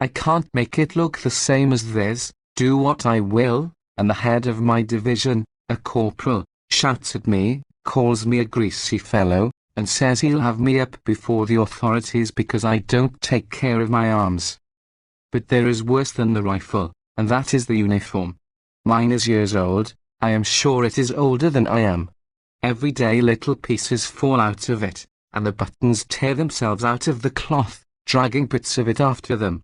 I can't make it look the same as this, do what I will, and the head of my division, a corporal, shouts at me, calls me a greasy fellow, and says he'll have me up before the authorities because I don't take care of my arms. But there is worse than the rifle, and that is the uniform. Mine is years old, I am sure it is older than I am. Every day little pieces fall out of it, and the buttons tear themselves out of the cloth, dragging bits of it after them.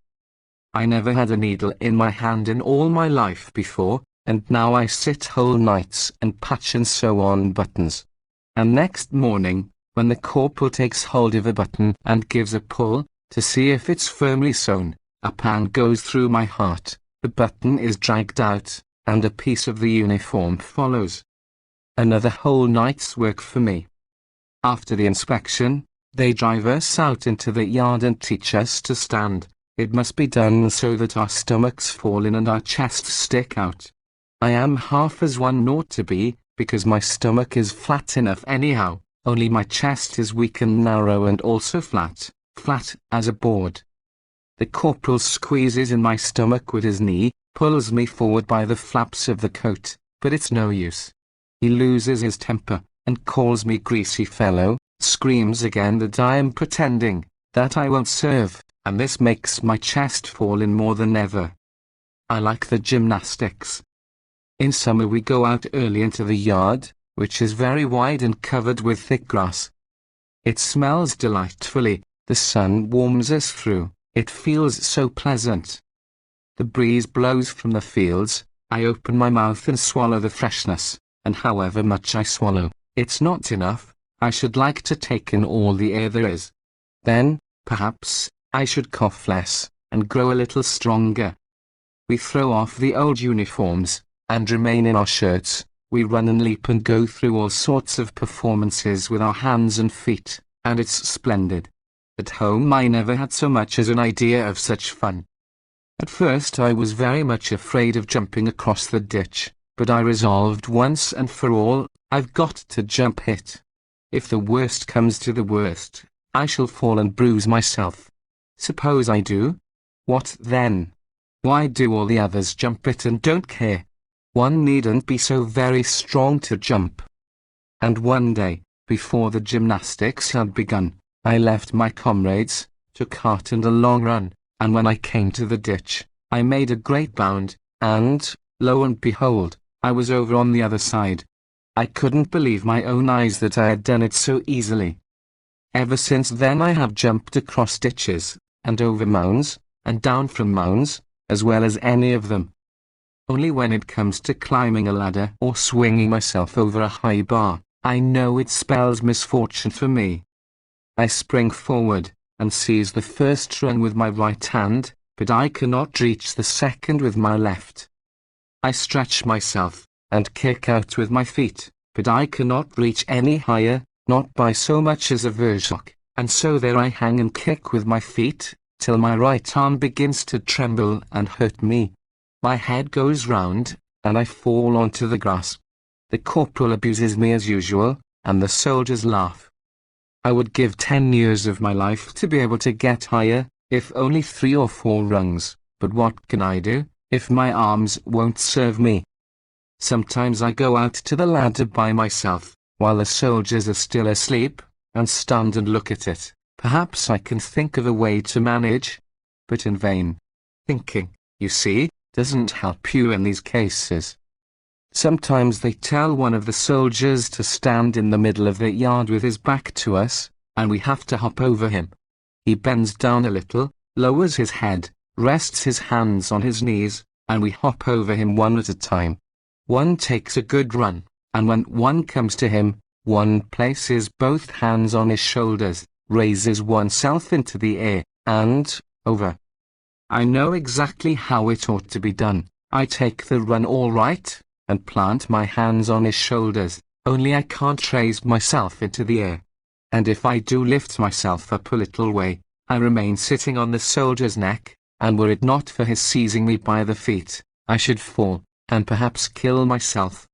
I never had a needle in my hand in all my life before, and now I sit whole nights and patch and sew on buttons. And next morning, when the corporal takes hold of a button and gives a pull, to see if it's firmly sewn, a pang goes through my heart, the button is dragged out, and a piece of the uniform follows. Another whole night's work for me. After the inspection, they drive us out into the yard and teach us to stand. It must be done so that our stomachs fall in and our chests stick out. I am half as one ought to be, because my stomach is flat enough anyhow, only my chest is weak and narrow and also flat as a board. The corporal squeezes in my stomach with his knee, pulls me forward by the flaps of the coat, but it's no use. He loses his temper, and calls me greasy fellow, screams again that I am pretending, that I won't serve, and this makes my chest fall in more than ever. I like the gymnastics. In summer we go out early into the yard, which is very wide and covered with thick grass. It smells delightfully, the sun warms us through, it feels so pleasant. The breeze blows from the fields, I open my mouth and swallow the freshness, and however much I swallow, it's not enough, I should like to take in all the air there is. Then, perhaps, I should cough less, and grow a little stronger. We throw off the old uniforms, and remain in our shirts. We run and leap and go through all sorts of performances with our hands and feet, and it's splendid. At home I never had so much as an idea of such fun. At first I was very much afraid of jumping across the ditch, but I resolved once and for all, I've got to jump it. If the worst comes to the worst, I shall fall and bruise myself. Suppose I do? What then? Why do all the others jump it and don't care? One needn't be so very strong to jump. And one day, before the gymnastics had begun, I left my comrades, took heart and a long run, and when I came to the ditch, I made a great bound, and, lo and behold, I was over on the other side. I couldn't believe my own eyes that I had done it so easily. Ever since then I have jumped across ditches, and over mounds, and down from mounds, as well as any of them. Only when it comes to climbing a ladder or swinging myself over a high bar, I know it spells misfortune for me. I spring forward, and seize the first rung with my right hand, but I cannot reach the second with my left. I stretch myself, and kick out with my feet, but I cannot reach any higher, not by so much as a vershock, and so there I hang and kick with my feet, till my right arm begins to tremble and hurt me. My head goes round, and I fall onto the grass. The corporal abuses me as usual, and the soldiers laugh. I would give 10 years of my life to be able to get higher, if only 3 or 4 rungs, but what can I do, if my arms won't serve me? Sometimes I go out to the ladder by myself, while the soldiers are still asleep, and stand and look at it. Perhaps I can think of a way to manage, but in vain. Thinking, you see, doesn't help you in these cases. Sometimes they tell one of the soldiers to stand in the middle of the yard with his back to us, and we have to hop over him. He bends down a little, lowers his head, rests his hands on his knees, and we hop over him one at a time. One takes a good run, and when one comes to him, one places both hands on his shoulders, raises oneself into the air, and, over. I know exactly how it ought to be done. I take the run all right, and plant my hands on his shoulders, only I can't raise myself into the air. And if I do lift myself up a little way, I remain sitting on the soldier's neck, and were it not for his seizing me by the feet, I should fall, and perhaps kill myself.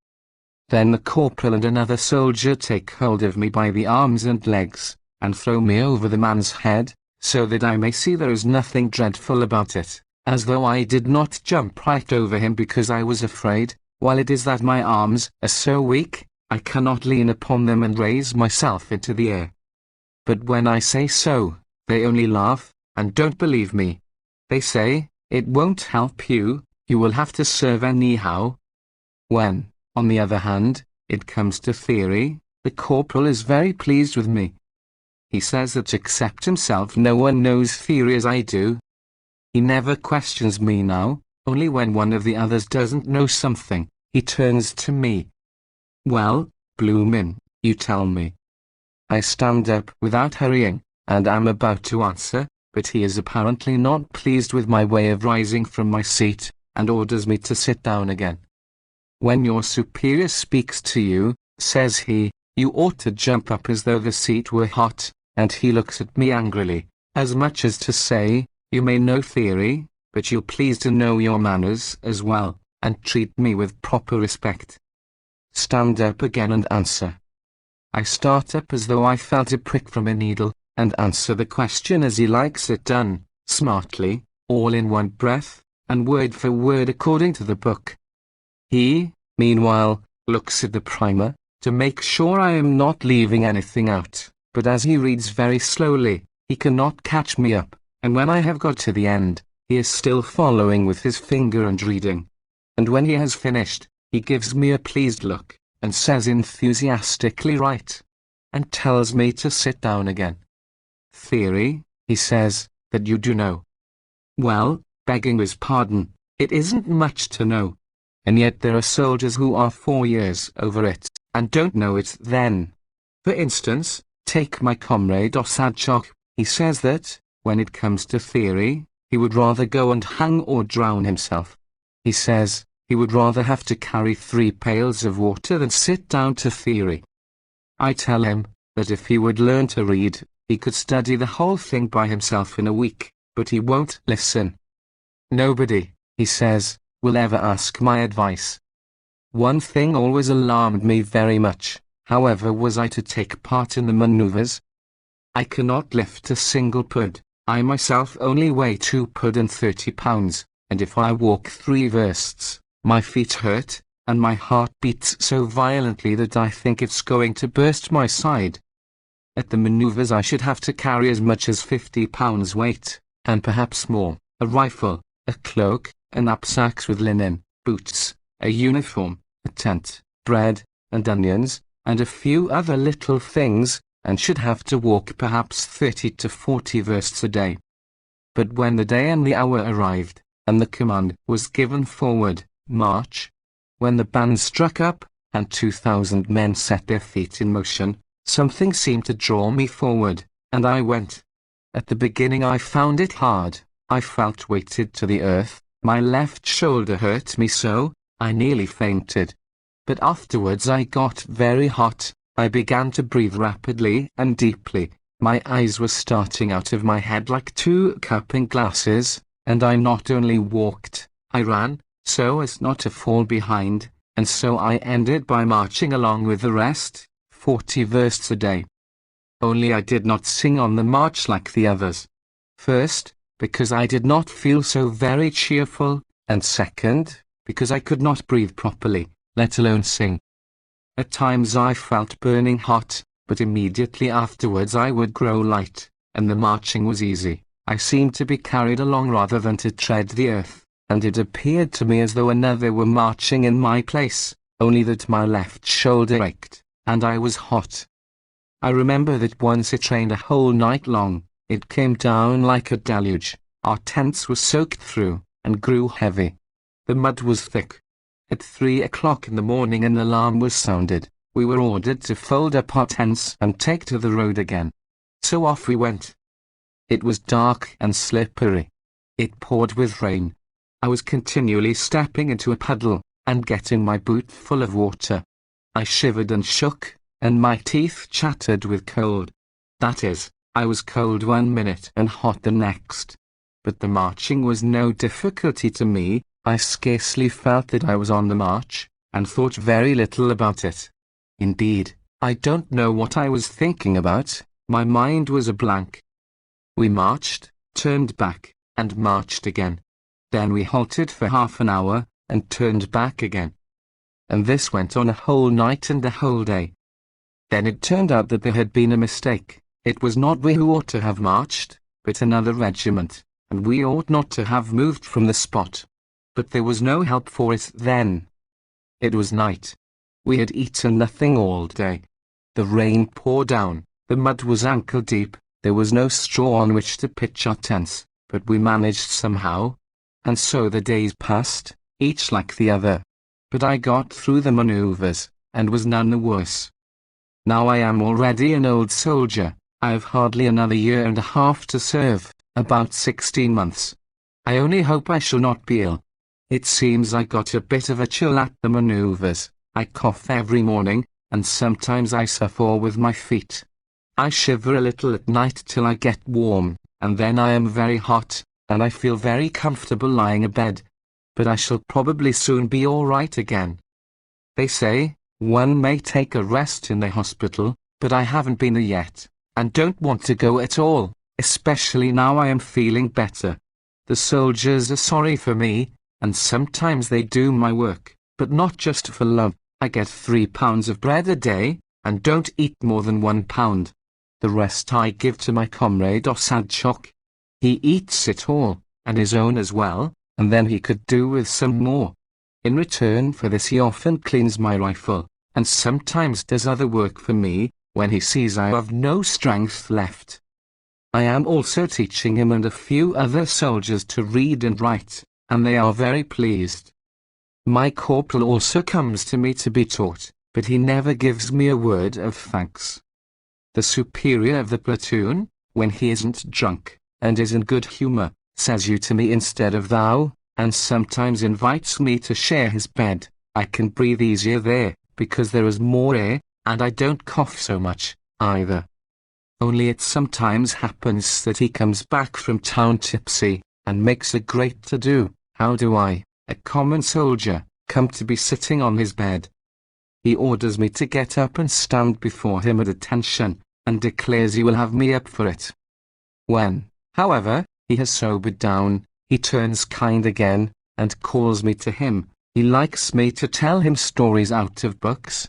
Then the corporal and another soldier take hold of me by the arms and legs, and throw me over the man's head, so that I may see there is nothing dreadful about it, as though I did not jump right over him because I was afraid, while it is that my arms are so weak, I cannot lean upon them and raise myself into the air. But when I say so, they only laugh, and don't believe me. They say, it won't help you, you will have to serve anyhow. When, on the other hand, it comes to theory, the corporal is very pleased with me. He says that except himself no one knows theory as I do. He never questions me now, only when one of the others doesn't know something, he turns to me. Well, bloomin', you tell me. I stand up without hurrying, and am about to answer, but he is apparently not pleased with my way of rising from my seat, and orders me to sit down again. When your superior speaks to you, says he, you ought to jump up as though the seat were hot, and he looks at me angrily, as much as to say, you may know theory, but you'll please to know your manners as well, and treat me with proper respect. Stand up again and answer. I start up as though I felt a prick from a needle, and answer the question as he likes it done, smartly, all in one breath, and word for word according to the book. He, meanwhile, looks at the primer, to make sure I am not leaving anything out, but as he reads very slowly, he cannot catch me up, and when I have got to the end, he is still following with his finger and reading. And when he has finished, he gives me a pleased look, and says enthusiastically right, and tells me to sit down again. Theory, he says, that you do know. Well, begging his pardon, it isn't much to know. And yet there are soldiers who are 4 years over it, and don't know it then. For instance, take my comrade Osadchok. He says that, when it comes to theory, he would rather go and hang or drown himself. He says, he would rather have to carry 3 pails of water than sit down to theory. I tell him, that if he would learn to read, he could study the whole thing by himself in a week, but he won't listen. Nobody, he says, will ever ask my advice. One thing always alarmed me very much, however was I to take part in the manoeuvres? I cannot lift a single pud, I myself only weigh 2 pud and 30 pounds, and if I walk 3 versts, my feet hurt, and my heart beats so violently that I think it's going to burst my side. At the manoeuvres I should have to carry as much as 50 pounds weight, and perhaps more, a rifle, a cloak, and knapsacks with linen, boots, a uniform, a tent, bread, and onions, and a few other little things, and should have to walk perhaps 30 to 40 versts a day. But when the day and the hour arrived, and the command was given forward, march, when the band struck up, and 2,000 men set their feet in motion, something seemed to draw me forward, and I went. At the beginning I found it hard, I felt weighted to the earth, my left shoulder hurt me so, I nearly fainted. But afterwards I got very hot, I began to breathe rapidly and deeply, my eyes were starting out of my head like 2 cupping glasses, and I not only walked, I ran, so as not to fall behind, and so I ended by marching along with the rest, 40 versts a day. Only I did not sing on the march like the others. First, because I did not feel so very cheerful, and second, because I could not breathe properly, let alone sing. At times I felt burning hot, but immediately afterwards I would grow light, and the marching was easy. I seemed to be carried along rather than to tread the earth, and it appeared to me as though another were marching in my place, only that my left shoulder ached, and I was hot. I remember that once it rained a whole night long. It came down like a deluge. Our tents were soaked through, and grew heavy. The mud was thick. At 3 o'clock in the morning an alarm was sounded. We were ordered to fold up our tents and take to the road again. So off we went. It was dark and slippery. It poured with rain. I was continually stepping into a puddle, and getting my boot full of water. I shivered and shook, and my teeth chattered with cold. That is, I was cold 1 minute and hot the next. But the marching was no difficulty to me. I scarcely felt that I was on the march, and thought very little about it. Indeed, I don't know what I was thinking about, my mind was a blank. We marched, turned back, and marched again. Then we halted for half an hour, and turned back again. And this went on a whole night and a whole day. Then it turned out that there had been a mistake. It was not we who ought to have marched, but another regiment, and we ought not to have moved from the spot. But there was no help for it then. It was night. We had eaten nothing all day. The rain poured down, the mud was ankle deep, there was no straw on which to pitch our tents, but we managed somehow. And so the days passed, each like the other. But I got through the manoeuvres, and was none the worse. Now I am already an old soldier. I have hardly another year and a half to serve, about 16 months. I only hope I shall not be ill. It seems I got a bit of a chill at the manoeuvres. I cough every morning, and sometimes I suffer with my feet. I shiver a little at night till I get warm, and then I am very hot, and I feel very comfortable lying abed. But I shall probably soon be all right again. They say one may take a rest in the hospital, but I haven't been there yet, and don't want to go at all, especially now I am feeling better. The soldiers are sorry for me, and sometimes they do my work, but not just for love. I get 3 pounds of bread a day, and don't eat more than 1 pound. The rest I give to my comrade Osadchok. He eats it all, and his own as well, and then he could do with some more. In return for this he often cleans my rifle, and sometimes does other work for me, when he sees I have no strength left. I am also teaching him and a few other soldiers to read and write, and they are very pleased. My corporal also comes to me to be taught, but he never gives me a word of thanks. The superior of the platoon, when he isn't drunk, and is in good humor, says you to me instead of thou, and sometimes invites me to share his bed. I can breathe easier there, because there is more air, and I don't cough so much, either. Only it sometimes happens that he comes back from town tipsy, and makes a great to-do. How do I, a common soldier, come to be sitting on his bed? He orders me to get up and stand before him at attention, and declares he will have me up for it. When, however, he has sobered down, he turns kind again, and calls me to him. He likes me to tell him stories out of books.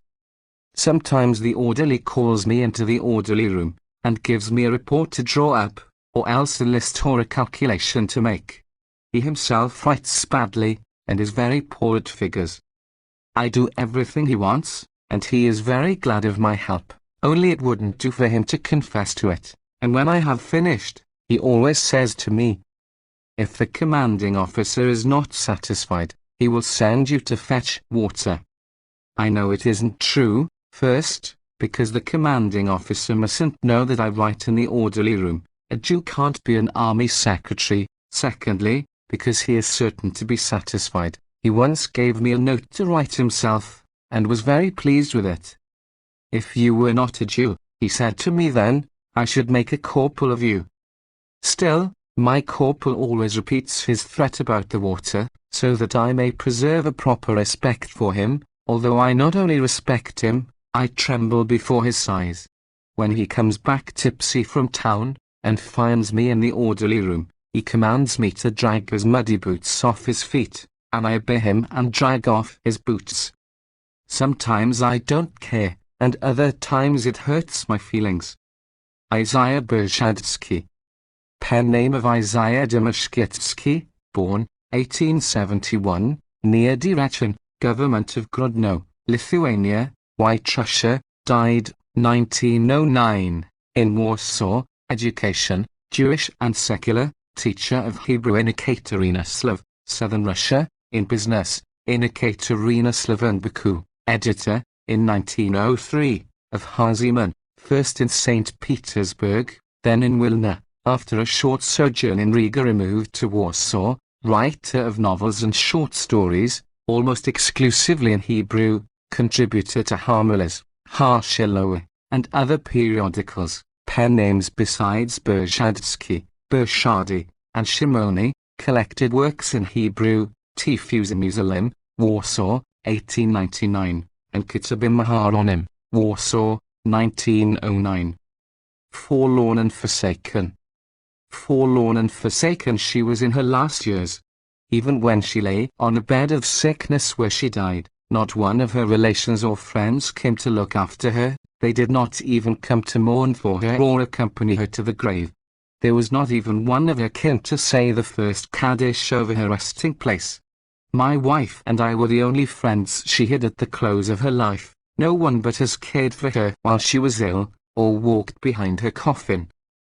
Sometimes the orderly calls me into the orderly room, and gives me a report to draw up, or else a list or a calculation to make. He himself writes badly, and is very poor at figures. I do everything he wants, and he is very glad of my help, only it wouldn't do for him to confess to it, and when I have finished, he always says to me, if the commanding officer is not satisfied, he will send you to fetch water. I know it isn't true, first, because the commanding officer mustn't know that I write in the orderly room. A Jew can't be an army secretary. Secondly, because he is certain to be satisfied. He once gave me a note to write himself, and was very pleased with it. If you were not a Jew, he said to me then, I should make a corporal of you. Still, my corporal always repeats his threat about the water, so that I may preserve a proper respect for him, although I not only respect him, I tremble before his size. When he comes back tipsy from town, and finds me in the orderly room, he commands me to drag his muddy boots off his feet, and I obey him and drag off his boots. Sometimes I don't care, and other times it hurts my feelings. Isaiah Bershadsky. Pen name of Isaiah Demashkitsky, born 1871, near Direction, Government of Grodno, Lithuania, White Russia, died 1909, in Warsaw. Education, Jewish and secular, teacher of Hebrew in Ekaterinoslav, Southern Russia, in business, in Ekaterinoslav and Baku, editor, in 1903, of Haziman, first in St. Petersburg, then in Wilna, after a short sojourn in Riga removed to Warsaw, writer of novels and short stories, almost exclusively in Hebrew, contributor to Harmelis, Harsheloe, and other periodicals. Pen names besides Bershadsky, Bershadi, and Shimoni, collected works in Hebrew, Tifuzim Musalim, Warsaw, 1899, and Kitabim Maharonim, Warsaw, 1909. Forlorn and Forsaken. Forlorn and forsaken she was in her last years. Even when she lay on a bed of sickness where she died, not one of her relations or friends came to look after her. They did not even come to mourn for her or accompany her to the grave. There was not even one of her kin to say the first Kaddish over her resting place. My wife and I were the only friends she had at the close of her life. No one but us cared for her while she was ill, or walked behind her coffin.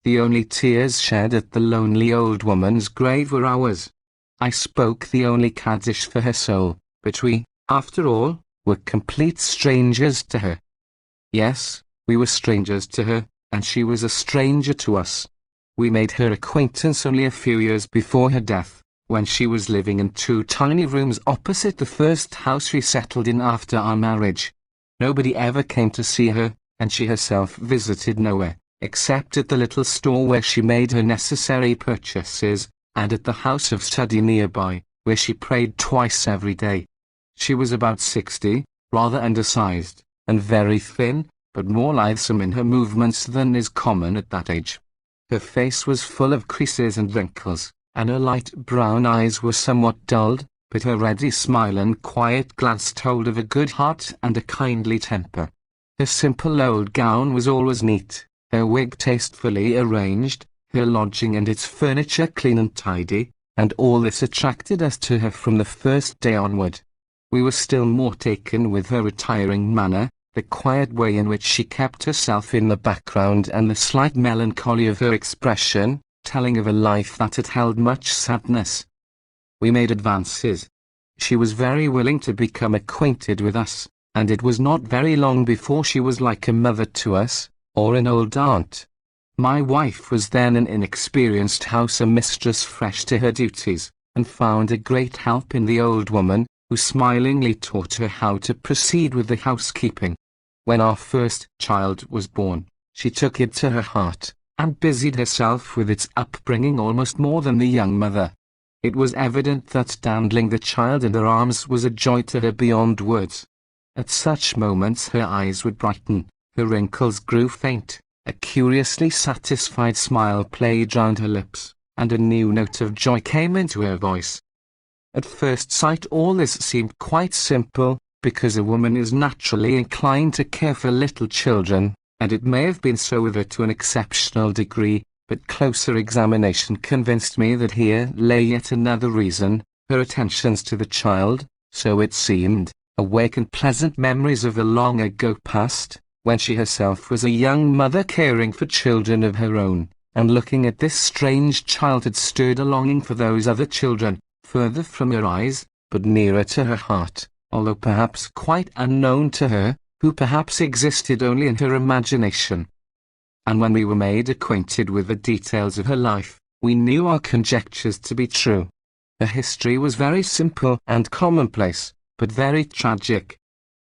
The only tears shed at the lonely old woman's grave were ours. I spoke the only Kaddish for her soul, but we, after all, were complete strangers to her. Yes, we were strangers to her, and she was a stranger to us. We made her acquaintance only a few years before her death, when she was living in 2 tiny rooms opposite the first house we settled in after our marriage. Nobody ever came to see her, and she herself visited nowhere, except at the little store where she made her necessary purchases, and at the house of study nearby, where she prayed twice every day. She was about 60, rather undersized, and very thin, but more lithesome in her movements than is common at that age. Her face was full of creases and wrinkles, and her light brown eyes were somewhat dulled, but her ready smile and quiet glance told of a good heart and a kindly temper. Her simple old gown was always neat, her wig tastefully arranged, her lodging and its furniture clean and tidy, and all this attracted us to her from the first day onward. We were still more taken with her retiring manner, the quiet way in which she kept herself in the background and the slight melancholy of her expression, telling of a life that had held much sadness. We made advances. She was very willing to become acquainted with us, and it was not very long before she was like a mother to us, or an old aunt. My wife was then an inexperienced house mistress fresh to her duties, and found a great help in the old woman, who smilingly taught her how to proceed with the housekeeping. When our first child was born, she took it to her heart, and busied herself with its upbringing almost more than the young mother. It was evident that dandling the child in her arms was a joy to her beyond words. At such moments her eyes would brighten, her wrinkles grew faint, a curiously satisfied smile played round her lips, and a new note of joy came into her voice. At first sight all this seemed quite simple, because a woman is naturally inclined to care for little children, and it may have been so with her to an exceptional degree, but closer examination convinced me that here lay yet another reason. Her attentions to the child, so it seemed, awakened pleasant memories of the long ago past, when she herself was a young mother caring for children of her own, and looking at this strange child had stirred a longing for those other children, further from her eyes, but nearer to her heart, although perhaps quite unknown to her, who perhaps existed only in her imagination. And when we were made acquainted with the details of her life, we knew our conjectures to be true. Her history was very simple and commonplace, but very tragic.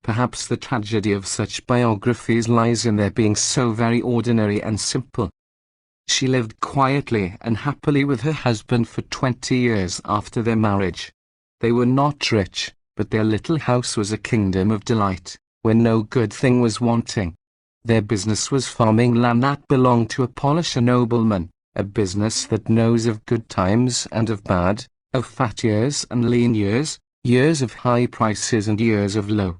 Perhaps the tragedy of such biographies lies in their being so very ordinary and simple. She lived quietly and happily with her husband for 20 years after their marriage. They were not rich, but their little house was a kingdom of delight, where no good thing was wanting. Their business was farming land that belonged to a Polish nobleman, a business that knows of good times and of bad, of fat years and lean years, years of high prices and years of low.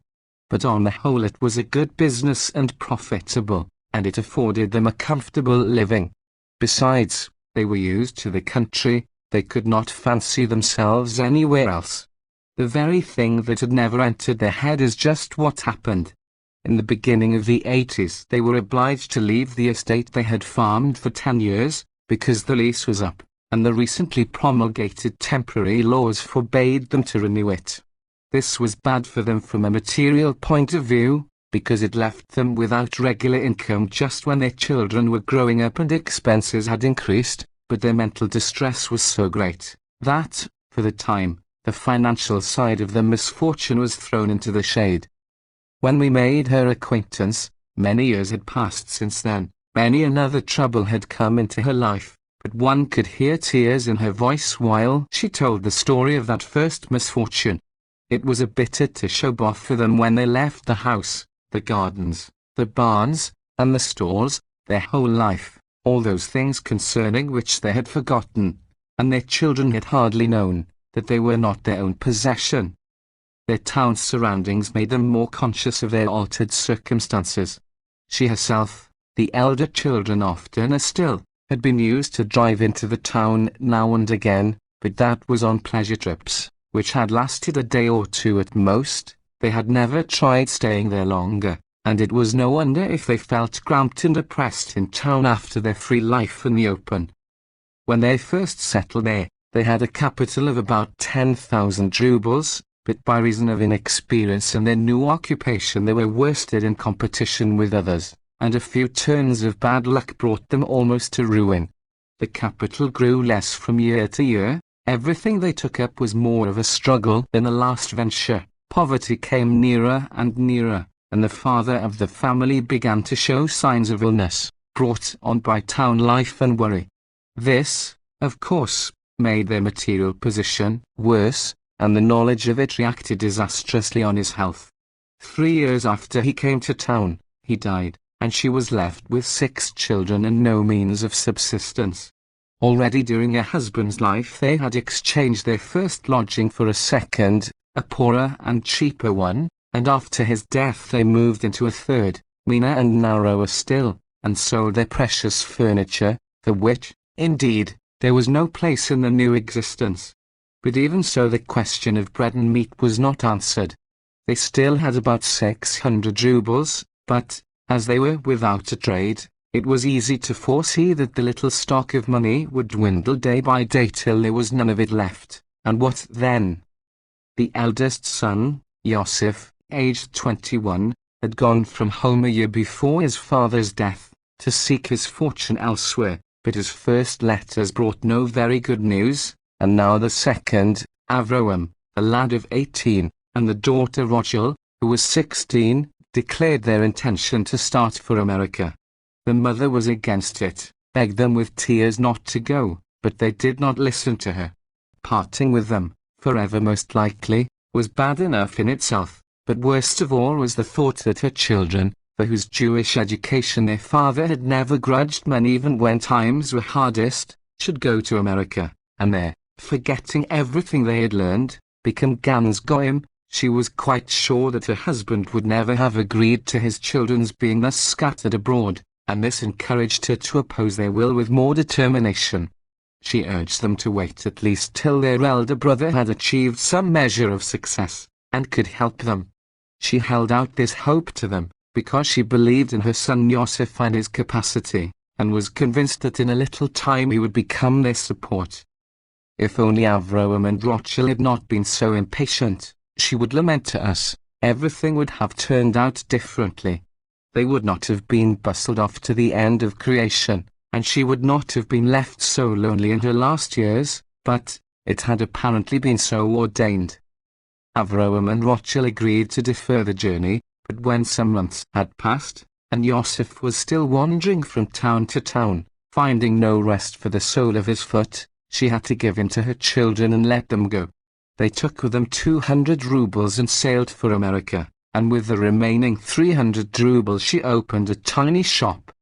But on the whole it was a good business and profitable, and it afforded them a comfortable living. Besides, they were used to the country, they could not fancy themselves anywhere else. The very thing that had never entered their head is just what happened. In the beginning of the 80s they were obliged to leave the estate they had farmed for 10 years, because the lease was up, and the recently promulgated temporary laws forbade them to renew it. This was bad for them from a material point of view, because it left them without regular income just when their children were growing up and expenses had increased, but their mental distress was so great, that, for the time, the financial side of the misfortune was thrown into the shade. When we made her acquaintance, many years had passed since then, many another trouble had come into her life, but one could hear tears in her voice while she told the story of that first misfortune. It was a bitter to show both for them when they left the house, the gardens, the barns, and the stores, their whole life, all those things concerning which they had forgotten, and their children had hardly known that they were not their own possession. Their town surroundings made them more conscious of their altered circumstances. She herself, the elder children oftener still, had been used to drive into the town now and again, but that was on pleasure trips, which had lasted a day or two at most. They had never tried staying there longer, and it was no wonder if they felt cramped and oppressed in town after their free life in the open. When they first settled there, they had a capital of about 10,000 rubles, but by reason of inexperience and their new occupation they were worsted in competition with others, and a few turns of bad luck brought them almost to ruin. The capital grew less from year to year. Everything they took up was more of a struggle than a last venture. Poverty came nearer and nearer, and the father of the family began to show signs of illness, brought on by town life and worry. This, of course, made their material position worse, and the knowledge of it reacted disastrously on his health. 3 years after he came to town, he died, and she was left with 6 children and no means of subsistence. Already during her husband's life they had exchanged their first lodging for a second, a poorer and cheaper one, and after his death they moved into a third, meaner and narrower still, and sold their precious furniture, for which, indeed, there was no place in the new existence. But even so the question of bread and meat was not answered. They still had about 600 rubles, but, as they were without a trade, it was easy to foresee that the little stock of money would dwindle day by day till there was none of it left, and what then? The eldest son, Yosef, aged 21, had gone from home a year before his father's death, to seek his fortune elsewhere, but his first letters brought no very good news, and now the second, Avrohom, a lad of 18, and the daughter Rochel, who was 16, declared their intention to start for America. The mother was against it, begged them with tears not to go, but they did not listen to her. Parting with them, forever most likely, was bad enough in itself, but worst of all was the thought that her children, for whose Jewish education their father had never grudged money even when times were hardest, should go to America, and there, forgetting everything they had learned, become Gans Goyim. She was quite sure that her husband would never have agreed to his children's being thus scattered abroad, and this encouraged her to oppose their will with more determination. She urged them to wait at least till their elder brother had achieved some measure of success, and could help them. She held out this hope to them, because she believed in her son Yosef and his capacity, and was convinced that in a little time he would become their support. If only Avrohom and Rochel had not been so impatient, she would lament to us, everything would have turned out differently. They would not have been bustled off to the end of creation, and she would not have been left so lonely in her last years, but it had apparently been so ordained. Avrohom and Rochel agreed to defer the journey, but when some months had passed, and Yosef was still wandering from town to town, finding no rest for the sole of his foot, she had to give in to her children and let them go. They took with them 200 rubles and sailed for America, and with the remaining 300 rubles she opened a tiny shop.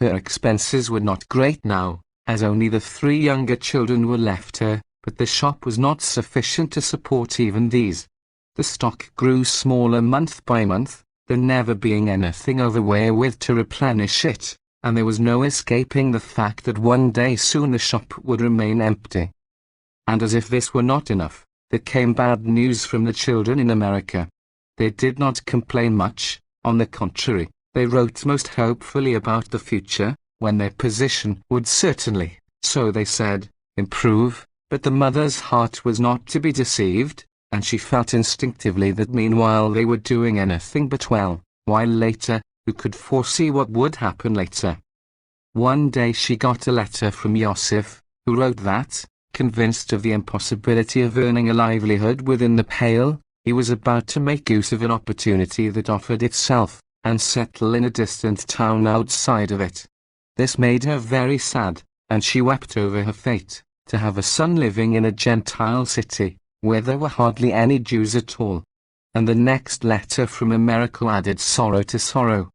Her expenses were not great now, as only the 3 younger children were left her, but the shop was not sufficient to support even these. The stock grew smaller month by month, there never being anything over wherewith to replenish it, and there was no escaping the fact that one day soon the shop would remain empty. And as if this were not enough, there came bad news from the children in America. They did not complain much, on the contrary, they wrote most hopefully about the future, when their position would certainly, so they said, improve, but the mother's heart was not to be deceived, and she felt instinctively that meanwhile they were doing anything but well, while later, who could foresee what would happen later? One day she got a letter from Yosef, who wrote that, convinced of the impossibility of earning a livelihood within the Pale, he was about to make use of an opportunity that offered itself, and settle in a distant town outside of it. This made her very sad, and she wept over her fate, to have a son living in a Gentile city, where there were hardly any Jews at all. And the next letter from America added sorrow to sorrow.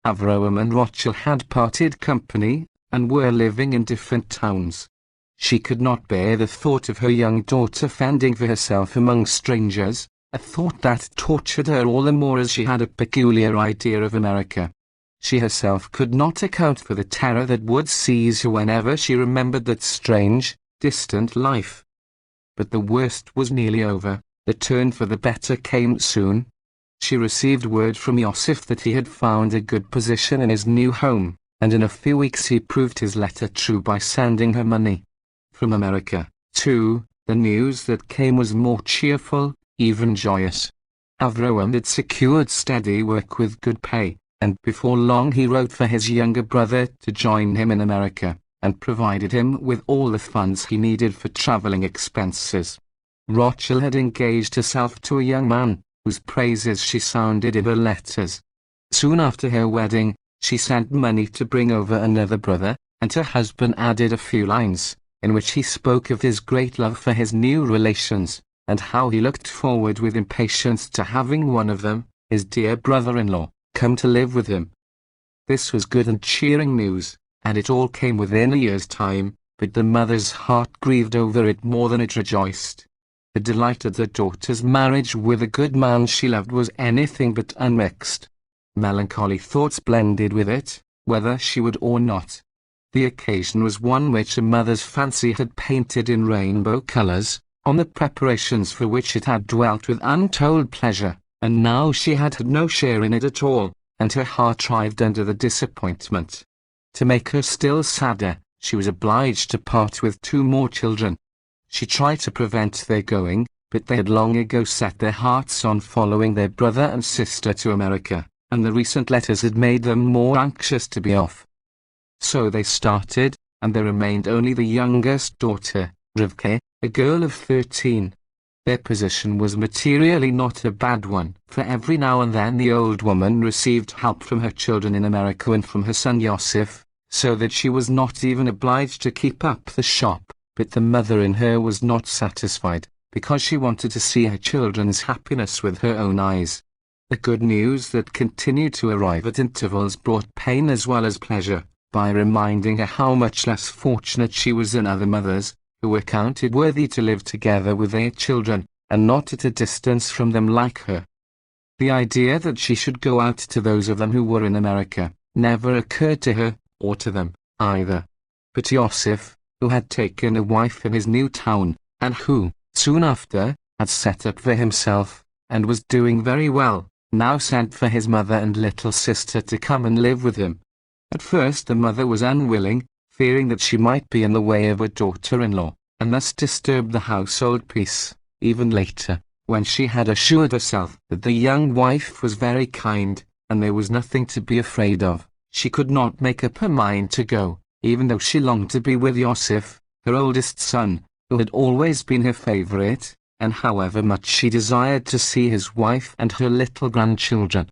Avrohom and Rochel had parted company, and were living in different towns. She could not bear the thought of her young daughter fending for herself among strangers, a thought that tortured her all the more as she had a peculiar idea of America. She herself could not account for the terror that would seize her whenever she remembered that strange, distant life. But the worst was nearly over. The turn for the better came soon. She received word from Yosef that he had found a good position in his new home, and in a few weeks he proved his letter true by sending her money. From America, too, the news that came was more cheerful, even joyous. Avrohom had secured steady work with good pay, and before long he wrote for his younger brother to join him in America, and provided him with all the funds he needed for traveling expenses. Rachel had engaged herself to a young man, whose praises she sounded in her letters. Soon after her wedding, she sent money to bring over another brother, and her husband added a few lines, in which he spoke of his great love for his new relations, and how he looked forward with impatience to having one of them, his dear brother-in-law, come to live with him. This was good and cheering news, and it all came within a year's time, but the mother's heart grieved over it more than it rejoiced. The delight at her daughter's marriage with a good man she loved was anything but unmixed. Melancholy thoughts blended with it, whether she would or not. The occasion was one which a mother's fancy had painted in rainbow colors, on the preparations for which it had dwelt with untold pleasure, and now she had had no share in it at all, and her heart writhed under the disappointment. To make her still sadder, she was obliged to part with 2 more children. She tried to prevent their going, but they had long ago set their hearts on following their brother and sister to America, and the recent letters had made them more anxious to be off. So they started, and there remained only the youngest daughter, Rivka, a girl of 13. Their position was materially not a bad one, for every now and then the old woman received help from her children in America and from her son Yosef, so that she was not even obliged to keep up the shop. But the mother in her was not satisfied, because she wanted to see her children's happiness with her own eyes. The good news that continued to arrive at intervals brought pain as well as pleasure, by reminding her how much less fortunate she was than other mothers, who were counted worthy to live together with their children, and not at a distance from them like her. The idea that she should go out to those of them who were in America, never occurred to her, or to them, either. But Yosef, who had taken a wife in his new town, and who, soon after, had set up for himself, and was doing very well, now sent for his mother and little sister to come and live with him. At first the mother was unwilling, fearing that she might be in the way of her daughter-in-law, and thus disturb the household peace. Even later, when she had assured herself that the young wife was very kind, and there was nothing to be afraid of, she could not make up her mind to go, even though she longed to be with Yosef, her oldest son, who had always been her favorite, and however much she desired to see his wife and her little grandchildren.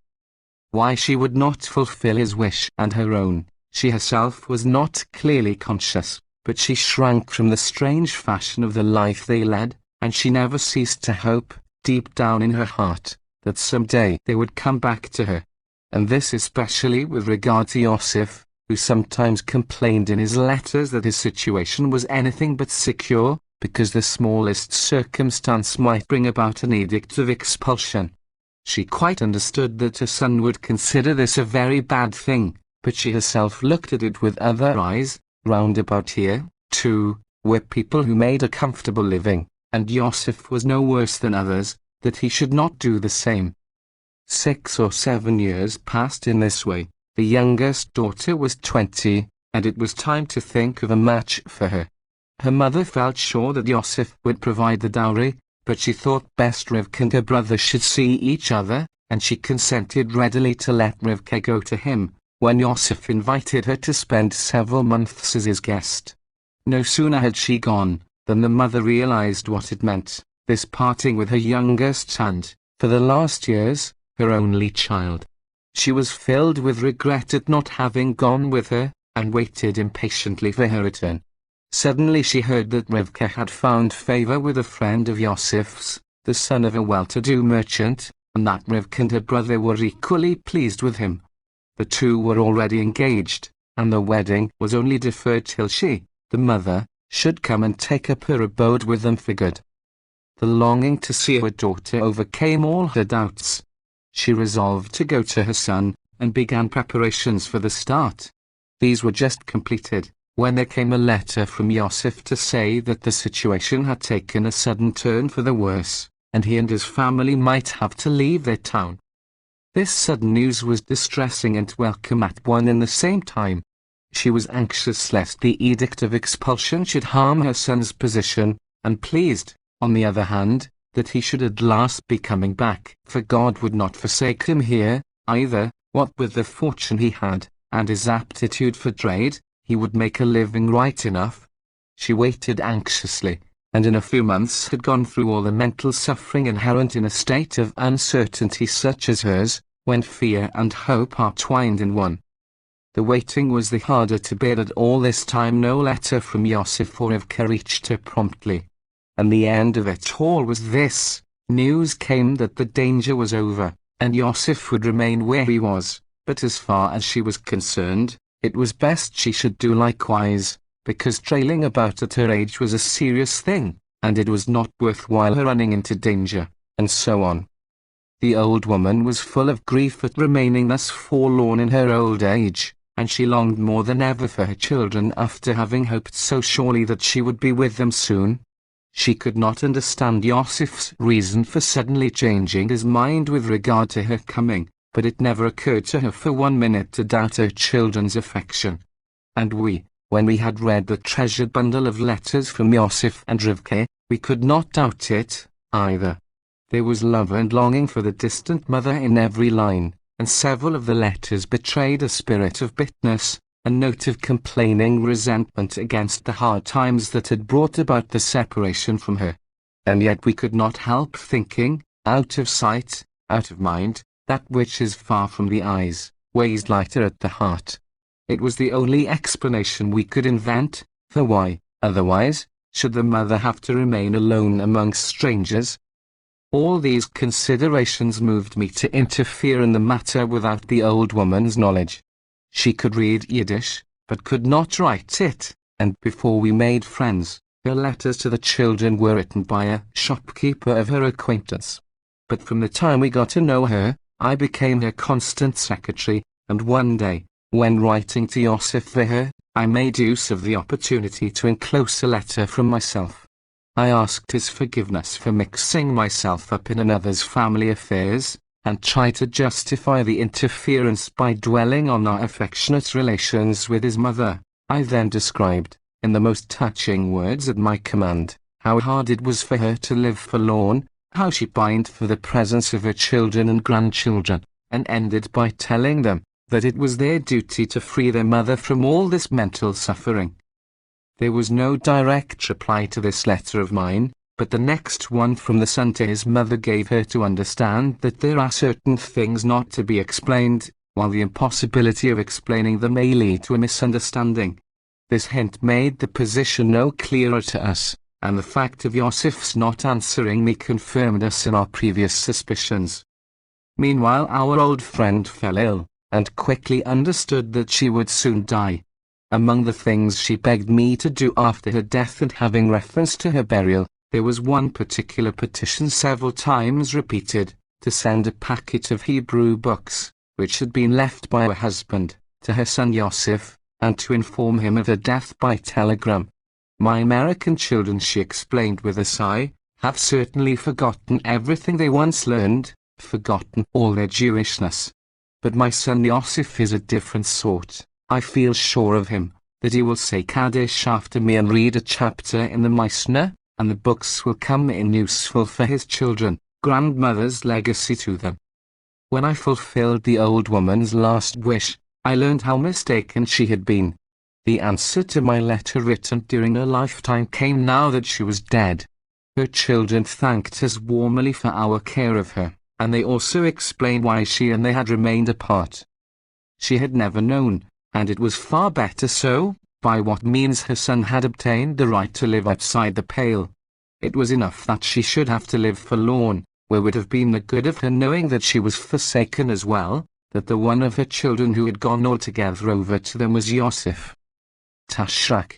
Why she would not fulfill his wish and her own, she herself was not clearly conscious, but she shrank from the strange fashion of the life they led, and she never ceased to hope, deep down in her heart, that some day they would come back to her. And this especially with regard to Yosef, who sometimes complained in his letters that his situation was anything but secure, because the smallest circumstance might bring about an edict of expulsion. She quite understood that her son would consider this a very bad thing, but she herself looked at it with other eyes. Round about here, too, were people who made a comfortable living, and Yosef was no worse than others, that he should not do the same. 6 or 7 years passed in this way. The youngest daughter was 20, and it was time to think of a match for her. Her mother felt sure that Yosef would provide the dowry, but she thought best Rivka and her brother should see each other, and she consented readily to let Rivka go to him, when Yosef invited her to spend several months as his guest. No sooner had she gone, than the mother realized what it meant, this parting with her youngest and, for the last years, her only child. She was filled with regret at not having gone with her, and waited impatiently for her return. Suddenly she heard that Rivka had found favor with a friend of Yosef's, the son of a well-to-do merchant, and that Rivka and her brother were equally pleased with him. The two were already engaged, and the wedding was only deferred till she, the mother, should come and take up her abode with them for good. The longing to see her daughter overcame all her doubts. She resolved to go to her son, and began preparations for the start. These were just completed, when there came a letter from Yosef to say that the situation had taken a sudden turn for the worse, and he and his family might have to leave their town. This sudden news was distressing and welcome at one and the same time. She was anxious lest the edict of expulsion should harm her son's position, and pleased, on the other hand, that he should at last be coming back, for God would not forsake him here, either. What with the fortune he had, and his aptitude for trade, he would make a living right enough. She waited anxiously, and in a few months had gone through all the mental suffering inherent in a state of uncertainty such as hers, when fear and hope are twined in one. The waiting was the harder to bear at all this time no letter from Yosef or Rivka reached her promptly. And the end of it all was this: news came that the danger was over, and Yosef would remain where he was, but as far as she was concerned, it was best she should do likewise, because trailing about at her age was a serious thing, and it was not worthwhile her running into danger, and so on. The old woman was full of grief at remaining thus forlorn in her old age, and she longed more than ever for her children after having hoped so surely that she would be with them soon. She could not understand Yosef's reason for suddenly changing his mind with regard to her coming, but it never occurred to her for 1 minute to doubt her children's affection. And when we had read the treasured bundle of letters from Yosef and Rivka, we could not doubt it, either. There was love and longing for the distant mother in every line, and several of the letters betrayed a spirit of bitterness, a note of complaining resentment against the hard times that had brought about the separation from her. And yet we could not help thinking, out of sight, out of mind, that which is far from the eyes, weighs lighter at the heart. It was the only explanation we could invent, for why, otherwise, should the mother have to remain alone amongst strangers? All these considerations moved me to interfere in the matter without the old woman's knowledge. She could read Yiddish, but could not write it, and before we made friends, her letters to the children were written by a shopkeeper of her acquaintance. But from the time we got to know her, I became her constant secretary, and one day, when writing to Yosef for her, I made use of the opportunity to enclose a letter from myself. I asked his forgiveness for mixing myself up in another's family affairs, and tried to justify the interference by dwelling on our affectionate relations with his mother. I then described, in the most touching words at my command, how hard it was for her to live forlorn, how she pined for the presence of her children and grandchildren, and ended by telling them that it was their duty to free their mother from all this mental suffering. There was no direct reply to this letter of mine, but the next one from the son to his mother gave her to understand that there are certain things not to be explained, while the impossibility of explaining them may lead to a misunderstanding. This hint made the position no clearer to us, and the fact of Yosef's not answering me confirmed us in our previous suspicions. Meanwhile our old friend fell ill, and quickly understood that she would soon die. Among the things she begged me to do after her death and having reference to her burial, there was one particular petition several times repeated, to send a packet of Hebrew books, which had been left by her husband, to her son Yosef, and to inform him of her death by telegram. My American children, she explained with a sigh, have certainly forgotten everything they once learned, forgotten all their Jewishness. But my son Yosef is a different sort. I feel sure of him, that he will say Kaddish after me and read a chapter in the Mishnah, and the books will come in useful for his children, grandmother's legacy to them. When I fulfilled the old woman's last wish, I learned how mistaken she had been. The answer to my letter written during her lifetime came now that she was dead. Her children thanked us warmly for our care of her, and they also explained why she and they had remained apart. She had never known, and it was far better so, by what means her son had obtained the right to live outside the pale. It was enough that she should have to live forlorn, where would have been the good of her knowing that she was forsaken as well, that the one of her children who had gone altogether over to them was Yosef. Tashrak.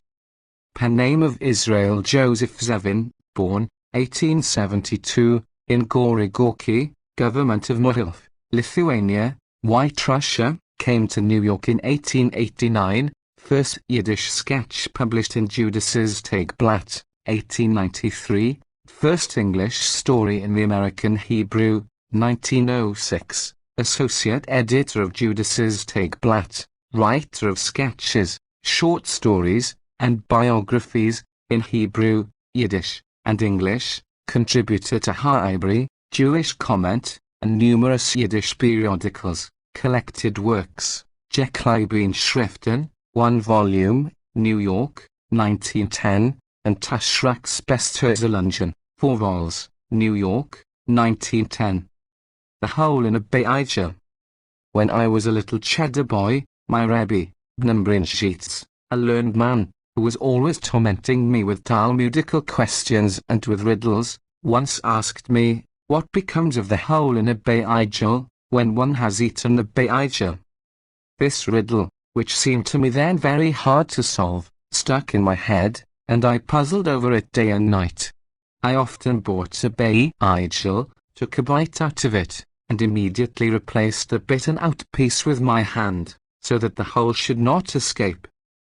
Pen name of Israel Joseph Zevin, born 1872, in Gorogorki, government of Mohilf, Lithuania, White Russia, came to New York in 1889, first Yiddish sketch published in Judas's Tageblatt, 1893, first English story in the American Hebrew, 1906, associate editor of Judas's Tageblatt, writer of sketches, short stories, and biographies, in Hebrew, Yiddish, and English, contributor to Hieger, Jewish Comment, and numerous Yiddish periodicals, collected works, Gekleibin Schriften, 1 volume, New York, 1910, and Tashrak's Bestsellerlungen, 4 vols, New York, 1910. The Hole in a Be'ijah. When I was a little cheddar boy, my Rebbe, Bnembrinshitz, a learned man, who was always tormenting me with Talmudical questions and with riddles, once asked me, what becomes of the hole in a be'ijah, when one has eaten a be'ijah? This riddle, which seemed to me then very hard to solve, stuck in my head, and I puzzled over it day and night. I often bought a be'ijah, took a bite out of it, and immediately replaced the bitten out piece with my hand, so that the hole should not escape.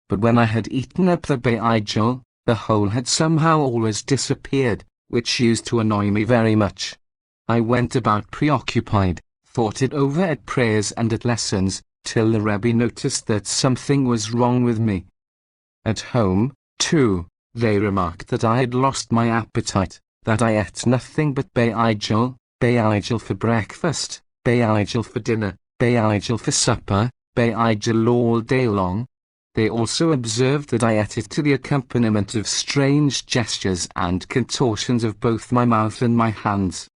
But when I had eaten up the be'ijah, the hole had somehow always disappeared, which used to annoy me very much. I went about preoccupied, thought it over at prayers and at lessons, till the Rebbe noticed that something was wrong with me. At home, too, they remarked that I had lost my appetite, that I ate nothing but be'ijah for breakfast, be'ijah for dinner, be'ijah for supper, be'ijah all day long. They also observed that I ate it to the accompaniment of strange gestures and contortions of both my mouth and my hands.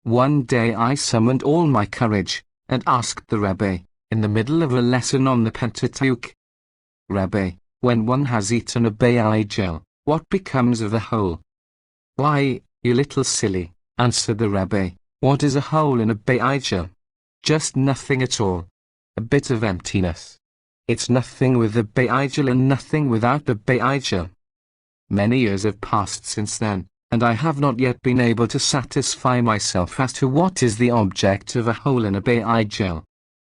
One day I summoned all my courage, and asked the Rebbe, in the middle of a lesson on the Pentateuch, Rebbe, when one has eaten a be'ijah, what becomes of the hole? Why, you little silly, answered the Rebbe, what is a hole in a be'ijah? Just nothing at all. A bit of emptiness. It's nothing with the be'ijah and nothing without the be'ijah. Many years have passed since then, and I have not yet been able to satisfy myself as to what is the object of a hole in a be'ijah.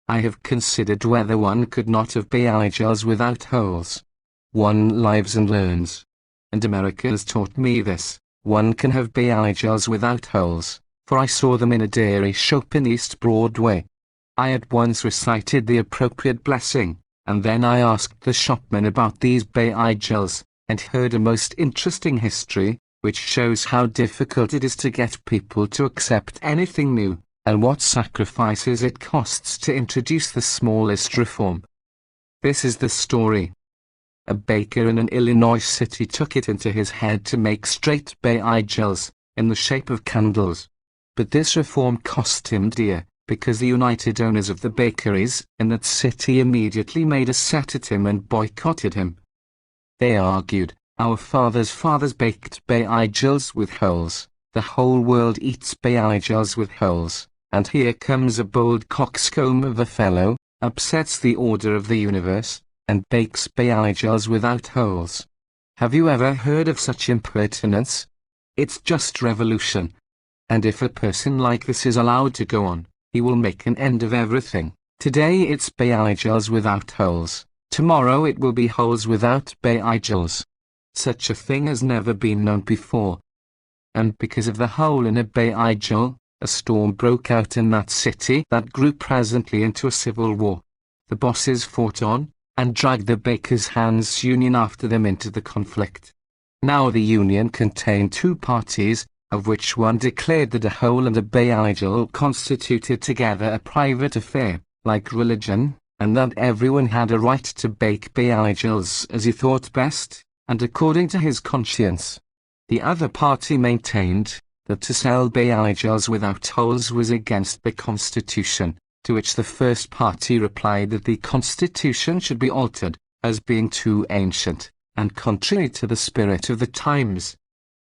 I have considered whether one could not have be'ijahs without holes. One lives and learns. And America has taught me this. One can have be'ijahs without holes, for I saw them in a dairy shop in East Broadway. I at once recited the appropriate blessing, and then I asked the shopman about these be'ijahs, and heard a most interesting history, which shows how difficult it is to get people to accept anything new, and what sacrifices it costs to introduce the smallest reform. This is the story. A baker in an Illinois city took it into his head to make straight be'ijahs, in the shape of candles. But this reform cost him dear, because the united owners of the bakeries in that city immediately made a set at him and boycotted him. They argued, our fathers' fathers baked be'ijahs with holes, the whole world eats be'ijahs with holes, and here comes a bold coxcomb of a fellow, upsets the order of the universe, and bakes be'ijahs without holes. Have you ever heard of such impertinence? It's just revolution. And if a person like this is allowed to go on, he will make an end of everything. Today it's be'ijahs without holes. Tomorrow it will be holes without be'ijahs. Such a thing has never been known before. And because of the hole in a be'ijah, a storm broke out in that city that grew presently into a civil war. The bosses fought on, and dragged the Bakers' Hands Union after them into the conflict. Now the union contained 2 parties, of which one declared that a hole and a be'ijah constituted together a private affair, like religion, and that everyone had a right to bake be'ijahs as he thought best, and according to his conscience. The other party maintained that to sell be'ijahs without holes was against the Constitution, to which the first party replied that the Constitution should be altered, as being too ancient, and contrary to the spirit of the times.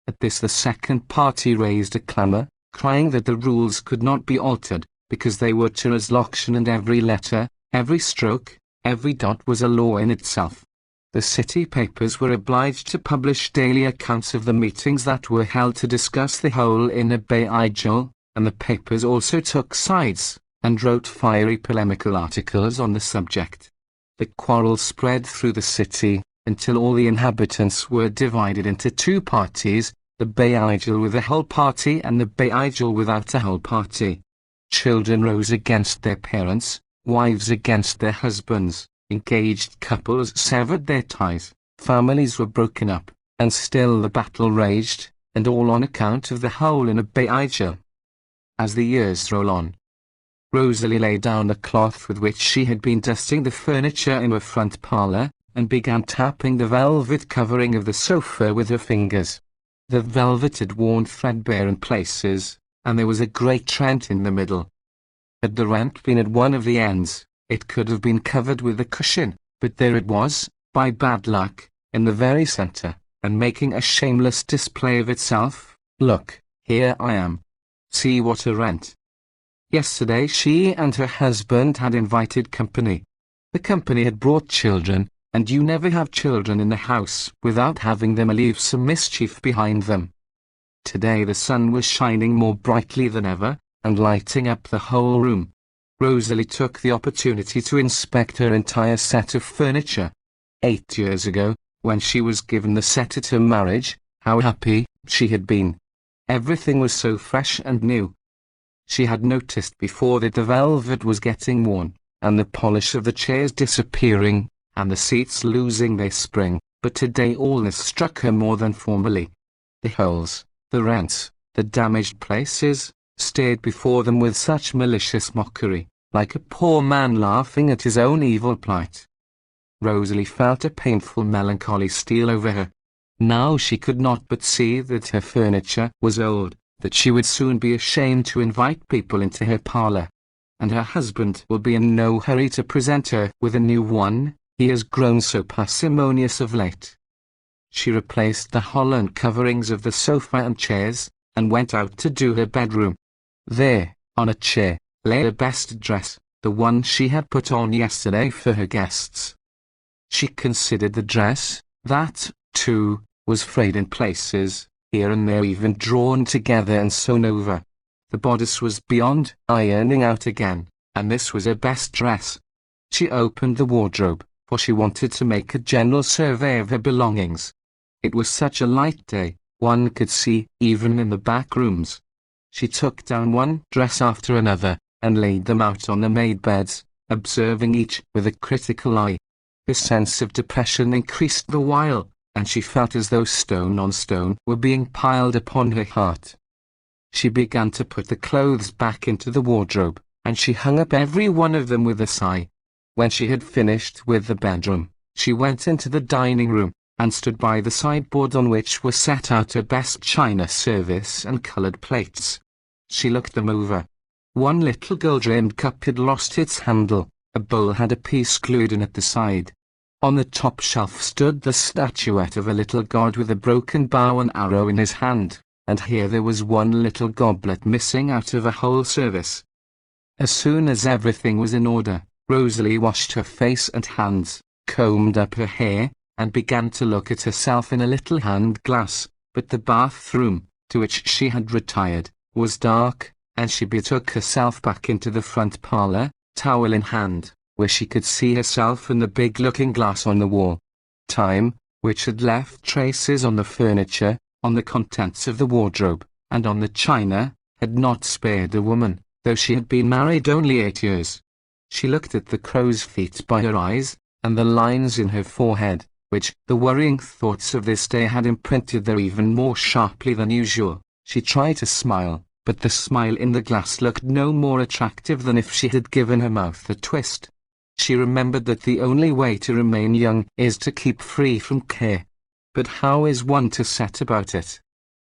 At this the second party raised a clamour, crying that the rules could not be altered, because they were translation, and every letter, every stroke, every dot was a law in itself. The city papers were obliged to publish daily accounts of the meetings that were held to discuss the whole in a Hieger, and the papers also took sides, and wrote fiery polemical articles on the subject. The quarrel spread through the city, until all the inhabitants were divided into two parties, the Hieger with a whole party and the Hieger without a whole party. Children rose against their parents, wives against their husbands, engaged couples severed their ties, families were broken up, and still the battle raged, and all on account of the hole in a Hieger. As the years roll on, Rosalie laid down the cloth with which she had been dusting the furniture in her front parlour, and began tapping the velvet covering of the sofa with her fingers. The velvet had worn threadbare in places, and there was a great rent in the middle. Had the rent been at one of the ends, it could have been covered with a cushion, but there it was, by bad luck, in the very centre, and making a shameless display of itself. Look, here I am. See what a rent. Yesterday she and her husband had invited company. The company had brought children, and you never have children in the house without having them leave some mischief behind them. Today the sun was shining more brightly than ever, and lighting up the whole room. Rosalie took the opportunity to inspect her entire set of furniture. 8 years ago, when she was given the set at her marriage, how happy she had been. Everything was so fresh and new. She had noticed before that the velvet was getting worn, and the polish of the chairs disappearing, and the seats losing their spring, but today all this struck her more than formerly. The holes, the rents, the damaged places, stared before them with such malicious mockery, like a poor man laughing at his own evil plight. Rosalie felt a painful melancholy steal over her. Now she could not but see that her furniture was old, that she would soon be ashamed to invite people into her parlour, and her husband will be in no hurry to present her with a new one, he has grown so parsimonious of late. She replaced the holland coverings of the sofa and chairs, and went out to do her bedroom. There, on a chair, lay her best dress, the one she had put on yesterday for her guests. She considered the dress, that, too, was frayed in places, here and there even drawn together and sewn over. The bodice was beyond ironing out again, and this was her best dress. She opened the wardrobe, for she wanted to make a general survey of her belongings. It was such a light day, one could see even in the back rooms. She took down one dress after another, and laid them out on the made beds, observing each with a critical eye. Her sense of depression increased the while, and she felt as though stone on stone were being piled upon her heart. She began to put the clothes back into the wardrobe, and she hung up every one of them with a sigh. When she had finished with the bedroom, she went into the dining room, and stood by the sideboard on which were set out her best china service and coloured plates. She looked them over. One little gold-rimmed cup had lost its handle, a bowl had a piece glued in at the side. On the top shelf stood the statuette of a little god with a broken bow and arrow in his hand, and here there was one little goblet missing out of a whole service. As soon as everything was in order, Rosalie washed her face and hands, combed up her hair, and began to look at herself in a little hand glass, but the bathroom, to which she had retired, was dark, and she betook herself back into the front parlour, towel in hand, where she could see herself in the big looking-glass on the wall. Time, which had left traces on the furniture, on the contents of the wardrobe, and on the china, had not spared the woman, though she had been married only 8 years. She looked at the crow's feet by her eyes, and the lines in her forehead, which the worrying thoughts of this day had imprinted there even more sharply than usual. She tried to smile, but the smile in the glass looked no more attractive than if she had given her mouth a twist. She remembered that the only way to remain young is to keep free from care. But how is one to set about it?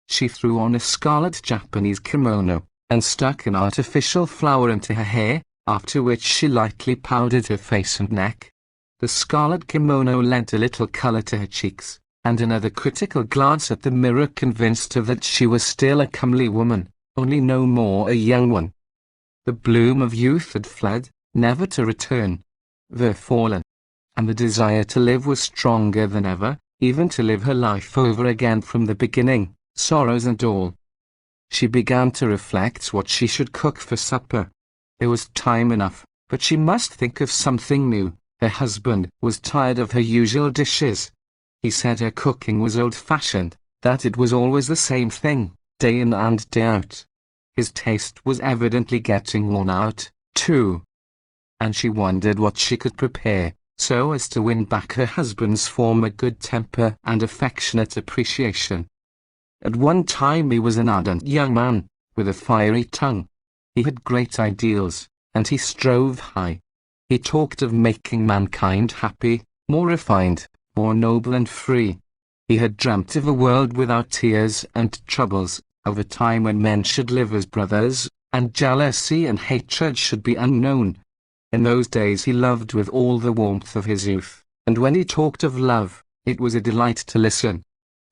She threw on a scarlet Japanese kimono, and stuck an artificial flower into her hair, after which she lightly powdered her face and neck. The scarlet kimono lent a little colour to her cheeks, and another critical glance at the mirror convinced her that she was still a comely woman, only no more a young one. The bloom of youth had fled, never to return. Fallen. And the desire to live was stronger than ever, even to live her life over again from the beginning, sorrows and all. She began to reflect what she should cook for supper. There was time enough, but she must think of something new. Her husband was tired of her usual dishes. He said her cooking was old-fashioned, that it was always the same thing, day in and day out. His taste was evidently getting worn out, too. And she wondered what she could prepare, so as to win back her husband's former good temper and affectionate appreciation. At one time he was an ardent young man, with a fiery tongue. He had great ideals, and he strove high. He talked of making mankind happy, more refined, more noble and free. He had dreamt of a world without tears and troubles, of a time when men should live as brothers, and jealousy and hatred should be unknown. In those days he loved with all the warmth of his youth, and when he talked of love, it was a delight to listen.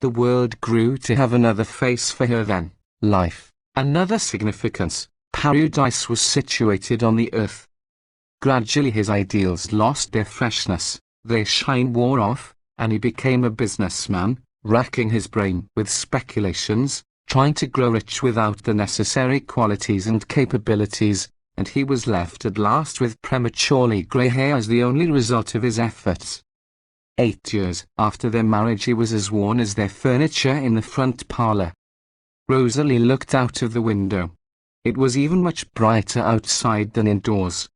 The world grew to have another face for her then, life, another significance. Paradise was situated on the earth. Gradually his ideals lost their freshness, their shine wore off, and he became a businessman, racking his brain with speculations, trying to grow rich without the necessary qualities and capabilities, and he was left at last with prematurely grey hair as the only result of his efforts. 8 years after their marriage he was as worn as their furniture in the front parlour. Rosalie looked out of the window. It was even much brighter outside than indoors.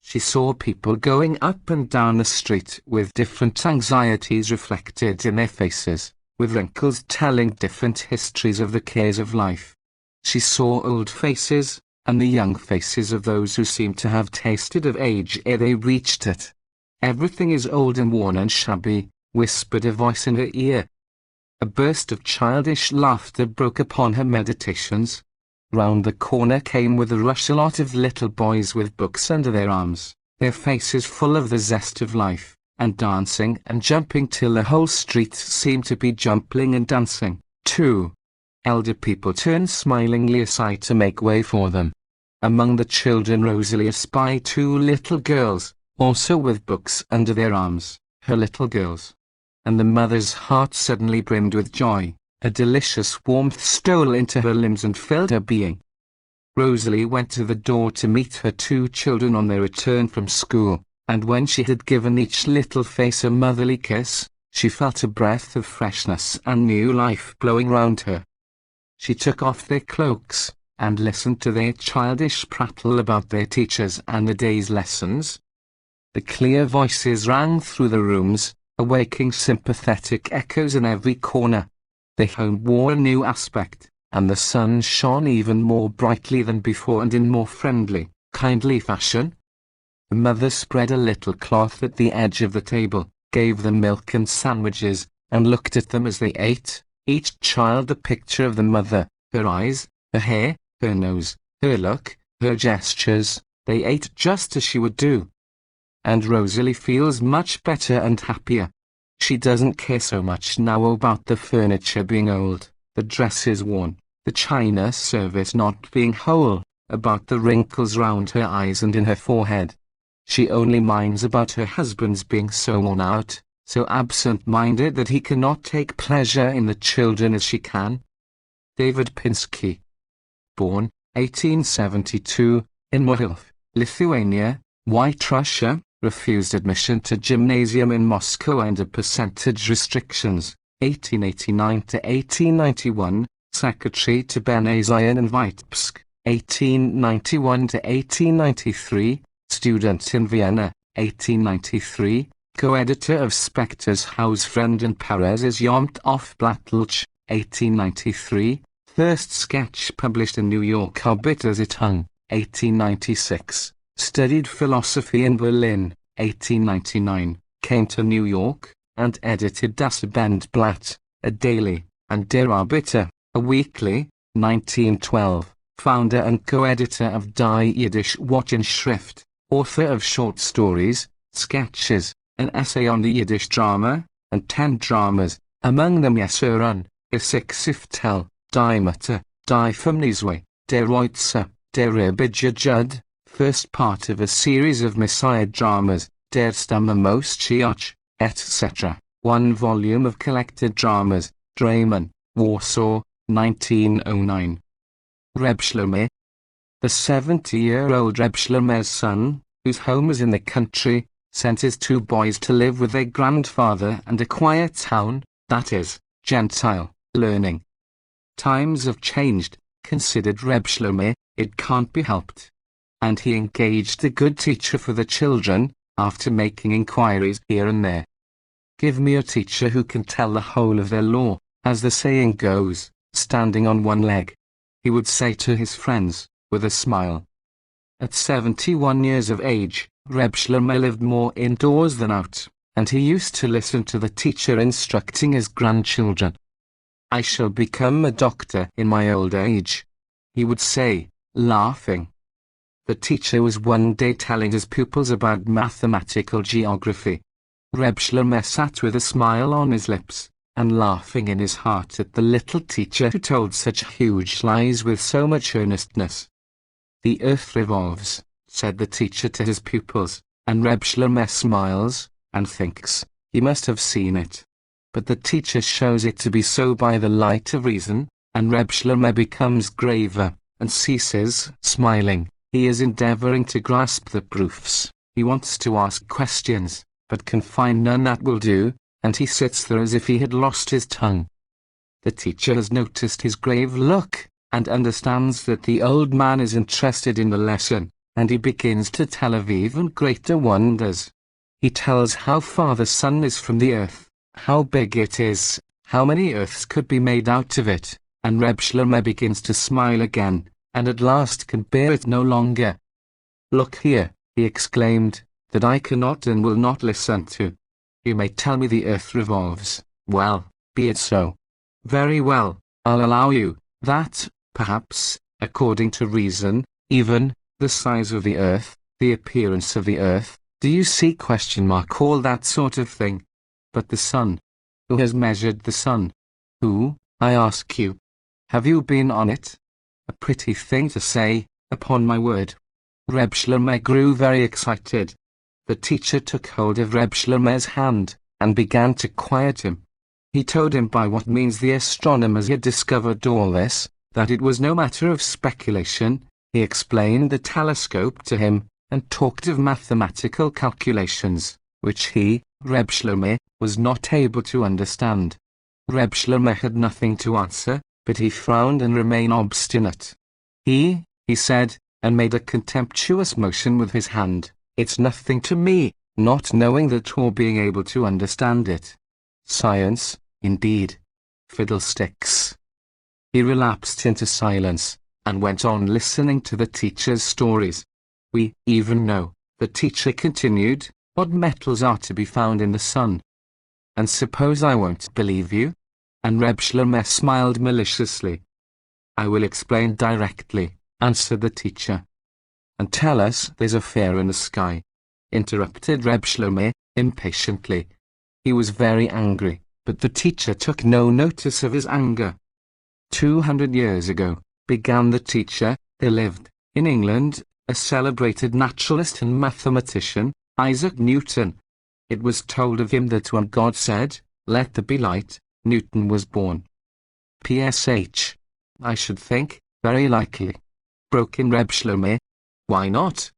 She saw people going up and down the street with different anxieties reflected in their faces, with wrinkles telling different histories of the cares of life. She saw old faces, and the young faces of those who seemed to have tasted of age ere they reached it. "Everything is old and worn and shabby," whispered a voice in her ear. A burst of childish laughter broke upon her meditations. Round the corner came with a rush a lot of little boys with books under their arms, their faces full of the zest of life, and dancing and jumping till the whole street seemed to be jumping and dancing, too. Elder people turned smilingly aside to make way for them. Among the children Rosalie espied 2 little girls, also with books under their arms, her little girls. And the mother's heart suddenly brimmed with joy. A delicious warmth stole into her limbs and filled her being. Rosalie went to the door to meet her 2 children on their return from school, and when she had given each little face a motherly kiss, she felt a breath of freshness and new life blowing round her. She took off their cloaks, and listened to their childish prattle about their teachers and the day's lessons. The clear voices rang through the rooms, awaking sympathetic echoes in every corner. The home wore a new aspect, and the sun shone even more brightly than before and in more friendly, kindly fashion. The mother spread a little cloth at the edge of the table, gave them milk and sandwiches, and looked at them as they ate, each child a picture of the mother, her eyes, her hair, her nose, her look, her gestures. They ate just as she would do. And Rosalie feels much better and happier. She doesn't care so much now about the furniture being old, the dresses worn, the china service not being whole, about the wrinkles round her eyes and in her forehead. She only minds about her husband's being so worn out, so absent-minded that he cannot take pleasure in the children as she can. David Pinsky. Born, 1872, in Mohilov, Lithuania, White Russia. Refused admission to gymnasium in Moscow under percentage restrictions, 1889 to 1891, secretary to Bnei Zion in Vitebsk, 1891 to 1893, student in Vienna, 1893, co-editor of Spector's Hausfreund and Perez's Yomt auf Blattelch, 1893, first sketch published in New York Arbiter Zeitung, 1896. Studied philosophy in Berlin, 1899, came to New York, and edited Das Bandblatt, a daily, and Der Arbiter, a weekly, 1912, founder and co-editor of Die Yiddish Wochenschrift, author of short stories, sketches, an essay on the Yiddish drama, and 10 dramas, among them Yesurun, Isik Siftel, Die Mutter, Die Femniswe, Der Reutzer, Der Rebidja Judd, first part of a series of Messiah dramas, Der Stamme Moschiach, etc., one volume of collected dramas, Dramen, Warsaw, 1909. Reb Shlomo. The 70-year-old Reb Shlomo's son, whose home was in the country, sent his 2 boys to live with their grandfather and acquire town, that is, Gentile, learning. Times have changed, considered Reb Shlomo, it can't be helped. And he engaged a good teacher for the children, after making inquiries here and there. Give me a teacher who can tell the whole of their law, as the saying goes, standing on one leg, he would say to his friends, with a smile. At 71 years of age, Reb Shlomo lived more indoors than out, and he used to listen to the teacher instructing his grandchildren. I shall become a doctor in my old age, he would say, laughing. The teacher was one day telling his pupils about mathematical geography. Reb Shlomo sat with a smile on his lips, and laughing in his heart at the little teacher who told such huge lies with so much earnestness. The earth revolves, said the teacher to his pupils, and Reb Shlomo smiles, and thinks, he must have seen it. But the teacher shows it to be so by the light of reason, and Reb Shlomo becomes graver, and ceases smiling. He is endeavoring to grasp the proofs, he wants to ask questions, but can find none that will do, and he sits there as if he had lost his tongue. The teacher has noticed his grave look, and understands that the old man is interested in the lesson, and he begins to tell of even greater wonders. He tells how far the sun is from the earth, how big it is, how many earths could be made out of it, and Reb Shlomo begins to smile again, and at last can bear it no longer. Look here, he exclaimed, that I cannot and will not listen to. You may tell me the earth revolves. Well, be it so. Very well, I'll allow you that, perhaps, according to reason, even, the size of the earth, the appearance of the earth, do you see ? All that sort of thing. But the sun? Who has measured the sun? Who, I ask you? Have you been on it? A pretty thing to say, upon my word. Reb Shlomo grew very excited. The teacher took hold of Reb Shlomo's hand, and began to quiet him. He told him by what means the astronomers had discovered all this, that it was no matter of speculation. He explained the telescope to him, and talked of mathematical calculations, which he, Reb Shlomo, was not able to understand. Reb Shlomo had nothing to answer, but he frowned and remained obstinate. He said, and made a contemptuous motion with his hand, it's nothing to me, not knowing that or being able to understand it. Science, indeed. Fiddlesticks. He relapsed into silence, and went on listening to the teacher's stories. We even know, the teacher continued, what metals are to be found in the sun. And suppose I won't believe you? And Reb Shlomo smiled maliciously. I will explain directly, answered the teacher. And tell us there's a fair in the sky, interrupted Reb Shlomo, impatiently. He was very angry, but the teacher took no notice of his anger. 200 years ago, began the teacher, there lived, in England, a celebrated naturalist and mathematician, Isaac Newton. It was told of him that when God said, let there be light, Newton was born. PSH. I should think, very likely. Broke in Reb Shlomo. Why not?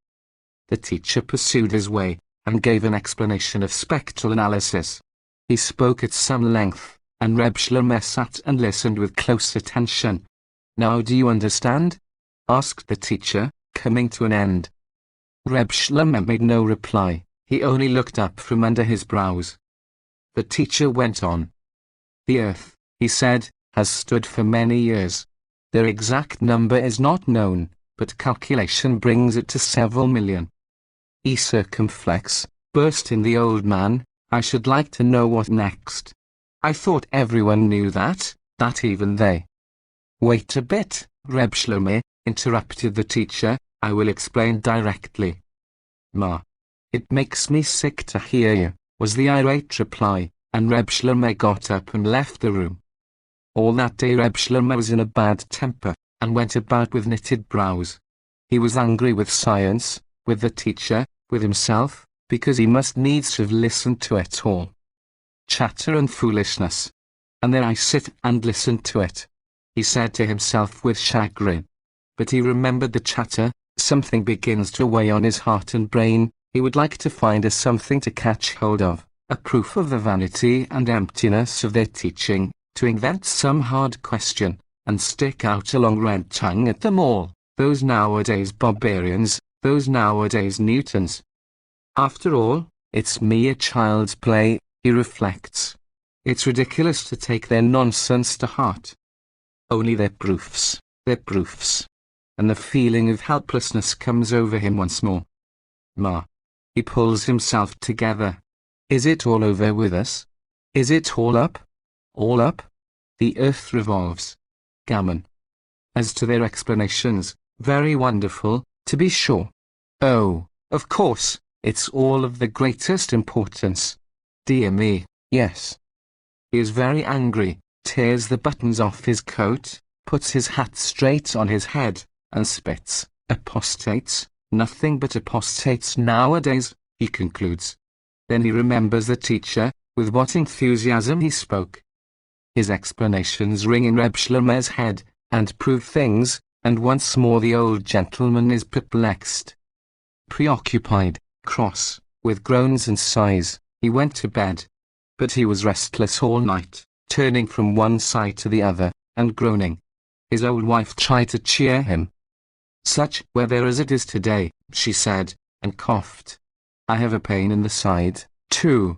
The teacher pursued his way, and gave an explanation of spectral analysis. He spoke at some length, and Reb Shlomo sat and listened with close attention. Now do you understand? Asked the teacher, coming to an end. Reb Shlomo made no reply, he only looked up from under his brows. The teacher went on. The earth, he said, has stood for many years. Their exact number is not known, but calculation brings it to several million. Circumflex, burst in the old man, I should like to know what next. I thought everyone knew that even they. Wait a bit, Reb Shlomo, interrupted the teacher, I will explain directly. Ma. It makes me sick to hear you, was the irate reply, and Reb Shlomo got up and left the room. All that day Reb Shlomo was in a bad temper, and went about with knitted brows. He was angry with science, with the teacher, with himself, because he must needs have listened to it all. Chatter and foolishness. And there I sit and listen to it, he said to himself with chagrin. But he remembered the chatter. Something begins to weigh on his heart and brain. He would like to find a something to catch hold of, a proof of the vanity and emptiness of their teaching, to invent some hard question, and stick out a long red tongue at them all, those nowadays barbarians, those nowadays Newtons. After all, it's mere child's play, he reflects. It's ridiculous to take their nonsense to heart. Only their proofs, and the feeling of helplessness comes over him once more. Ma. He pulls himself together. Is it all over with us? Is it all up? All up? The earth revolves. Gammon. As to their explanations, very wonderful, to be sure. Oh, of course, it's all of the greatest importance. Dear me, yes. He is very angry, tears the buttons off his coat, puts his hat straight on his head, and spits. Apostates, nothing but apostates nowadays, he concludes. Then he remembers the teacher, with what enthusiasm he spoke. His explanations ring in Reb Shlomo's head, and prove things, and once more the old gentleman is perplexed. Preoccupied, cross, with groans and sighs, he went to bed. But he was restless all night, turning from one side to the other, and groaning. His old wife tried to cheer him. Such weather as it is today, she said, and coughed. I have a pain in the side, too.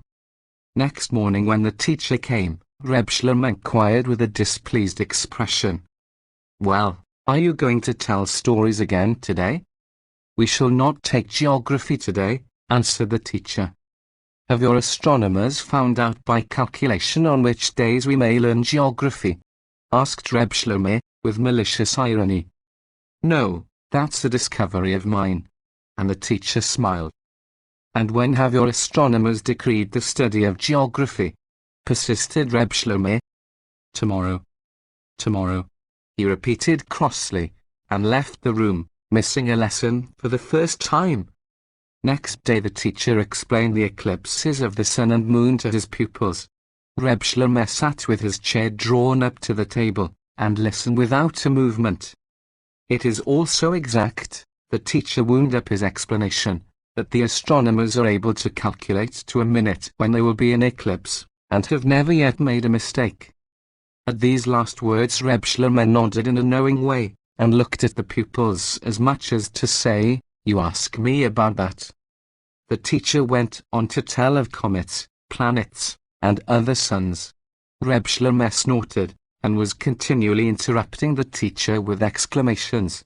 Next morning when the teacher came, Reb Shlomo inquired with a displeased expression. Well, are you going to tell stories again today? We shall not take geography today, answered the teacher. Have your astronomers found out by calculation on which days we may learn geography? Asked Reb Shlomo, with malicious irony. No, that's a discovery of mine. And the teacher smiled. And when have your astronomers decreed the study of geography? Persisted Reb Shlomo. Tomorrow. Tomorrow, he repeated crossly, and left the room, missing a lesson for the first time. Next day the teacher explained the eclipses of the sun and moon to his pupils. Reb Shlomo sat with his chair drawn up to the table, and listened without a movement. It is all so exact, the teacher wound up his explanation, that the astronomers are able to calculate to a minute when there will be an eclipse, and have never yet made a mistake. At these last words Reb Shlomo nodded in a knowing way, and looked at the pupils as much as to say, You ask me about that. The teacher went on to tell of comets, planets, and other suns. Reb Shlomo snorted, and was continually interrupting the teacher with exclamations.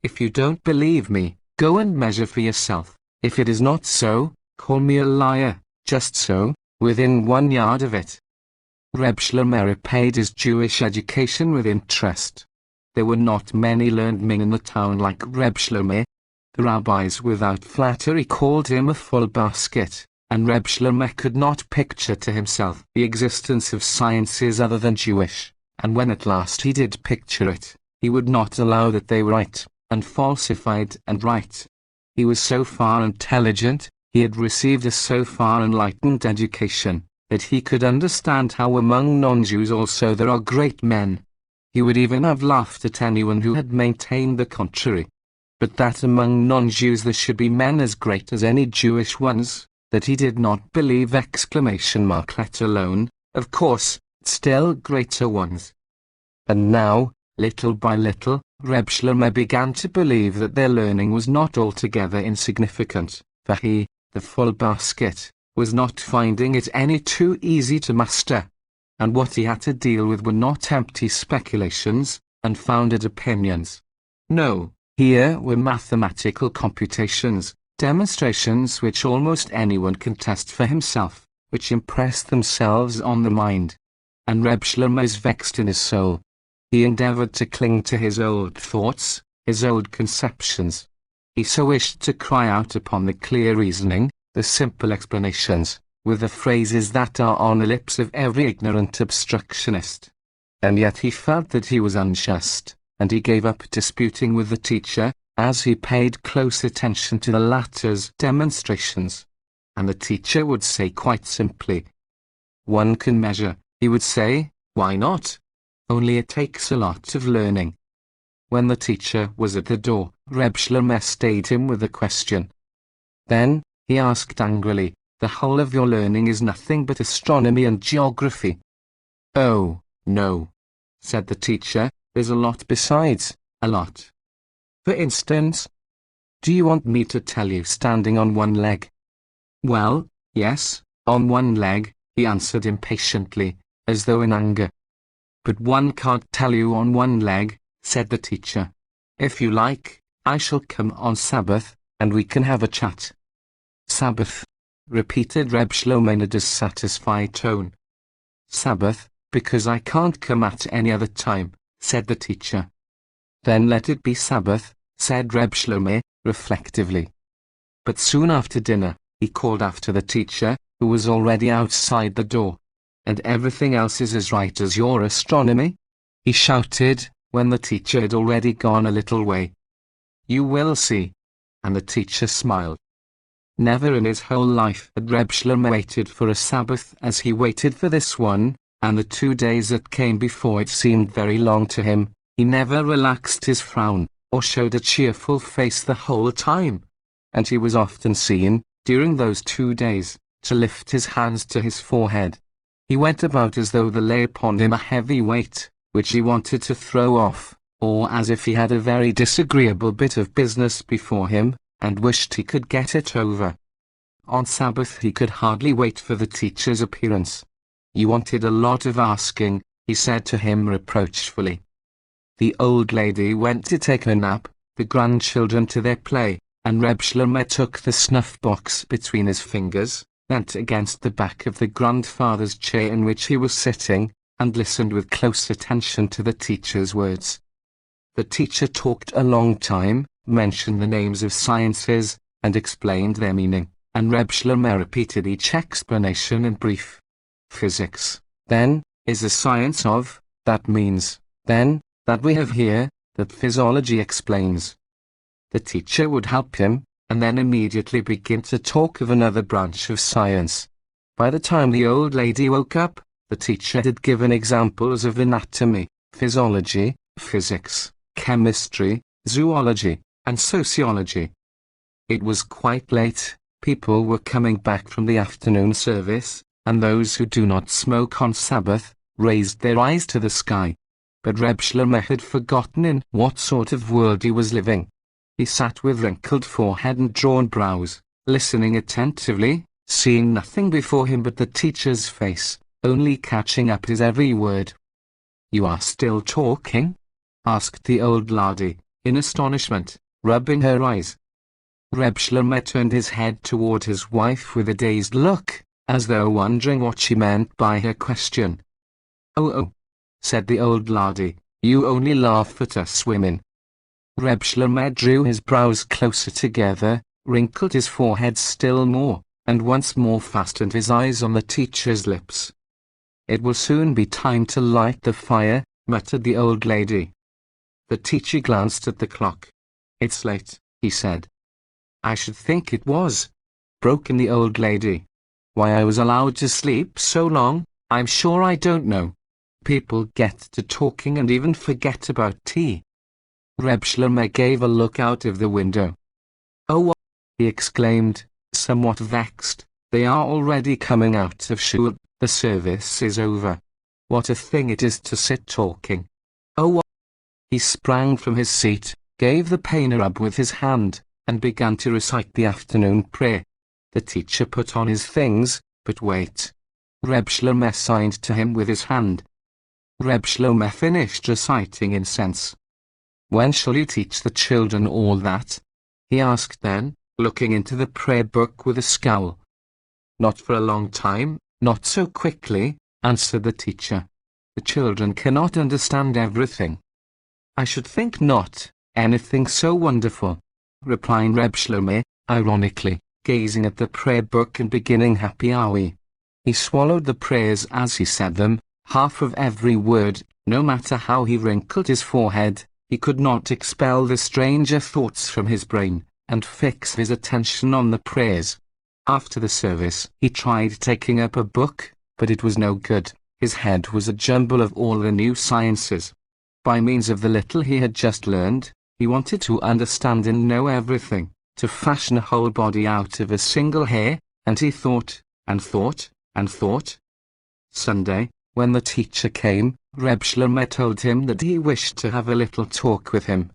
If you don't believe me, go and measure for yourself. If it is not so, call me a liar, just so, within 1 yard of it. Reb Shlomo repaid his Jewish education with interest. There were not many learned men in the town like Reb Shlomo. The rabbis without flattery called him a full basket, and Reb Shlomo could not picture to himself the existence of sciences other than Jewish, and when at last he did picture it, he would not allow that they were right, and falsified and right. He was so far intelligent, he had received a so far enlightened education, that he could understand how among non-Jews also there are great men. He would even have laughed at anyone who had maintained the contrary. But that among non-Jews there should be men as great as any Jewish ones, that he did not believe! Let alone, of course, still greater ones. And now, little by little, Reb Shlomo began to believe that their learning was not altogether insignificant, for he, the full basket, was not finding it any too easy to master. And what he had to deal with were not empty speculations, unfounded opinions. No, here were mathematical computations, demonstrations which almost anyone can test for himself, which impressed themselves on the mind. And Reb Shlomo is vexed in his soul. He endeavored to cling to his old thoughts, his old conceptions. He so wished to cry out upon the clear reasoning, the simple explanations, with the phrases that are on the lips of every ignorant obstructionist. And yet he felt that he was unjust, and he gave up disputing with the teacher, as he paid close attention to the latter's demonstrations. And the teacher would say quite simply, "One can measure," he would say, "why not? Only it takes a lot of learning." When the teacher was at the door, Reb Shlomo stayed him with a question. Then, he asked angrily, "The whole of your learning is nothing but astronomy and geography." "Oh, no," said the teacher, "there's a lot besides, a lot. For instance, do you want me to tell you standing on one leg?" "Well, yes, on one leg," he answered impatiently, as though in anger. "But one can't tell you on one leg," said the teacher. "If you like, I shall come on Sabbath, and we can have a chat." "Sabbath," repeated Reb Shlomo in a dissatisfied tone. "Sabbath, because I can't come at any other time," said the teacher. "Then let it be Sabbath," said Reb Shlomo, reflectively. But soon after dinner, he called after the teacher, who was already outside the door. "And everything else is as right as your astronomy?" he shouted, when the teacher had already gone a little way. "You will see." And the teacher smiled. Never in his whole life had Reb Shlomo waited for a Sabbath as he waited for this one, and the 2 days that came before it seemed very long to him. He never relaxed his frown, or showed a cheerful face the whole time. And he was often seen, during those 2 days, to lift his hands to his forehead. He went about as though there lay upon him a heavy weight, which he wanted to throw off, or as if he had a very disagreeable bit of business before him, and wished he could get it over. On Sabbath he could hardly wait for the teacher's appearance. "You wanted a lot of asking," he said to him reproachfully. The old lady went to take her nap, the grandchildren to their play, and Reb Shlomo took the snuff-box between his fingers, leant against the back of the grandfather's chair in which he was sitting, and listened with close attention to the teacher's words. The teacher talked a long time, mentioned the names of sciences, and explained their meaning, and Reb Shlomo repeated each explanation in brief. "Physics, then, is the science of, that means, then, that we have here, that physiology explains." The teacher would help him, and then immediately begin to talk of another branch of science. By the time the old lady woke up, the teacher had given examples of anatomy, physiology, physics, chemistry, zoology, and sociology. It was quite late, people were coming back from the afternoon service, and those who do not smoke on Sabbath raised their eyes to the sky. But Reb Shlomo had forgotten in what sort of world he was living. He sat with wrinkled forehead and drawn brows, listening attentively, seeing nothing before him but the teacher's face, only catching up his every word. "You are still talking?" asked the old lady, in astonishment, rubbing her eyes. Reb Shlomo turned his head toward his wife with a dazed look, as though wondering what she meant by her question. Oh, said the old lady, "you only laugh at us women." Reb Shlomo drew his brows closer together, wrinkled his forehead still more, and once more fastened his eyes on the teacher's lips. "It will soon be time to light the fire," muttered the old lady. The teacher glanced at the clock. "It's late," he said. "I should think it was," broke in the old lady. "Why I was allowed to sleep so long, I'm sure I don't know. People get to talking and even forget about tea." Reb Shlomo gave a look out of the window. "Oh, what?" he exclaimed, somewhat vexed. "They are already coming out of shul. The service is over. What a thing it is to sit talking. Oh, what?" He sprang from his seat, gave the pane a rub with his hand, and began to recite the afternoon prayer. The teacher put on his things, but wait. Reb Shlomo signed to him with his hand. Reb Shlomo finished reciting incense. "When shall you teach the children all that?" he asked then, looking into the prayer book with a scowl. "Not for a long time, not so quickly," answered the teacher. "The children cannot understand everything." "I should think not, anything so wonderful," replied Reb Shlomo, ironically, gazing at the prayer book and beginning Happy Hour. He swallowed the prayers as he said them, half of every word, no matter how he wrinkled his forehead, He could not expel the stranger thoughts from his brain, and fix his attention on the prayers. After the service, he tried taking up a book, but it was no good. His head was a jumble of all the new sciences. By means of the little he had just learned, he wanted to understand and know everything, to fashion a whole body out of a single hair, and he thought, and thought, and thought. Sunday, when the teacher came, Reb Shlomo told him that he wished to have a little talk with him.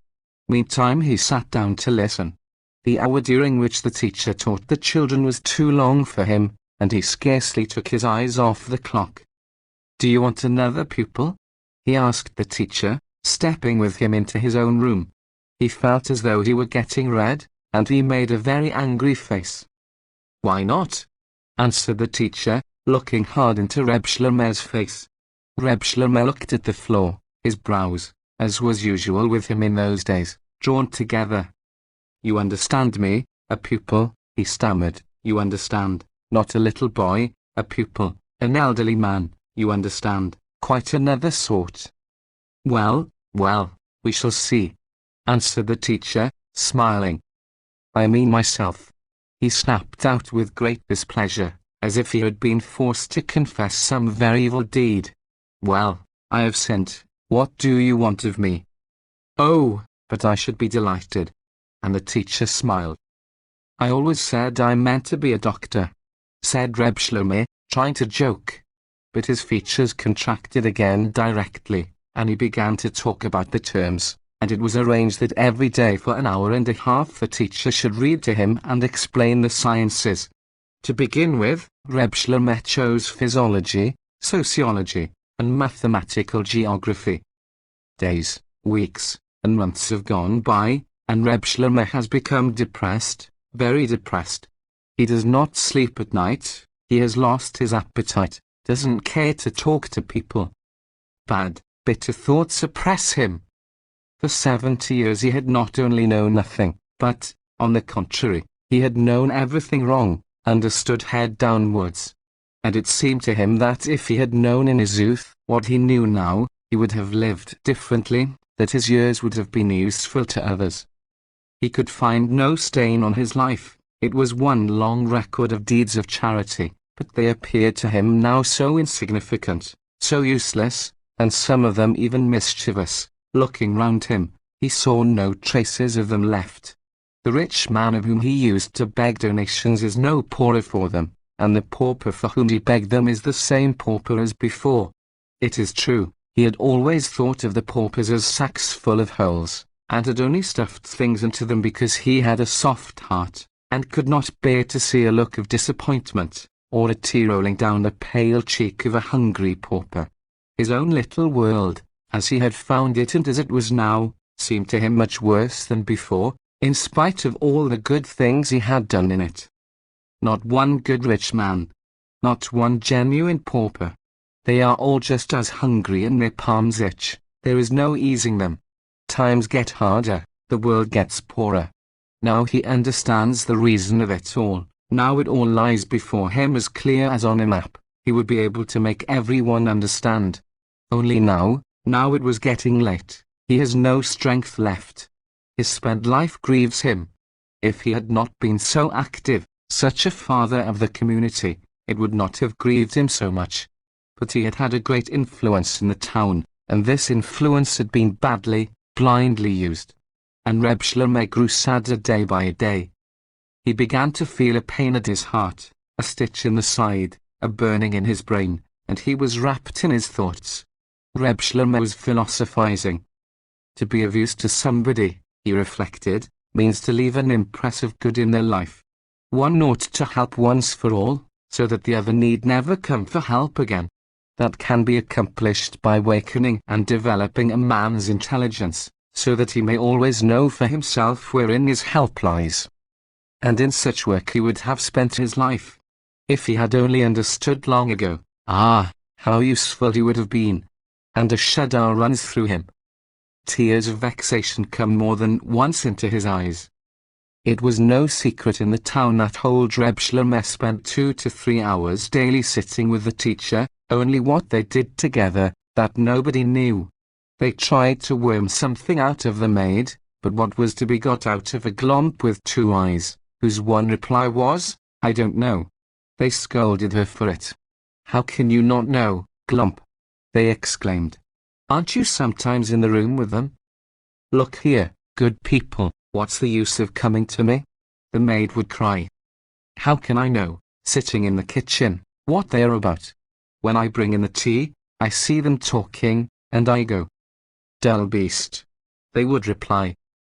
Meantime he sat down to listen. The hour during which the teacher taught the children was too long for him, and he scarcely took his eyes off the clock. "Do you want another pupil?" he asked the teacher, stepping with him into his own room. He felt as though he were getting red, and he made a very angry face. "Why not?" answered the teacher, looking hard into Reb Shlomo's face. Reb Shlomo looked at the floor, his brows, as was usual with him in those days, drawn together. "You understand me, a pupil," he stammered. "You understand, not a little boy, a pupil, an elderly man, you understand, quite another sort." Well, we shall see," answered the teacher, smiling. "I mean myself," he snapped out with great displeasure, as if he had been forced to confess some very evil deed. "Well, I have sinned. What do you want of me?" "Oh, but I should be delighted." And the teacher smiled. "I always said I meant to be a doctor," said Reb Shlomo, trying to joke. But his features contracted again directly, and he began to talk about the terms, and it was arranged that every day for an hour and a half the teacher should read to him and explain the sciences. To begin with, Reb Shlomo chose physiology, sociology, and mathematical geography. Days, weeks, and months have gone by, and Reb Shlomo has become depressed, very depressed. He does not sleep at night, he has lost his appetite, doesn't care to talk to people. Bad, bitter thoughts oppress him. For 70 years he had not only known nothing, but, on the contrary, he had known everything wrong, understood head downwards. And it seemed to him that if he had known in his youth what he knew now, he would have lived differently, that his years would have been useful to others. He could find no stain on his life. It was one long record of deeds of charity, but they appeared to him now so insignificant, so useless, and some of them even mischievous. Looking round him, he saw no traces of them left. The rich man of whom he used to beg donations is no poorer for them, and the pauper for whom he begged them is the same pauper as before. It is true, he had always thought of the paupers as sacks full of holes, and had only stuffed things into them because he had a soft heart, and could not bear to see a look of disappointment, or a tear rolling down the pale cheek of a hungry pauper. His own little world, as he had found it and as it was now, seemed to him much worse than before, in spite of all the good things he had done in it. Not one good rich man, not one genuine pauper. They are all just as hungry and their palms itch. There is no easing them. Times get harder, the world gets poorer. Now he understands the reason of it all. Now it all lies before him as clear as on a map. He would be able to make everyone understand. Only now it was getting late. He has no strength left. His spent life grieves him. If he had not been so active, such a father of the community, it would not have grieved him so much. But he had had a great influence in the town, and this influence had been badly, blindly used. And Reb Shlomo grew sadder day by day. He began to feel a pain at his heart, a stitch in the side, a burning in his brain, and he was wrapped in his thoughts. Reb Shlomo was philosophizing. To be of use to somebody, he reflected, means to leave an impress of good in their life. One ought to help once for all, so that the other need never come for help again. That can be accomplished by awakening and developing a man's intelligence, so that he may always know for himself wherein his help lies. And in such work he would have spent his life. If he had only understood long ago, how useful he would have been. And a shudder runs through him. Tears of vexation come more than once into his eyes. It was no secret in the town that old Reb Shlomo spent 2 to 3 hours daily sitting with the teacher, only what they did together, that nobody knew. They tried to worm something out of the maid, but what was to be got out of a glomp with 2 eyes, whose one reply was, "I don't know." They scolded her for it. "How can you not know, glomp?" they exclaimed. "Aren't you sometimes in the room with them?" "Look here, good people, what's the use of coming to me?" the maid would cry. "How can I know, sitting in the kitchen, what they are about? When I bring in the tea, I see them talking, and I go." "Dull beast," they would reply.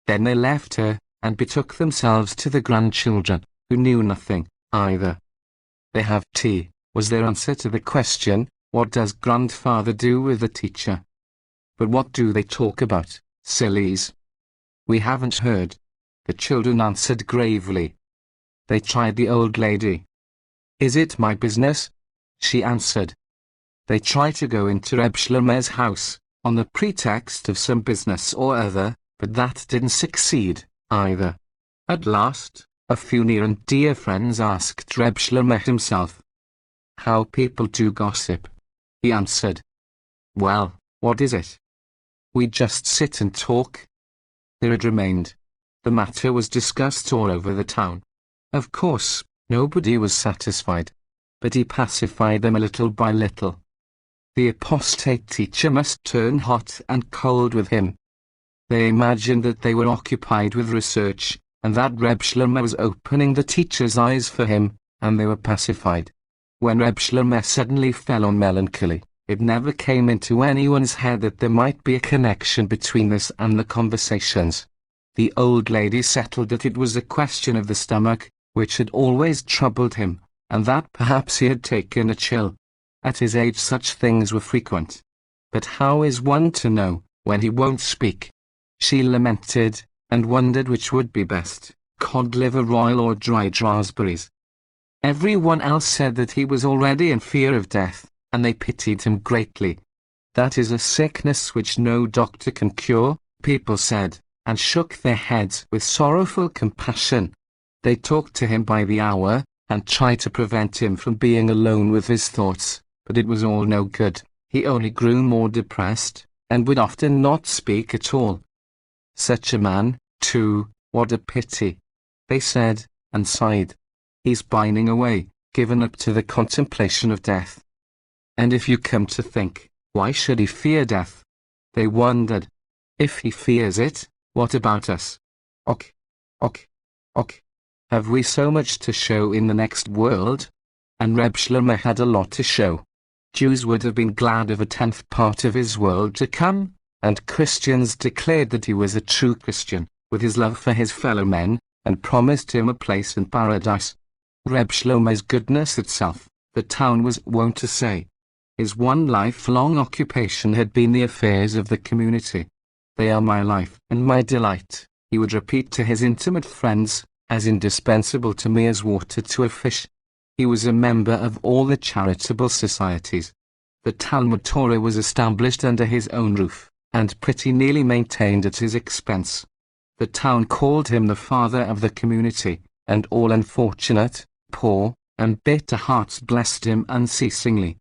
Then they left her, and betook themselves to the grandchildren, who knew nothing, either. "They have tea," was their answer to the question, "What does grandfather do with the teacher?" "But what do they talk about, sillies?" "We haven't heard," the children answered gravely. They tried the old lady. "Is it my business?" she answered. They tried to go into Reb Shlomo's house, on the pretext of some business or other, but that didn't succeed, either. At last, a few near and dear friends asked Reb Shlomo himself. "How people do gossip," he answered. "Well, what is it?" "We just sit and talk." There it remained. The matter was discussed all over the town. Of course, nobody was satisfied, but he pacified them a little by little. The apostate teacher must turn hot and cold with him. They imagined that they were occupied with research, and that Reb Shlomo was opening the teacher's eyes for him, and they were pacified. When Reb Shlomo suddenly fell on melancholy, it never came into anyone's head that there might be a connection between this and the conversations. The old lady settled that it was a question of the stomach, which had always troubled him, and that perhaps he had taken a chill. At his age such things were frequent. But how is one to know, when he won't speak? She lamented, and wondered which would be best, cod liver royal or dried raspberries. Everyone else said that he was already in fear of death, and they pitied him greatly. "That is a sickness which no doctor can cure," people said, and shook their heads with sorrowful compassion. They talked to him by the hour, and tried to prevent him from being alone with his thoughts, but it was all no good. He only grew more depressed, and would often not speak at all. "Such a man, too, what a pity," they said, and sighed. "He's pining away, given up to the contemplation of death." And if you come to think, why should he fear death? They wondered. If he fears it, what about us? Och, och, och. Have we so much to show in the next world? And Reb Shlomo had a lot to show. Jews would have been glad of a 10th part of his world to come, and Christians declared that he was a true Christian, with his love for his fellow men, and promised him a place in paradise. Reb Shlomo's goodness itself, the town was wont to say. His one lifelong occupation had been the affairs of the community. "They are my life and my delight," he would repeat to his intimate friends, "as indispensable to me as water to a fish." He was a member of all the charitable societies. The Talmud Torah was established under his own roof, and pretty nearly maintained at his expense. The town called him the father of the community, and all unfortunate, poor, and bitter hearts blessed him unceasingly.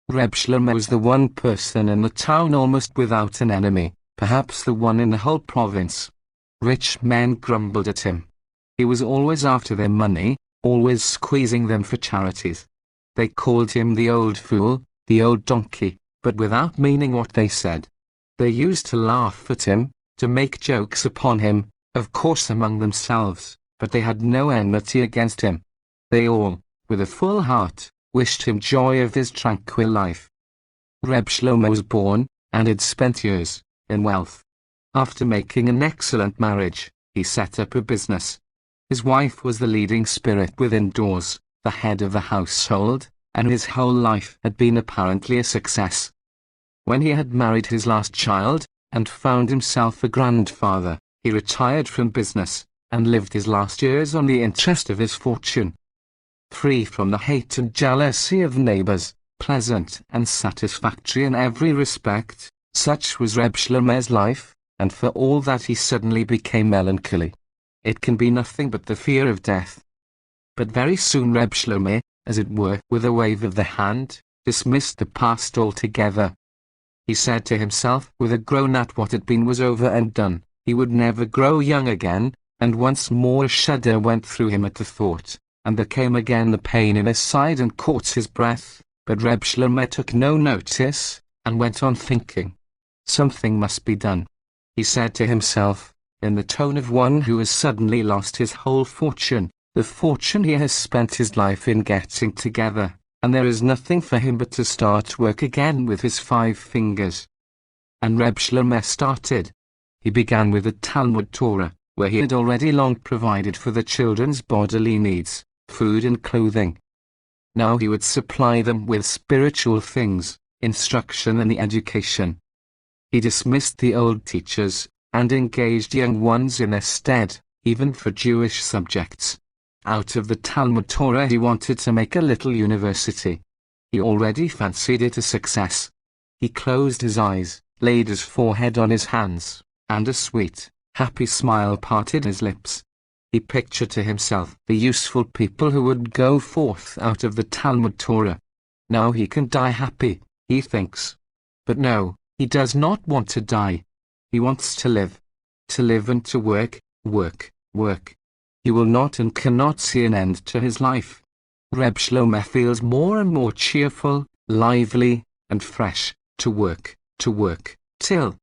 Reb Shlomo was the one person in the town almost without an enemy, perhaps the one in the whole province. Rich men grumbled at him. He was always after their money, always squeezing them for charities. They called him the old fool, the old donkey, but without meaning what they said. They used to laugh at him, to make jokes upon him, of course among themselves, but they had no enmity against him. They all, with a full heart, wished him joy of his tranquil life. Reb Shlomo was born, and had spent years, in wealth. After making an excellent marriage, he set up a business. His wife was the leading spirit within doors, the head of the household, and his whole life had been apparently a success. When he had married his last child, and found himself a grandfather, he retired from business, and lived his last years on the interest of his fortune. Free from the hate and jealousy of neighbors, pleasant and satisfactory in every respect, such was Reb Shlomo's life, and for all that he suddenly became melancholy. It can be nothing but the fear of death. But very soon Reb Shlomo, as it were, with a wave of the hand, dismissed the past altogether. He said to himself, with a groan that what had been was over and done, he would never grow young again, and once more a shudder went through him at the thought, and there came again the pain in his side and caught his breath, but Reb Shlomo took no notice, and went on thinking. Something must be done, he said to himself, in the tone of one who has suddenly lost his whole fortune, the fortune he has spent his life in getting together, and there is nothing for him but to start work again with his 5 fingers. And Reb Shlomo started. He began with the Talmud Torah, where he had already long provided for the children's bodily needs, food and clothing. Now he would supply them with spiritual things, instruction and the education. He dismissed the old teachers, and engaged young ones in their stead, even for Jewish subjects. Out of the Talmud Torah he wanted to make a little university. He already fancied it a success. He closed his eyes, laid his forehead on his hands, and a sweet, happy smile parted his lips. He pictured to himself the useful people who would go forth out of the Talmud Torah. Now he can die happy, he thinks. But no, he does not want to die. He wants to live and to work, work. He will not and cannot see an end to his life. Reb Shlomo feels more and more cheerful, lively, and fresh, to work, till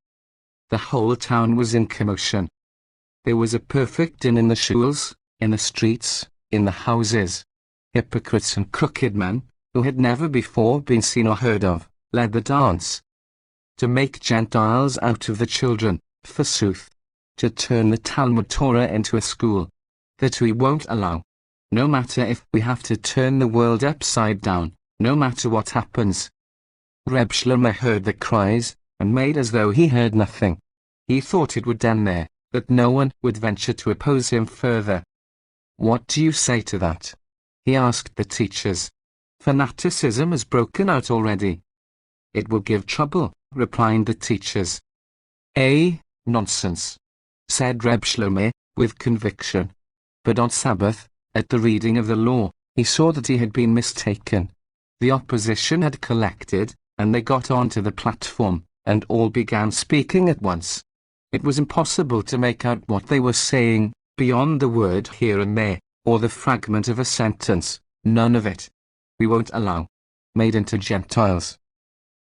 the whole town was in commotion. There was a perfect din in the shuls, in the streets, in the houses. Hypocrites and crooked men, who had never before been seen or heard of, led the dance. To make Gentiles out of the children, forsooth. To turn the Talmud Torah into a school. That we won't allow. No matter if we have to turn the world upside down, no matter what happens. Reb Shlomo heard the cries, and made as though he heard nothing. He thought it would end there, that no one would venture to oppose him further. What do you say to that? He asked the teachers. Fanaticism has broken out already. It will give trouble, replied the teachers. Nonsense, said Reb Shlomo, with conviction. But on Sabbath, at the reading of the law, he saw that he had been mistaken. The opposition had collected, and they got onto the platform, and all began speaking at once. It was impossible to make out what they were saying, beyond the word here and there, or the fragment of a sentence, none of it. We won't allow. Made into Gentiles.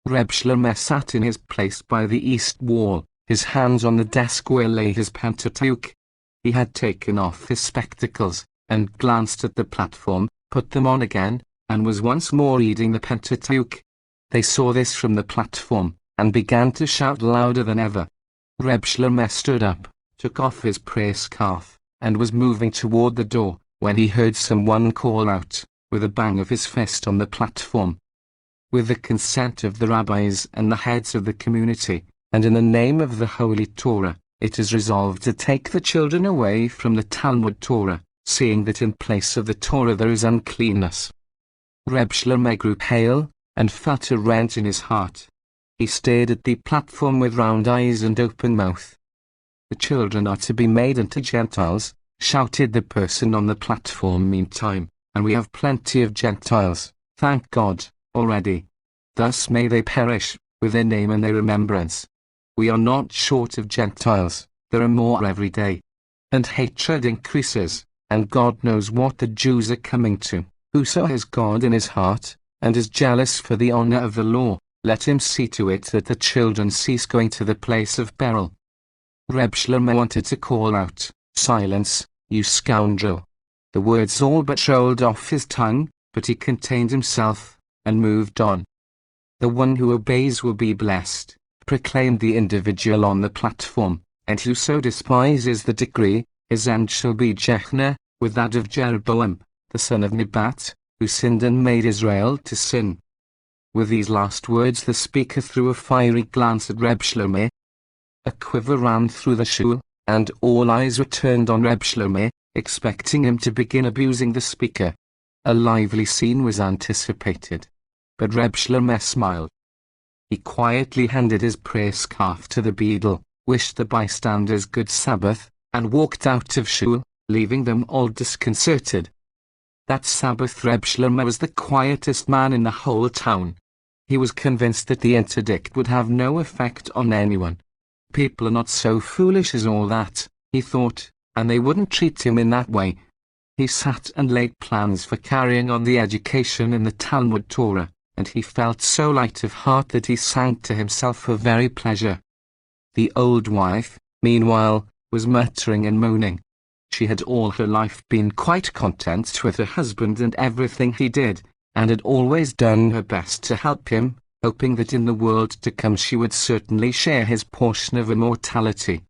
Reb Shlomo sat in his place by the east wall, his hands on the desk where lay his Pentateuch. He had taken off his spectacles, and glanced at the platform, put them on again, and was once more reading the Pentateuch. They saw this from the platform, and began to shout louder than ever. Reb Shlomo stood up, took off his prayer scarf, and was moving toward the door, when he heard someone call out, with a bang of his fist on the platform. With the consent of the rabbis and the heads of the community, and in the name of the Holy Torah, it is resolved to take the children away from the Talmud Torah, seeing that in place of the Torah there is uncleanness. Reb Shlomo grew pale, and felt a rent in his heart. He stared at the platform with round eyes and open mouth. The children are to be made into Gentiles, shouted the person on the platform meantime, and we have plenty of Gentiles, thank God, already. Thus may they perish, with their name and their remembrance. We are not short of Gentiles, there are more every day. And hatred increases, and God knows what the Jews are coming to. Whoso has God in his heart, and is jealous for the honor of the law, let him see to it that the children cease going to the place of peril. Reb Shlomo wanted to call out, silence, you scoundrel. The words all but rolled off his tongue, but he contained himself, and moved on. The one who obeys will be blessed, proclaimed the individual on the platform, and whoso despises the decree, his end shall be Gehenna, with that of Jeroboam, the son of Nebat, who sinned and made Israel to sin. With these last words the speaker threw a fiery glance at Reb Shlomo. A quiver ran through the shul, and all eyes were turned on Reb Shlomo, expecting him to begin abusing the speaker. A lively scene was anticipated. But Reb Shlomo smiled. He quietly handed his prayer scarf to the beadle, wished the bystanders good Sabbath, and walked out of shul, leaving them all disconcerted. That Sabbath Reb Shlomo was the quietest man in the whole town. He was convinced that the interdict would have no effect on anyone. People are not so foolish as all that, he thought, and they wouldn't treat him in that way. He sat and laid plans for carrying on the education in the Talmud Torah, and he felt so light of heart that he sang to himself for very pleasure. The old wife, meanwhile, was muttering and moaning. She had all her life been quite content with her husband and everything he did, and had always done her best to help him, hoping that in the world to come she would certainly share his portion of immortality.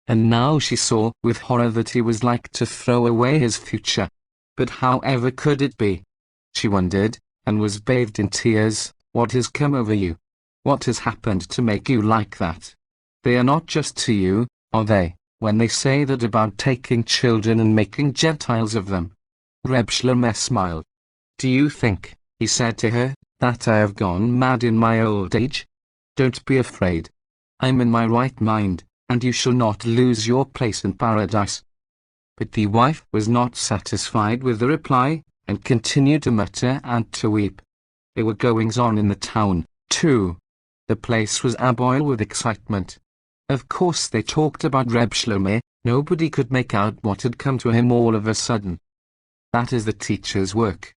And now she saw with horror that he was like to throw away his future. But however could it be? She wondered, and was bathed in tears. What has come over you? What has happened to make you like that? They are not just to you, are they, when they say that about taking children and making Gentiles of them? Reb Shlomo smiled. Do you think, he said to her, that I have gone mad in my old age? Don't be afraid. I'm in my right mind, and you shall not lose your place in paradise. But the wife was not satisfied with the reply, and continued to mutter and to weep. There were goings-on in the town, too. The place was aboil with excitement. Of course they talked about Reb Shlomo. Nobody could make out what had come to him all of a sudden. That is the teacher's work,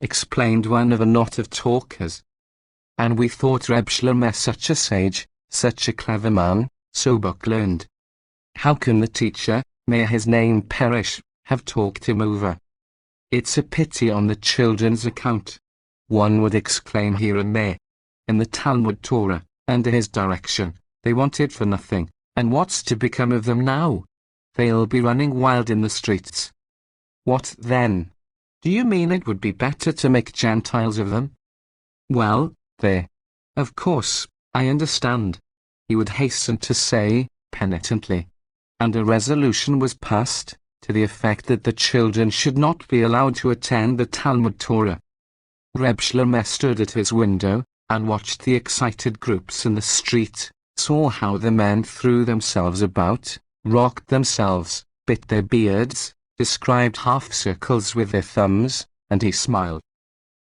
explained one of a knot of talkers. And we thought Reb Shlomo such a sage, such a clever man, so book-learned. How can the teacher, may his name perish, have talked him over? It's a pity on the children's account, one would exclaim here and there. In the Talmud Torah, under his direction, they wanted for nothing, and what's to become of them now? They'll be running wild in the streets. What then? Do you mean it would be better to make Gentiles of them? Well, there. Of course, I understand, he would hasten to say, penitently. And a resolution was passed, to the effect that the children should not be allowed to attend the Talmud Torah. Reb Shlomo stood at his window, and watched the excited groups in the street, saw how the men threw themselves about, rocked themselves, bit their beards, described half-circles with their thumbs, and he smiled.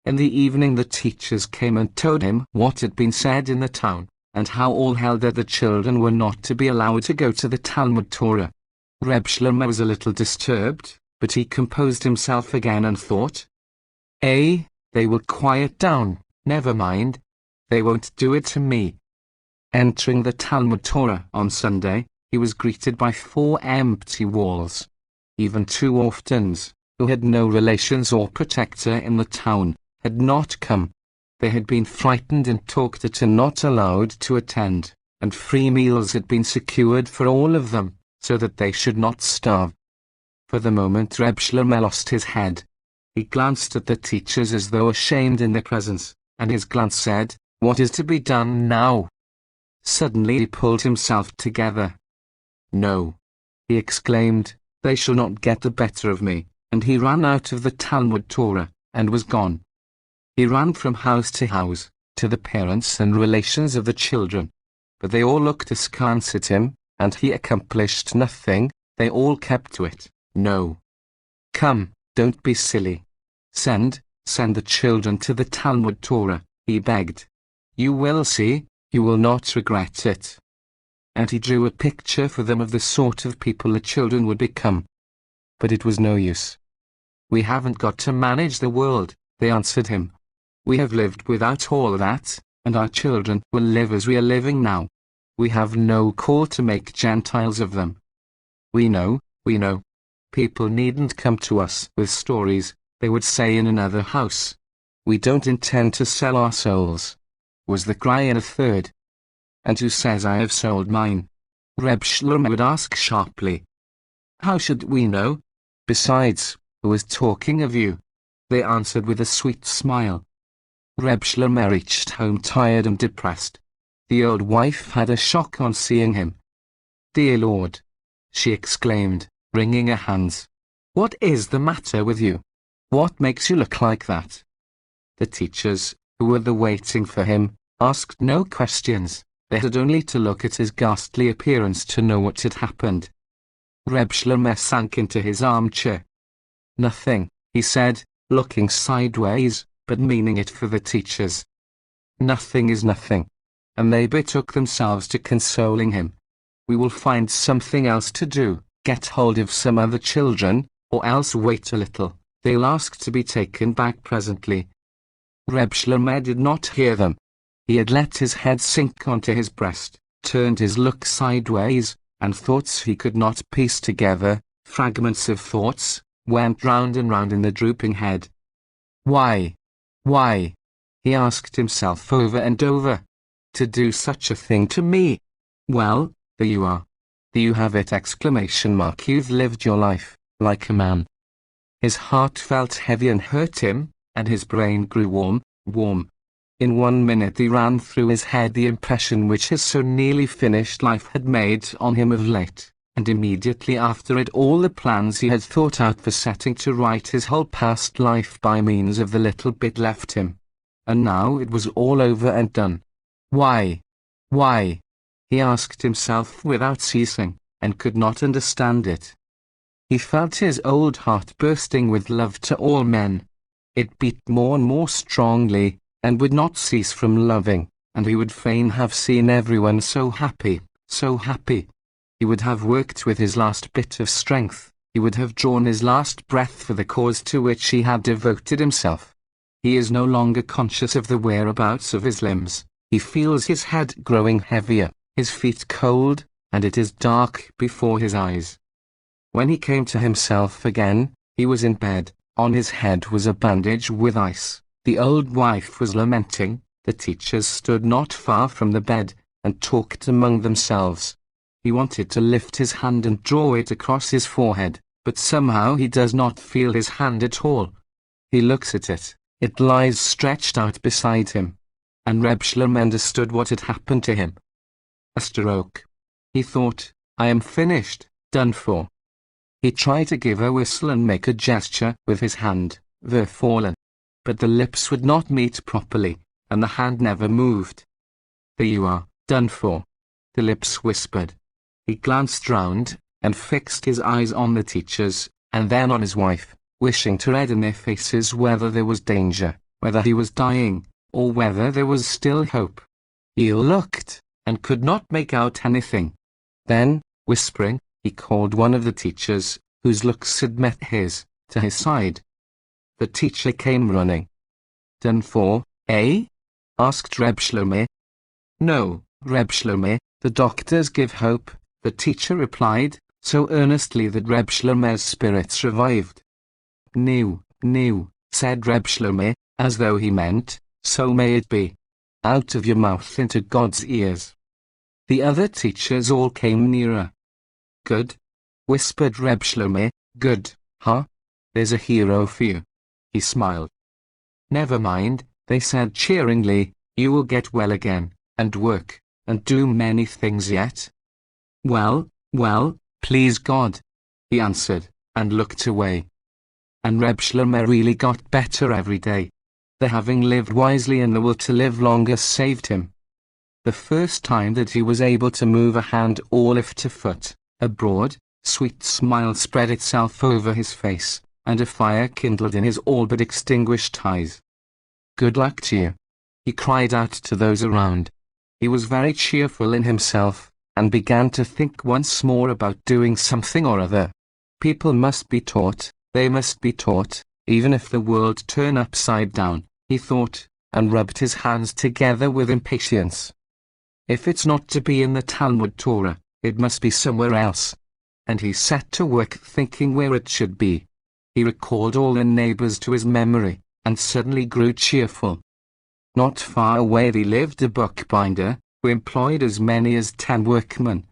In the evening the teachers came and told him what had been said in the town, and how all held that the children were not to be allowed to go to the Talmud Torah. Reb Shlomo was a little disturbed, but he composed himself again and thought, they will quiet down, never mind. They won't do it to me. Entering the Talmud Torah on Sunday, he was greeted by 4 empty walls. Even 2 orphans, who had no relations or protector in the town, had not come. They had been frightened and talked at and not allowed to attend, and free meals had been secured for all of them, so that they should not starve. For the moment Reb Shlomo lost his head. He glanced at the teachers as though ashamed in their presence, and his glance said, "What is to be done now?" Suddenly he pulled himself together. "No," he exclaimed, "they shall not get the better of me," and he ran out of the Talmud Torah, and was gone. He ran from house to house, to the parents and relations of the children. But they all looked askance at him, and he accomplished nothing. They all kept to it. "No. Come, don't be silly. Send the children to the Talmud Torah," he begged. "You will see, you will not regret it." And he drew a picture for them of the sort of people the children would become. But it was no use. "We haven't got to manage the world," they answered him. "We have lived without all that, and our children will live as we are living now. We have no call to make Gentiles of them. We know. People needn't come to us with stories," they would say in another house. "We don't intend to sell our souls," was the cry in a third. "And who says I have sold mine?" Reb Shlomo would ask sharply. "How should we know? Besides, who is talking of you?" they answered with a sweet smile. Reb Shlomo reached home tired and depressed. The old wife had a shock on seeing him. "Dear Lord," she exclaimed, wringing her hands. "What is the matter with you? What makes you look like that?" The teachers, who were there waiting for him, asked no questions. They had only to look at his ghastly appearance to know what had happened. Reb Shlomo sank into his armchair. "Nothing," he said, looking sideways, but meaning it for the teachers. Nothing is nothing. And they betook themselves to consoling him. We will find something else to do, get hold of some other children, or else wait a little, they'll ask to be taken back presently. Reb Shlomo did not hear them. He had let his head sink onto his breast, turned his look sideways, and thoughts he could not piece together, fragments of thoughts, went round and round in the drooping head. Why? Why? He asked himself over and over. To do such a thing to me? Well, there you are. There you have it! You've lived your life, like a man. His heart felt heavy and hurt him, and his brain grew warm. In 1 minute there ran through his head the impression which his so nearly finished life had made on him of late, and immediately after it all the plans he had thought out for setting to right his whole past life by means of the little bit left him. And now it was all over and done. Why? Why? He asked himself without ceasing, and could not understand it. He felt his old heart bursting with love to all men. It beat more and more strongly, and would not cease from loving, and he would fain have seen everyone so happy, so happy. He would have worked with his last bit of strength, he would have drawn his last breath for the cause to which he had devoted himself. He is no longer conscious of the whereabouts of his limbs. He feels his head growing heavier, his feet cold, and it is dark before his eyes. When he came to himself again, he was in bed. On his head was a bandage with ice. The old wife was lamenting. The teachers stood not far from the bed, and talked among themselves. He wanted to lift his hand and draw it across his forehead, but somehow he does not feel his hand at all. He looks at it. It lies stretched out beside him. And Reb Shlomo understood what had happened to him. A stroke. He thought, I am finished, done for. He tried to give a whistle and make a gesture with his hand, fallen. But the lips would not meet properly, and the hand never moved. There you are, done for. The lips whispered. He glanced round, and fixed his eyes on the teachers, and then on his wife, wishing to read in their faces whether there was danger, whether he was dying, or whether there was still hope. He looked, and could not make out anything. Then, whispering, he called one of the teachers, whose looks had met his, to his side. The teacher came running. Done for, eh? Asked Reb Shlomo. No, Reb Shlomo, the doctors give hope, the teacher replied, so earnestly that Reb Shlomo's spirits revived. No, said Reb Shlomo, as though he meant, so may it be. Out of your mouth into God's ears. The other teachers all came nearer. Good, whispered Reb Shlomo, good, huh? There's a hero for you. He smiled. Never mind, they said cheeringly, you will get well again, and work, and do many things yet. Well, please God, he answered, and looked away. And Reb Shlomo really got better every day. The having lived wisely and the will to live longer saved him. The first time that he was able to move a hand or lift a foot, a broad, sweet smile spread itself over his face, and a fire kindled in his all but extinguished eyes. Good luck to you, he cried out to those around. He was very cheerful in himself, and began to think once more about doing something or other. People must be taught, they must be taught, even if the world turn upside down, he thought, and rubbed his hands together with impatience. If it's not to be in the Talmud Torah, it must be somewhere else. And he set to work thinking where it should be. He recalled all the neighbors to his memory, and suddenly grew cheerful. Not far away there lived a bookbinder, who employed as many as 10 workmen.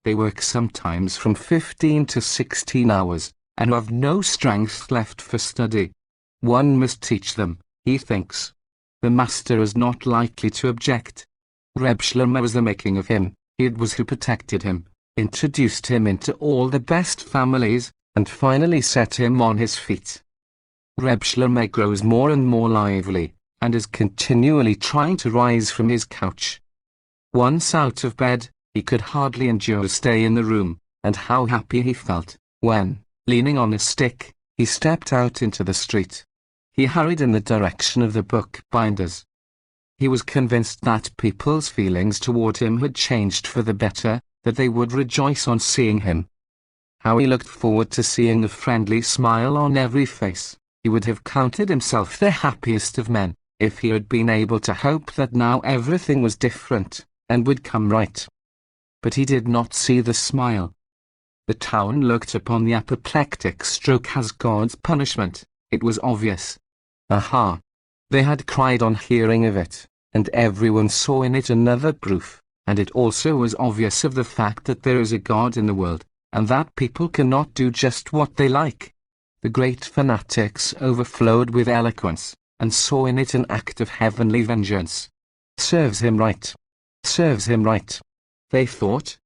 They work sometimes from 15 to 16 hours, and have no strength left for study. One must teach them, he thinks. The master is not likely to object. Reb Shlomo was the making of him. It was who protected him, introduced him into all the best families, and finally set him on his feet. Reb Shlomo grows more and more lively, and is continually trying to rise from his couch. Once out of bed, he could hardly endure to stay in the room, and how happy he felt, when, leaning on a stick, he stepped out into the street. He hurried in the direction of the bookbinder's. He was convinced that people's feelings toward him had changed for the better, that they would rejoice on seeing him. How he looked forward to seeing a friendly smile on every face. He would have counted himself the happiest of men, if he had been able to hope that now everything was different, and would come right. But he did not see the smile. The town looked upon the apoplectic stroke as God's punishment. It was obvious. Aha! They had cried on hearing of it, and everyone saw in it another proof, and it also was obvious of the fact that there is a God in the world, and that people cannot do just what they like. The great fanatics overflowed with eloquence, and saw in it an act of heavenly vengeance. Serves him right. Serves him right. They thought.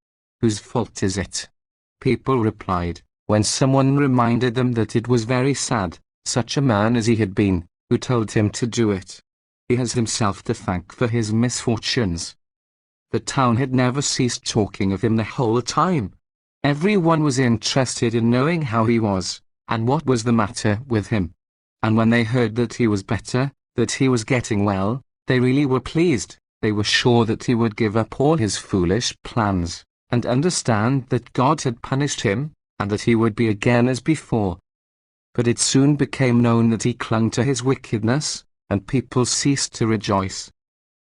Whose fault is it? People replied, when someone reminded them that it was very sad, such a man as he had been, who told him to do it. He has himself to thank for his misfortunes. The town had never ceased talking of him the whole time. Everyone was interested in knowing how he was, and what was the matter with him. And when they heard that he was better, that he was getting well, they really were pleased. They were sure that he would give up all his foolish plans, and understand that God had punished him, and that he would be again as before. But it soon became known that he clung to his wickedness, and people ceased to rejoice.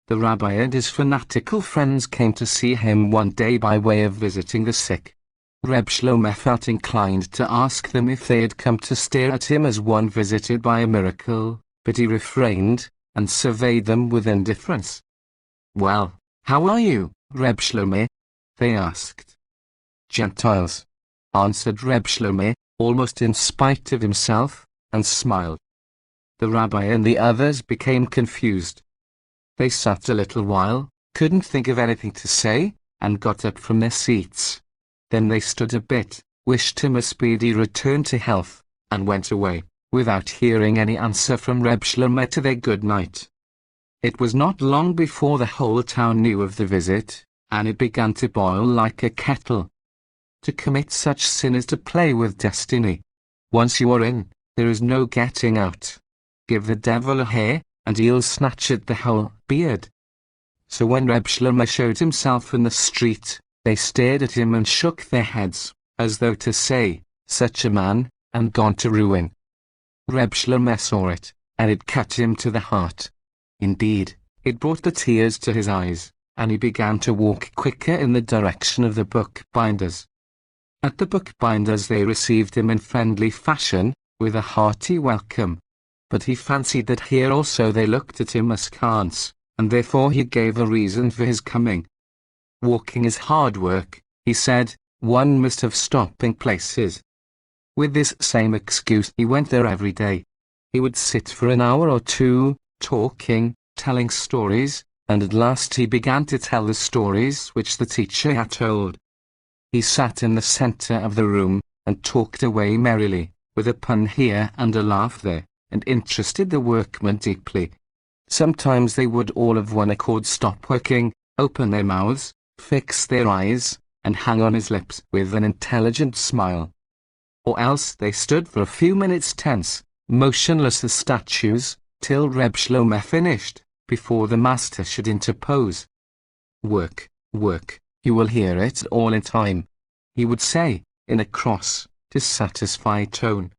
The rabbi and his fanatical friends came to see him one day by way of visiting the sick. Reb Shlomo felt inclined to ask them if they had come to stare at him as one visited by a miracle, but he refrained, and surveyed them with indifference. "Well, how are you, Reb Shlomo?" they asked. "Gentiles," answered Reb Shlomo, almost in spite of himself, and smiled. The rabbi and the others became confused. They sat a little while, couldn't think of anything to say, and got up from their seats. Then they stood a bit, wished him a speedy return to health, and went away, without hearing any answer from Reb Shlomo to their good night. It was not long before the whole town knew of the visit, and it began to boil like a kettle. To commit such sin is to play with destiny. Once you are in, there is no getting out. Give the devil a hair, and he'll snatch at the whole beard. So when Reb Shlomo showed himself in the street, they stared at him and shook their heads, as though to say, "Such a man, and gone to ruin." Reb Shlomo saw it, and it cut him to the heart. Indeed, it brought the tears to his eyes, and he began to walk quicker in the direction of the bookbinders. At the bookbinders they received him in friendly fashion, with a hearty welcome. But he fancied that here also they looked at him askance, and therefore he gave a reason for his coming. Walking is hard work, he said, one must have stopping places. With this same excuse he went there every day. He would sit for an hour or two, talking, telling stories, and at last he began to tell the stories which the teacher had told. He sat in the center of the room, and talked away merrily, with a pun here and a laugh there, and interested the workmen deeply. Sometimes they would all of one accord stop working, open their mouths, fix their eyes, and hang on his lips with an intelligent smile. Or else they stood for a few minutes tense, motionless as statues, till Reb Shlomo finished, before the master should interpose. "Work, work, you will hear it all in time," he would say, in a cross, dissatisfied tone.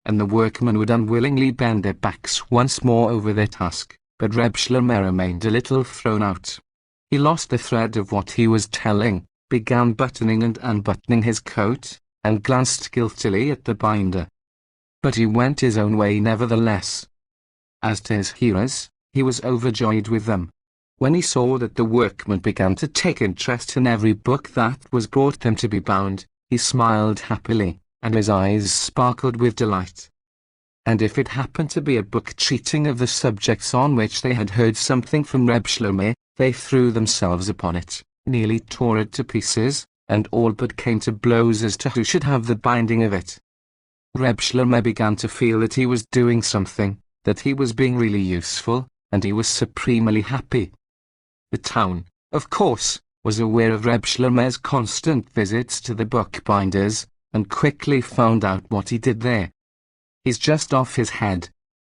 And the workmen would unwillingly bend their backs once more over their task, but Reb Shlomo remained a little thrown out. He lost the thread of what he was telling, began buttoning and unbuttoning his coat, and glanced guiltily at the binder. But he went his own way nevertheless. As to his hearers, he was overjoyed with them. When he saw that the workmen began to take interest in every book that was brought them to be bound, he smiled happily, and his eyes sparkled with delight. And if it happened to be a book treating of the subjects on which they had heard something from Reb Shlomo, they threw themselves upon it, nearly tore it to pieces, and all but came to blows as to who should have the binding of it. Reb Shlomo began to feel that he was doing something, that he was being really useful, and he was supremely happy. The town, of course, was aware of Reb Shlomo's constant visits to the bookbinders, and quickly found out what he did there. "He's just off his head."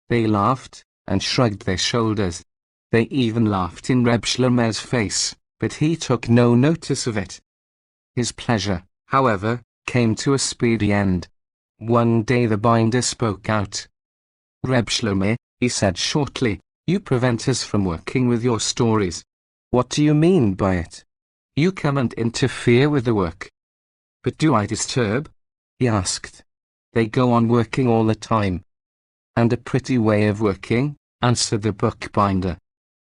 They laughed, and shrugged their shoulders. They even laughed in Reb Shlomo's face, but he took no notice of it. His pleasure, however, came to a speedy end. One day the binder spoke out. "Reb Shlomo," he said shortly, "you prevent us from working with your stories. What do you mean by it? You come and interfere with the work." "But do I disturb?" he asked. "They go on working all the time." "And a pretty way of working," answered the bookbinder.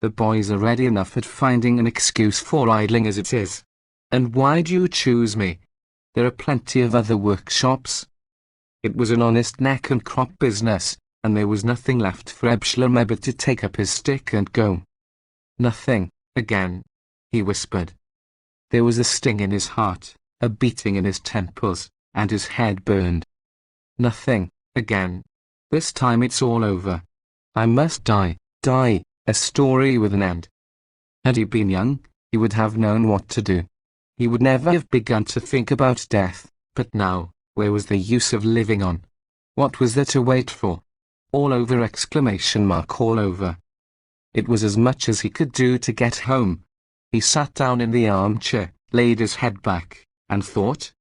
"The boys are ready enough at finding an excuse for idling as it is. And why do you choose me? There are plenty of other workshops." It was an honest neck and crop business, and there was nothing left for Reb Shlomo but to take up his stick and go. "Nothing, again," he whispered. There was a sting in his heart, a beating in his temples, and his head burned. "Nothing, again. This time it's all over. I must die, a story with an end." Had he been young, he would have known what to do. He would never have begun to think about death, but now, where was the use of living on? What was there to wait for? All over! All over. It was as much as he could do to get home. He sat down in the armchair, laid his head back, and thought.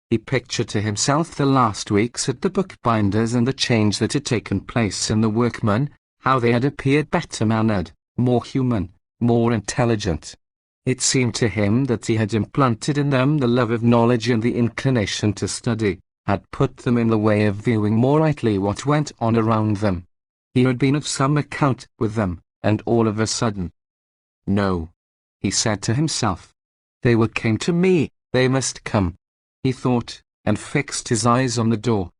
He pictured to himself the last weeks at the bookbinder's and the change that had taken place in the workmen, how they had appeared better-mannered, more human, more intelligent. It seemed to him that he had implanted in them the love of knowledge and the inclination to study, had put them in the way of viewing more rightly what went on around them. He had been of some account with them, and all of a sudden. "No," he said to himself. "They came to me, they must come," he thought, and fixed his eyes on the door.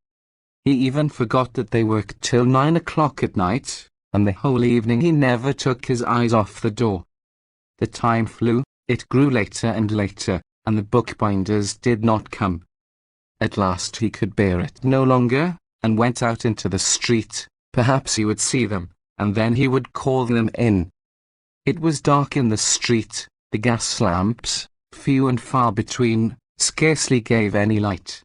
He even forgot that they worked till 9 o'clock at night, and the whole evening he never took his eyes off the door. The time flew, it grew later and later, and the bookbinders did not come. At last he could bear it no longer, and went out into the street. Perhaps he would see them, and then he would call them in. It was dark in the street. The gas lamps, few and far between, scarcely gave any light.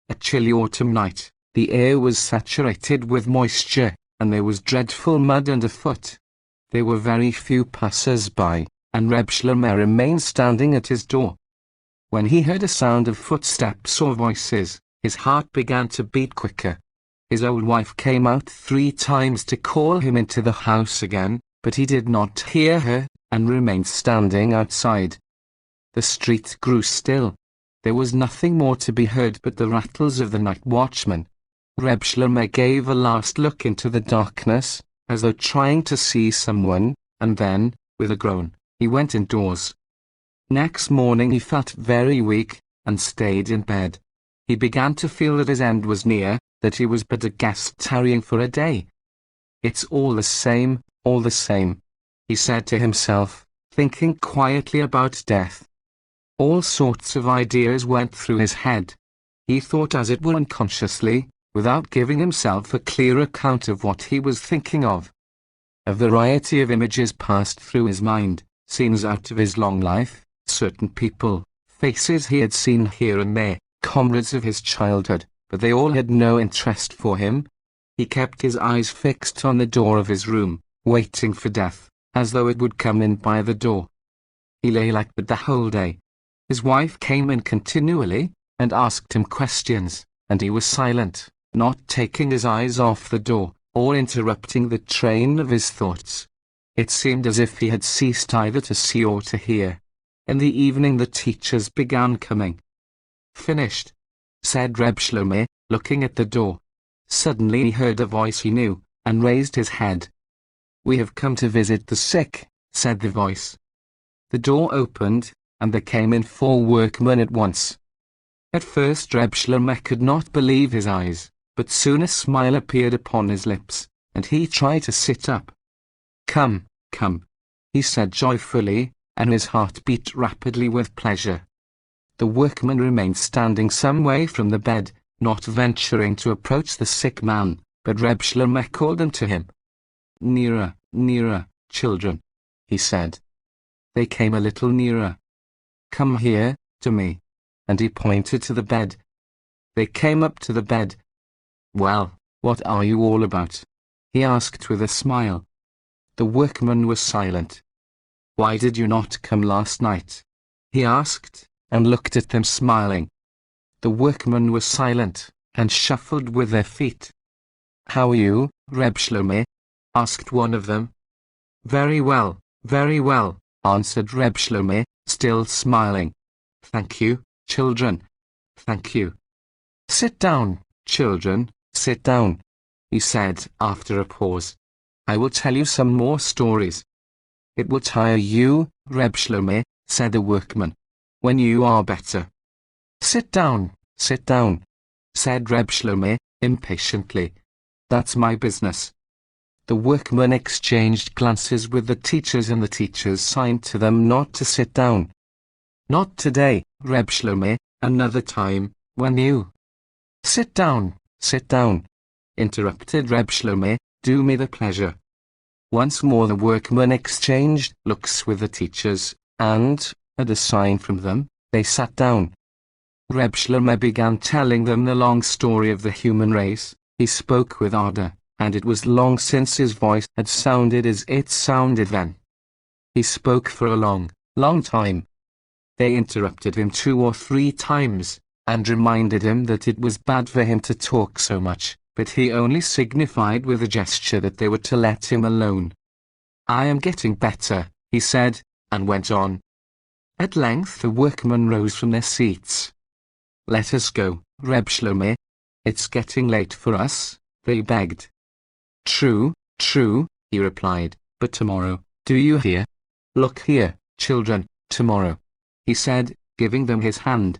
A chilly autumn night, the air was saturated with moisture, and there was dreadful mud underfoot. There were very few passers-by, and Reb Shlomo remained standing at his door. When he heard a sound of footsteps or voices, his heart began to beat quicker. His old wife came out 3 times to call him into the house again, but he did not hear her, and remained standing outside. The street grew still. There was nothing more to be heard but the rattles of the night watchman. Reb Shlomo gave a last look into the darkness, as though trying to see someone, and then, with a groan, he went indoors. Next morning he felt very weak, and stayed in bed. He began to feel that his end was near, that he was but a guest tarrying for a day. "It's all the same, he said to himself, thinking quietly about death. All sorts of ideas went through his head. He thought as it were unconsciously, without giving himself a clear account of what he was thinking of. A variety of images passed through his mind, scenes out of his long life, certain people, faces he had seen here and there, comrades of his childhood, but they all had no interest for him. He kept his eyes fixed on the door of his room, waiting for death, as though it would come in by the door. He lay like that the whole day. His wife came in continually, and asked him questions, and he was silent, not taking his eyes off the door, or interrupting the train of his thoughts. It seemed as if he had ceased either to see or to hear. In the evening the teachers began coming. "Finished," said Reb Shlomo, looking at the door. Suddenly he heard a voice he knew, and raised his head. "We have come to visit the sick," said the voice. The door opened, and there came in 4 workmen at once. At first Reb Shlomo could not believe his eyes, but soon a smile appeared upon his lips, and he tried to sit up. Come, he said joyfully, and his heart beat rapidly with pleasure. The workman remained standing some way from the bed, not venturing to approach the sick man, but Reb Shlomo called them to him. Nearer, children," he said. They came a little nearer. "Come here, to me," and he pointed to the bed. They came up to the bed. "Well, what are you all about?" he asked with a smile. The workman was silent. "Why did you not come last night?" he asked, and looked at them smiling. The workmen were silent, and shuffled with their feet. "How are you, Reb Shlomo?" asked one of them. Very well, answered Reb Shlomo, still smiling. "Thank you, children. Thank you." "Sit down, children, sit down," he said after a pause. "I will tell you some more stories." "It will tire you, Reb Shlomo," said the workman, "when you are better." Sit down," said Reb Shlomo impatiently. "That's my business." The workmen exchanged glances with the teachers, and the teachers signed to them not to sit down. "Not today, Reb Shlomo, another time, when you—" Sit down, interrupted Reb Shlomo, "do me the pleasure." Once more the workmen exchanged looks with the teachers, and, at a sign from them, they sat down. Reb Shlomo began telling them the long story of the human race. He spoke with ardor, and it was long since his voice had sounded as it sounded then. He spoke for a long, long time. They interrupted him 2 or 3 times, and reminded him that it was bad for him to talk so much, but he only signified with a gesture that they were to let him alone. "I am getting better," he said, and went on. At length the workmen rose from their seats. "Let us go, Reb Shlomo. It's getting late for us," they begged. True, he replied, "but tomorrow, do you hear? Look here, children, tomorrow," he said, giving them his hand.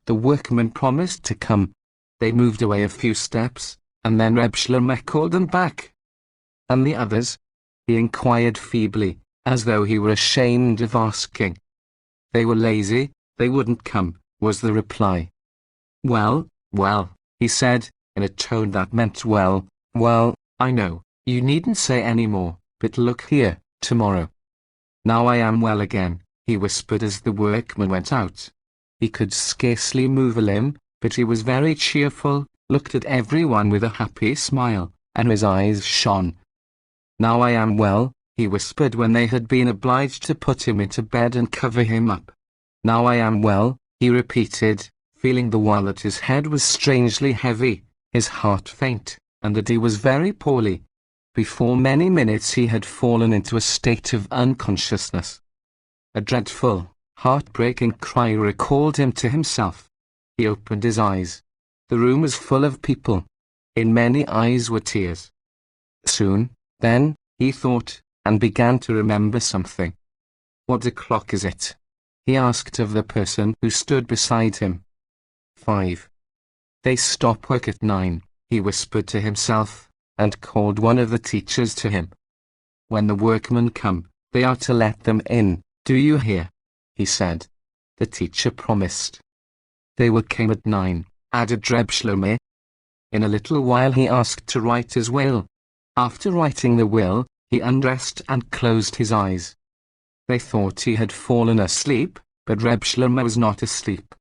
The workmen promised to come. They moved away a few steps, and then Reb Shlomo called them back. "And the others?" he inquired feebly, as though he were ashamed of asking. "They were lazy, they wouldn't come," was the reply. Well, he said, in a tone that meant well, I know, you needn't say any more, but look here, tomorrow. Now I am well again," he whispered as the workman went out. He could scarcely move a limb, but he was very cheerful, looked at everyone with a happy smile, and his eyes shone. "Now I am well," he whispered when they had been obliged to put him into bed and cover him up. "Now I am well," he repeated, feeling the while that his head was strangely heavy, his heart faint, and that he was very poorly. Before many minutes he had fallen into a state of unconsciousness. A dreadful, heartbreaking cry recalled him to himself. He opened his eyes. The room was full of people. In many eyes were tears. Soon, then, he thought, and began to remember something. "What o'clock is it?" he asked of the person who stood beside him. 5. "They stop work at 9, he whispered to himself, and called one of the teachers to him. "When the workmen come, they are to let them in, do you hear?" he said. The teacher promised. "They will come at 9, added Reb Shlomo. In a little while he asked to write his will. After writing the will, he undressed and closed his eyes. They thought he had fallen asleep, but Reb Shlomo was not asleep.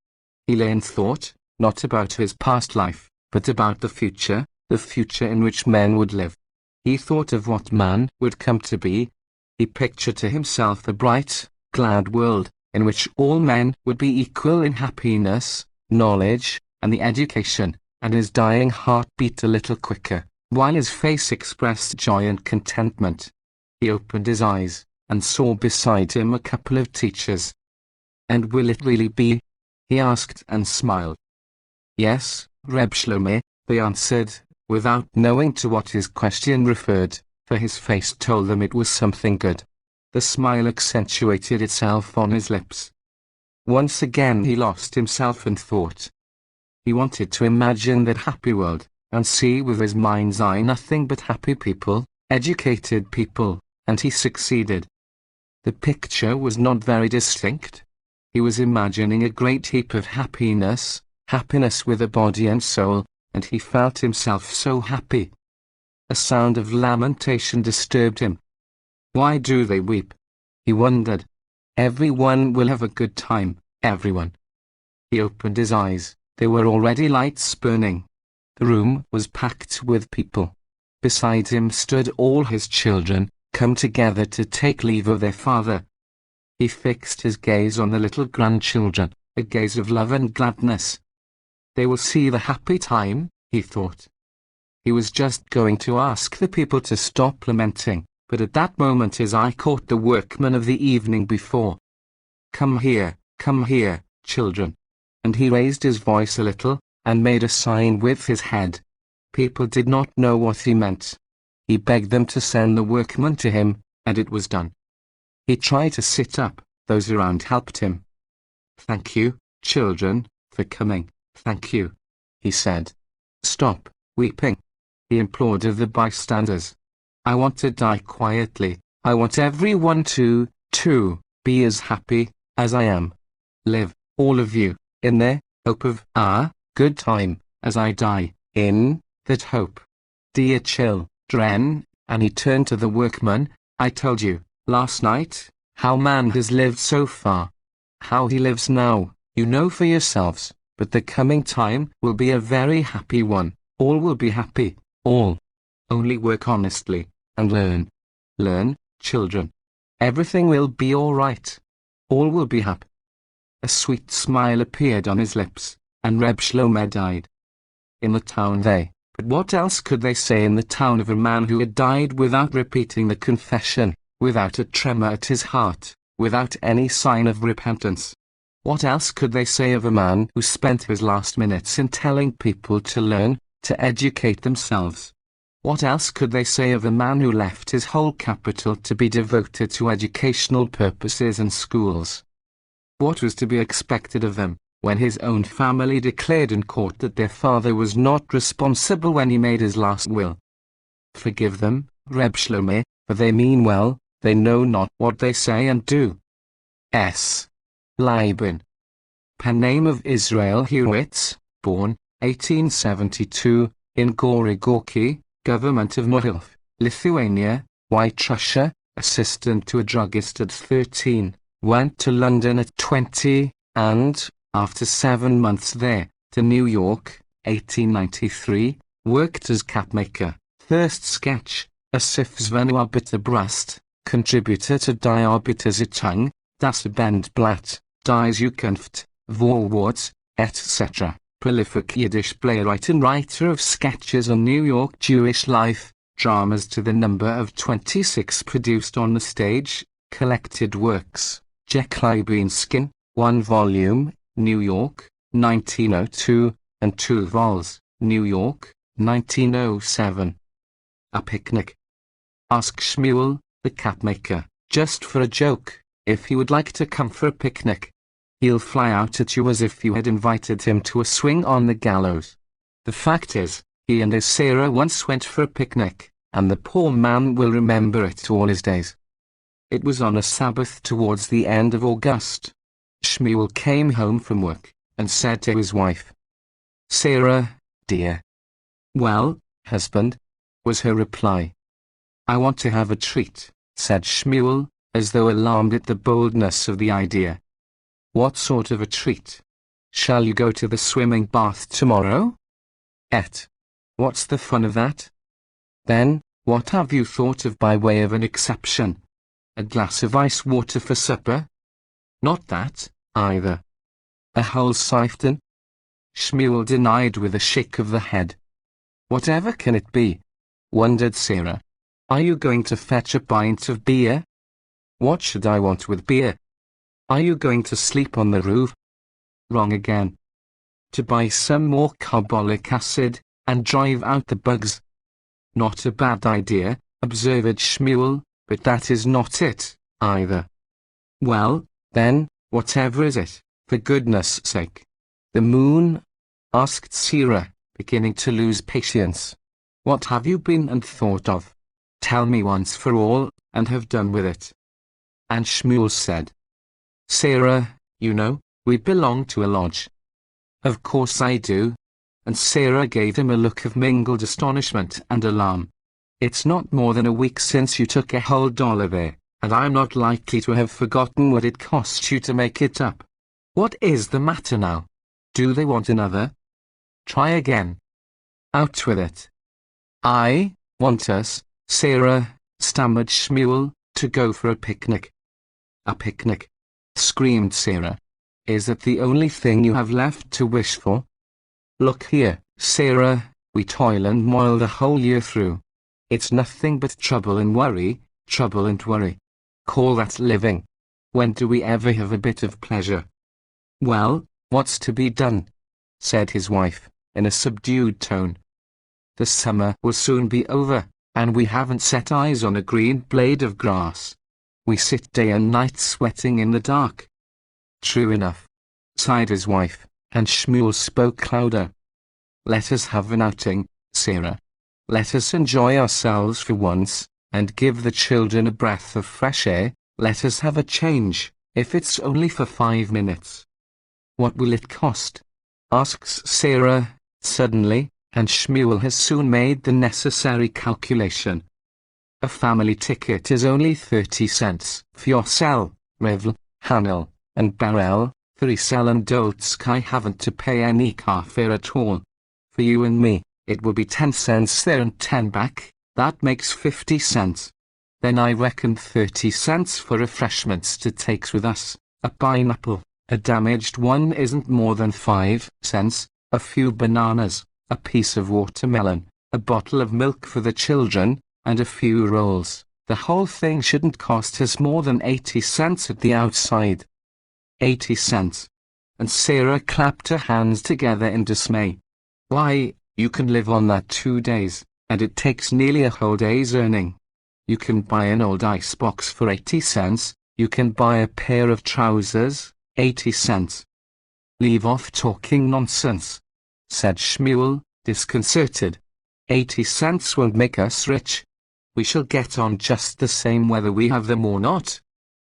He lay and thought, not about his past life, but about the future in which men would live. He thought of what man would come to be. He pictured to himself a bright, glad world, in which all men would be equal in happiness, knowledge, and the education, and his dying heart beat a little quicker, while his face expressed joy and contentment. He opened his eyes, and saw beside him a couple of teachers. "And will it really be?" he asked and smiled. "Yes, Reb Shlomo," they answered, without knowing to what his question referred, for his face told them it was something good. The smile accentuated itself on his lips. Once again he lost himself in thought. He wanted to imagine that happy world, and see with his mind's eye nothing but happy people, educated people, and he succeeded. The picture was not very distinct. He was imagining a great heap of happiness with a body and soul, and he felt himself so happy. A sound of lamentation disturbed him. Why do they weep? He wondered. Everyone will have a good time, everyone. He opened his eyes. There were already lights burning. The room was packed with people. Beside him stood all his children, come together to take leave of their father. He fixed his gaze on the little grandchildren, a gaze of love and gladness. They will see the happy time, he thought. He was just going to ask the people to stop lamenting, but at that moment his eye caught the workman of the evening before. Come here, children. And he raised his voice a little, and made a sign with his head. People did not know what he meant. He begged them to send the workman to him, and it was done. He tried to sit up, those around helped him. Thank you, children, for coming, thank you, he said. Stop weeping, he implored of the bystanders. I want to die quietly. I want everyone to be as happy as I am. Live, all of you, in the hope of a good time, as I die, in that hope. Dear children, and he turned to the workman, I told you, last night, how man has lived so far. How he lives now, you know for yourselves, but the coming time will be a very happy one. All will be happy, all. Only work honestly, and learn. Learn, children. Everything will be all right. All will be happy. A sweet smile appeared on his lips, and Reb Shlomo died. In the town but what else could they say in the town of a man who had died without repeating the confession, without a tremor at his heart, without any sign of repentance? What else could they say of a man who spent his last minutes in telling people to learn, to educate themselves? What else could they say of a man who left his whole capital to be devoted to educational purposes and schools? What was to be expected of them, when his own family declared in court that their father was not responsible when he made his last will? Forgive them, Reb Shlomo, for they mean well, they know not what they say and do. S. Lieben. Pen name of Israel Hurwitz, born, 1872, in Gorky, Government of Mohilf, Lithuania, White Russia, assistant to a druggist at 13, went to London at 20, and, after 7 months there, to New York, 1893, worked as capmaker. First sketch, a Zevin Arbeiterbrust, contributor to Die Arbeiterzeitung, Das Bandblatt, Die Zukunft, Vorwärts, etc. Prolific Yiddish playwright and writer of sketches on New York Jewish life, dramas to the number of 26 produced on the stage, collected works, Jekyll 1 volume, New York, 1902, and 2 vols, New York, 1907. A picnic. Ask Shmuel, the capmaker, just for a joke, if he would like to come for a picnic. He'll fly out at you as if you had invited him to a swing on the gallows. The fact is, he and his Sarah once went for a picnic, and the poor man will remember it all his days. It was on a Sabbath towards the end of August. Shmuel came home from work, and said to his wife, Sarah, dear. Well, husband, was her reply. I want to have a treat, said Shmuel, as though alarmed at the boldness of the idea. What sort of a treat? Shall you go to the swimming bath tomorrow? What's the fun of that? Then, what have you thought of by way of an exception? A glass of ice water for supper? Not that, either. A whole siphon? Shmuel denied with a shake of the head. Whatever can it be? Wondered Sarah. Are you going to fetch a pint of beer? What should I want with beer? Are you going to sleep on the roof? Wrong again. To buy some more carbolic acid, and drive out the bugs. Not a bad idea, observed Shmuel, but that is not it, either. Well, then, whatever is it, for goodness sake? The moon? Asked Sarah, beginning to lose patience. What have you been and thought of? Tell me once for all, and have done with it. And Shmuel said, Sarah, you know, we belong to a lodge. Of course I do. And Sarah gave him a look of mingled astonishment and alarm. It's not more than a week since you took a whole $1 there, and I'm not likely to have forgotten what it cost you to make it up. What is the matter now? Do they want another? Try again. Out with it. I want us, Sarah, stammered Shmuel, to go for a picnic. A picnic? Screamed Sarah. Is that the only thing you have left to wish for? Look here, Sarah, we toil and moil the whole year through. It's nothing but trouble and worry, trouble and worry. Call that living? When do we ever have a bit of pleasure? Well, what's to be done? Said his wife, in a subdued tone. The summer will soon be over, and we haven't set eyes on a green blade of grass. We sit day and night sweating in the dark. True enough, sighed his wife, and Shmuel spoke louder. Let us have an outing, Sarah. Let us enjoy ourselves for once, and give the children a breath of fresh air. Let us have a change, if it's only for 5 minutes. What will it cost? Asks Sarah, suddenly, and Shmuel has soon made the necessary calculation. A family ticket is only 30 cents. For yourself, Revl, Hanel, and Barel, for Isel and Dolsk I haven't to pay any car fare at all. For you and me, it will be 10 cents there and 10 back. That makes 50 cents. Then I reckon 30 cents for refreshments to take with us. A pineapple, a damaged one isn't more than 5 cents, a few bananas, a piece of watermelon, a bottle of milk for the children, and a few rolls. The whole thing shouldn't cost us more than 80 cents at the outside. 80 cents. And Sarah clapped her hands together in dismay. Why, you can live on that 2 days, and it takes nearly a whole day's earning. You can buy an old icebox for 80 cents, you can buy a pair of trousers, 80 cents. Leave off talking nonsense, said Shmuel, disconcerted. 80 cents won't make us rich. We shall get on just the same whether we have them or not.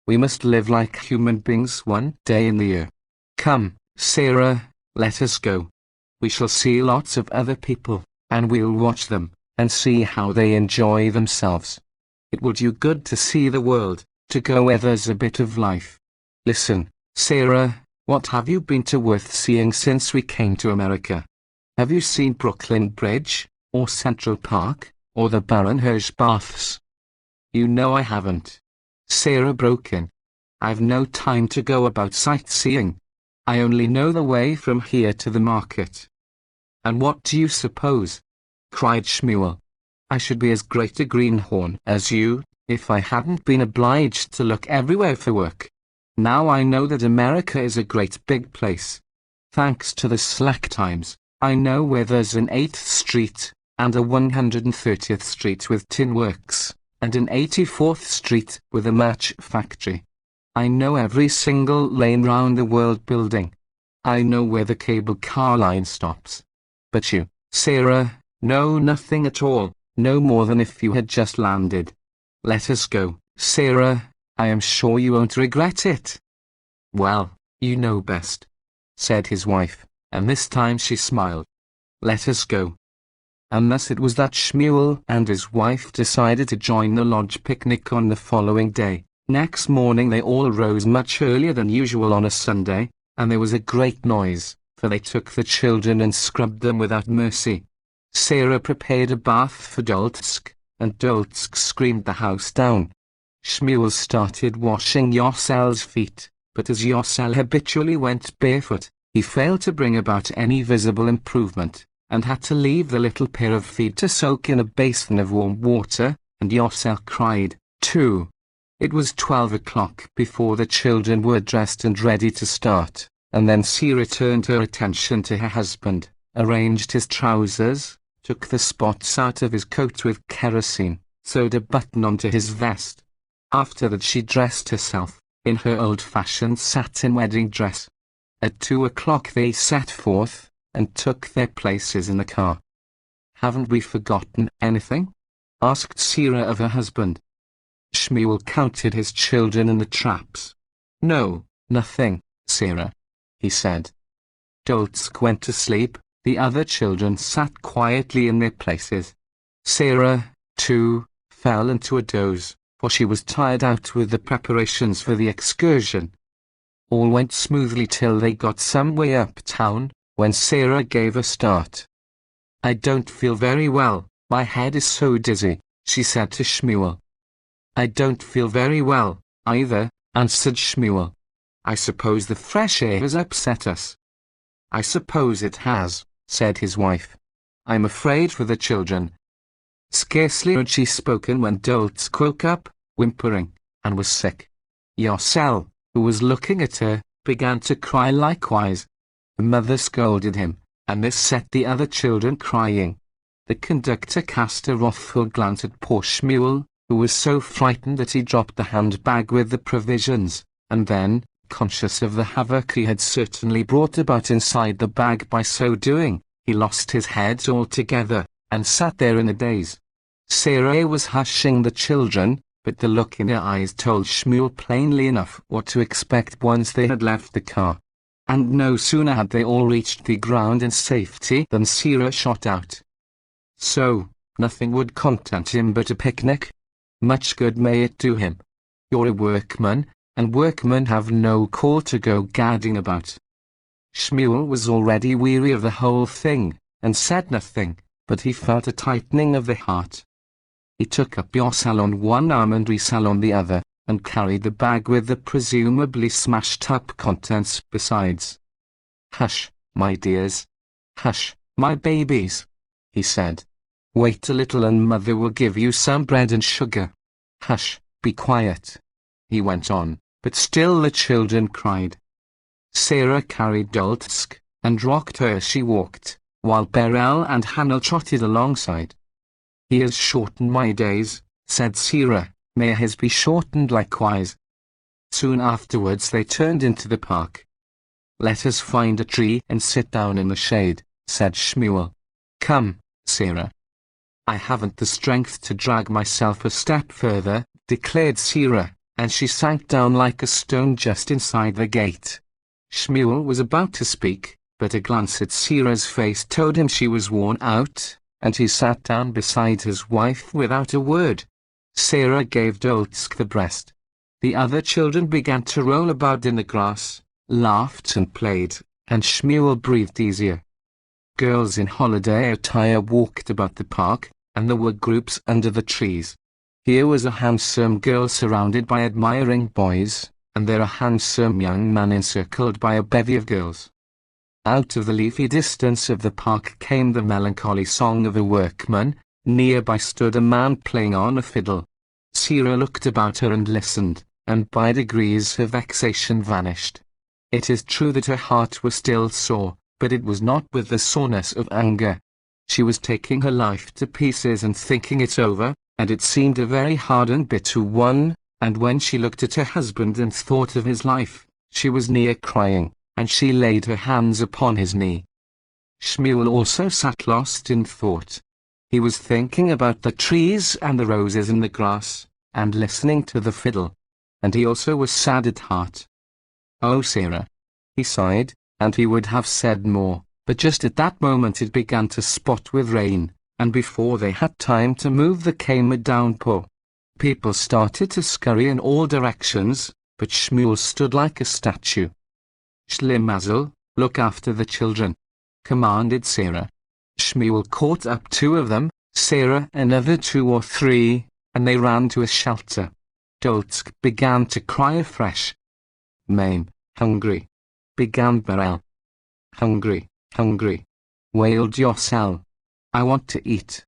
We must live like human beings one day in the year. Come, Sarah, let us go. We shall see lots of other people, and we'll watch them, and see how they enjoy themselves. It will do good to see the world, to go where there's a bit of life. Listen, Sarah, what have you been to worth seeing since we came to America? Have you seen Brooklyn Bridge, or Central Park, or the Baron-Hirsch baths? You know I haven't. Sarah broke in. I've no time to go about sightseeing. I only know the way from here to the market. And what do you suppose? Cried Shmuel. I should be as great a greenhorn as you, if I hadn't been obliged to look everywhere for work. Now I know that America is a great big place. Thanks to the slack times, I know where there's an 8th Street, and a 130th Street with tin works, and an 84th Street with a match factory. I know every single lane round the world building. I know where the cable car line stops. But you, Sarah, know nothing at all, no more than if you had just landed. Let us go, Sarah, I am sure you won't regret it. Well, you know best, said his wife, and this time she smiled. Let us go. And thus it was that Shmuel and his wife decided to join the lodge picnic on the following day. Next morning they all rose much earlier than usual on a Sunday, and there was a great noise, for they took the children and scrubbed them without mercy. Sarah prepared a bath for Dolsk, and Dolsk screamed the house down. Shmuel started washing Yosel's feet, but as Yosel habitually went barefoot, he failed to bring about any visible improvement, and had to leave the little pair of feet to soak in a basin of warm water, and Yosel cried, too. It was 12 o'clock before the children were dressed and ready to start, and then Sarah turned her attention to her husband, arranged his trousers, took the spots out of his coat with kerosene, sewed a button onto his vest. After that she dressed herself, in her old-fashioned satin wedding dress. At 2 o'clock they set forth, and took their places in the car. Haven't we forgotten anything? Asked Sarah of her husband. Shmuel counted his children in the traps. No, nothing, Sarah, he said. Dolsk went to sleep, the other children sat quietly in their places. Sarah, too, fell into a doze, for she was tired out with the preparations for the excursion. All went smoothly till they got some way uptown, when Sarah gave a start. I don't feel very well, my head is so dizzy, she said to Shmuel. I don't feel very well, either, answered Shmuel. I suppose the fresh air has upset us. I suppose it has, said his wife. I'm afraid for the children. Scarcely had she spoken when Doltsk woke up, whimpering, and was sick. Yossel, who was looking at her, began to cry likewise. The mother scolded him, and this set the other children crying. The conductor cast a wrathful glance at poor Shmuel, who was so frightened that he dropped the handbag with the provisions, and then, conscious of the havoc he had certainly brought about inside the bag by so doing, he lost his head altogether, and sat there in a daze. Sarah was hushing the children, but the look in her eyes told Shmuel plainly enough what to expect once they had left the car. And no sooner had they all reached the ground in safety than Sarah shot out. So, nothing would content him but a picnic? Much good may it do him. You're a workman, and workmen have no call to go gadding about. Shmuel was already weary of the whole thing, and said nothing, but he felt a tightening of the heart. He took up Yossel on one arm and Risal on the other, and carried the bag with the presumably smashed-up contents besides. "Hush, my dears. Hush, my babies," he said. "Wait a little and mother will give you some bread and sugar. Hush, be quiet," he went on, but still the children cried. Sarah carried Doltsk, and rocked her as she walked, while Perez and Hanel trotted alongside. "He has shortened my days," said Sarah. "May his be shortened likewise." Soon afterwards they turned into the park. "Let us find a tree and sit down in the shade," said Shmuel. "Come, Sarah." "I haven't the strength to drag myself a step further," declared Sarah, and she sank down like a stone just inside the gate. Shmuel was about to speak, but a glance at Sarah's face told him she was worn out, and he sat down beside his wife without a word. Sarah gave Doltsk the breast. The other children began to roll about in the grass, laughed and played, and Shmuel breathed easier. Girls in holiday attire walked about the park, and there were groups under the trees. Here was a handsome girl surrounded by admiring boys, and there a handsome young man encircled by a bevy of girls. Out of the leafy distance of the park came the melancholy song of a workman. Nearby stood a man playing on a fiddle. Sarah looked about her and listened, and by degrees her vexation vanished. It is true that her heart was still sore, but it was not with the soreness of anger. She was taking her life to pieces and thinking it over, and it seemed a very hard and bitter one, and when she looked at her husband and thought of his life, she was near crying, and she laid her hands upon his knee. Shmuel also sat lost in thought. He was thinking about the trees and the roses in the grass, and listening to the fiddle, and he also was sad at heart. "Oh, Sarah," he sighed, and he would have said more, but just at that moment it began to spot with rain, and before they had time to move there came a downpour. People started to scurry in all directions, but Shmuel stood like a statue. "Shlimazel, look after the children," commanded Sarah. Shmuel caught up two of them, Sarah another 2 or 3, and they ran to a shelter. Doltsk began to cry afresh. "Mame, hungry," began Perez. "Hungry, hungry," wailed Yossel. "I want to eat."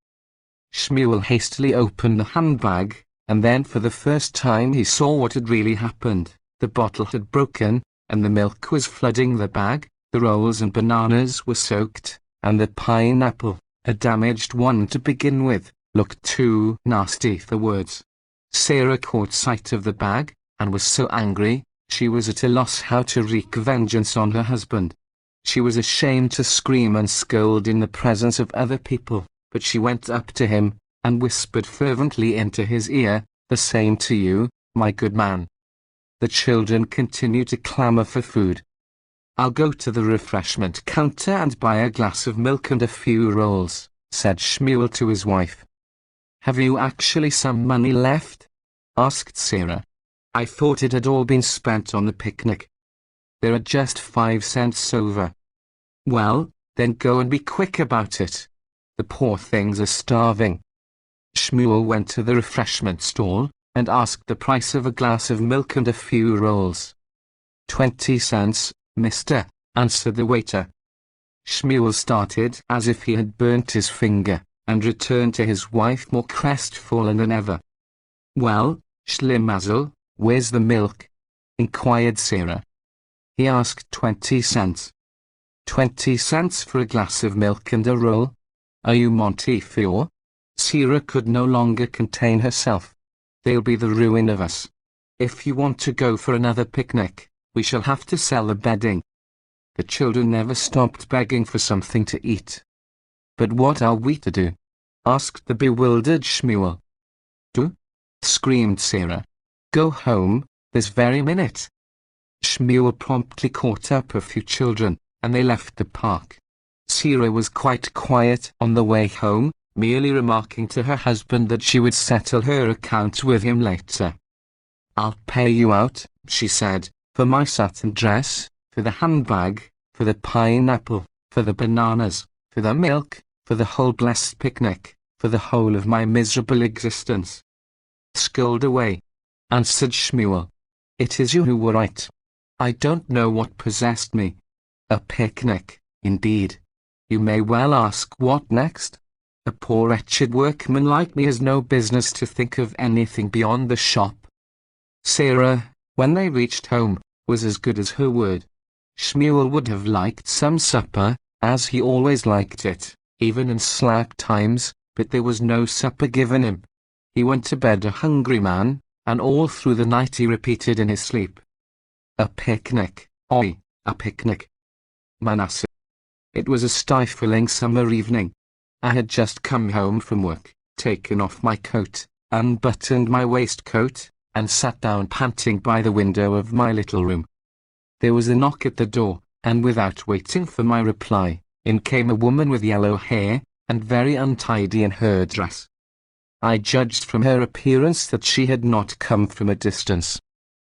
Shmuel hastily opened the handbag, and then for the first time he saw what had really happened. The bottle had broken, and the milk was flooding the bag, the rolls and bananas were soaked, and the pineapple, a damaged one to begin with, looked too nasty for words. Sarah caught sight of the bag, and was so angry, she was at a loss how to wreak vengeance on her husband. She was ashamed to scream and scold in the presence of other people, but she went up to him, and whispered fervently into his ear, "The same to you, my good man." The children continued to clamour for food. "I'll go to the refreshment counter and buy a glass of milk and a few rolls," said Shmuel to his wife. "Have you actually some money left?" asked Sarah. "I thought it had all been spent on the picnic." "There are just 5 cents over." "Well, then go and be quick about it. The poor things are starving." Shmuel went to the refreshment stall, and asked the price of a glass of milk and a few rolls. 20 cents, mister, answered the waiter. Shmuel started as if he had burnt his finger, and returned to his wife more crestfallen than ever. Well, Schlimazel, where's the milk? Inquired Sarah. He asked 20 cents. 20 cents for a glass of milk and a roll? Are you Montefiore? Sarah could no longer contain herself. They'll be the ruin of us. If you want to go for another picnic, we shall have to sell the bedding. The children never stopped begging for something to eat. But what are we to do? Asked the bewildered Shmuel. Do? Screamed Sarah. Go home, this very minute. Shmuel promptly caught up a few children, and they left the park. Sarah was quite quiet on the way home, merely remarking to her husband that she would settle her account with him later. I'll pay you out, she said, for my satin dress, for the handbag, for the pineapple, for the bananas, for the milk, for the whole blessed picnic, for the whole of my miserable existence. Scold away, answered Shmuel. It is you who were right. I don't know what possessed me. A picnic, indeed. You may well ask what next. A poor wretched workman like me has no business to think of anything beyond the shop. Sarah, when they reached home, was as good as her word. Shmuel would have liked some supper, as he always liked it, even in slack times, but there was no supper given him. He went to bed a hungry man, and all through the night he repeated in his sleep. A picnic, oi, a picnic. Manasseh. It was a stifling summer evening. I had just come home from work, taken off my coat, unbuttoned my waistcoat, and sat down panting by the window of my little room. There was a knock at the door, and without waiting for my reply, in came a woman with yellow hair, and very untidy in her dress. I judged from her appearance that she had not come from a distance.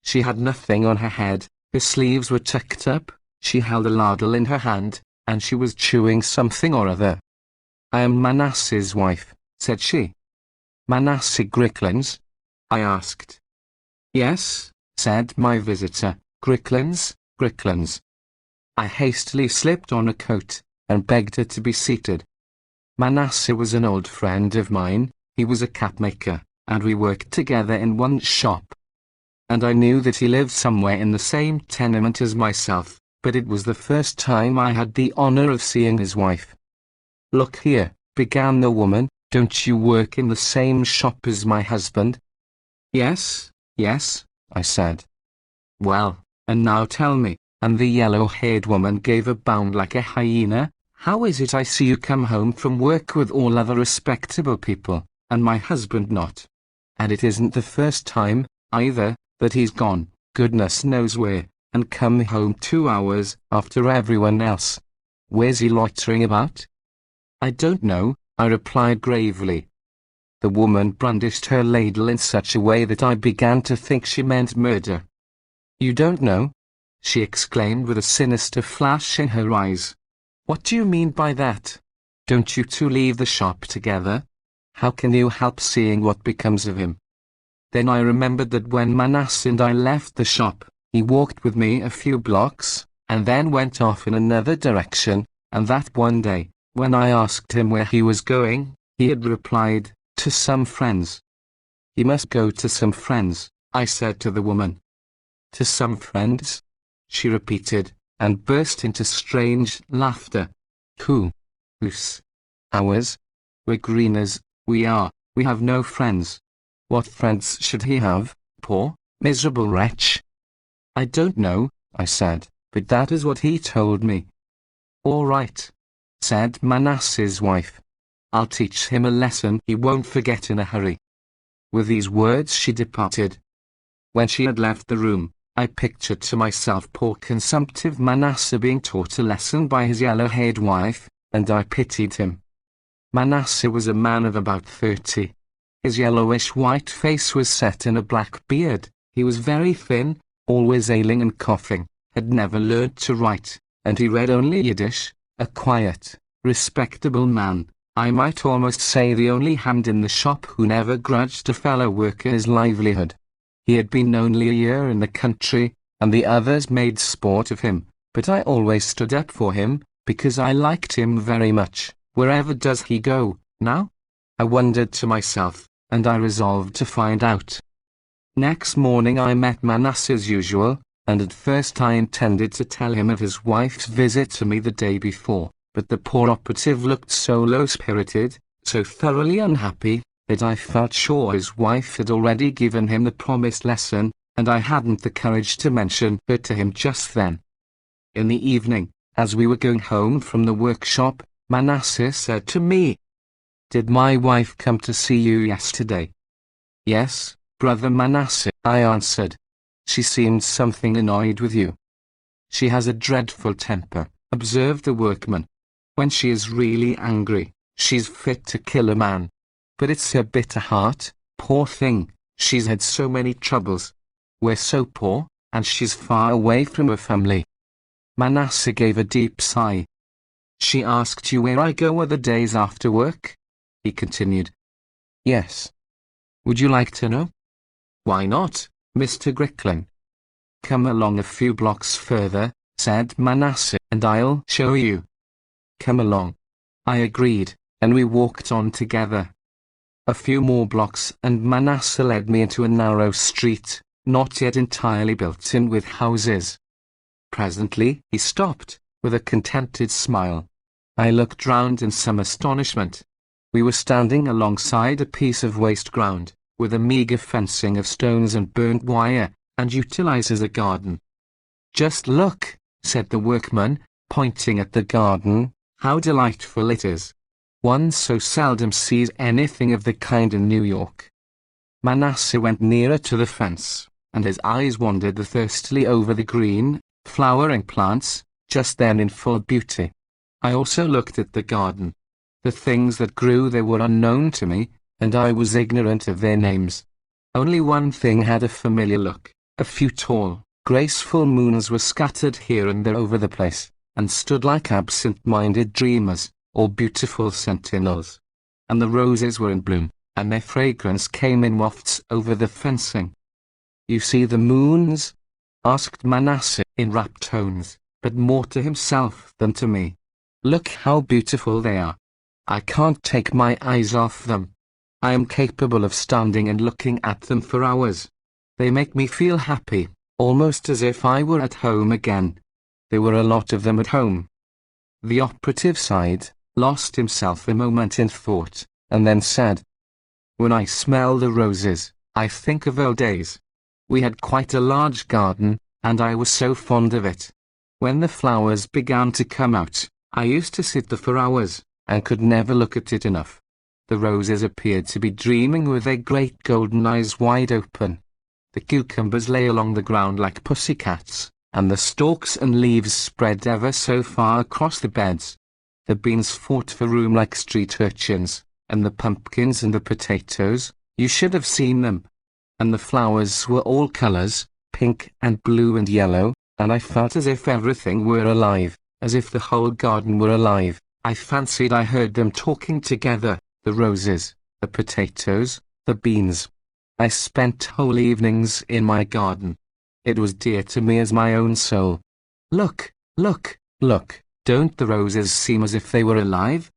She had nothing on her head, her sleeves were tucked up, she held a ladle in her hand, and she was chewing something or other. I am Manasseh's wife, said she. Manasseh Gricklin's? I asked. Yes, said my visitor, Gricklin's. I hastily slipped on a coat, and begged her to be seated. Manasseh was an old friend of mine. He was a capmaker, and we worked together in one shop. And I knew that he lived somewhere in the same tenement as myself, but it was the first time I had the honor of seeing his wife. Look here, began the woman, don't you work in the same shop as my husband? Yes, I said. Well, and now tell me, and the yellow-haired woman gave a bound like a hyena, how is it I see you come home from work with all other respectable people, and my husband not? And it isn't the first time, either, that he's gone, goodness knows where, and come home 2 hours after everyone else. Where's he loitering about? I don't know, I replied gravely. The woman brandished her ladle in such a way that I began to think she meant murder. You don't know? She exclaimed with a sinister flash in her eyes. What do you mean by that? Don't you two leave the shop together? How can you help seeing what becomes of him? Then I remembered that when Manasseh and I left the shop, he walked with me a few blocks, and then went off in another direction, and that one day, when I asked him where he was going, he had replied, to some friends. He must go to some friends, I said to the woman. To some friends? She repeated, and burst into strange laughter. Who? Whose? Ours? We're greeners, we are, we have no friends. What friends should he have, poor, miserable wretch? I don't know, I said, but that is what he told me. All right, said Manasseh's wife. I'll teach him a lesson he won't forget in a hurry. With these words she departed. When she had left the room, I pictured to myself poor consumptive Manasseh being taught a lesson by his yellow-haired wife, and I pitied him. Manasseh was a man of about 30. His yellowish-white face was set in a black beard. He was very thin, always ailing and coughing, had never learned to write, and he read only Yiddish, a quiet, respectable man, I might almost say the only hand in the shop who never grudged a fellow worker his livelihood. He had been only a year in the country, and the others made sport of him, but I always stood up for him, because I liked him very much. Wherever does he go, now? I wondered to myself, and I resolved to find out. Next morning I met Manasseh as usual, and at first I intended to tell him of his wife's visit to me the day before, but the poor operative looked so low-spirited, so thoroughly unhappy, that I felt sure his wife had already given him the promised lesson, and I hadn't the courage to mention her to him just then. In the evening, as we were going home from the workshop, Manasseh said to me, "Did my wife come to see you yesterday?" "Yes, Brother Manasseh," I answered. "She seemed something annoyed with you." "She has a dreadful temper," observed the workman. "When she is really angry, she's fit to kill a man. But it's her bitter heart, poor thing, she's had so many troubles. We're so poor, and she's far away from her family." Manasseh gave a deep sigh. "She asked you where I go other days after work?" he continued. "Yes." "Would you like to know?" "Why not, Mr. Grickling?" "Come along a few blocks further," said Manasseh, "and I'll show you." "Come along." I agreed, and we walked on together. A few more blocks and Manasseh led me into a narrow street, not yet entirely built in with houses. Presently he stopped, with a contented smile. I looked round in some astonishment. We were standing alongside a piece of waste ground, with a meagre fencing of stones and burnt wire, and utilized as a garden. "Just look," said the workman, pointing at the garden, "how delightful it is. One so seldom sees anything of the kind in New York." Manasseh went nearer to the fence, and his eyes wandered thirstily over the green, flowering plants, just then in full beauty. I also looked at the garden. The things that grew there were unknown to me, and I was ignorant of their names. Only one thing had a familiar look. A few tall, graceful moons were scattered here and there over the place, and stood like absent-minded dreamers, or beautiful sentinels. And the roses were in bloom, and their fragrance came in wafts over the fencing. "You see the moons?" asked Manasseh in rapt tones, but more to himself than to me. "Look how beautiful they are. I can't take my eyes off them. I am capable of standing and looking at them for hours. They make me feel happy, almost as if I were at home again." There were a lot of them at home. The operative sighed, lost himself a moment in thought, and then said, "When I smell the roses, I think of old days. We had quite a large garden, and I was so fond of it. When the flowers began to come out, I used to sit there for hours, and could never look at it enough. The roses appeared to be dreaming with their great golden eyes wide open. The cucumbers lay along the ground like pussycats, and the stalks and leaves spread ever so far across the beds. The beans fought for room like street urchins, and the pumpkins and the potatoes, you should have seen them. And the flowers were all colours, pink and blue and yellow, and I felt as if everything were alive, as if the whole garden were alive. I fancied I heard them talking together, the roses, the potatoes, the beans. I spent whole evenings in my garden. It was dear to me as my own soul. Look, look, look, don't the roses seem as if they were alive?"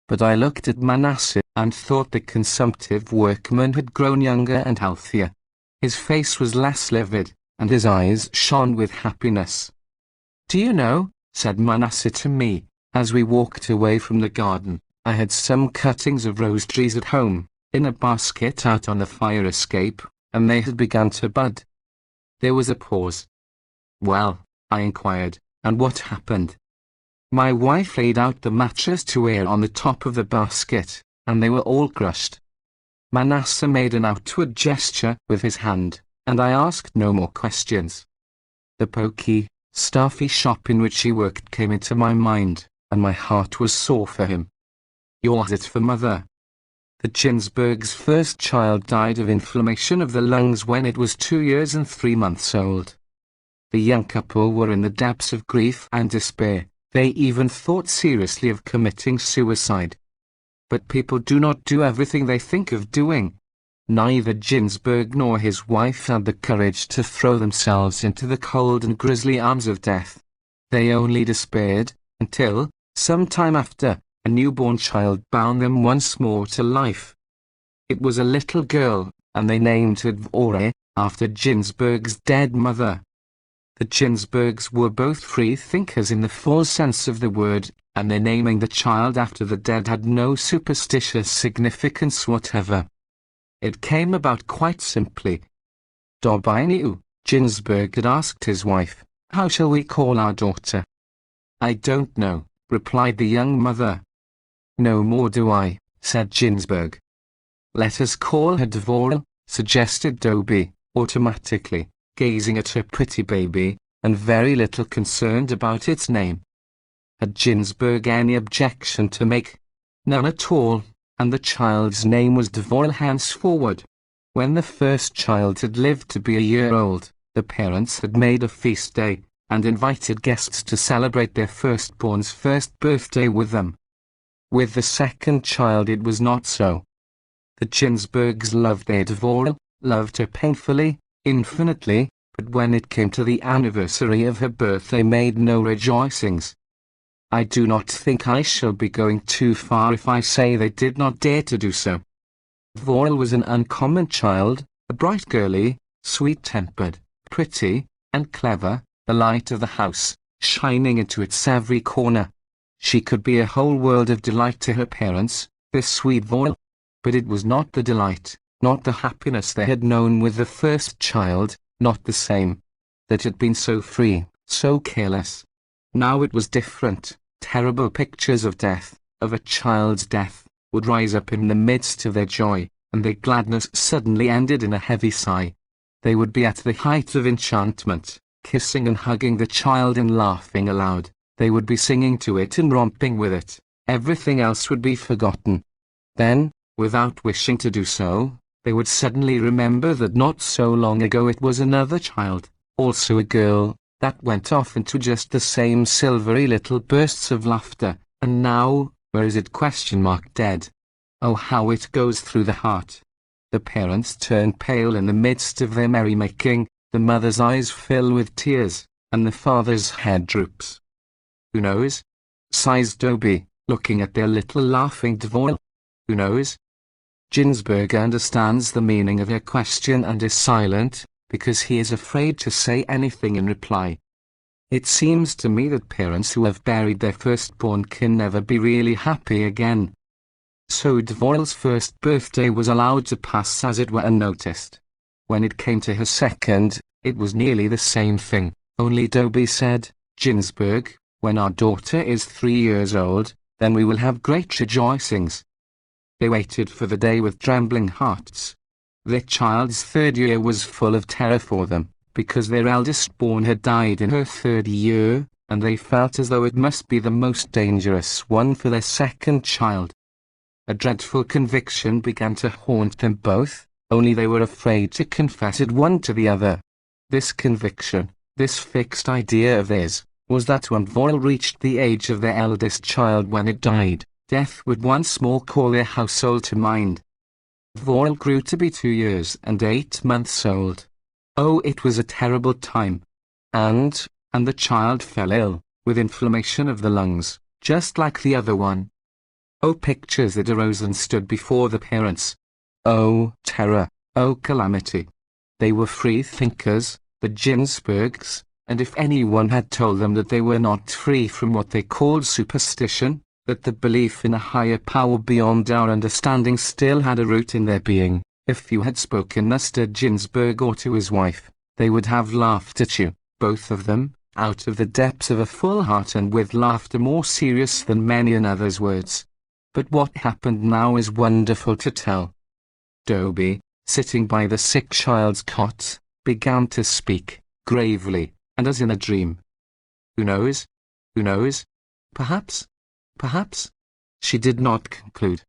But I looked at Manasseh, and thought the consumptive workman had grown younger and healthier. His face was less livid, and his eyes shone with happiness. "Do you know," said Manasseh to me, as we walked away from the garden, "I had some cuttings of rose trees at home, in a basket out on the fire escape, and they had begun to bud." There was a pause. "Well," I inquired, "and what happened?" "My wife laid out the matches to air on the top of the basket, and they were all crushed." Manasseh made an outward gesture with his hand, and I asked no more questions. The poky, stuffy shop in which he worked came into my mind, and my heart was sore for him. "Yours it for mother." The Ginsberg's first child died of inflammation of the lungs when it was 2 years and 3 months old. The young couple were in the depths of grief and despair. They even thought seriously of committing suicide. But people do not do everything they think of doing. Neither Ginsberg nor his wife had the courage to throw themselves into the cold and grisly arms of death. They only despaired, until, some time after, a newborn child bound them once more to life. It was a little girl, and they named her Dvore, after Ginsberg's dead mother. The Ginsbergs were both free thinkers in the full sense of the word, and their naming the child after the dead had no superstitious significance whatever. It came about quite simply. Dobinu, Ginsberg had asked his wife, "How shall we call our daughter?" "I don't know," replied the young mother. "No more do I," said Ginsberg. "Let us call her Dvorel," suggested Dobie, automatically, gazing at her pretty baby, and very little concerned about its name. Had Ginsberg any objection to make? None at all, and the child's name was Dvorel henceforward. When the first child had lived to be a year old, the parents had made a feast day, and invited guests to celebrate their firstborn's first birthday with them. With the second child it was not so. The Ginsbergs loved their Dvorel, loved her painfully, infinitely, but when it came to the anniversary of her birth they made no rejoicings. I do not think I shall be going too far if I say they did not dare to do so. Dvorel was an uncommon child, a bright girlie, sweet-tempered, pretty, and clever, the light of the house, shining into its every corner. She could be a whole world of delight to her parents, this sweet Dvorel. But it was not the delight, not the happiness they had known with the first child, not the same. That had been so free, so careless. Now it was different. Terrible pictures of death, of a child's death, would rise up in the midst of their joy, and their gladness suddenly ended in a heavy sigh. They would be at the height of enchantment, kissing and hugging the child and laughing aloud. They would be singing to it and romping with it. Everything else would be forgotten. Then, without wishing to do so, they would suddenly remember that not so long ago it was another child, also a girl, that went off into just the same silvery little bursts of laughter, and now, where is it ? Dead. Oh, how it goes through the heart. The parents turn pale in the midst of their merrymaking, the mother's eyes fill with tears, and the father's head droops. Who knows? Sighs Dobie, looking at their little laughing Dvorel. Who knows? Ginsberg understands the meaning of her question and is silent, because he is afraid to say anything in reply. It seems to me that parents who have buried their firstborn can never be really happy again. So Dvorel's first birthday was allowed to pass as it were unnoticed. When it came to her second, it was nearly the same thing, only Dobie said, "Ginsberg, when our daughter is 3 years old, then we will have great rejoicings." They waited for the day with trembling hearts. Their child's 3rd year was full of terror for them, because their eldest born had died in her 3rd year, and they felt as though it must be the most dangerous one for their second child. A dreadful conviction began to haunt them both, only they were afraid to confess it one to the other. This conviction, this fixed idea of theirs, was that when Dvorel reached the age of their eldest child when it died, death would once more call their household to mind. Dvorel grew to be 2 years and 8 months old. Oh, it was a terrible time. And the child fell ill, with inflammation of the lungs, just like the other one. Oh, pictures that arose and stood before the parents. Oh, terror, oh, calamity. They were free thinkers, the Ginsbergs, and if anyone had told them that they were not free from what they called superstition, that the belief in a higher power beyond our understanding still had a root in their being, if you had spoken thus to Ginsberg or to his wife, they would have laughed at you, both of them, out of the depths of a full heart and with laughter more serious than many another's words. But what happened now is wonderful to tell. Dobie, sitting by the sick child's cot, began to speak, gravely, and as in a dream. Who knows? Who knows? Perhaps? Perhaps? She did not conclude.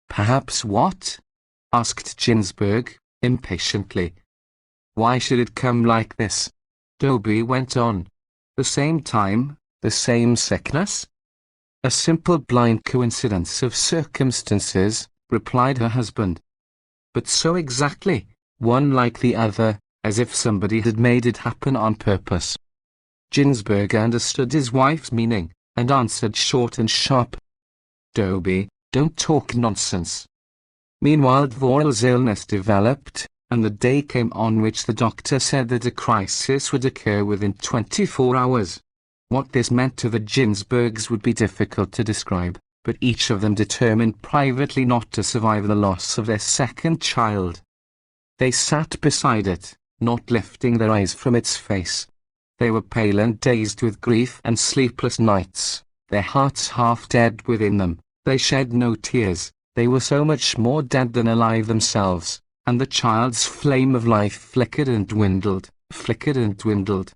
Perhaps what? Asked Ginsberg, impatiently. Why should it come like this? Dobie went on. The same time, the same sickness? A simple blind coincidence of circumstances, replied her husband. But so exactly, one like the other, as if somebody had made it happen on purpose. Ginsberg understood his wife's meaning, and answered short and sharp. Dobie, don't talk nonsense. Meanwhile Dvorel's illness developed, and the day came on which the doctor said that a crisis would occur within 24 hours. What this meant to the Ginsbergs would be difficult to describe, but each of them determined privately not to survive the loss of their second child. They sat beside it, not lifting their eyes from its face. They were pale and dazed with grief and sleepless nights, their hearts half dead within them. They shed no tears, they were so much more dead than alive themselves, and the child's flame of life flickered and dwindled, flickered and dwindled.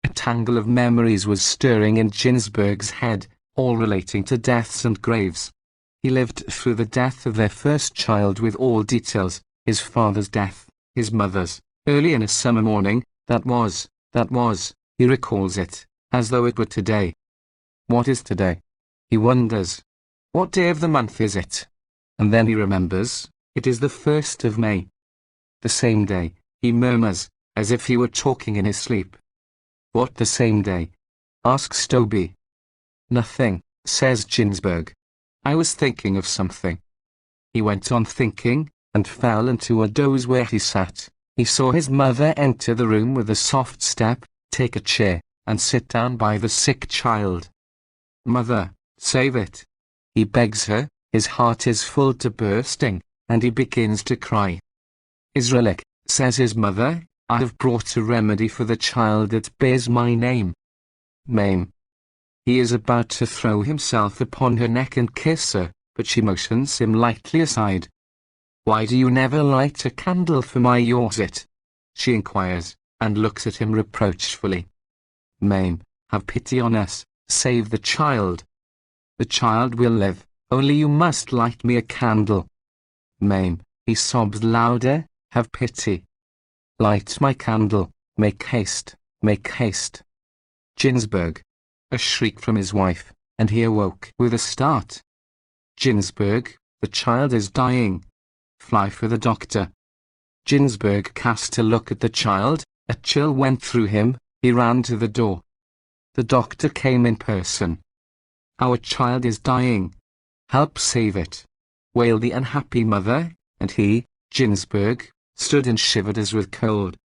A tangle of memories was stirring in Ginsberg's head, all relating to deaths and graves. He lived through the death of their first child with all details, his father's death, his mother's, early in a summer morning, that was, he recalls it, as though it were today. What is today? He wonders. What day of the month is it? And then he remembers, it is the 1st of May. The same day, he murmurs, as if he were talking in his sleep. What the same day? Asks Dobie. Nothing, says Ginsberg. I was thinking of something. He went on thinking, and fell into a doze where he sat. He saw his mother enter the room with a soft step, take a chair, and sit down by the sick child. Mother, save it. He begs her, his heart is full to bursting, and he begins to cry. Israelik, says his mother, I have brought a remedy for the child that bears my name. Mame. He is about to throw himself upon her neck and kiss her, but she motions him lightly aside. Why do you never light a candle for my Yorsit? She inquires, and looks at him reproachfully. Mame, have pity on us, save the child. The child will live, only you must light me a candle. Mame, he sobs louder, have pity. Light my candle, make haste, make haste. Ginsberg. A shriek from his wife, and he awoke with a start. Ginsberg, the child is dying. Fly for the doctor. Ginsberg cast a look at the child, a chill went through him, he ran to the door. The doctor came in person. Our child is dying. Help save it, wailed the unhappy mother, and he, Ginsberg, stood and shivered as with cold.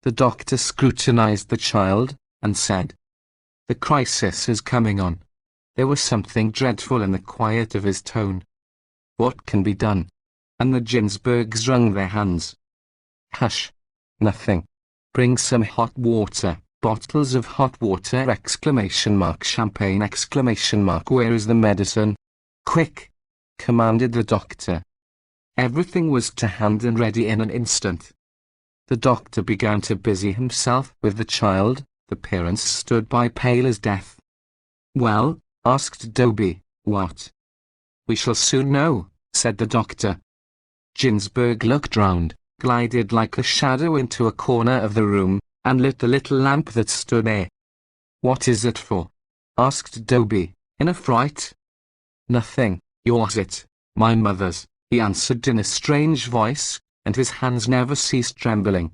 The doctor scrutinized the child, and said, The crisis is coming on. There was something dreadful in the quiet of his tone. What can be done? And the Ginsbergs wrung their hands. Hush. Nothing. Bring some hot water, bottles of hot water! Champagne! Where is the medicine? Quick! Commanded the doctor. Everything was to hand and ready in an instant. The doctor began to busy himself with the child. The parents stood by pale as death. Well, asked Dobie, what? We shall soon know, said the doctor. Ginsberg looked round, glided like a shadow into a corner of the room, and lit the little lamp that stood there. What is it for? Asked Dobie, in a fright. Nothing, yours it, my mother's, he answered in a strange voice, and his hands never ceased trembling.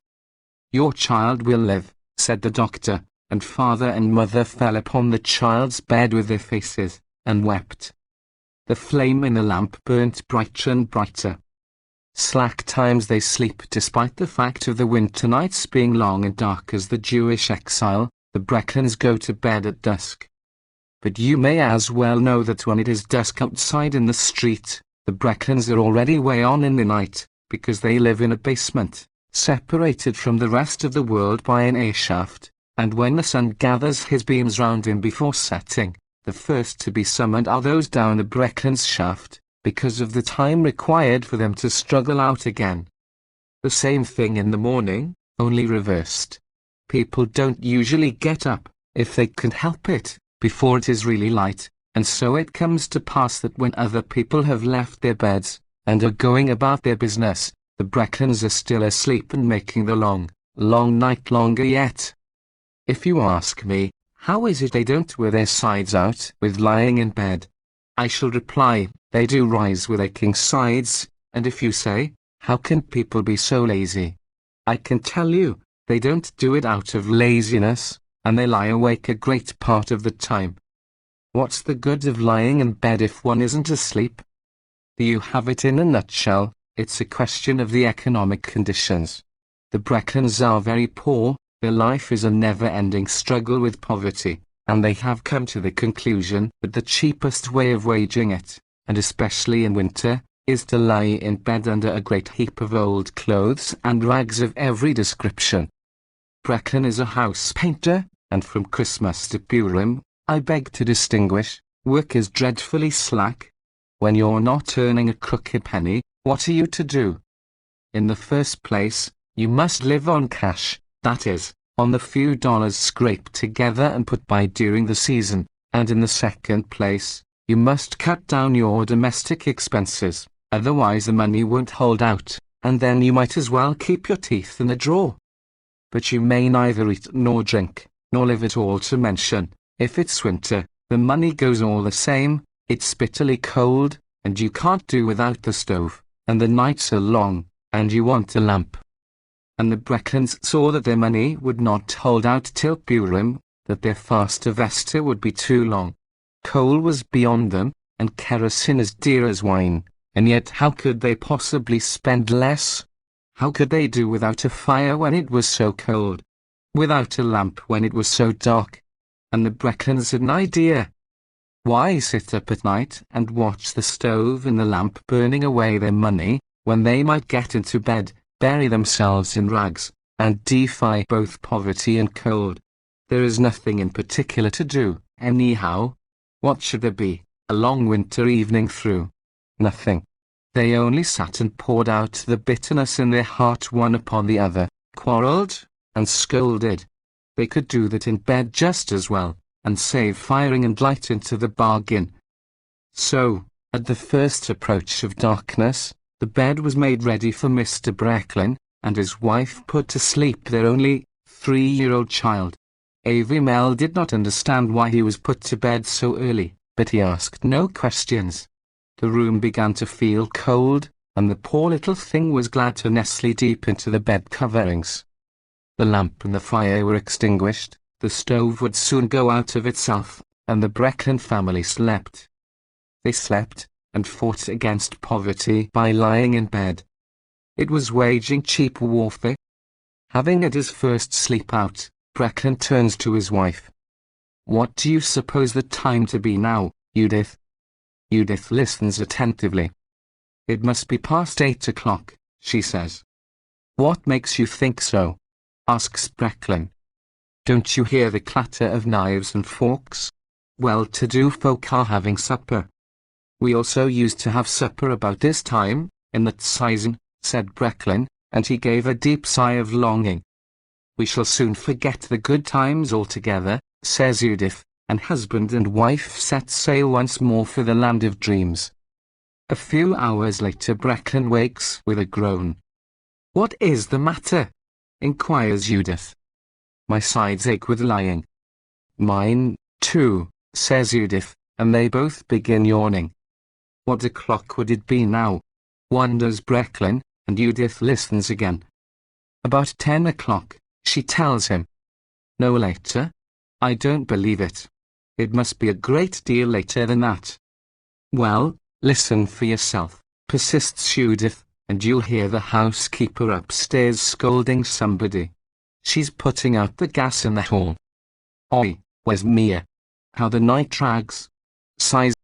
Your child will live, said the doctor, and father and mother fell upon the child's bed with their faces, and wept. The flame in the lamp burnt brighter and brighter. Slack times they sleep despite the fact of the winter nights being long and dark as the Jewish exile. The Brecklins go to bed at dusk. But you may as well know that when it is dusk outside in the street, the Brecklins are already way on in the night, because they live in a basement, separated from the rest of the world by an air shaft, and when the sun gathers his beams round him before setting, the first to be summoned are those down the Brecklins shaft, because of the time required for them to struggle out again. The same thing in the morning, only reversed. People don't usually get up, if they can help it, before it is really light, and so it comes to pass that when other people have left their beds, and are going about their business, the Brecklins are still asleep and making the long, long night longer yet. If you ask me, How is it they don't with their sides out with lying in bed? I shall reply, they do rise with aching sides, and if you say, how can people be so lazy? I can tell you, they don't do it out of laziness, and they lie awake a great part of the time. What's the good of lying in bed if one isn't asleep? Do you have it in a nutshell? It's a question of the economic conditions. The Breckens are very poor, their life is a never-ending struggle with poverty, and they have come to the conclusion that the cheapest way of waging it, and especially in winter, is to lie in bed under a great heap of old clothes and rags of every description. Brecken is a house painter, and from Christmas to Purim, I beg to distinguish, work is dreadfully slack. When you're not earning a crooked penny, what are you to do? In the first place, you must live on cash, that is, on the few dollars scraped together and put by during the season, and in the second place, you must cut down your domestic expenses, otherwise the money won't hold out, and then you might as well keep your teeth in a drawer. But you may neither eat nor drink, nor live at all to mention, if it's winter, the money goes all the same, it's bitterly cold, and you can't do without the stove, and the nights are long, and you want a lamp. And the Breckens saw that their money would not hold out till Purim, that their fast of Esther would be too long. Coal was beyond them, and kerosene as dear as wine, and yet how could they possibly spend less? How could they do without a fire when it was so cold? Without a lamp when it was so dark? And the Breckens had an idea. Why sit up at night and watch the stove and the lamp burning away their money, when they might get into bed, bury themselves in rags, and defy both poverty and cold? There is nothing in particular to do, anyhow. What should there be, a long winter evening through? Nothing. They only sat and poured out the bitterness in their heart one upon the other, quarrelled, and scolded. They could do that in bed just as well, and save firing and light into the bargain. So, at the first approach of darkness, the bed was made ready for Mr. Brecklin, and his wife put to sleep their only 3-year-old child. Avimel did not understand why he was put to bed so early, but he asked no questions. The room began to feel cold, and the poor little thing was glad to nestle deep into the bed coverings. The lamp and the fire were extinguished, the stove would soon go out of itself, and the Brecklin family slept. They slept, and fought against poverty by lying in bed. It was waging cheap warfare. Having had his first sleep out, Brecklin turns to his wife. What do you suppose the time to be now, Judith? Judith listens attentively. It must be past 8 o'clock, she says. What makes you think so? Asks Brecklin. Don't you hear the clatter of knives and forks? Well-to-do folk are having supper. We also used to have supper about this time, in that season, said Brecklin, and he gave a deep sigh of longing. We shall soon forget the good times altogether, says Judith, and husband and wife set sail once more for the land of dreams. A few hours later Brecklin wakes with a groan. What is the matter? Inquires Judith. My sides ache with lying. Mine, too, says Judith, and they both begin yawning. What o'clock would it be now? Wonders Brecklin, and Judith listens again. About 10 o'clock, she tells him. No later? I don't believe it. It must be a great deal later than that. Well, listen for yourself, persists Judith, and you'll hear the housekeeper upstairs scolding somebody. She's putting out the gas in the hall. Oi, where's Meyer? How the night drags, sighs.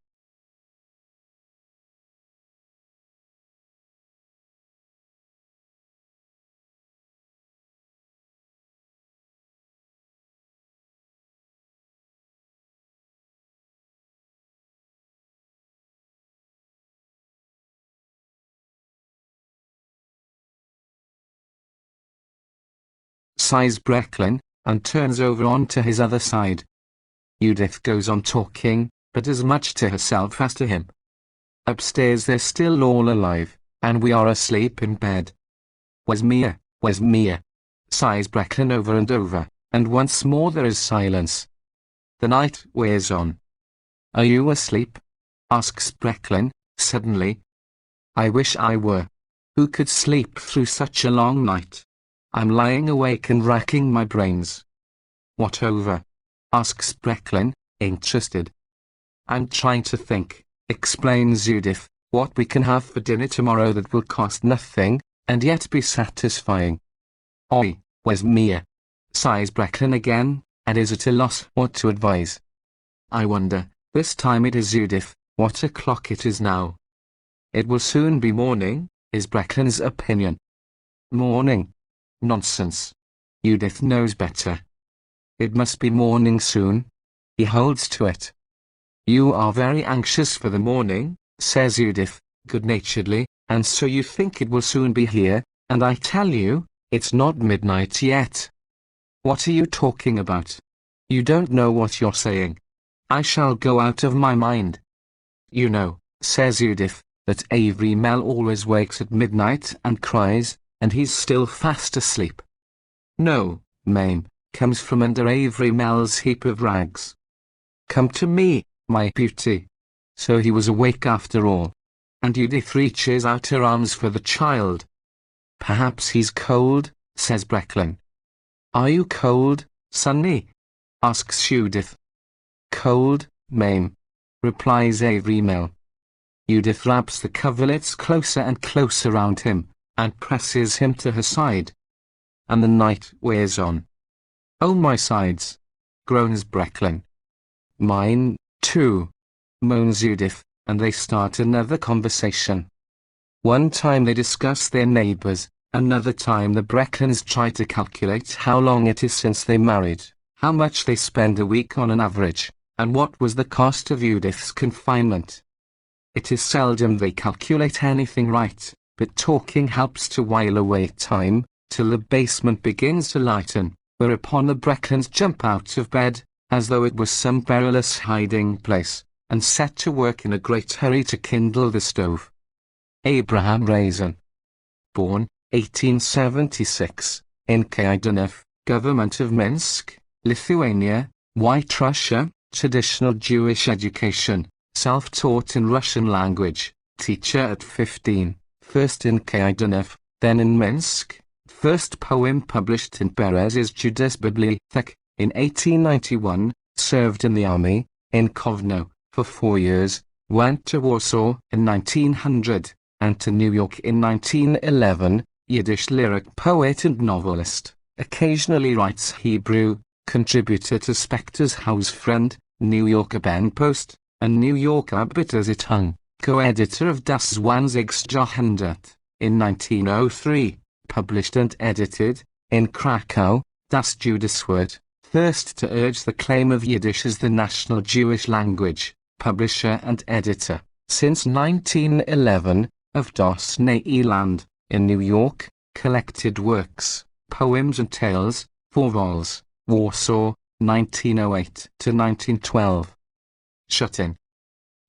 Sighs Brecklin, and turns over onto his other side. Judith goes on talking, but as much to herself as to him. Upstairs they're still all alive, and we are asleep in bed. Where's Meyer? Where's Meyer? Sighs Brecklin over and over, and once more there is silence. The night wears on. Are you asleep? Asks Brecklin, suddenly. I wish I were. Who could sleep through such a long night? I'm lying awake and racking my brains. What over? Asks Brecklin, interested. I'm trying to think, explains Judith, what we can have for dinner tomorrow that will cost nothing, and yet be satisfying. Oi, where's Meyer? Sighs Brecklin again, and is at a loss what to advise. I wonder, this time it is Judith, what o'clock it is now. It will soon be morning, is Brecklin's opinion. Morning? Nonsense. Judith knows better. It must be morning soon. He holds to it. You are very anxious for the morning, says Judith, good-naturedly, and so you think it will soon be here, and I tell you, it's not midnight yet. What are you talking about? You don't know what you're saying. I shall go out of my mind. You know, says Judith, that Avery Mell always wakes at midnight and cries, and he's still fast asleep. No, Mame, comes from under Avery Mell's heap of rags. Come to me, my beauty. So he was awake after all. And Judith reaches out her arms for the child. Perhaps he's cold, says Brecklin. Are you cold, Sonny? Asks Judith. Cold, Mame, replies Avery Mell. Judith wraps the coverlets closer and closer round him, and presses him to her side. And the night wears on. Oh my sides, groans Brecklin. Mine, too, moans Judith, and they start another conversation. One time they discuss their neighbours, another time the Brecklins try to calculate how long it is since they married, how much they spend a week on an average, and what was the cost of Judith's confinement. It is seldom they calculate anything right, but talking helps to while away time, till the basement begins to lighten, whereupon the Brecklins jump out of bed, as though it was some perilous hiding place, and set to work in a great hurry to kindle the stove. Abraham Raisin. Born, 1876, in Kyidenev, Government of Minsk, Lithuania, White Russia, traditional Jewish education, self-taught in Russian language, teacher at 15, first in Kyidenev, then in Minsk. First poem published in Perez's Judas Bibliothek, in 1891, served in the army, in Kovno, for 4 years, went to Warsaw in 1900, and to New York in 1911, Yiddish lyric poet and novelist, occasionally writes Hebrew, contributor to Spector's House Friend, New Yorker Ben Post, and New Yorker Bitterzeitung, co-editor of Das Zwanzigste in 1903, published and edited, in Krakow, Das Judaswort, first to urge the claim of Yiddish as the national Jewish language, publisher and editor, since 1911, of Das Neiland, in New York, collected works, poems and tales, 4 vols, Warsaw, 1908 to 1912. Shut in.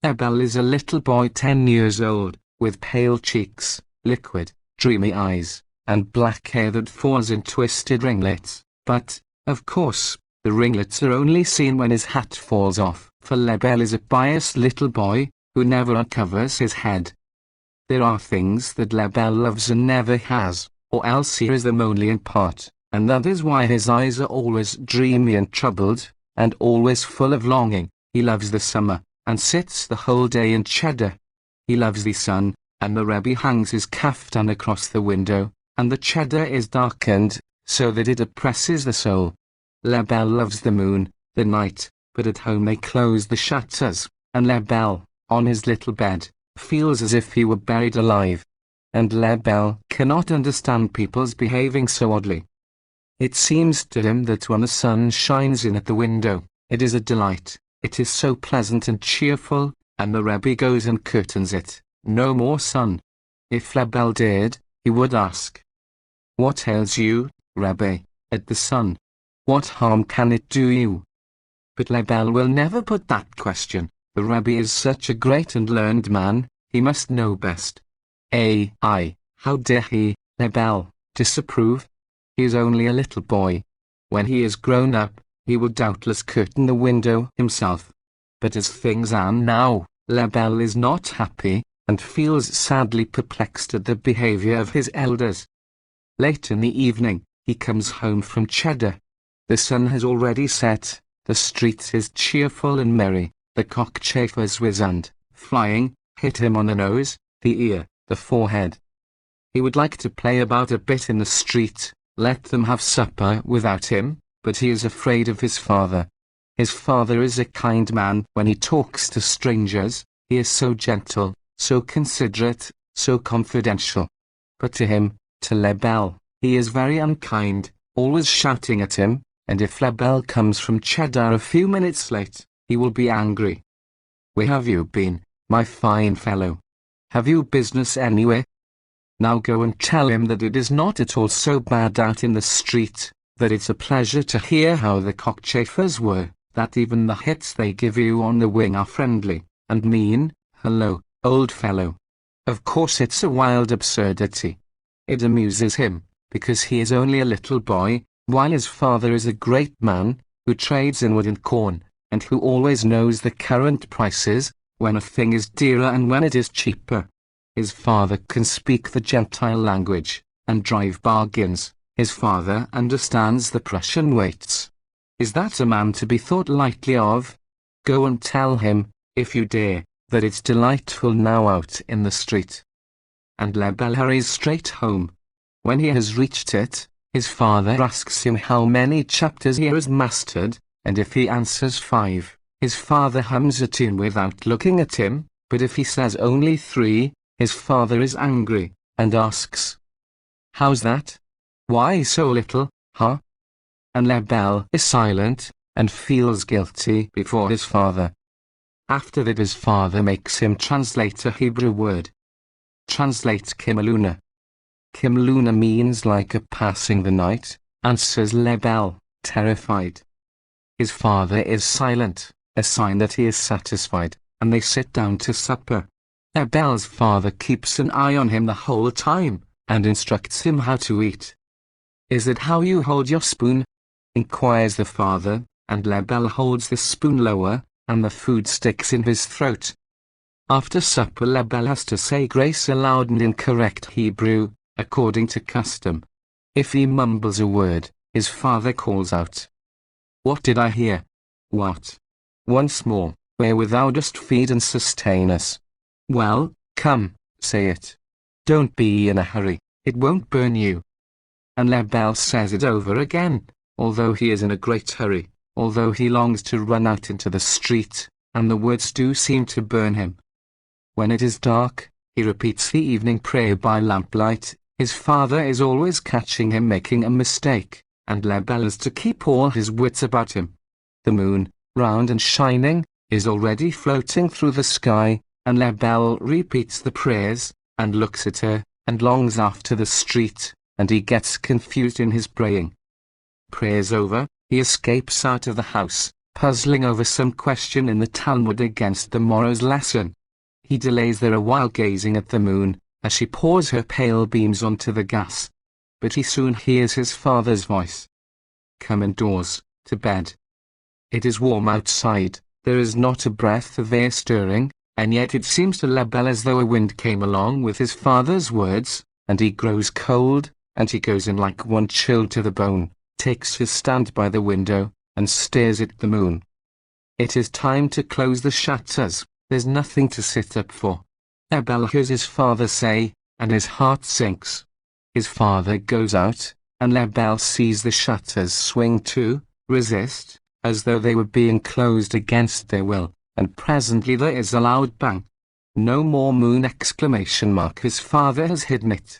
Abel is a little boy 10 years old, with pale cheeks, liquid, dreamy eyes, and black hair that falls in twisted ringlets, but, of course, the ringlets are only seen when his hat falls off, for Lebel is a pious little boy, who never uncovers his head. There are things that Lebel loves and never has, or else he is them only in part, and that is why his eyes are always dreamy and troubled, and always full of longing. He loves the summer, and sits the whole day in cheder. He loves the sun, and the Rebbe hangs his kaftan across the window, and the cheder is darkened, so that it oppresses the soul. Lebel loves the moon, the night, but at home they close the shutters, and Lebel, on his little bed, feels as if he were buried alive. And Lebel cannot understand people's behaving so oddly. It seems to him that when the sun shines in at the window, it is a delight, it is so pleasant and cheerful, and the Rebbe goes and curtains it. No more sun. If Lebel dared, he would ask, "What ails you, Rebbe, at the sun? What harm can it do you?" But Lebel will never put that question. The Rebbe is such a great and learned man, he must know best. How dare he, Lebel, disapprove? He is only a little boy. When he is grown up, he would doubtless curtain the window himself. But as things are now, Lebel is not happy, and feels sadly perplexed at the behavior of his elders. Late in the evening, he comes home from Cheddar. The sun has already set, the street is cheerful and merry, the cockchafers whiz and, flying, hit him on the nose, the ear, the forehead. He would like to play about a bit in the street, let them have supper without him, but he is afraid of his father. His father is a kind man when he talks to strangers, he is so gentle, so considerate, so confidential. But to him, to Lebel, he is very unkind, always shouting at him, and if Lebel comes from Cheddar a few minutes late, he will be angry. "Where have you been, my fine fellow? Have you business anywhere? Now go and tell him that it is not at all so bad out in the street, that it's a pleasure to hear how the cockchafers were, that even the hits they give you on the wing are friendly, and mean. Hello, old fellow." Of course it's a wild absurdity. It amuses him, because he is only a little boy, while his father is a great man, who trades in wood and corn, and who always knows the current prices, when a thing is dearer and when it is cheaper. His father can speak the Gentile language, and drive bargains. His father understands the Prussian weights. Is that a man to be thought lightly of? Go and tell him, if you dare, that it's delightful now out in the street. And Lebel hurries straight home. When he has reached it, his father asks him how many chapters he has mastered, and if he answers 5, his father hums a tune without looking at him, but if he says only 3, his father is angry, and asks, "How's that? Why so little, huh?" And Lebel is silent, and feels guilty before his father. After that his father makes him translate a Hebrew word. Translate Kimmeluna. Kimmeluna means like a passing the night, answers Lebel, terrified. His father is silent, a sign that he is satisfied, and they sit down to supper. Lebel's father keeps an eye on him the whole time, and instructs him how to eat. "Is it how you hold your spoon?" inquires the father, and Lebel holds the spoon lower, and the food sticks in his throat. After supper Lebel has to say grace aloud and in correct Hebrew, according to custom. If he mumbles a word, his father calls out, "What did I hear? What? Once more, wherewith thou dost feed and sustain us. Well, come, say it. Don't be in a hurry, it won't burn you." And Lebel says it over again, although he is in a great hurry, although he longs to run out into the street, and the words do seem to burn him. When it is dark, he repeats the evening prayer by lamplight. His father is always catching him making a mistake, and Lebel is to keep all his wits about him. The moon, round and shining, is already floating through the sky, and Lebel repeats the prayers, and looks at her, and longs after the street, and he gets confused in his praying. Prayers over, he escapes out of the house, puzzling over some question in the Talmud against the morrow's lesson. He delays there a while gazing at the moon, as she pours her pale beams onto the gas. But he soon hears his father's voice. "Come indoors, to bed. It is warm outside, there is not a breath of air stirring, and yet it seems to Lebel as though a wind came along with his father's words, and he grows cold, and he goes in like one chilled to the bone, takes his stand by the window, and stares at the moon. It is time to close the shutters, there's nothing to sit up for. Lebel hears his father say, and his heart sinks. His father goes out, and Lebel sees the shutters swing to, resist, as though they were being closed against their will, and presently there is a loud bang. "No more moon!" ! His father has hidden it.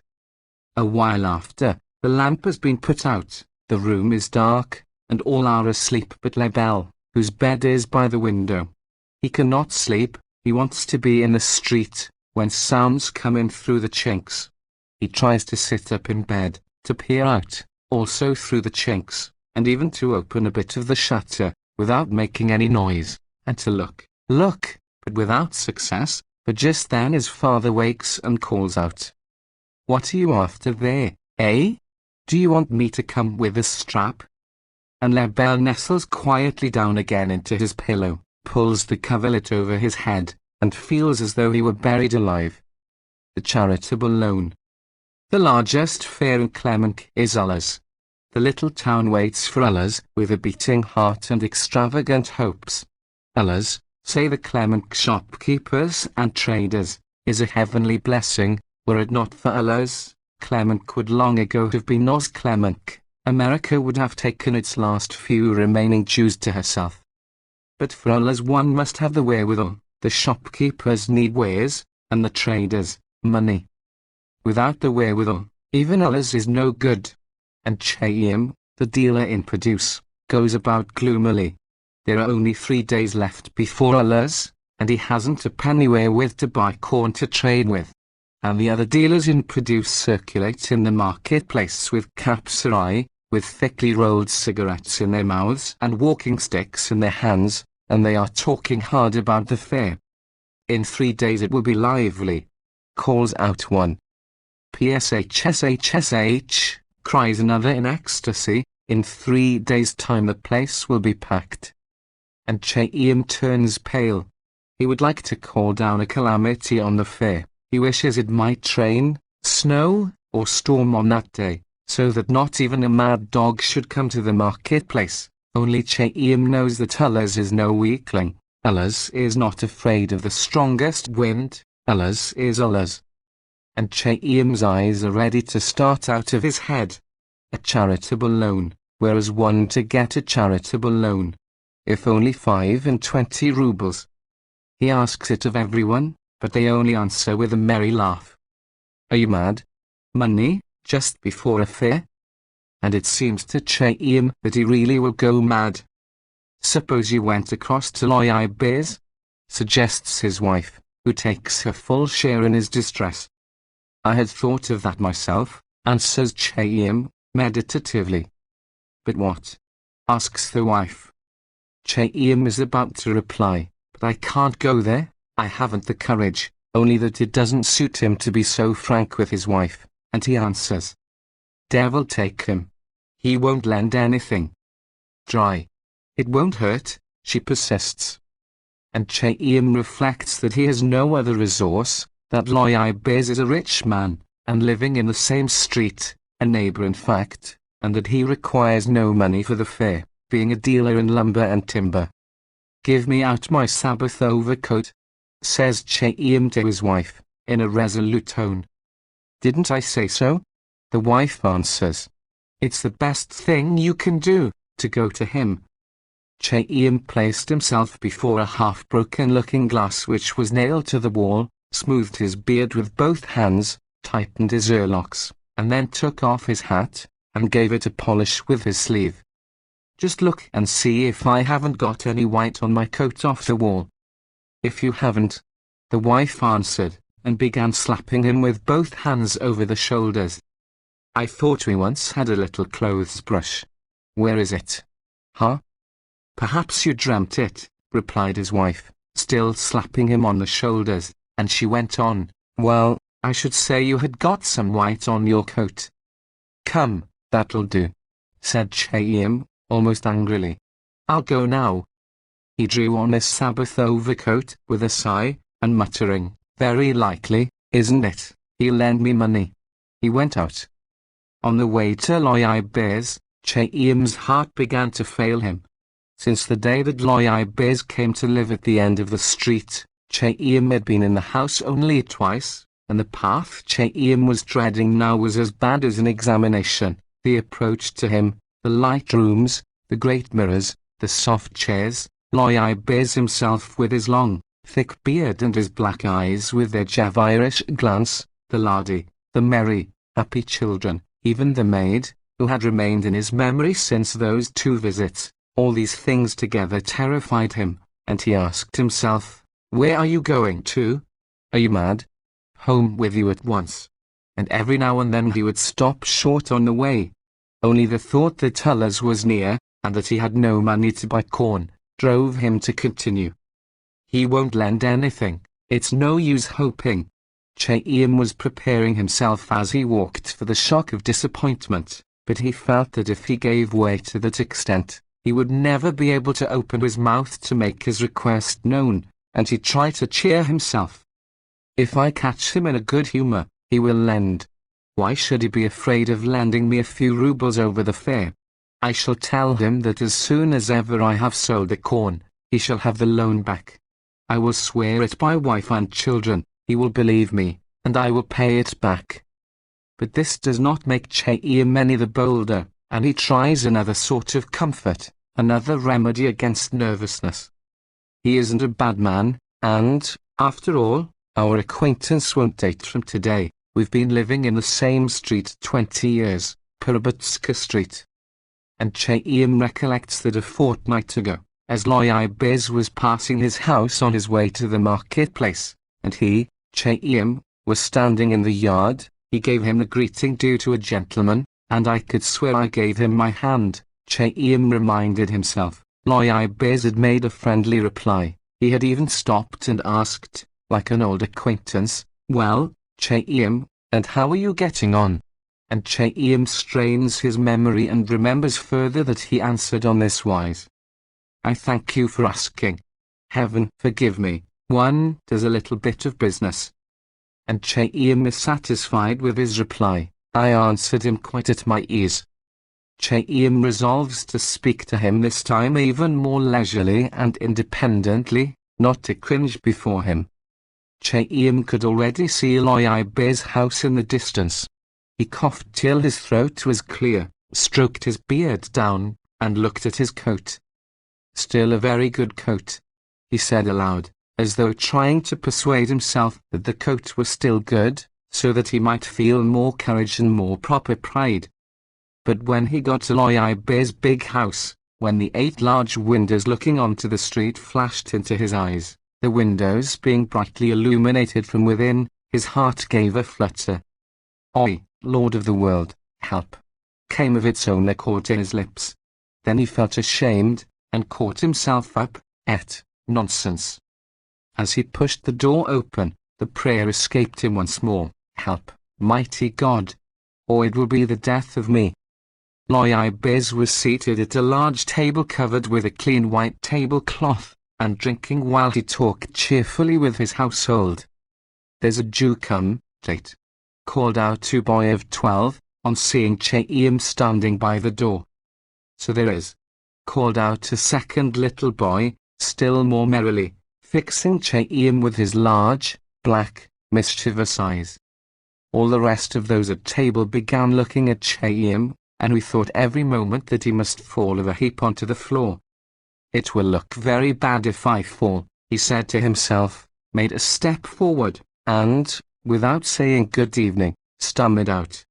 A while after, the lamp has been put out, the room is dark, and all are asleep but Lebel, whose bed is by the window. He cannot sleep, he wants to be in the street, when sounds come in through the chinks. He tries to sit up in bed, to peer out, also through the chinks, and even to open a bit of the shutter, without making any noise, and to look, but without success, for just then his father wakes and calls out, "What are you after there, eh? Do you want me to come with a strap?" and Lebel nestles quietly down again into his pillow, pulls the coverlet over his head, and feels as though he were buried alive. The charitable loan. The largest fair in Clement is Ullers. The little town waits for Ullers with a beating heart and extravagant hopes. Ullers, say the Clement shopkeepers and traders, is a heavenly blessing. Were it not for Ullers, Clement would long ago have been Oz Clement. America would have taken its last few remaining Jews to herself. But for Ullers one must have the wherewithal. The shopkeepers need wares, and the traders, money. Without the wherewithal, even Ullers is no good. And Chaim, the dealer in produce, goes about gloomily. There are only 3 days left before Ullers, and he hasn't a penny wherewith to buy corn to trade with. And the other dealers in produce circulate in the marketplace with caps awry, with thickly rolled cigarettes in their mouths and walking sticks in their hands, and they are talking hard about the fair. In 3 days it will be lively, calls out one. PSHSHSH, cries another in ecstasy. In 3 days' time the place will be packed. And Chaim turns pale. He would like to call down a calamity on the fair. He wishes it might rain, snow, or storm on that day, so that not even a mad dog should come to the marketplace. Only Chaim knows that Ullers is no weakling. Ullers is not afraid of the strongest wind. Ullers is Ullers. And Chaim's eyes are ready to start out of his head. A charitable loan. Where is one to get a charitable loan? If only 25 rubles. He asks it of everyone, but they only answer with a merry laugh. Are you mad? Money, just before a fair? And it seems to Chaim that he really will go mad. Suppose you went across to Hieger's? Suggests his wife, who takes her full share in his distress. I had thought of that myself, answers Chaim, meditatively. But what? Asks the wife. Chaim is about to reply, but I can't go there. I haven't the courage, only that it doesn't suit him to be so frank with his wife, and he answers. Devil take him. He won't lend anything. Dry. It won't hurt, she persists. And Chaim reflects that he has no other resource, that Hieger is a rich man, and living in the same street, a neighbor in fact, and that he requires no money for the fair, being a dealer in lumber and timber. Give me out my Sabbath overcoat, says Chaim to his wife, in a resolute tone. Didn't I say so? The wife answers. It's the best thing you can do, to go to him. Chaim placed himself before a half-broken looking glass which was nailed to the wall, smoothed his beard with both hands, tightened his earlocks, and then took off his hat, and gave it a polish with his sleeve. Just look and see if I haven't got any white on my coat off the wall. If you haven't, the wife answered, and began slapping him with both hands over the shoulders. I thought we once had a little clothes brush. Where is it? Huh? Perhaps you dreamt it, replied his wife, still slapping him on the shoulders, and she went on, well, I should say you had got some white on your coat. Come, that'll do, said Chaim, almost angrily. I'll go now. He drew on his Sabbath overcoat with a sigh, and muttering, very likely, isn't it, he'll lend me money. He went out. On the way to Hieger's, Chaim's heart began to fail him. Since the day that Hieger came to live at the end of the street, Chaim had been in the house only twice, and the path Chaim was treading now was as bad as an examination. The approach to him, the light rooms, the great mirrors, the soft chairs, Hieger himself with his long, thick beard and his black eyes with their Javirish glance, the lardy, the merry, happy children, even the maid, who had remained in his memory since those 2 visits, all these things together terrified him, and he asked himself, where are you going to? Are you mad? Home with you at once. And every now and then he would stop short on the way. Only the thought that Ullers was near, and that he had no money to buy corn, drove him to continue. He won't lend anything, it's no use hoping. Chaim was preparing himself as he walked for the shock of disappointment, but he felt that if he gave way to that extent, he would never be able to open his mouth to make his request known, and he tried to cheer himself. If I catch him in a good humor, he will lend. Why should he be afraid of lending me a few rubles over the fare? I shall tell him that as soon as ever I have sold the corn, he shall have the loan back. I will swear it by wife and children, he will believe me, and I will pay it back. But this does not make Chaim any the bolder, and he tries another sort of comfort, another remedy against nervousness. He isn't a bad man, and, after all, our acquaintance won't date from today. We've been living in the same street 20 years, Perobotska Street. And Chaim recollects that a fortnight ago, as Hieger was passing his house on his way to the marketplace, and he, Chaim, was standing in the yard, he gave him the greeting due to a gentleman, and I could swear I gave him my hand. Chaim reminded himself. Hieger had made a friendly reply. He had even stopped and asked, like an old acquaintance, "Well, Chaim, and how are you getting on?" And Chaim strains his memory and remembers further that he answered on this wise: "I thank you for asking. Heaven forgive me, one does a little bit of business." And Chaim is satisfied with his reply. I answered him quite at my ease. Chaim resolves to speak to him this time even more leisurely and independently, not to cringe before him. Chaim could already see Hieger's house in the distance. He coughed till his throat was clear, stroked his beard down, and looked at his coat. "Still a very good coat," he said aloud, as though trying to persuade himself that the coat was still good, so that he might feel more courage and more proper pride. But when he got to Hieger's big house, when the 8 large windows looking onto the street flashed into his eyes, the windows being brightly illuminated from within, his heart gave a flutter. "Oi, Lord of the world, help!" came of its own accord to his lips. Then he felt ashamed, and caught himself up. Nonsense. As he pushed the door open, the prayer escaped him once more. "Help, mighty God, or it will be the death of me." Hieger was seated at a large table covered with a clean white tablecloth, and drinking while he talked cheerfully with his household. "There's a Jew come, late," called out to boy of 12, on seeing Chaim standing by the door. "So there is," called out a second little boy, still more merrily, fixing Chaim with his large, black, mischievous eyes. All the rest of those at table began looking at Chaim, and we thought every moment that he must fall of a heap onto the floor. "It will look very bad if I fall," he said to himself, made a step forward, and, without saying good evening, stammered out,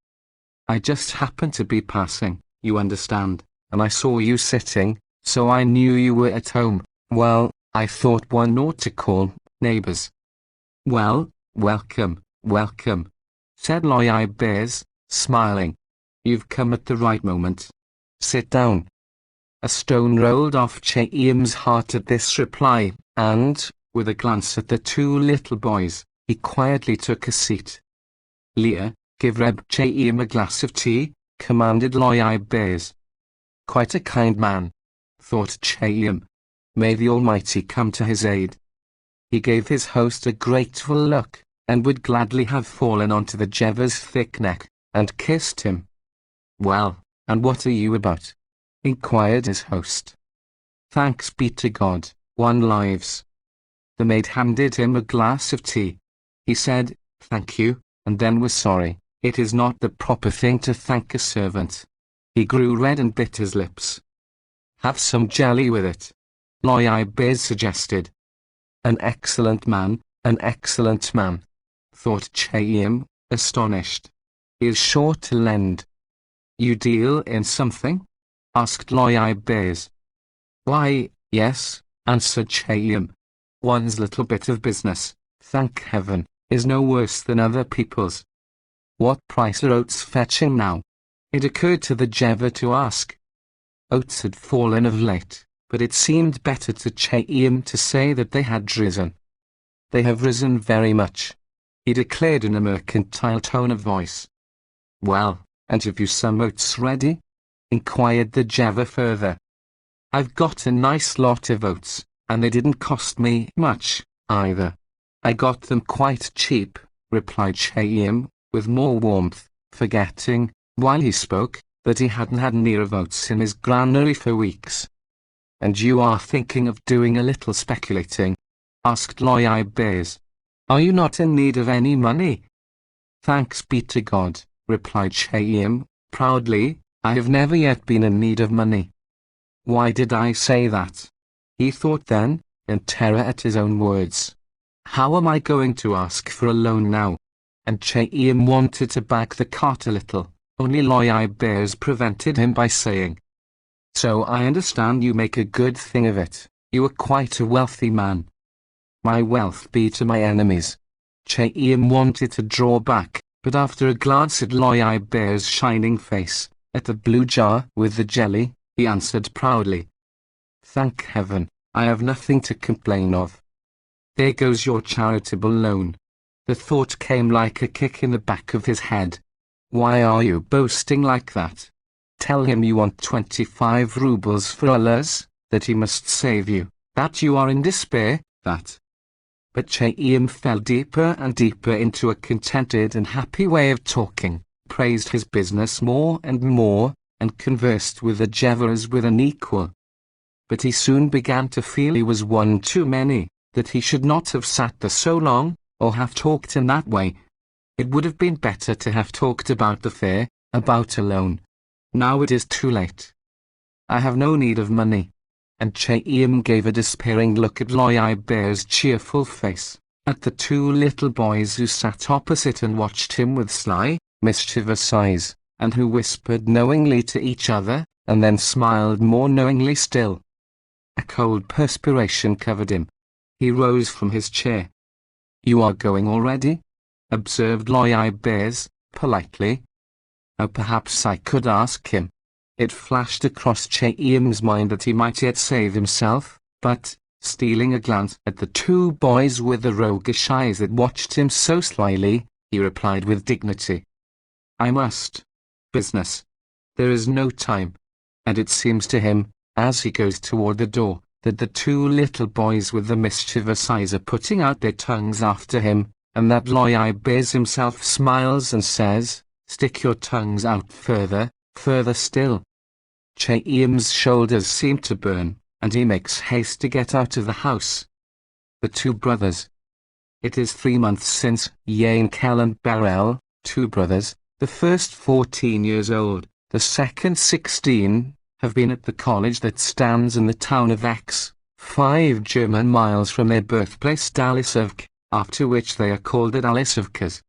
"I just happened to be passing, you understand, and I saw you sitting, so I knew you were at home. Well, I thought one ought to call neighbors." "Well, welcome, welcome," said Hieger, smiling. "You've come at the right moment. Sit down." A stone rolled off Chaim's heart at this reply, and, with a glance at the 2 little boys, he quietly took a seat. "Leah, give Reb Chaim a glass of tea," commanded Hieger. Quite a kind man, thought Chaim. May the Almighty come to his aid. He gave his host a grateful look, and would gladly have fallen onto the Jever's thick neck, and kissed him. "Well, and what are you about?" inquired his host. "Thanks be to God, one lives." The maid handed him a glass of tea. He said, "Thank you," and then was sorry. It is not the proper thing to thank a servant. He grew red and bit his lips. "Have some jelly with it," Hieger suggested. An excellent man," thought Chaim, astonished. "He is sure to lend." "You deal in something?" asked Hieger. "Why, yes," answered Chaim. "One's little bit of business, thank heaven, is no worse than other people's." "What price are oats fetching now?" it occurred to the Jever to ask. Oats had fallen of late, but it seemed better to Chaim to say that they had risen. "They have risen very much," he declared in a mercantile tone of voice. "Well, "And have you some oats ready?" inquired the Jewry further. "I've got a nice lot of oats, and they didn't cost me much, either. I got them quite cheap," replied Chaim, with more warmth, forgetting, while he spoke, that he hadn't had any of oats in his granary for weeks. "And you are thinking of doing a little speculating?" asked Hieger. "Are you not in need of any money?" "Thanks be to God," replied Chaim, proudly, "I have never yet been in need of money." Why did I say that? He thought then, in terror at his own words. How am I going to ask for a loan now? And Chaim wanted to back the cart a little, only Hieger prevented him by saying, "So I understand you make a good thing of it. You are quite a wealthy man." "My wealth be to my enemies." Chaim wanted to draw back, but after a glance at Hieger's shining face, at the blue jar with the jelly, he answered proudly, "Thank heaven, I have nothing to complain of. There goes your charitable loan." The thought came like a kick in the back of his head. "Why are you boasting like that? Tell him you want 25 rubles for Allah's, that he must save you, that you are in despair, that—" But Chaim fell deeper and deeper into a contented and happy way of talking, praised his business more and more, and conversed with the Jewry as with an equal. But he soon began to feel he was one too many, that he should not have sat there so long, or have talked in that way. It would have been better to have talked about the fair, about a loan. Now it is too late. I have no need of money. And Chaim gave a despairing look at Hieger's cheerful face, at the two little boys who sat opposite and watched him with sly, mischievous eyes, and who whispered knowingly to each other, and then smiled more knowingly still. A cold perspiration covered him. He rose from his chair. "You are going already?" observed Hieger, politely. "Oh, perhaps I could ask him." It flashed across Chaim's mind that he might yet save himself, but, stealing a glance at the two boys with the roguish eyes that watched him so slyly, he replied with dignity, "I must. Business. There is no time." And it seems to him, as he goes toward the door, that the two little boys with the mischievous eyes are putting out their tongues after him, and that Hieger himself smiles and says, "Stick your tongues out further, further still." Chaim's shoulders seem to burn, and he makes haste to get out of the house. The two brothers. It is 3 months since Hieger and Perez, two brothers, the first 14 years old, the second 16, have been at the college that stands in the town of X, 5 German miles from their birthplace Dallisovk, after which they are called the Dallisovkas.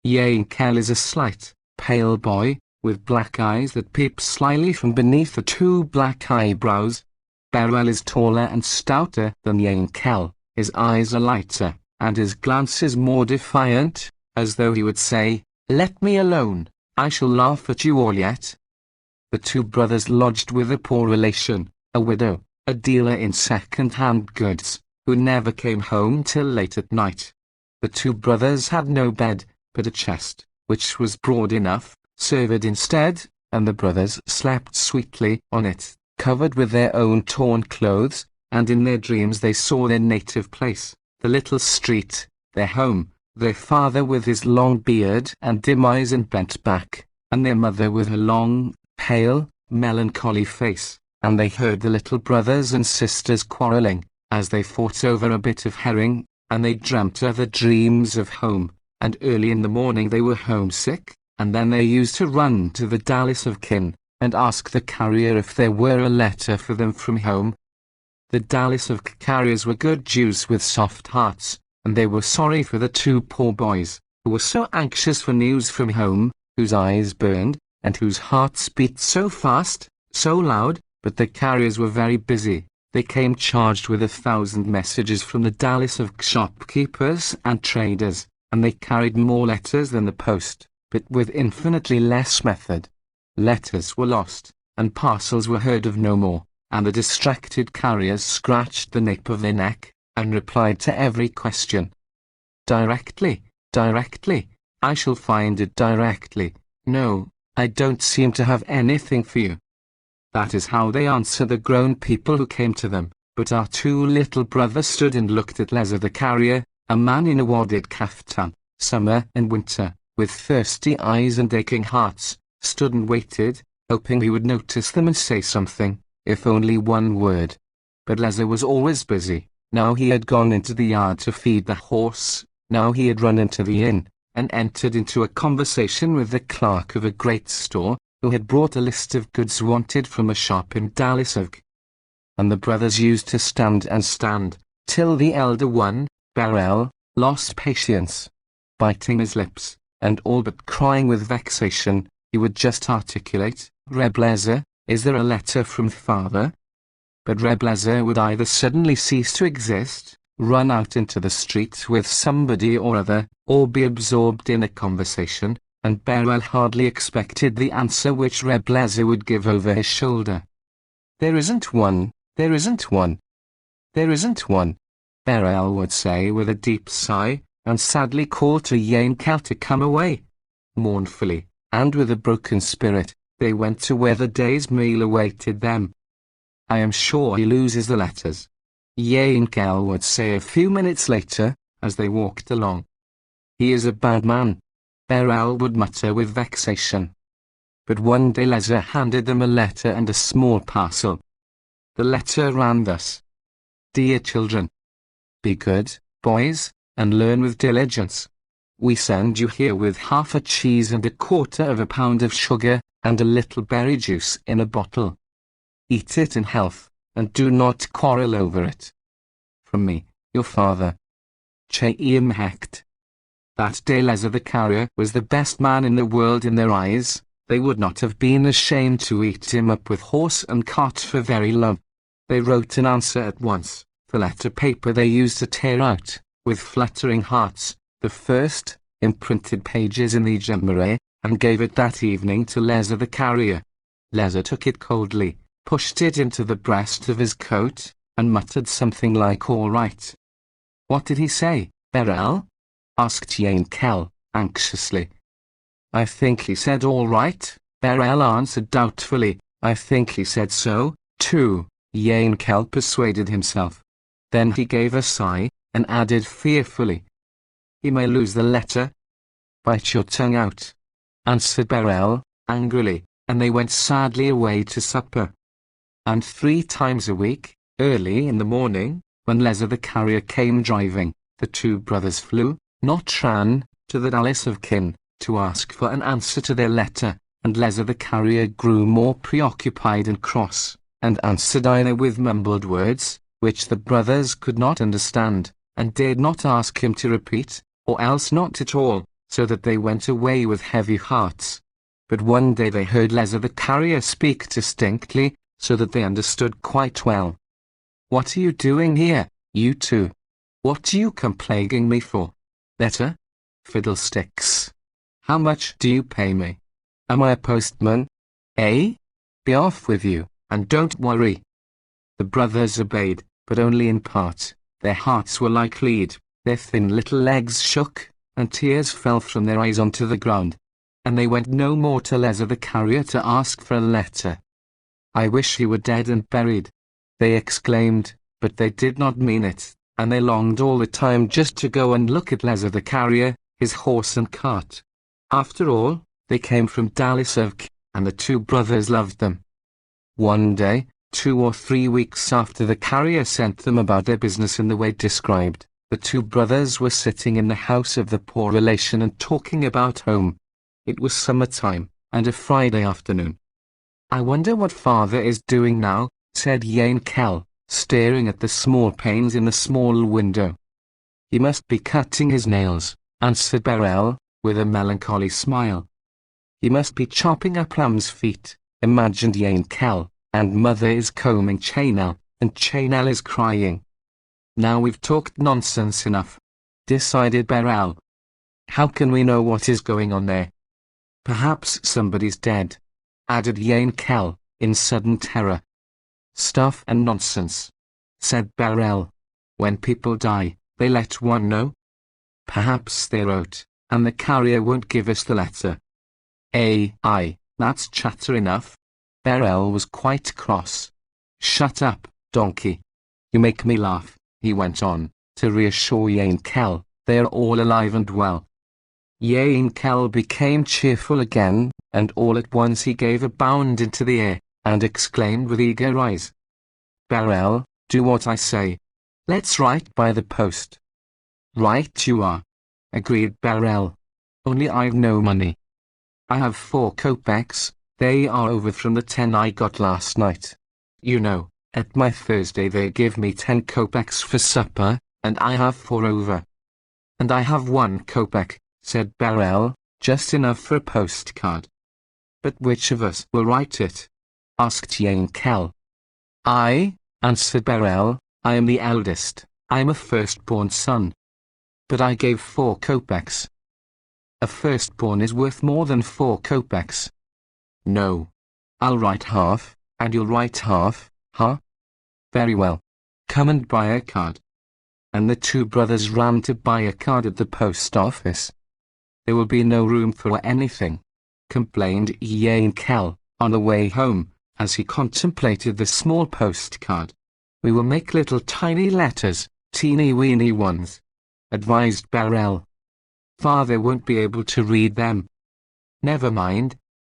Hieger is a slight, pale boy, with black eyes that peep slyly from beneath the two black eyebrows. Perez is taller and stouter than Hieger, his eyes are lighter, and his glance is more defiant, as though he would say, "Let me alone, I shall laugh at you all yet." The two brothers lodged with a poor relation, a widow, a dealer in second-hand goods, who never came home till late at night. The two brothers had no bed, but a chest, which was broad enough, served instead, and the brothers slept sweetly on it, covered with their own torn clothes, and in their dreams they saw their native place, the little street, their home, their father with his long beard and dim eyes and bent back, and their mother with her long, pale, melancholy face, and they heard the little brothers and sisters quarrelling, as they fought over a bit of herring, and they dreamt other dreams of home, and early in the morning they were homesick, and then they used to run to the Dallisovkin, and ask the carrier if there were a letter for them from home. The Dallisovk carriers were good Jews with soft hearts, and they were sorry for the two poor boys, who were so anxious for news from home, whose eyes burned, and whose hearts beat so fast, so loud, but the carriers were very busy. They came charged with 1,000 messages from the Dallisovk shopkeepers and traders, and they carried more letters than the post, but with infinitely less method. Letters were lost, and parcels were heard of no more, and the distracted carriers scratched the nape of their neck, and replied to every question, "Directly, directly, I shall find it directly. No, I don't seem to have anything for you. That is how they answered the grown people who came to them. But our two little brothers stood and looked at Lezer the carrier, a man in a wadded kaftan, summer and winter, with thirsty eyes and aching hearts, stood and waited, hoping he would notice them and say something, if only one word. But Lezer was always busy. Now he had gone into the yard to feed the horse, now he had run into the inn, and entered into a conversation with the clerk of a great store, who had brought a list of goods wanted from a shop in Dalisovk. And the brothers used to stand, till the elder one, Perez, lost patience. Biting his lips, and all but crying with vexation, he would just articulate, "Reb Lezer, is there a letter from father?" But Reb Lezer would either suddenly cease to exist, run out into the street with somebody or other, or be absorbed in a conversation, and Perez hardly expected the answer which Reb Lezer would give over his shoulder. "There isn't one, there isn't one, there isn't one," Perez would say with a deep sigh, and sadly call to Yankel to come away. Mournfully, and with a broken spirit, they went to where the day's meal awaited them. "I am sure he loses the letters," Yankel would say a few minutes later, as they walked along. "He is a bad man," Perez would mutter with vexation. But one day Lezer handed them a letter and a small parcel. The letter ran thus: "Dear children, be good, boys, and learn with diligence. We send you here with half a cheese and 1/4 pound of sugar, and a little berry juice in a bottle. Eat it in health, and do not quarrel over it. From me, your father, Chaim Hecht." That day Lezer the carrier was the best man in the world in their eyes. They would not have been ashamed to eat him up with horse and cart for very love. They wrote an answer at once. The letter paper they used to tear out, with fluttering hearts, the first, imprinted pages in the Jewry, and gave it that evening to Lezer the carrier. Lezer took it coldly, pushed it into the breast of his coat, and muttered something like "all right." "What did he say, Perez?" asked Yankel, anxiously. "I think he said all right," Perez answered doubtfully. "I think he said so, too," Yankel persuaded himself. Then he gave a sigh, and added fearfully, "He may lose the letter." "Bite your tongue out," answered Perez, angrily, and they went sadly away to supper. And 3 times a week, early in the morning, when Lezer the carrier came driving, the two brothers flew, not ran, to the Dalisovk inn, to ask for an answer to their letter, and Lezer the carrier grew more preoccupied and cross, and answered either with mumbled words, which the brothers could not understand, and dared not ask him to repeat, or else not at all, so that they went away with heavy hearts. But one day they heard Lezer the carrier speak distinctly, so that they understood quite well. "What are you doing here, you two? What do you come plaguing me for? Letter? Fiddlesticks. How much do you pay me? Am I a postman? Eh? Be off with you, and don't worry." The brothers obeyed, but only in part. Their hearts were like lead, their thin little legs shook, and tears fell from their eyes onto the ground. And they went no more to Lezer the carrier to ask for a letter. "I wish he were dead and buried," they exclaimed, but they did not mean it, and they longed all the time just to go and look at Lezer the carrier, his horse and cart. After all, they came from Dalisovk, and the two brothers loved them. One day, 2 or 3 weeks after the carrier sent them about their business in the way described, the two brothers were sitting in the house of the poor relation and talking about home. It was summertime, and a Friday afternoon. "I wonder what father is doing now," said Yankel, staring at the small panes in the small window. "He must be cutting his nails," answered Perez, with a melancholy smile. "He must be chopping up lamb's feet," imagined Yankel, "and mother is combing Chanel, and Chanel is crying." "Now we've talked nonsense enough," decided Perez. "How can we know what is going on there?" "Perhaps somebody's dead," added Yankel, in sudden terror. "Stuff and nonsense," said Perez. "When people die, they let one know. Perhaps they wrote, and the carrier won't give us the letter." "Aye, That's chatter enough. Perez was quite cross. Shut up, donkey. You make me laugh, he went on, to reassure Yankel, they are all alive and well. Yankel became cheerful again, and all at once he gave a bound into the air, and exclaimed with eager eyes, Perez, do what I say. Let's write by the post. Right you are, agreed Perez. Only I've no money. I have 4 kopecks, they are over from the 10 I got last night. You know, at my Thursday they give me 10 kopecks for supper, and I have 4 over. And I have 1 kopeck, said Perez, just enough for a postcard. But which of us will write it? Asked Yankel. I, answered Perez, I am the eldest, I am a firstborn son. But I gave 4 kopecks. A firstborn is worth more than 4 kopecks. No. I'll write half, and you'll write half, huh? Very well. Come and buy a card. And the 2 brothers ran to buy a card at the post office. There will be no room for anything, complained Yankel, on the way home, as he contemplated the small postcard. We will make little tiny letters, teeny-weeny ones, advised Perez. Father won't be able to read them. Never mind.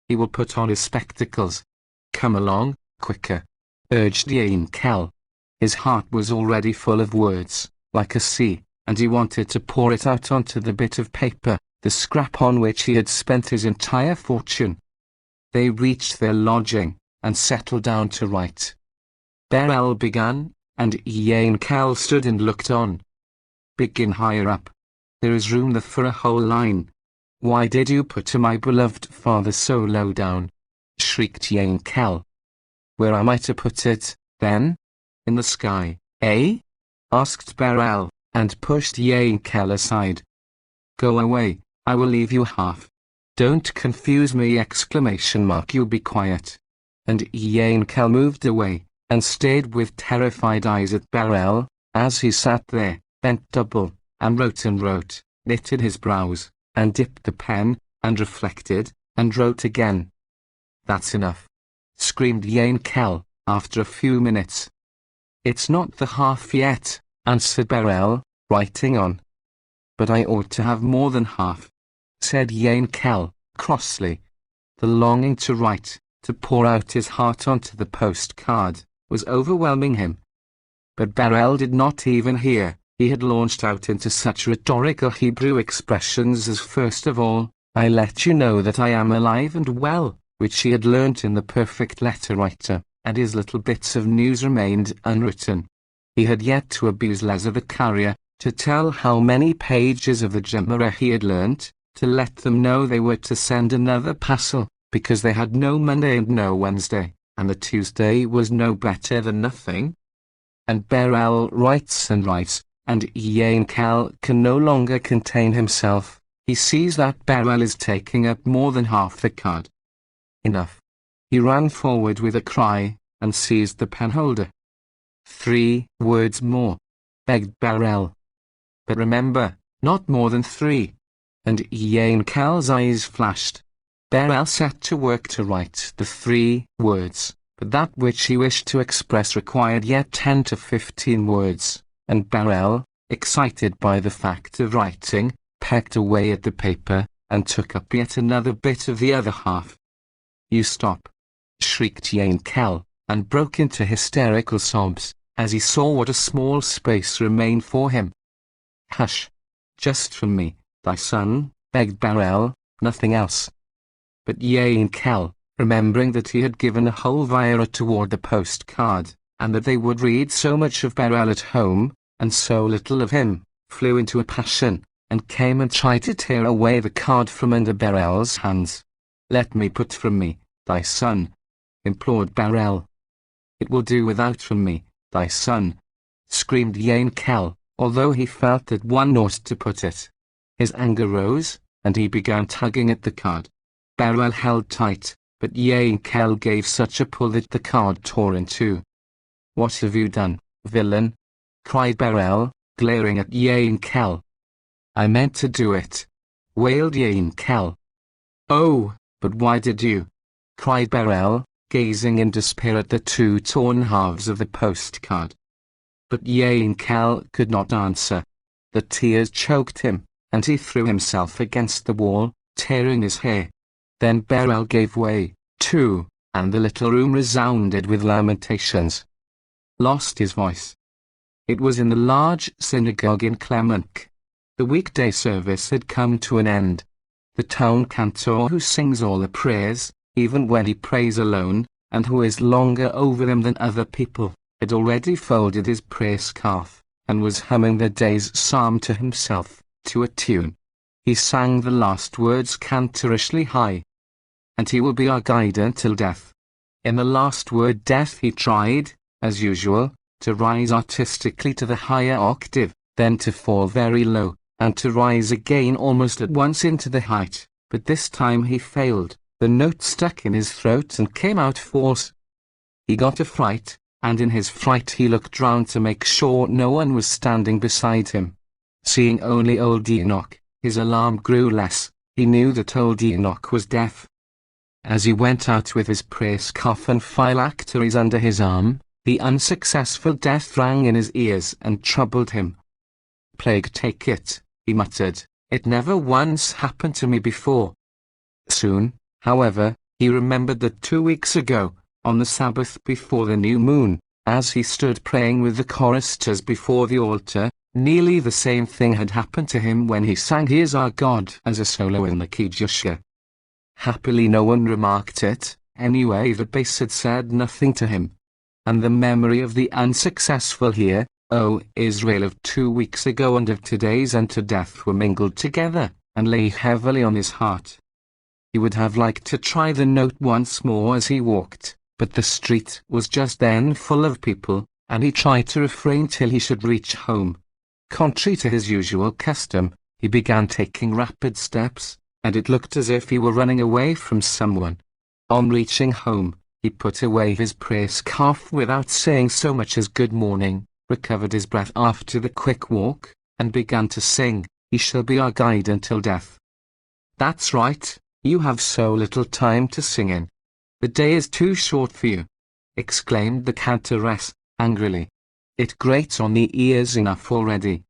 He will put on his spectacles. Come along, quicker, urged Yankel. His heart was already full of words, like a sea, and he wanted to pour it out onto the bit of paper, the scrap on which he had spent his entire fortune. They reached their lodging, and settled down to write. Perez began, and Yankel stood and looked on. Begin higher up. There is room there for a whole line. Why did you put my beloved father so low down? Shrieked Yankel. Where am I to put it, then? In the sky, eh? Asked Perez, and pushed Yankel aside. Go away, I will leave you half. Don't confuse me! You be quiet. And Yankel moved away, and stared with terrified eyes at Perez, as he sat there, bent double, and wrote, knitted his brows, and dipped the pen, and reflected, and wrote again. That's enough, screamed Yankel, after a few minutes. It's not the half yet, answered Perez, writing on. But I ought to have more than half, said Yankel, crossly. The longing to write, to pour out his heart onto the postcard, was overwhelming him. But Perez did not even hear. He had launched out into such rhetorical Hebrew expressions as, first of all, I let you know that I am alive and well, which he had learnt in the perfect letter writer, and his little bits of news remained unwritten. He had yet to abuse Lezer the carrier, to tell how many pages of the Gemara he had learnt, to let them know they were to send another parcel, because they had no Monday and no Wednesday, and the Tuesday was no better than nothing. And Perez writes and writes, and Yankel can no longer contain himself. He sees that Perez is taking up more than half the card. Enough. He ran forward with a cry, and seized the penholder. 3 words more, begged Perez. But remember, not more than 3. And Yankel's eyes flashed. Perez set to work to write the 3 words, but that which he wished to express required yet 10 to 15 words. And Perez, excited by the fact of writing, pecked away at the paper, and took up yet another bit of the other half. You stop, shrieked Yankel, and broke into hysterical sobs, as he saw what a small space remained for him. Hush! Just for me, thy son, begged Perez, nothing else. But Yankel, remembering that he had given a whole vira toward the postcard, and that they would read so much of Perez at home, and so little of him, flew into a passion, and came and tried to tear away the card from under Perez's hands. Let me put from me, thy son, implored Perez. It will do without from me, thy son, screamed Yankel, although he felt that one ought to put it. His anger rose, and he began tugging at the card. Perez held tight, but Yankel gave such a pull that the card tore in two. What have you done, villain? Cried Perez, glaring at Yankel. I meant to do it, wailed Yankel. Oh, but why did you? cried Perez, gazing in despair at the two torn halves of the postcard. But Yankel could not answer. The tears choked him, and he threw himself against the wall, tearing his hair. Then Perez gave way, too, and the little room resounded with lamentations. Lost his voice. It was in the large synagogue in Clemenc. The weekday service had come to an end. The town cantor who sings all the prayers, even when he prays alone, and who is longer over them than other people, had already folded his prayer scarf, and was humming the day's psalm to himself, to a tune. He sang the last words cantorishly high. And he will be our guide until death. In the last word death he tried, as usual, to rise artistically to the higher octave, then to fall very low, and to rise again almost at once into the height, but this time he failed. The note stuck in his throat and came out false. He got a fright, and in his fright he looked round to make sure no one was standing beside him. Seeing only old Enoch, his alarm grew less. He knew that old Enoch was deaf. As he went out with his prayer scarf and phylacteries under his arm, the unsuccessful death rang in his ears and troubled him. "Plague take it," he muttered, "it never once happened to me before." Soon, however, he remembered that 2 weeks ago, on the Sabbath before the new moon, as he stood praying with the choristers before the altar, nearly the same thing had happened to him when he sang "He is Our God" as a solo in the Kiddushah. Happily no one remarked it, anyway the bass had said nothing to him. And the memory of the unsuccessful "Hear, O Israel" of 2 weeks ago and of today's unto death were mingled together, and lay heavily on his heart. He would have liked to try the note once more as he walked, but the street was just then full of people, and he tried to refrain till he should reach home. Contrary to his usual custom, he began taking rapid steps, and it looked as if he were running away from someone. On reaching home, he put away his prayer scarf without saying so much as good morning, recovered his breath after the quick walk, and began to sing, "He shall be our guide until death." "That's right, you have so little time to sing in. The day is too short for you," exclaimed the cantoress, angrily. "It grates on the ears enough already."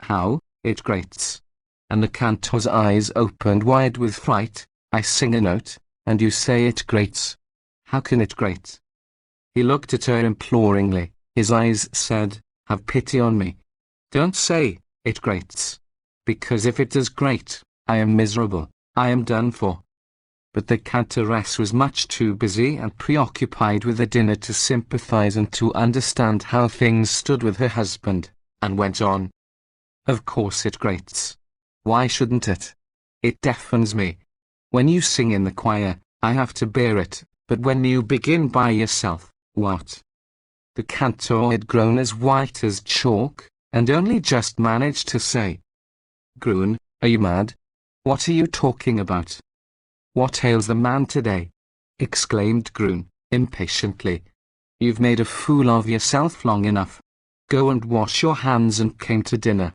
"How, it grates?" And the cantor's eyes opened wide with fright. "I sing a note, and you say it grates. How can it grate?" He looked at her imploringly. His eyes said, "Have pity on me. Don't say, it grates. Because if it does grate, I am miserable. I am done for." But the cantoress was much too busy and preoccupied with the dinner to sympathize and to understand how things stood with her husband, and went on. "Of course it grates. Why shouldn't it? It deafens me. When you sing in the choir, I have to bear it, but when you begin by yourself, what?" The cantor had grown as white as chalk, and only just managed to say, "Grun, are you mad? What are you talking about?" "What ails the man today?" exclaimed Grun, impatiently. "You've made a fool of yourself long enough. Go and wash your hands and come to dinner."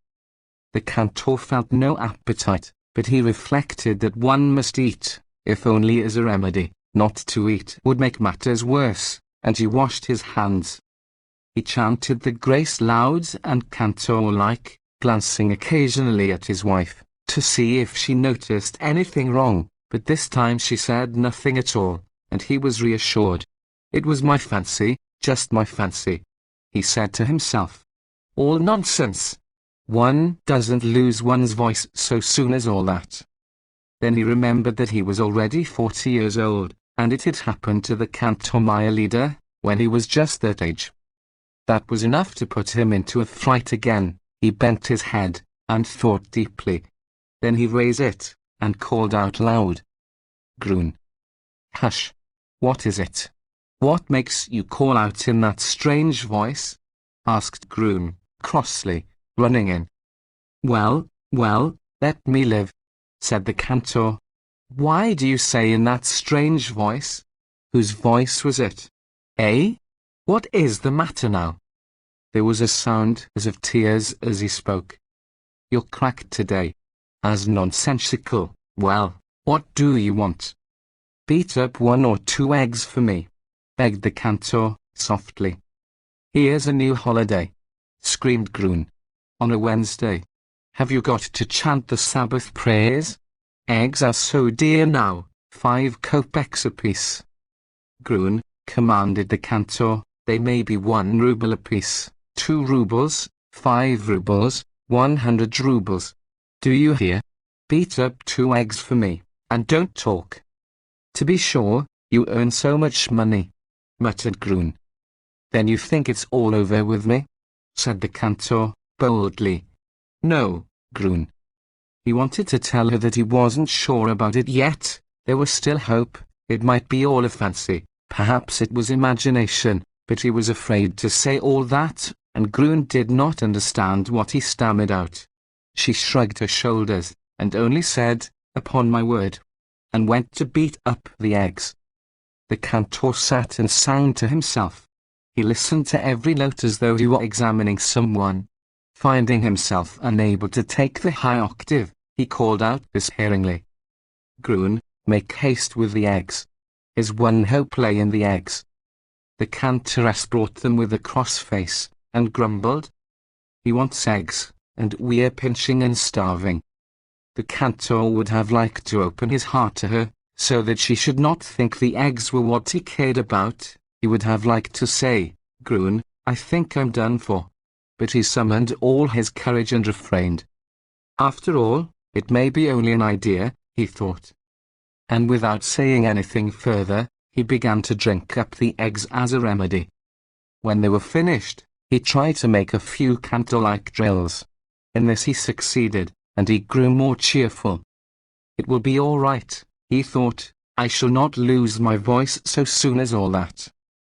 The cantor felt no appetite, but he reflected that one must eat, if only as a remedy. Not to eat would make matters worse, and he washed his hands. He chanted the grace loud and cantor-like, glancing occasionally at his wife, to see if she noticed anything wrong, but this time she said nothing at all, and he was reassured. "It was my fancy, just my fancy," he said to himself. "All nonsense. One doesn't lose one's voice so soon as all that." Then he remembered that he was already 40 years old, and it had happened to the cantor Meyer leader, when he was just that age. That was enough to put him into a fright again. He bent his head, and thought deeply. Then he raised it, and called out loud, "Grun." "Hush! What is it? What makes you call out in that strange voice?" asked Grun, crossly, running in. Well, let me live," said the cantor. "Why do you say in that strange voice? Whose voice was it? Eh? What is the matter now?" There was a sound as of tears as he spoke. "You're cracked today. As nonsensical. Well, what do you want?" Beat up 1 or 2 eggs for me, begged the cantor, softly. Here's a new holiday, screamed Groon. On a Wednesday. Have you got to chant the Sabbath prayers? Eggs are so dear now, 5 kopecks apiece. Groon, commanded the cantor, they may be 1 ruble apiece, 2 rubles, 5 rubles, 100 rubles. Do you hear? Beat up 2 eggs for me, and don't talk. To be sure, you earn so much money, muttered Groon. Then you think it's all over with me? Said the cantor, boldly. No, Groon. He wanted to tell her that he wasn't sure about it yet. There was still hope. It might be all a fancy, perhaps it was imagination, but he was afraid to say all that, and Groon did not understand what he stammered out. She shrugged her shoulders, and only said, upon my word, and went to beat up the eggs. The cantor sat and sang to himself. He listened to every note as though he were examining someone. Finding himself unable to take the high octave, he called out despairingly, Groon, make haste with the eggs. His one hope lay in the eggs. The cantoress brought them with a cross face, and grumbled, he wants eggs, and we're pinching and starving. The cantor would have liked to open his heart to her, so that she should not think the eggs were what he cared about. He would have liked to say, Groon, I think I'm done for. But he summoned all his courage and refrained. After all, it may be only an idea, he thought. And without saying anything further, he began to drink up the eggs as a remedy. When they were finished, he tried to make a few cantor-like drills. In this he succeeded, and he grew more cheerful. It will be all right, he thought. I shall not lose my voice so soon as all that.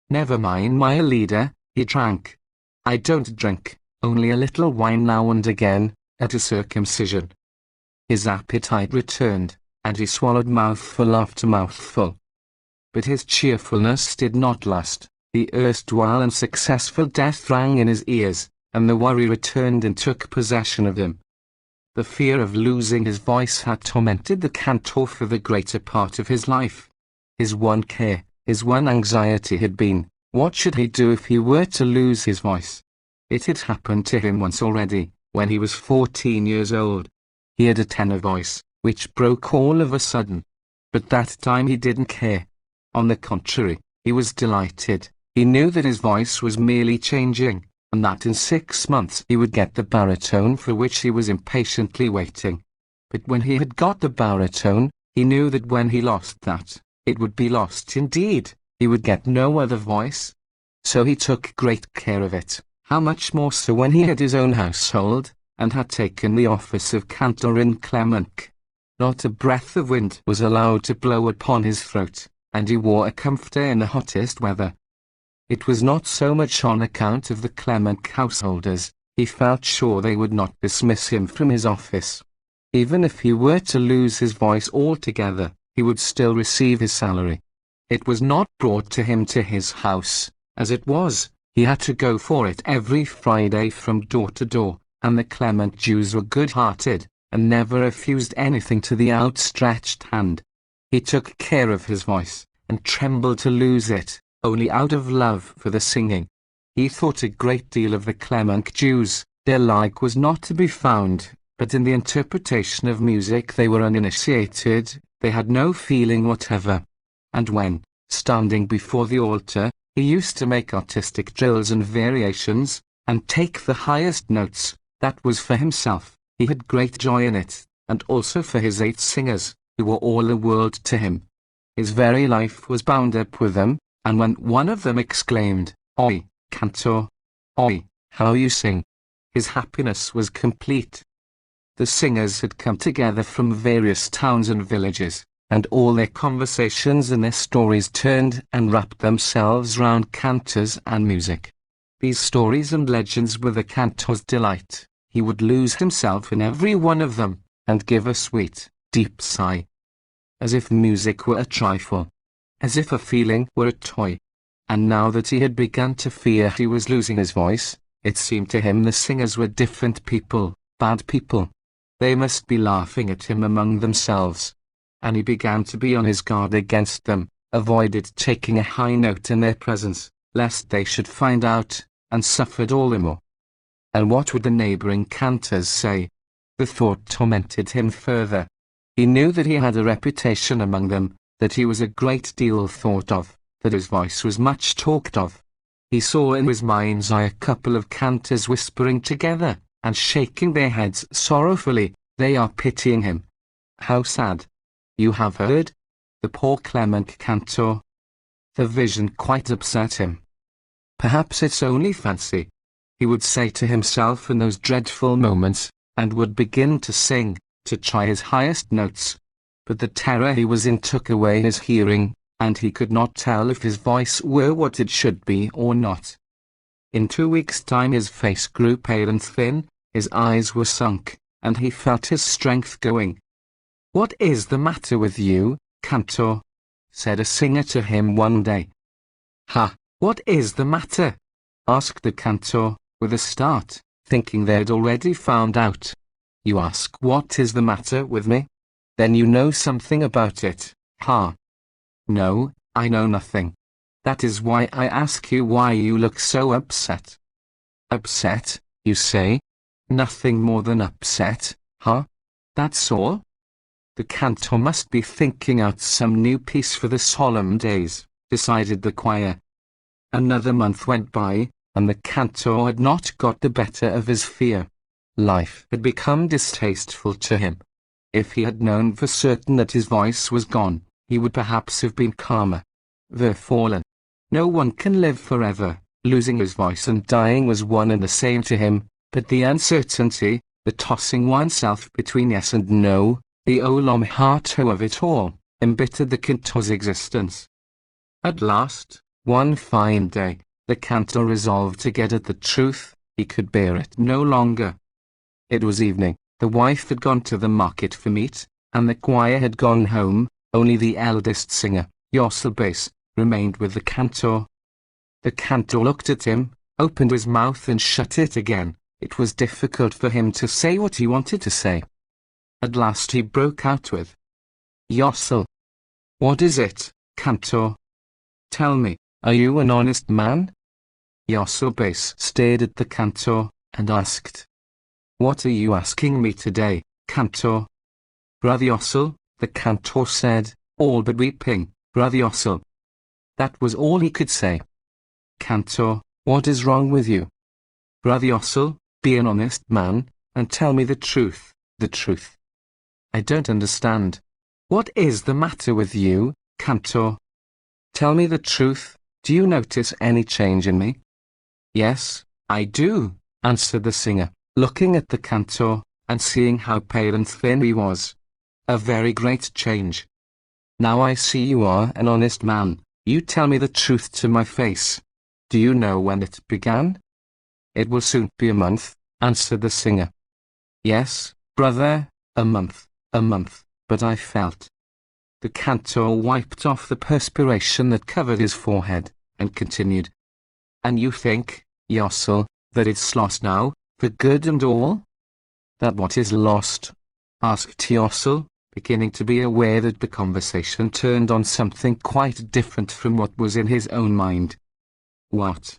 Never mind my leader, he drank. I don't drink, only a little wine now and again, at a circumcision. His appetite returned, and he swallowed mouthful after mouthful. But his cheerfulness did not last. The erstwhile unsuccessful death rang in his ears, and the worry returned and took possession of him. The fear of losing his voice had tormented the cantor for the greater part of his life. His one care, his one anxiety had been, what should he do if he were to lose his voice? It had happened to him once already, when he was 14 years old. He had a tenor voice, which broke all of a sudden. But that time he didn't care. On the contrary, he was delighted. He knew that his voice was merely changing, and that in 6 months he would get the baritone for which he was impatiently waiting. But when he had got the baritone, he knew that when he lost that, it would be lost indeed. He would get no other voice. So he took great care of it, how much more so when he had his own household, and had taken the office of cantor in Clemenc. Not a breath of wind was allowed to blow upon his throat, and he wore a comforter in the hottest weather. It was not so much on account of the Clemenc householders. He felt sure they would not dismiss him from his office. Even if he were to lose his voice altogether, he would still receive his salary. It was not brought to him to his house. As it was, he had to go for it every Friday from door to door, and the Clement Jews were good-hearted, and never refused anything to the outstretched hand. He took care of his voice, and trembled to lose it, only out of love for the singing. He thought a great deal of the Clement Jews. Their like was not to be found, but in the interpretation of music they were uninitiated. They had no feeling whatever. And when, standing before the altar, he used to make artistic drills and variations, and take the highest notes, that was for himself. He had great joy in it, and also for his 8 singers, who were all the world to him. His very life was bound up with them, and when one of them exclaimed, "Oi, cantor! Oi, how you sing!" his happiness was complete. The singers had come together from various towns and villages, and all their conversations and their stories turned and wrapped themselves round cantors and music. These stories and legends were the cantor's delight. He would lose himself in every one of them, and give a sweet, deep sigh, as if music were a trifle, as if a feeling were a toy. And now that he had begun to fear he was losing his voice, it seemed to him the singers were different people, bad people. They must be laughing at him among themselves. and he began to be on his guard against them, avoided taking a high note in their presence, lest they should find out, and suffered all the more. And what would the neighbouring cantors say? The thought tormented him further. He knew that he had a reputation among them, that he was a great deal thought of, that his voice was much talked of. He saw in his mind's eye a couple of cantors whispering together, and shaking their heads sorrowfully. They are pitying him. How sad! You have heard? The poor Clement cantor. The vision quite upset him. Perhaps it's only fancy, he would say to himself in those dreadful moments, and would begin to sing, to try his highest notes. But the terror he was in took away his hearing, and he could not tell if his voice were what it should be or not. In 2 weeks' time his face grew pale and thin, his eyes were sunk, and he felt his strength going. "What is the matter with you, cantor?" said a singer to him one day. "Ha! What is the matter?" asked the cantor, with a start, thinking they'd already found out. "You ask what is the matter with me? Then you know something about it, ha?" "No, I know nothing. That is why I ask you why you look so upset." "Upset, you say? Nothing more than upset, huh? That's all?" The cantor must be thinking out some new piece for the solemn days, decided the choir. Another month went by, and the cantor had not got the better of his fear. Life had become distasteful to him. If he had known for certain that his voice was gone, he would perhaps have been calmer. Verfallen. No one can live forever. Losing his voice and dying was one and the same to him, but the uncertainty, the tossing oneself between yes and no, the olom-heart-ho of it all, embittered the cantor's existence. At last, one fine day, the cantor resolved to get at the truth. He could bear it no longer. It was evening. The wife had gone to the market for meat, and the choir had gone home. Only the eldest singer, Josselbase, remained with the cantor. The cantor looked at him, opened his mouth and shut it again. It was difficult for him to say what he wanted to say. At last he broke out with, "Jossel." "What is it, cantor? Tell me, are you an honest man?" Josselbase stared at the cantor, and asked, "What are you asking me today, cantor?" "Brother Jossel," the cantor said, all but weeping, "Brother Jossel." That was all he could say. "Cantor, what is wrong with you?" "Brother Jossel, be an honest man, and tell me the truth, the truth." "I don't understand. What is the matter with you, cantor? Tell me the truth. Do you notice any change in me?" "Yes, I do," answered the singer, looking at the cantor, and seeing how pale and thin he was. "A very great change. Now I see you are an honest man. You tell me the truth to my face. Do you know when it began?" "It will soon be a month," answered the singer. "Yes, brother, a month, but I felt." The cantor wiped off the perspiration that covered his forehead, and continued, "And you think, Jossel, that it's lost now, for good and all?" "That what is lost?" asked Jossel, beginning to be aware that the conversation turned on something quite different from what was in his own mind. "What?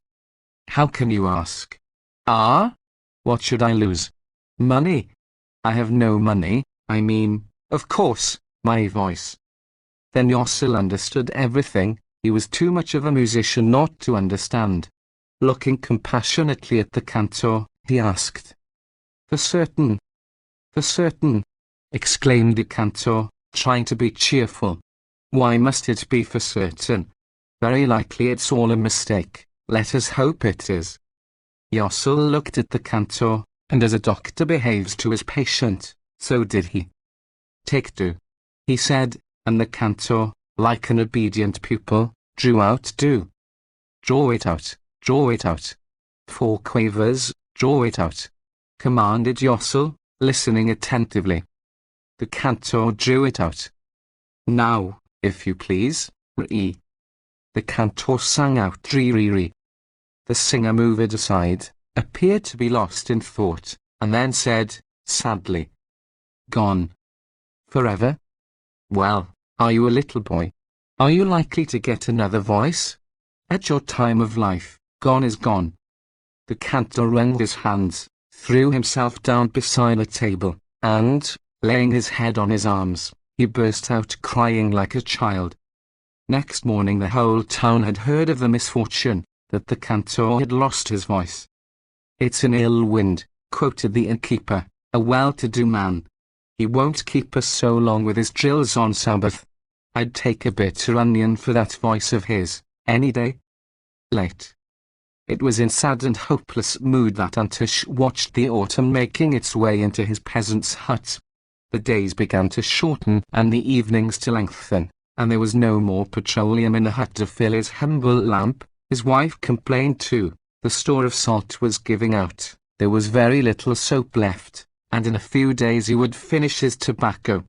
How can you ask? Ah? What should I lose? Money? I have no money. I mean, of course, my voice." Then Jossel understood everything. He was too much of a musician not to understand. Looking compassionately at the cantor, he asked, "For certain? For certain?" exclaimed the cantor, trying to be cheerful. "Why must it be for certain? Very likely it's all a mistake. Let us hope it is." Jossel looked at the cantor, and as a doctor behaves to his patient, so did he. "Take do," he said, and the cantor, like an obedient pupil, drew out do. "Draw it out, draw it out. 4 quavers, draw it out," commanded Jossel, listening attentively. The cantor drew it out. "Now, if you please, re." The cantor sang out re. The singer moved aside, appeared to be lost in thought, and then said, sadly, "Gone. Forever? Well, are you a little boy? Are you likely to get another voice? At your time of life, gone is gone. The cantor wrung his hands, threw himself down beside a table, and, laying his head on his arms, he burst out crying like a child. Next morning the whole town had heard of the misfortune, that the cantor had lost his voice. "It's an ill wind," quoted the innkeeper, a well-to-do man. "He won't keep us so long with his drills on Sabbath. I'd take a bitter onion for that voice of his, any day." Late. It was in sad and hopeless mood that Antush watched the autumn making its way into his peasant's hut. The days began to shorten and the evenings to lengthen, and there was no more petroleum in the hut to fill his humble lamp. His wife complained too. The store of salt was giving out, there was very little soap left, and in a few days he would finish his tobacco.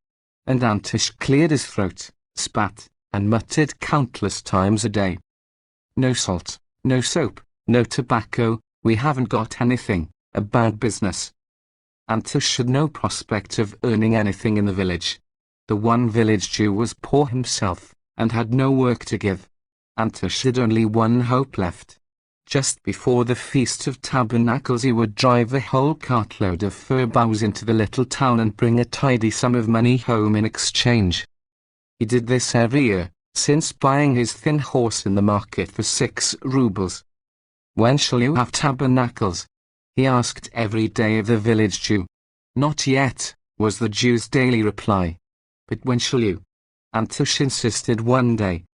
And Antush cleared his throat, spat, and muttered countless times a day. "No salt, no soap, no tobacco, we haven't got anything, a bad business." Antush had no prospect of earning anything in the village. The one village Jew was poor himself, and had no work to give. Antush had only one hope left. Just before the Feast of Tabernacles he would drive a whole cartload of fir boughs into the little town and bring a tidy sum of money home in exchange. He did this every year, since buying his thin horse in the market for 6 rubles. "When shall you have tabernacles?" he asked every day of the village Jew. "Not yet," was the Jew's daily reply. "But when shall you?" Antush insisted one day.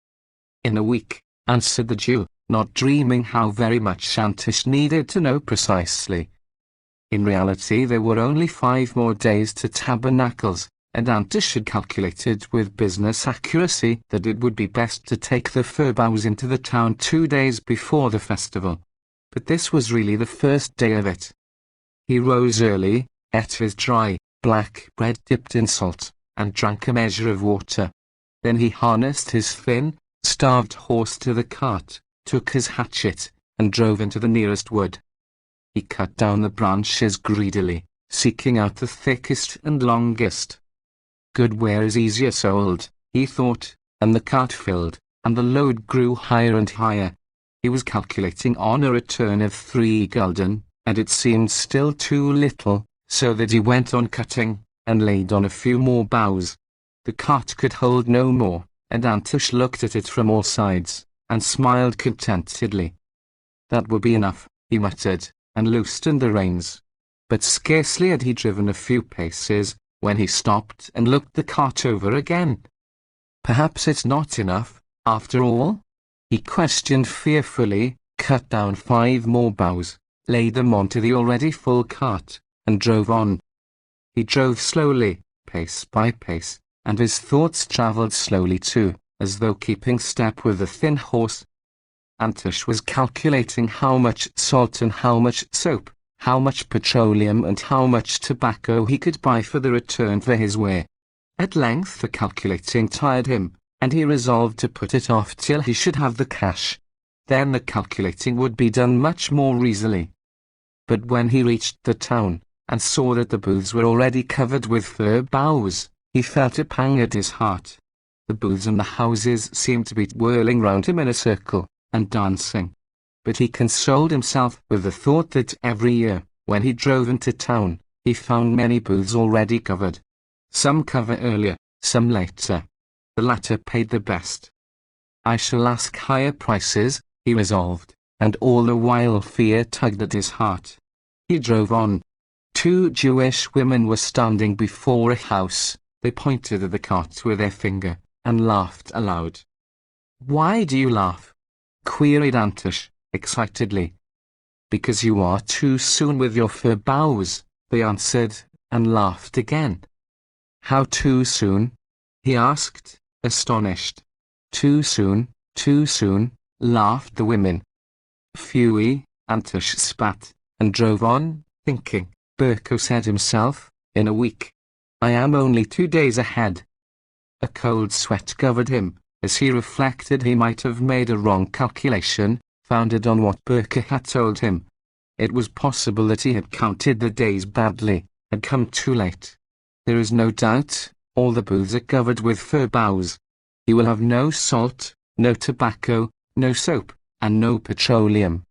"In a week," answered the Jew, not dreaming how very much Antush needed to know precisely. In reality there were only 5 more days to tabernacles, and Antush had calculated with business accuracy that it would be best to take the fir boughs into the town 2 days before the festival. But this was really the first day of it. He rose early, ate his dry, black bread dipped in salt, and drank a measure of water. Then he harnessed his thin, starved horse to the cart, took his hatchet, and drove into the nearest wood. He cut down the branches greedily, seeking out the thickest and longest. Good ware is easier sold, he thought, and the cart filled, and the load grew higher and higher. He was calculating on a return of 3 gulden, and it seemed still too little, so that he went on cutting, and laid on a few more boughs. The cart could hold no more, and Antush looked at it from all sides, and smiled contentedly. "That will be enough," he muttered, and loosened the reins. But scarcely had he driven a few paces, when he stopped and looked the cart over again. "Perhaps it's not enough, after all?" he questioned fearfully, cut down 5 more boughs, laid them onto the already full cart, and drove on. He drove slowly, pace by pace, and his thoughts travelled slowly too, as though keeping step with the thin horse. Antush was calculating how much salt and how much soap, how much petroleum and how much tobacco he could buy for the return for his ware. At length the calculating tired him, and he resolved to put it off till he should have the cash. Then the calculating would be done much more easily. But when he reached the town, and saw that the booths were already covered with fir boughs, he felt a pang at his heart. The booths and the houses seemed to be whirling round him in a circle, and dancing. But he consoled himself with the thought that every year, when he drove into town, he found many booths already covered. Some cover earlier, some later. The latter paid the best. "I shall ask higher prices," he resolved, and all the while fear tugged at his heart. He drove on. 2 Jewish women were standing before a house. They pointed at the cart with their finger, and laughed aloud. "Why do you laugh?" queried Antush, excitedly. "Because you are too soon with your fir boughs," they answered, and laughed again. "How too soon?" he asked, astonished. Too soon," laughed the women. "Phewie," Antush spat, and drove on, thinking, Berko said himself, in a week. I am only 2 days ahead. A cold sweat covered him, as he reflected he might have made a wrong calculation, founded on what Berko had told him. It was possible that he had counted the days badly, had come too late. There is no doubt, All the booths are covered with fir boughs. He will have no salt, no tobacco, no soap, and no petroleum.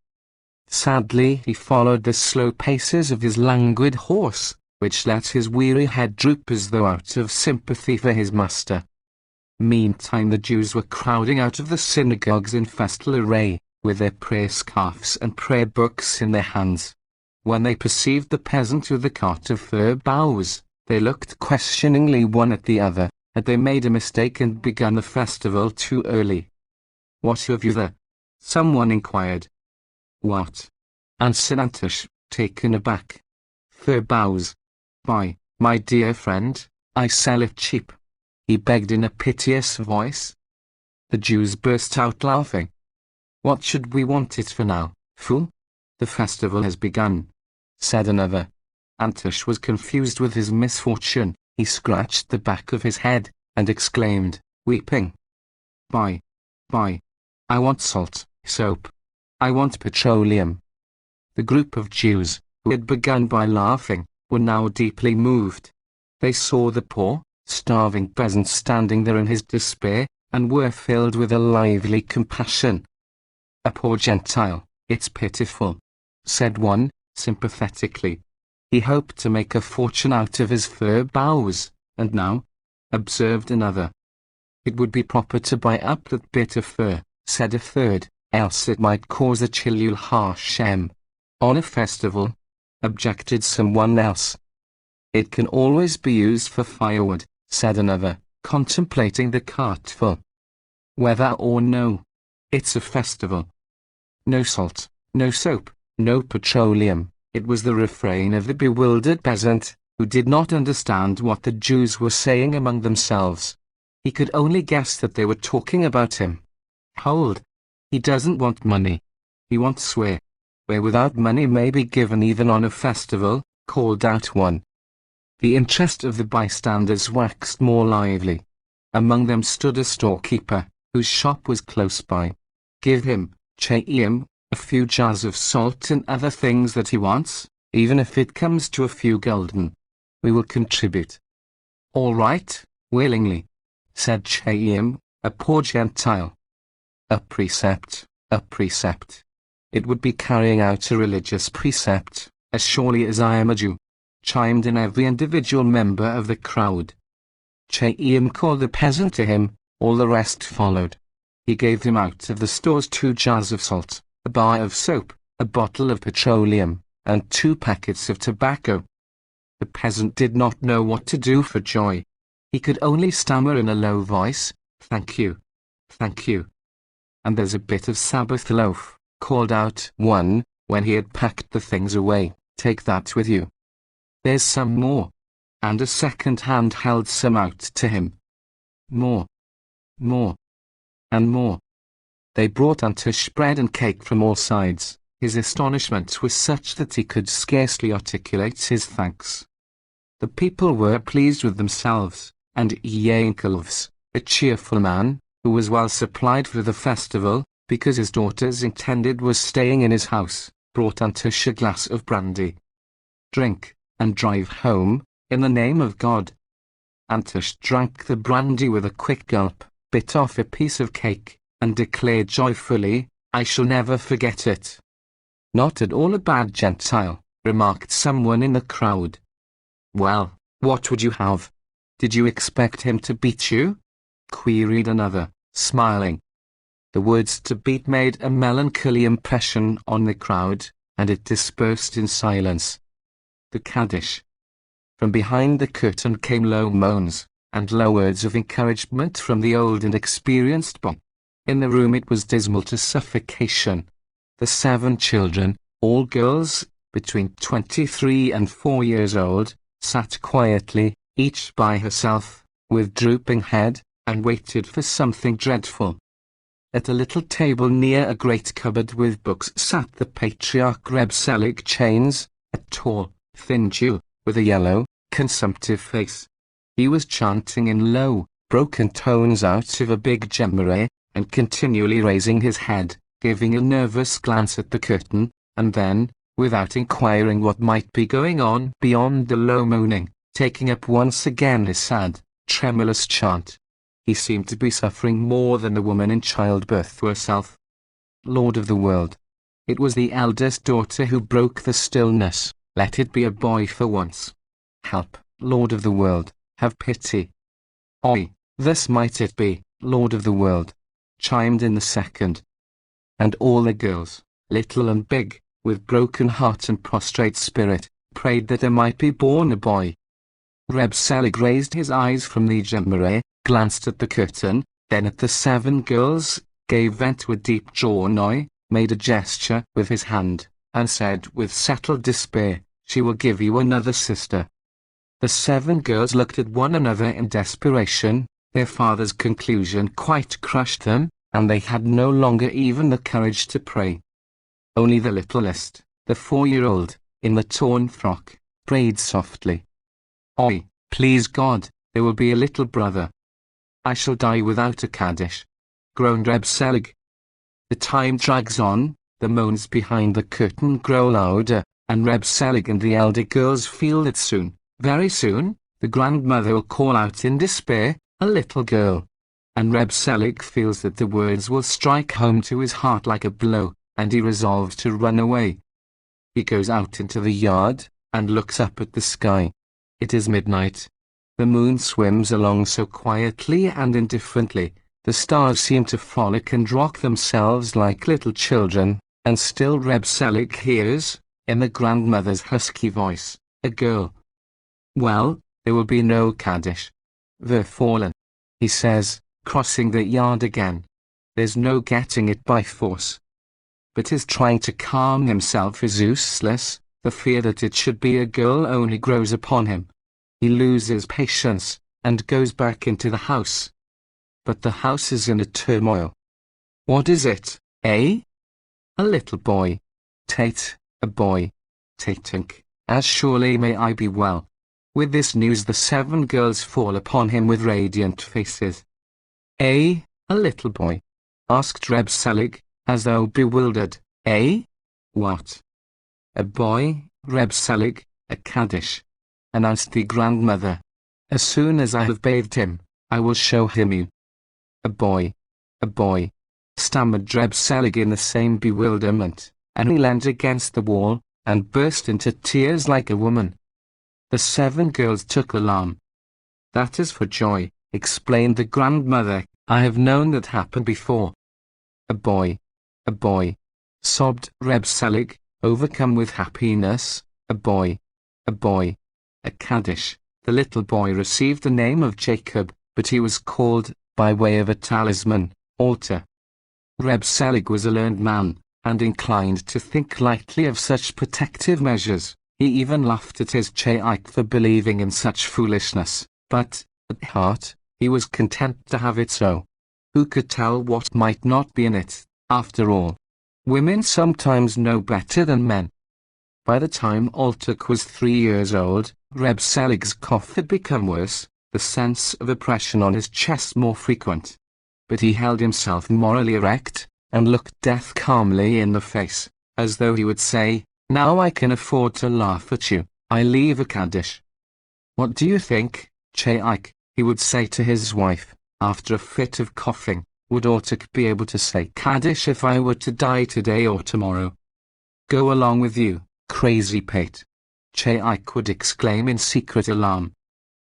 Sadly he followed the slow paces of his languid horse, which let his weary head droop as though out of sympathy for his master. Meantime the Jews were crowding out of the synagogues in festal array, with their prayer scarfs and prayer books in their hands. When they perceived the peasant with the cart of fir boughs, they looked questioningly one at the other, had they made a mistake and begun the festival too early. "What have you there?" someone inquired. "What?" answered Antush, taken aback. "Fir boughs. Why, my dear friend, I sell it cheap," he begged in a piteous voice. The Jews burst out laughing. "What should we want it for now, fool? The festival has begun," said another. Antush was confused with his misfortune. He scratched the back of his head, and exclaimed, weeping, Buy, I want salt, soap. I want petroleum." The group of Jews, who had begun by laughing, were now deeply moved. They saw the poor, starving peasant standing there in his despair, and were filled with a lively compassion. "A poor Gentile, it's pitiful," said one, sympathetically. "He hoped to make a fortune out of his fir boughs, and now," observed another. "It would be proper to buy up that bit of fir," said a third, "else it might cause a chilul Hashem." "On a festival," objected someone else. "It can always be used for firewood," said another, contemplating the cartful. "Whether or no, it's a festival. No salt, no soap, no petroleum." It was the refrain of the bewildered peasant, who did not understand what the Jews were saying among themselves. He could only guess that they were talking about him. "Hold! He doesn't want money. He wants swear. Where without money may be given even on a festival," called out one. The interest of the bystanders waxed more lively. Among them stood a storekeeper, whose shop was close by. "Give him, Chaim, a few jars of salt and other things that he wants, even if it comes to a few gulden. We will contribute." "All right, willingly," said Chaim, a poor Gentile. A precept. It would be carrying out a religious precept, as surely as I am a Jew," chimed in every individual member of the crowd. Chaim called the peasant to him, all the rest followed. He gave him out of the stores 2 jars of salt, a bar of soap, a bottle of petroleum, and 2 packets of tobacco. The peasant did not know what to do for joy. He could only stammer in a low voice, thank you. "And there's a bit of Sabbath loaf," called out one, when he had packed the things away. "Take that with you." "There's some more." And a second hand held some out to him. More, and more. They brought Antush bread and cake from all sides. His astonishment was such that he could scarcely articulate his thanks. The people were pleased with themselves, and Yankelovs, a cheerful man, who was well supplied for the festival, because his daughter's intended was staying in his house, brought Antush a glass of brandy. "Drink, and drive home, in the name of God." Antush drank the brandy with a quick gulp, bit off a piece of cake, and declared joyfully, "I shall never forget it." "Not at all a bad Gentile," remarked someone in the crowd. "Well, what would you have? Did you expect him to beat you?" queried another, smiling. The words "to beat" made a melancholy impression on the crowd, and it dispersed in silence. The Kaddish. From behind the curtain came low moans, and low words of encouragement from the old and experienced boy. In the room it was dismal to suffocation. The 7 children, all girls, between 23 and 4 years old, sat quietly, each by herself, with drooping head, and waited for something dreadful. At a little table near a great cupboard with books sat the patriarch Reb Selig Chains, a tall, thin Jew, with a yellow, consumptive face. He was chanting in low, broken tones out of a big Jewry, and continually raising his head, giving a nervous glance at the curtain, and then, without inquiring what might be going on beyond the low moaning, taking up once again his sad, tremulous chant. He seemed to be suffering more than the woman in childbirth herself. Lord of the world. It was the eldest daughter who broke the stillness. Let it be a boy for once. Help, Lord of the world, have pity. Oi, thus might it be, Lord of the world, chimed in the second. And all the girls, little and big, with broken heart and prostrate spirit, prayed that there might be born a boy. Reb Selig raised his eyes from the Jewry, glanced at the curtain, then at the 7 girls, gave vent to a deep-drawn oi, made a gesture with his hand, and said with settled despair, "She will give you another sister." The 7 girls looked at one another in desperation. Their father's conclusion quite crushed them, and they had no longer even the courage to pray. Only the littlest, the 4-year-old, in the torn frock, prayed softly. "Oi, please God, there will be a little brother." "I shall die without a Kaddish," groaned Reb Selig. The time drags on, the moans behind the curtain grow louder, and Reb Selig and the elder girls feel that soon, very soon, the grandmother will call out in despair, "A little girl." And Reb Selig feels that the words will strike home to his heart like a blow, and he resolves to run away. He goes out into the yard, and looks up at the sky. It is midnight. The moon swims along so quietly and indifferently. The stars seem to frolic and rock themselves like little children, and still Reb Selig hears, in the grandmother's husky voice, "A girl." "Well, there will be no Kaddish. They're fallen," he says, crossing the yard again. "There's no getting it by force." But his trying to calm himself is useless. The fear that it should be a girl only grows upon him. He loses patience, and goes back into the house. But the house is in a turmoil. What is it, eh? A little boy. Tate, a boy. Tatink, as surely may I be well. With this news the 7 girls fall upon him with radiant faces. "Eh, a little boy?" asked Reb Selig, as though bewildered. "Eh? What?" "A boy, Reb Selig, a Kaddish," announced the grandmother. "As soon as I have bathed him, I will show him you." A boy, stammered Reb Selig in the same bewilderment, and he leaned against the wall, and burst into tears like a woman. The 7 girls took alarm. "That is for joy," explained the grandmother. "I have known that happen before." A boy, sobbed Reb Selig, overcome with happiness. A boy, a Kaddish. The little boy received the name of Jacob, but he was called, by way of a talisman, Altar. Reb Selig was a learned man, and inclined to think lightly of such protective measures. He even laughed at his Cheik for believing in such foolishness, but, at heart, he was content to have it so. Who could tell what might not be in it, after all? Women sometimes know better than men. By the time Altuk was 3 years old, Reb Selig's cough had become worse, the sense of oppression on his chest more frequent. But he held himself morally erect, and looked death calmly in the face, as though he would say, "Now I can afford to laugh at you, I leave a Kaddish." "What do you think, Cheik?" he would say to his wife, after a fit of coughing. "Would Altuk be able to say Kaddish if I were to die today or tomorrow?" "Go along with you, crazy pate," Cheik would exclaim in secret alarm.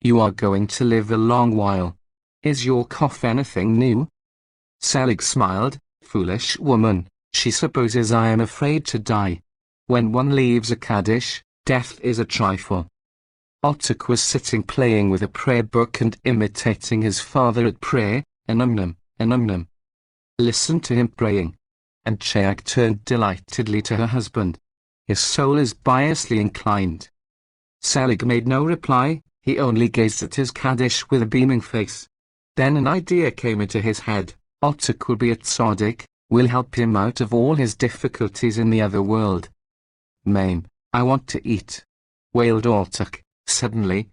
"You are going to live a long while. Is your cough anything new?" Selig smiled. "Foolish woman, she supposes I am afraid to die. When one leaves a Kaddish, death is a trifle." Altuk was sitting playing with a prayer book and imitating his father at prayer, an Listen to him praying. And Cheik turned delightedly to her husband. "His soul is piously inclined." Selig made no reply, he only gazed at his Kaddish with a beaming face. Then an idea came into his head. Altuk will be a tzaddik, will help him out of all his difficulties in the other world. "Mame, I want to eat," wailed Altuk, suddenly.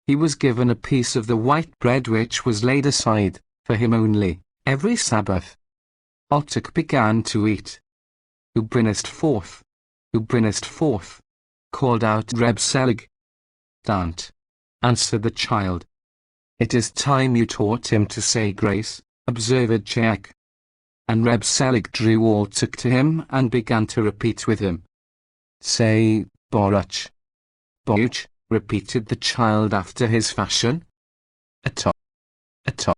He was given a piece of the white bread which was laid aside, for him only, every Sabbath. Altuk began to eat. "Who bringest forth? Who bringest forth?" called out Reb Selig. "Dant," answered the child. "It is time you taught him to say grace," observed Cheik. And Reb Selig drew Altuk to him and began to repeat with him. "Say, Boruch." "Boruch," repeated the child after his fashion. "Atop, atop."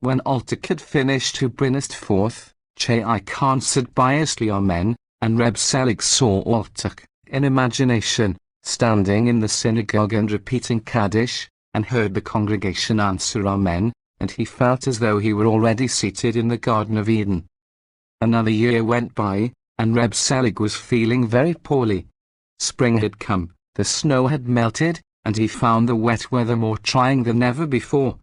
When Altuk had finished, "Who bringest forth," Cheik answered biasly, "Amen," and Reb Selig saw Altuk, in imagination, standing in the synagogue and repeating Kaddish, and heard the congregation answer Amen, and he felt as though he were already seated in the Garden of Eden. Another year went by, and Reb Selig was feeling very poorly. Spring had come, the snow had melted, and he found the wet weather more trying than ever before.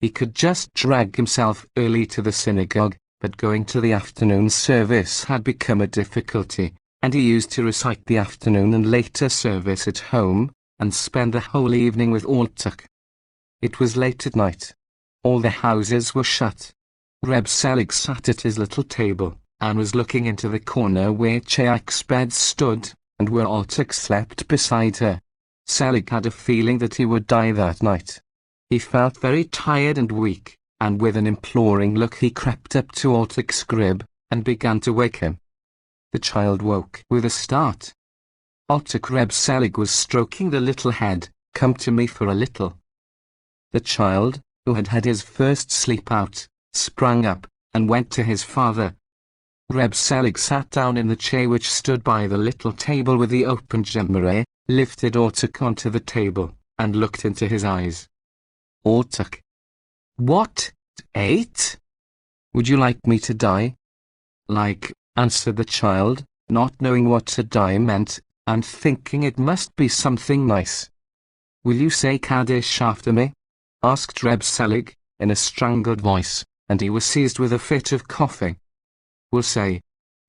He could just drag himself early to the synagogue, but going to the afternoon service had become a difficulty, and he used to recite the afternoon and later service at home, and spend the whole evening with Altuk. It was late at night. All the houses were shut. Reb Selig sat at his little table, and was looking into the corner where Cheik's bed stood, and where Altuk slept beside her. Selig had a feeling that he would die that night. He felt very tired and weak, and with an imploring look he crept up to Altuk's crib, and began to wake him. The child woke with a start. Altuk, Reb Selig was stroking the little head. "Come to me for a little." The child, who had had his first sleep out, sprang up, and went to his father. Reb Selig sat down in the chair which stood by the little table with the open Jewry, lifted Altuk onto the table, and looked into his eyes. "Altuk." "What, 8? Would you like me to die?" "Like," answered the child, not knowing what to die meant, and thinking it must be something nice. "Will you say Kaddish after me?" asked Reb Selig, in a strangled voice, and he was seized with a fit of coughing. "Will say,"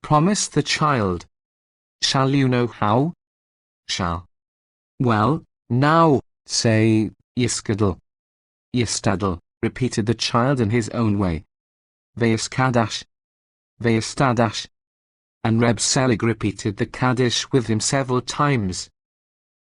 promised the child. "Shall you know how?" "Shall." "Well, now, say, Yiskadal." "Yistadal," repeated the child in his own way. "Veyiskadash." "Veyistadash." And Reb Selig repeated the Kaddish with him several times.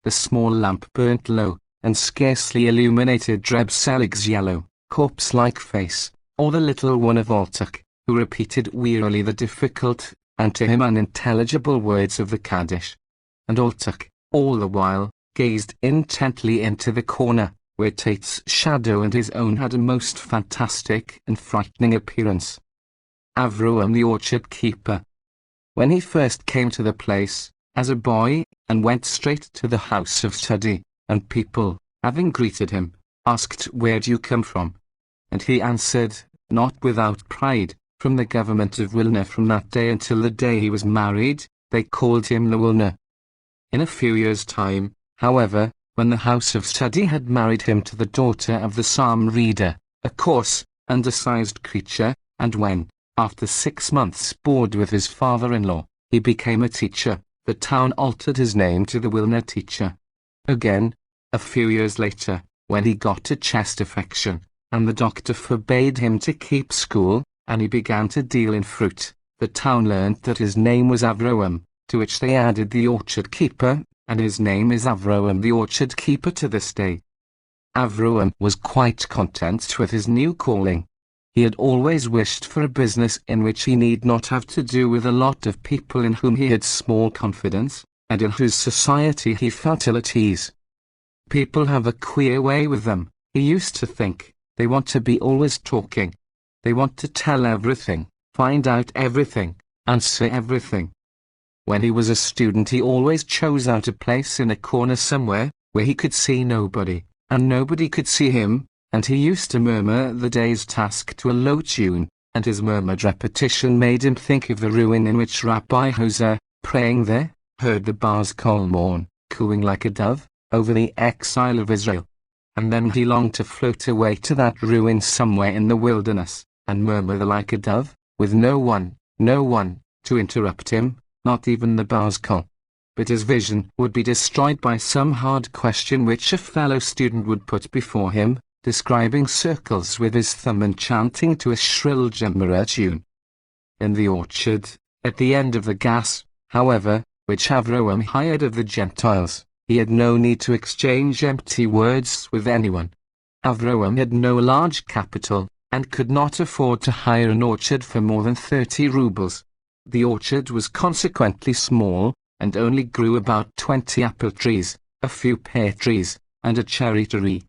The small lamp burnt low, and scarcely illuminated Reb Selig's yellow, corpse-like face, or the little one of Altuk, who repeated wearily the difficult, and to him unintelligible words of the Kaddish. And Altuk, all the while, gazed intently into the corner, where Tate's shadow and his own had a most fantastic and frightening appearance. Avrohom, the orchard keeper. When he first came to the place, as a boy, and went straight to the house of study, and people, having greeted him, asked, "Where do you come from?" And he answered, not without pride, "From the government of Wilna." From that day until the day he was married, they called him Lewilna. In a few years' time, however, when the house of study had married him to the daughter of the psalm reader, a coarse, undersized creature, and when, after 6 months' board with his father-in-law, he became a teacher, the town altered his name to the Wilna teacher. Again, a few years later, when he got a chest affection, and the doctor forbade him to keep school, and he began to deal in fruit, the town learned that his name was Avrohom, to which they added the orchard keeper, and his name is Avrohom the orchard keeper to this day. Avrohom was quite content with his new calling. He had always wished for a business in which he need not have to do with a lot of people in whom he had small confidence, and in whose society he felt ill at ease. People have a queer way with them, he used to think. They want to be always talking. They want to tell everything, find out everything, answer everything. When he was a student, he always chose out a place in a corner somewhere, where he could see nobody, and nobody could see him, and he used to murmur the day's task to a low tune, and his murmured repetition made him think of the ruin in which Rabbi Hosea, praying there, heard the bars kol mourn, cooing like a dove, over the exile of Israel. And then he longed to float away to that ruin somewhere in the wilderness, and murmur like a dove, with no one, to interrupt him, not even the bars kol. But his vision would be destroyed by some hard question which a fellow student would put before him, describing circles with his thumb and chanting to a shrill Jewry tune. In the orchard, at the end of the gas, however, which Avrohom hired of the Gentiles, he had no need to exchange empty words with anyone. Avrohom had no large capital, and could not afford to hire an orchard for more than 30 rubles. The orchard was consequently small, and only grew about 20 apple trees, a few pear trees, and a cherry tree.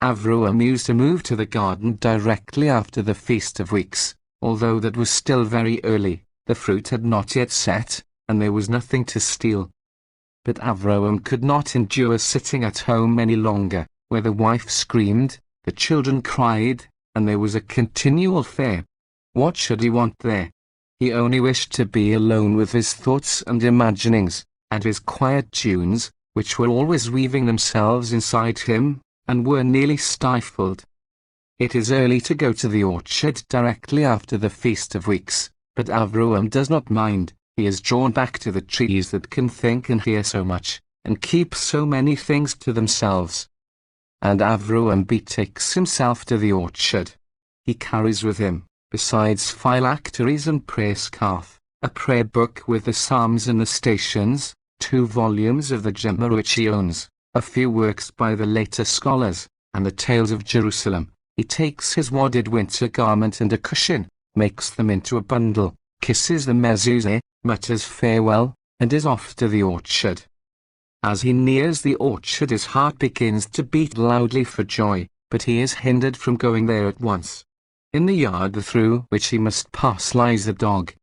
Avrohom used to move to the garden directly after the Feast of Weeks, although that was still very early. The fruit had not yet set, and there was nothing to steal. But Avrohom could not endure sitting at home any longer, where the wife screamed, the children cried, and there was a continual fear. What should he want there? He only wished to be alone with his thoughts and imaginings, and his quiet tunes, which were always weaving themselves inside him, and were nearly stifled. It is early to go to the orchard directly after the Feast of Weeks, but Avrohom does not mind. He is drawn back to the trees that can think and hear so much, and keep so many things to themselves. And Avrohom betakes himself to the orchard. He carries with him, besides phylacteries and prayer scarf, a prayer book with the Psalms and the Stations, 2 volumes of the Gemara which he owns, a few works by the later scholars, and the Tales of Jerusalem. He takes his wadded winter garment and a cushion, makes them into a bundle, kisses the mezuzah, mutters farewell, and is off to the orchard. As he nears the orchard his heart begins to beat loudly for joy, but he is hindered from going there at once. In the yard through which he must pass lies a dog.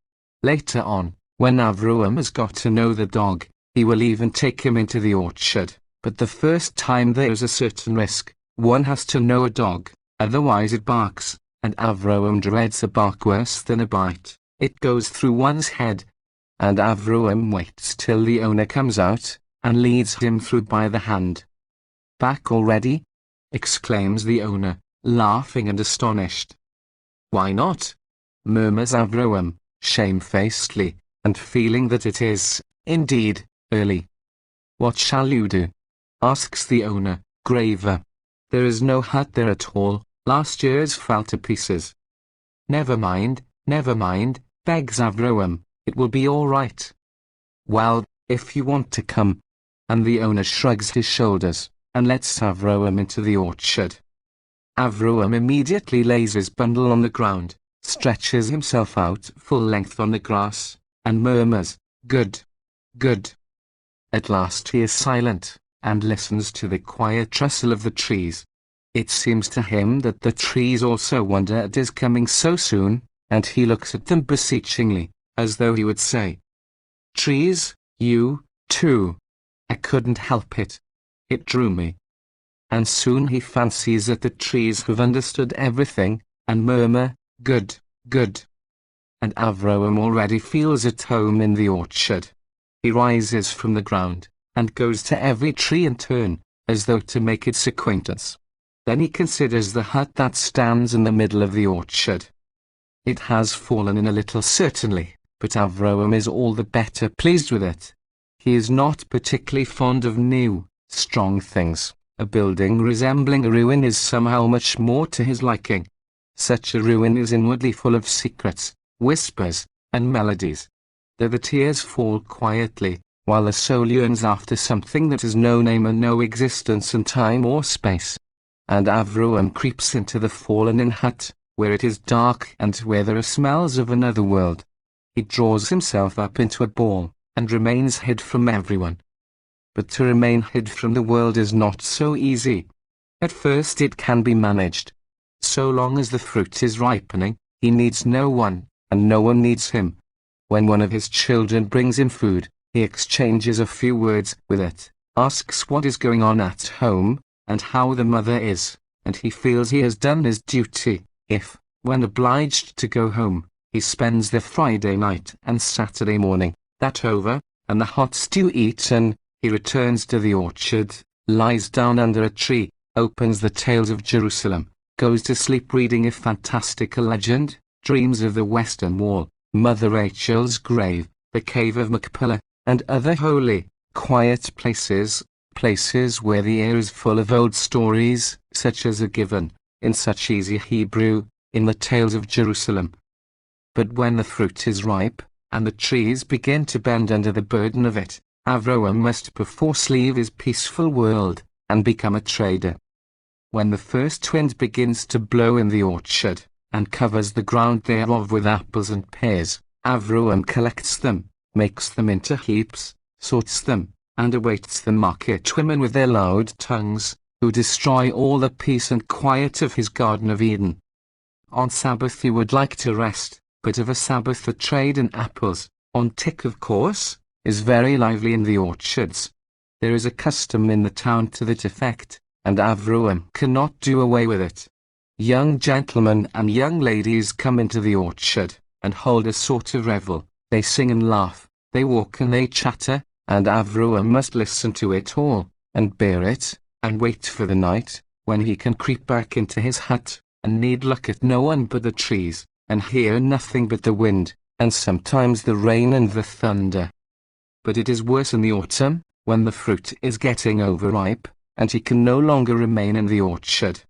Later on, when Avrohom has got to know the dog, he will even take him into the orchard, but the first time there is a certain risk. One has to know a dog, otherwise it barks, and Avrohom dreads a bark worse than a bite. It goes through one's head, and Avrohom waits till the owner comes out, and leads him through by the hand. "Back already?" exclaims the owner, laughing and astonished. "Why not?" murmurs Avrohom, shamefacedly, and feeling that it is, indeed, early. "What shall you do?" asks the owner, graver. "There is no hut there at all. Last year's fell to pieces." never mind," begs Avrohom. "It will be all right." "Well, if you want to come." And the owner shrugs his shoulders, and lets Avrohom into the orchard. Avrohom immediately lays his bundle on the ground, stretches himself out full length on the grass, and murmurs, "Good, good." At last he is silent, and listens to the quiet rustle of the trees. It seems to him that the trees also wonder at his coming so soon, and he looks at them beseechingly, as though he would say, "Trees, you, too. I couldn't help it. It drew me." And soon he fancies that the trees have understood everything, and murmur, "Good, good." And Avrohom already feels at home in the orchard. He rises from the ground, and goes to every tree in turn, as though to make its acquaintance. Then he considers the hut that stands in the middle of the orchard. It has fallen in a little certainly, but Avrohom is all the better pleased with it. He is not particularly fond of new, strong things. A building resembling a ruin is somehow much more to his liking. Such a ruin is inwardly full of secrets, whispers, and melodies. Though the tears fall quietly, while the soul yearns after something that has no name and no existence in time or space. And Avrohom creeps into the fallen-in hut, where it is dark and where there are smells of another world. He draws himself up into a ball, and remains hid from everyone. But to remain hid from the world is not so easy. At first it can be managed. So long as the fruit is ripening, he needs no one, and no one needs him. When one of his children brings him food, he exchanges a few words with it, asks what is going on at home, and how the mother is, and he feels he has done his duty. If, when obliged to go home, he spends the Friday night and Saturday morning, that over, and the hot stew eaten, he returns to the orchard, lies down under a tree, opens the Tales of Jerusalem, goes to sleep reading a fantastical legend, dreams of the Western Wall, Mother Rachel's grave, the cave of Machpelah, and other holy, quiet places where the air is full of old stories, such as are given, in such easy Hebrew, in the Tales of Jerusalem. But when the fruit is ripe, and the trees begin to bend under the burden of it, Avrohom must perforce leave his peaceful world, and become a trader. when the first wind begins to blow in the orchard, and covers the ground thereof with apples and pears, Avrohom collects them, makes them into heaps, sorts them, and awaits the market women with their loud tongues, who destroy all the peace and quiet of his Garden of Eden. On Sabbath he would like to rest, but of a Sabbath the trade in apples, on tick of course, is very lively in the orchards. There is a custom in the town to that effect, and Avrohom cannot do away with it. Young gentlemen and young ladies come into the orchard, and hold a sort of revel. They sing and laugh, they walk and they chatter, and Avrohom must listen to it all, and bear it, and wait for the night, when he can creep back into his hut, and need look at no one but the trees, and hear nothing but the wind, and sometimes the rain and the thunder. But it is worse in the autumn, when the fruit is getting overripe, and he can no longer remain in the orchard.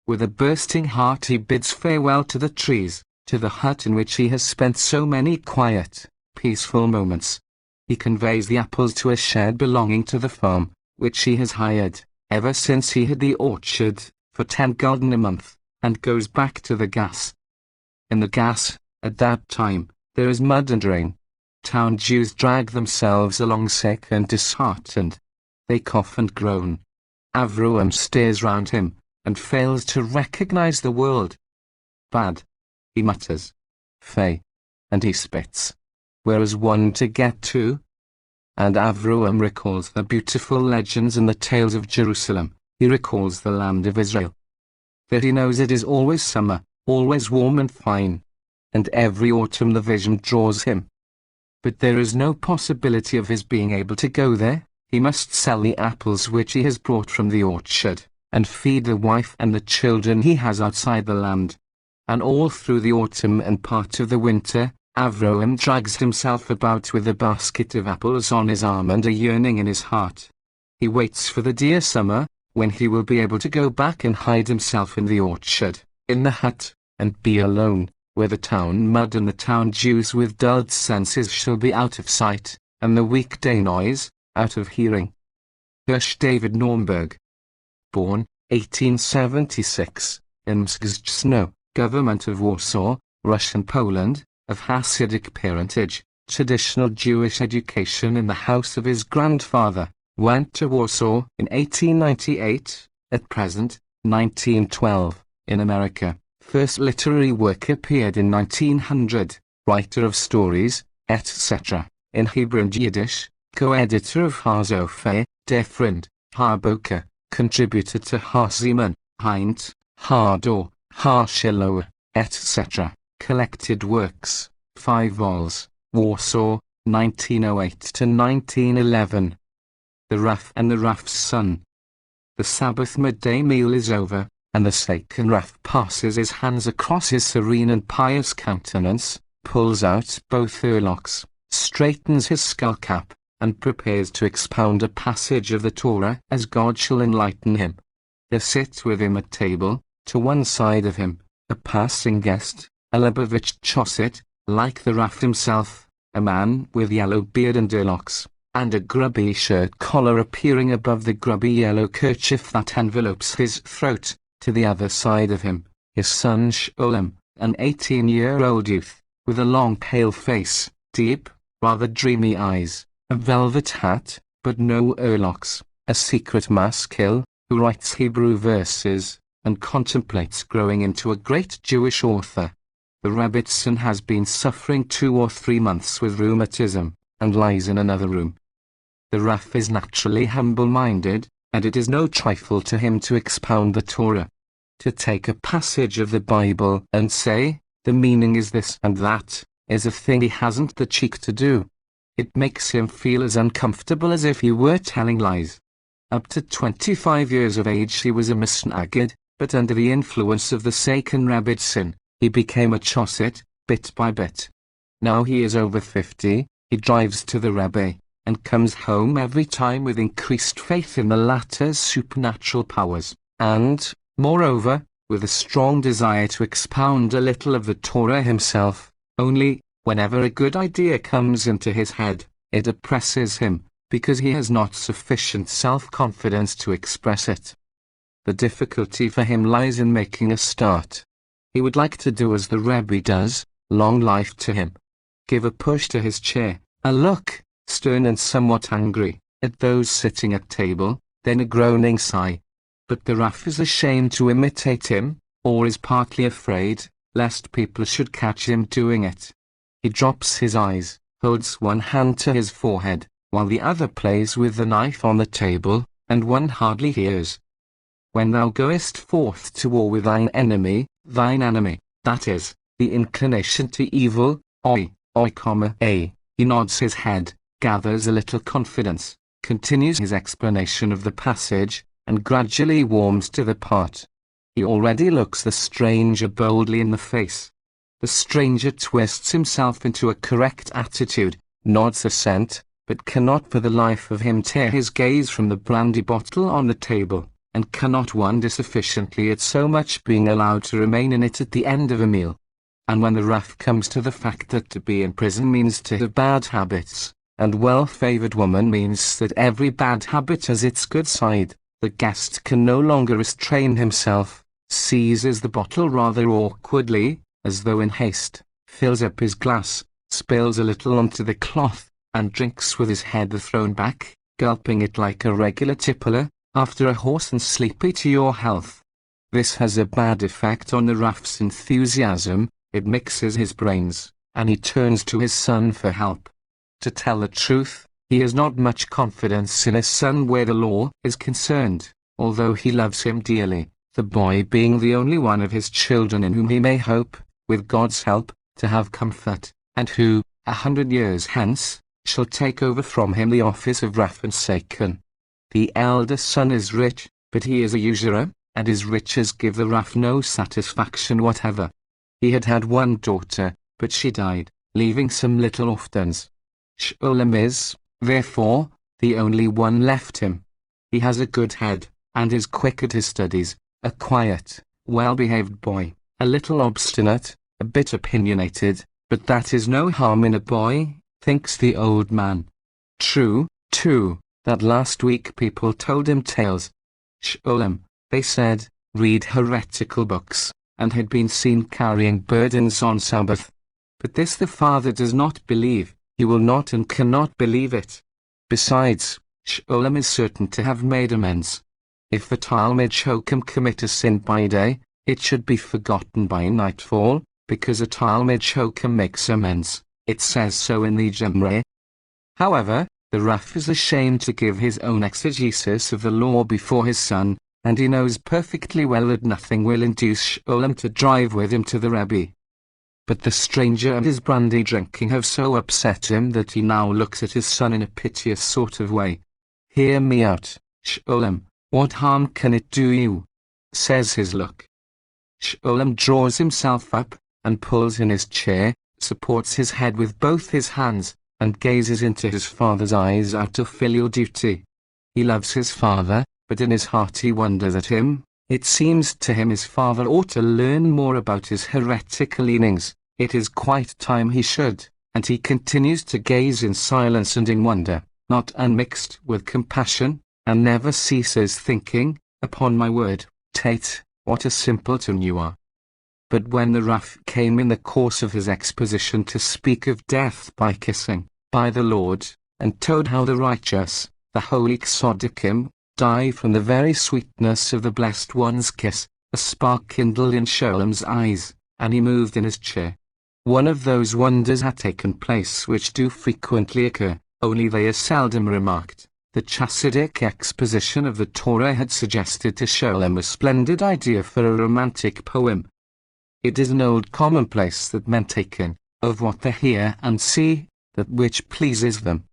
With a bursting heart he bids farewell to the trees, to the hut in which he has spent so many quiet, peaceful moments. He conveys the apples to a shed belonging to the farm, which he has hired, ever since he had the orchard, for 10 gulden a month, and goes back to the gas. In the gas, at that time, there is mud and rain. Town Jews drag themselves along sick and disheartened. They cough and groan. Avrohom stares round him, and fails to recognize the world. Bad, he mutters. Fey. And he spits. Where is one to get to? And Avrohom recalls the beautiful legends and the tales of Jerusalem. He recalls the land of Israel. That he knows it is always summer, always warm and fine. And every autumn the vision draws him. But there is no possibility of his being able to go there. He must sell the apples which he has brought from the orchard, and feed the wife and the children he has outside the land. And all through the autumn and part of the winter, Avrohom drags himself about with a basket of apples on his arm and a yearning in his heart. He waits for the dear summer, when he will be able to go back and hide himself in the orchard, in the hut, and be alone, where the town mud and the town Jews with dulled senses shall be out of sight, and the weekday noise, out of hearing. Hirsch David Nornberg. Born, 1876, in Mszczyzno, Government of Warsaw, Russian Poland, of Hasidic parentage, traditional Jewish education in the house of his grandfather, went to Warsaw in 1898, at present, 1912, in America. First literary work appeared in 1900, writer of stories, etc., in Hebrew and Yiddish, co-editor of Hazofe, Der Friend, Haarboke, contributor to Haziman, Heint, Hardor, Harshiloh, etc., collected works, 5 vols, Warsaw, 1908 to 1911. The Raf and the Raf's Son. The Sabbath midday meal is over, and the Sacred Raf passes his hands across his serene and pious countenance, pulls out both earlocks, straightens his skullcap, and prepares to expound a passage of the Torah as God shall enlighten him. There sits with him at table, to one side of him, a passing guest, a Lebovich Chosset, like the Raf himself, a man with yellow beard and earlocks, and a grubby shirt collar appearing above the grubby yellow kerchief that envelopes his throat. To the other side of him, his son Sholem, an 18-year-old youth, with a long pale face, deep, rather dreamy eyes, a velvet hat, but no earlocks, a secret maskil, who writes Hebrew verses, and contemplates growing into a great Jewish author. The Rebbitzin has been suffering 2 or 3 months with rheumatism, and lies in another room. The Raf is naturally humble-minded, and it is no trifle to him to expound the Torah. To take a passage of the Bible and say, the meaning is this and that, is a thing he hasn't the cheek to do. It makes him feel as uncomfortable as if he were telling lies. Up to 25 years of age he was a misnagid, but under the influence of the Seichen Rebbitzin, he became a Chosset, bit by bit. Now he is over 50, he drives to the Rebbe, and comes home every time with increased faith in the latter's supernatural powers, and, moreover, with a strong desire to expound a little of the Torah himself, only, whenever a good idea comes into his head, it oppresses him, because he has not sufficient self-confidence to express it. The difficulty for him lies in making a start. He would like to do as the Rebbe does, long life to him. Give a push to his chair, a look, stern and somewhat angry, at those sitting at table, then a groaning sigh. But the Rav is ashamed to imitate him, or is partly afraid, lest people should catch him doing it. He drops his eyes, holds one hand to his forehead, while the other plays with the knife on the table, and one hardly hears. When thou goest forth to war with thine enemy, that is, the inclination to evil, he nods his head, gathers a little confidence, continues his explanation of the passage, and gradually warms to the part. He already looks the stranger boldly in the face. The stranger twists himself into a correct attitude, nods assent, but cannot for the life of him tear his gaze from the brandy bottle on the table, and cannot wonder sufficiently at so much being allowed to remain in it at the end of a meal. And when the Rav comes to the fact that to be in prison means to have bad habits, and well-favored woman means that every bad habit has its good side, the guest can no longer restrain himself, seizes the bottle rather awkwardly, as though in haste, fills up his glass, spills a little onto the cloth, and drinks with his head thrown back, gulping it like a regular tippler, after a horse and sleepy to your health. This has a bad effect on the Rav's enthusiasm. It mixes his brains, and he turns to his son for help. To tell the truth, he has not much confidence in his son where the law is concerned, although he loves him dearly, the boy being the only one of his children in whom he may hope, with God's help, to have comfort, and who, 100 years hence, shall take over from him the office of Rav and Seichen. The elder son is rich, but he is a usurer, and his riches give the Rav no satisfaction whatever. He had one daughter, but she died, leaving some little orphans. Sholem is, therefore, the only one left him. He has a good head, and is quick at his studies, a quiet, well-behaved boy, a little obstinate, a bit opinionated, but that is no harm in a boy, thinks the old man. True, too, that last week people told him tales. Sholem, they said, read heretical books, and had been seen carrying burdens on Sabbath. But this the father does not believe, he will not and cannot believe it. Besides, Sholem is certain to have made amends. If the Talmid Chokim commit a sin by day, it should be forgotten by nightfall, because a Talmid Chokim makes amends. It says so in the Jewry. However, the Rav is ashamed to give his own exegesis of the law before his son, and he knows perfectly well that nothing will induce Sholem to drive with him to the Rebbe. But the stranger and his brandy drinking have so upset him that he now looks at his son in a piteous sort of way. Hear me out, Sholem, what harm can it do you? Says his look. Sholem draws himself up, and pulls in his chair, supports his head with both his hands, and gazes into his father's eyes out of filial duty. He loves his father, but in his heart he wonders at him. It seems to him his father ought to learn more about his heretical leanings. It is quite time he should, and he continues to gaze in silence and in wonder, not unmixed with compassion, and never ceases thinking, upon my word, Tate, what a simpleton you are. But when the Rav came in the course of his exposition to speak of death by kissing, by the Lord, and told how the righteous, the holy Tzaddikim, die from the very sweetness of the Blessed One's kiss, a spark kindled in Sholem's eyes, and he moved in his chair. One of those wonders had taken place which do frequently occur, only they are seldom remarked. The Chassidic exposition of the Torah had suggested to Sholem a splendid idea for a romantic poem. It is an old commonplace that men take in, of what they hear and see, that which pleases them.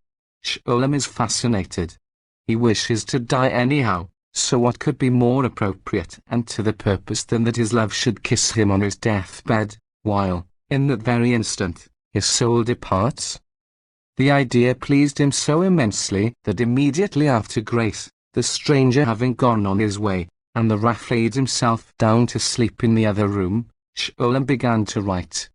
Sholem is fascinated. He wishes to die anyhow, so what could be more appropriate and to the purpose than that his love should kiss him on his deathbed, while, in that very instant, his soul departs? The idea pleased him so immensely that immediately after grace, the stranger having gone on his way, and the Rav laid himself down to sleep in the other room, Sholem began to write.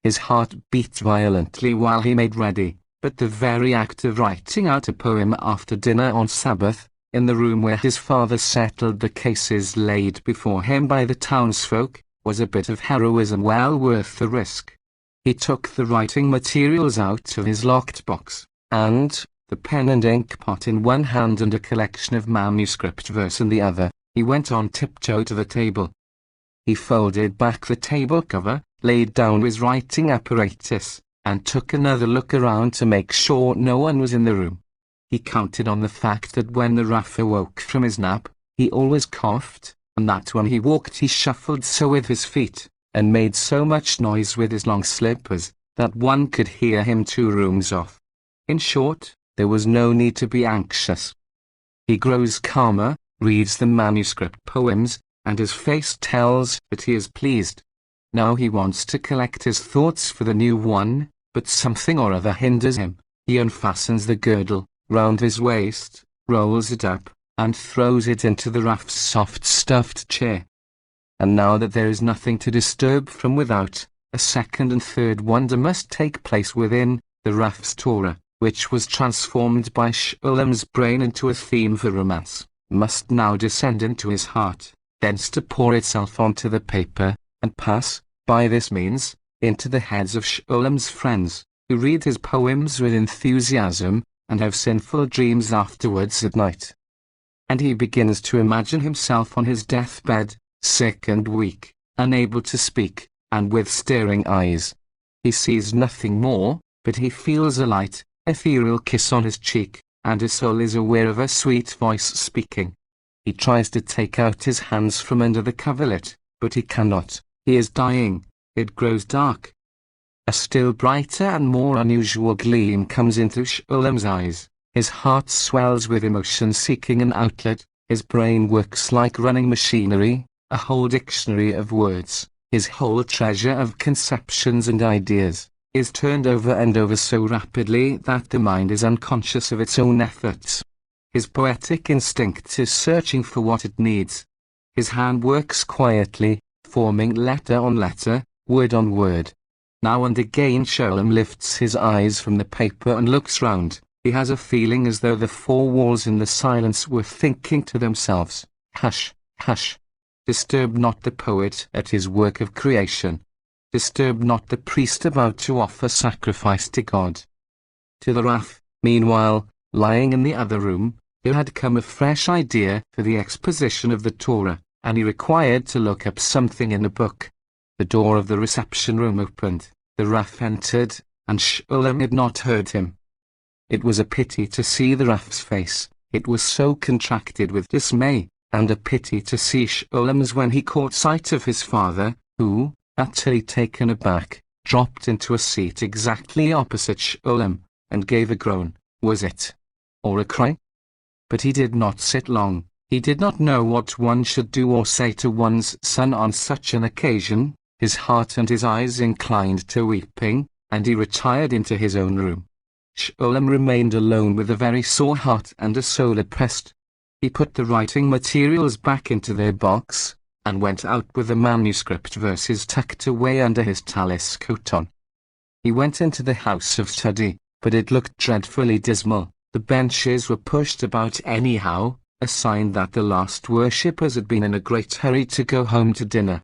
His heart beat violently while he made ready, but the very act of writing out a poem after dinner on Sabbath, in the room where his father settled the cases laid before him by the townsfolk, was a bit of heroism well worth the risk. He took the writing materials out of his locked box, and, the pen and ink pot in one hand and a collection of manuscript verse in the other, he went on tiptoe to the table. He folded back the table cover, laid down his writing apparatus, and took another look around to make sure no one was in the room. He counted on the fact that when the Raff awoke from his nap, he always coughed, and that when he walked he shuffled so with his feet, and made so much noise with his long slippers, that one could hear him 2 rooms off. In short, there was no need to be anxious. He grows calmer, reads the manuscript poems, and his face tells that he is pleased. Now he wants to collect his thoughts for the new one, but something or other hinders him. He unfastens the girdle round his waist, rolls it up, and throws it into the Raff's soft stuffed chair. And now that there is nothing to disturb from without, a second and third wonder must take place within. The Raff's Torah, which was transformed by Shulam's brain into a theme for romance, must now descend into his heart, thence to pour itself onto the paper, and pass, by this means, into the heads of Shulam's friends, who read his poems with enthusiasm, and have sinful dreams afterwards at night. And he begins to imagine himself on his deathbed, sick and weak, unable to speak, and with staring eyes. He sees nothing more, but he feels a light, ethereal kiss on his cheek, and his soul is aware of a sweet voice speaking. He tries to take out his hands from under the coverlet, but he cannot. He is dying. It grows dark. A still brighter and more unusual gleam comes into Shulam's eyes. His heart swells with emotion seeking an outlet. His brain works like running machinery, a whole dictionary of words. His whole treasure of conceptions and ideas is turned over and over so rapidly that the mind is unconscious of its own efforts. His poetic instinct is searching for what it needs. His hand works quietly, forming letter on letter, word on word. Now and again Shulam lifts his eyes from the paper and looks round. He has a feeling as though the 4 walls in the silence were thinking to themselves, "Hush, hush. Disturb not the poet at his work of creation. Disturb not the priest about to offer sacrifice to God." To the Raff, meanwhile, lying in the other room, there had come a fresh idea for the exposition of the Torah, and he required to look up something in a book. The door of the reception room opened. The Raff entered, and Shulam had not heard him. It was a pity to see the Raff's face. It was so contracted with dismay, and a pity to see Shulam's when he caught sight of his father, who, utterly taken aback, dropped into a seat exactly opposite Shulam, and gave a groan. Was it? Or a cry? But he did not sit long. He did not know what one should do or say to one's son on such an occasion. His heart and his eyes inclined to weeping, and he retired into his own room. Shulam remained alone with a very sore heart and a soul oppressed. He put the writing materials back into their box, and went out with the manuscript verses tucked away under his tallis coat on. He went into the house of study, but it looked dreadfully dismal. The benches were pushed about anyhow, a sign that the last worshippers had been in a great hurry to go home to dinner.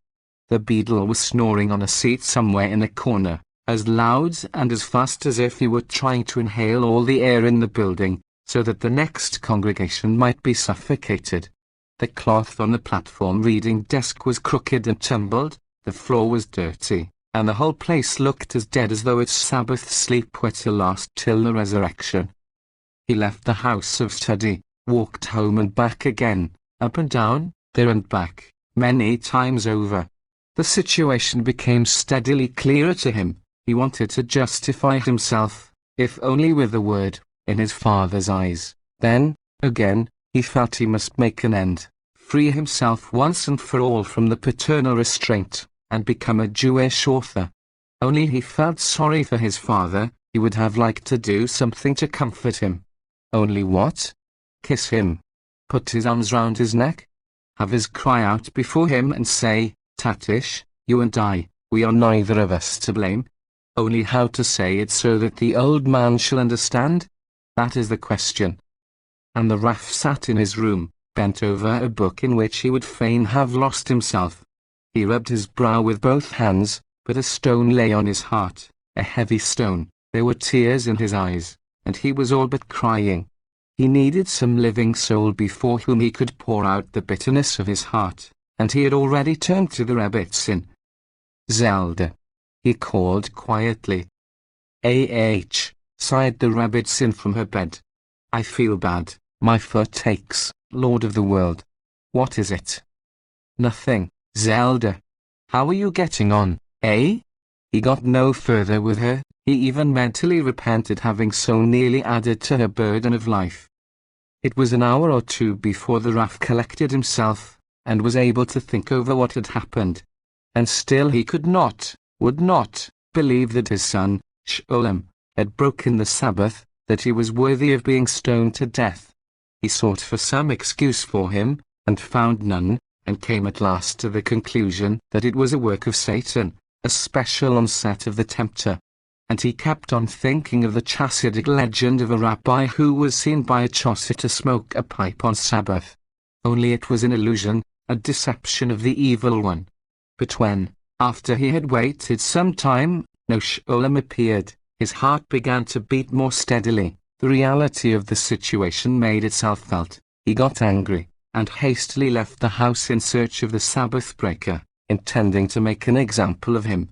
The beadle was snoring on a seat somewhere in a corner, as loud and as fast as if he were trying to inhale all the air in the building, so that the next congregation might be suffocated. The cloth on the platform reading desk was crooked and tumbled, the floor was dirty, and the whole place looked as dead as though its Sabbath sleep were to last till the resurrection. He left the house of study, walked home and back again, up and down, there and back, many times over. The situation became steadily clearer to him. He wanted to justify himself, if only with a word, in his father's eyes. Then, again, he felt he must make an end, free himself once and for all from the paternal restraint, and become a Jewish author. Only he felt sorry for his father. He would have liked to do something to comfort him. Only what? Kiss him. Put his arms round his neck? Have his cry out before him and say, "Tatish, you and I, we are neither of us to blame"? Only how to say it so that the old man shall understand? That is the question. and the Raff sat in his room, bent over a book in which he would fain have lost himself. He rubbed his brow with both hands, but a stone lay on his heart, a heavy stone. There were tears in his eyes, and he was all but crying. He needed some living soul before whom he could pour out the bitterness of his heart, and he had already turned to the Rebbitzin. "Zelda," he called quietly. "Ah," sighed the Rebbitzin from her bed. "I feel bad, my foot aches, Lord of the world." "What is it?" "Nothing, Zelda. How are you getting on, eh?" He got no further with her. He even mentally repented having so nearly added to her burden of life. It was an hour or two before the Raff collected himself, and was able to think over what had happened. And still he could not, would not, believe that his son, Sholem, had broken the Sabbath, that he was worthy of being stoned to death. He sought for some excuse for him, and found none, and came at last to the conclusion that it was a work of Satan, a special onset of the tempter. And he kept on thinking of the Chassidic legend of a rabbi who was seen by a chosser to smoke a pipe on Sabbath. Only it was an illusion, a deception of the evil one. But when, after he had waited some time, no Sholem appeared, his heart began to beat more steadily. The reality of the situation made itself felt. He got angry, and hastily left the house in search of the Sabbath breaker, intending to make an example of him.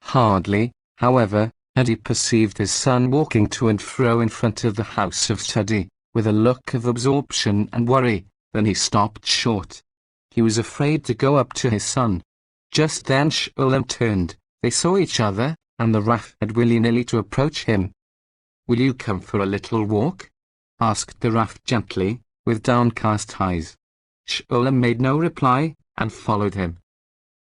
Hardly, however, had he perceived his son walking to and fro in front of the house of study, with a look of absorption and worry, than he stopped short. He was afraid to go up to his son. Just then Sholem turned. They saw each other, and the Raff had willy-nilly to approach him. "Will you come for a little walk?" asked the Raff gently, with downcast eyes. Sholem made no reply, and followed him.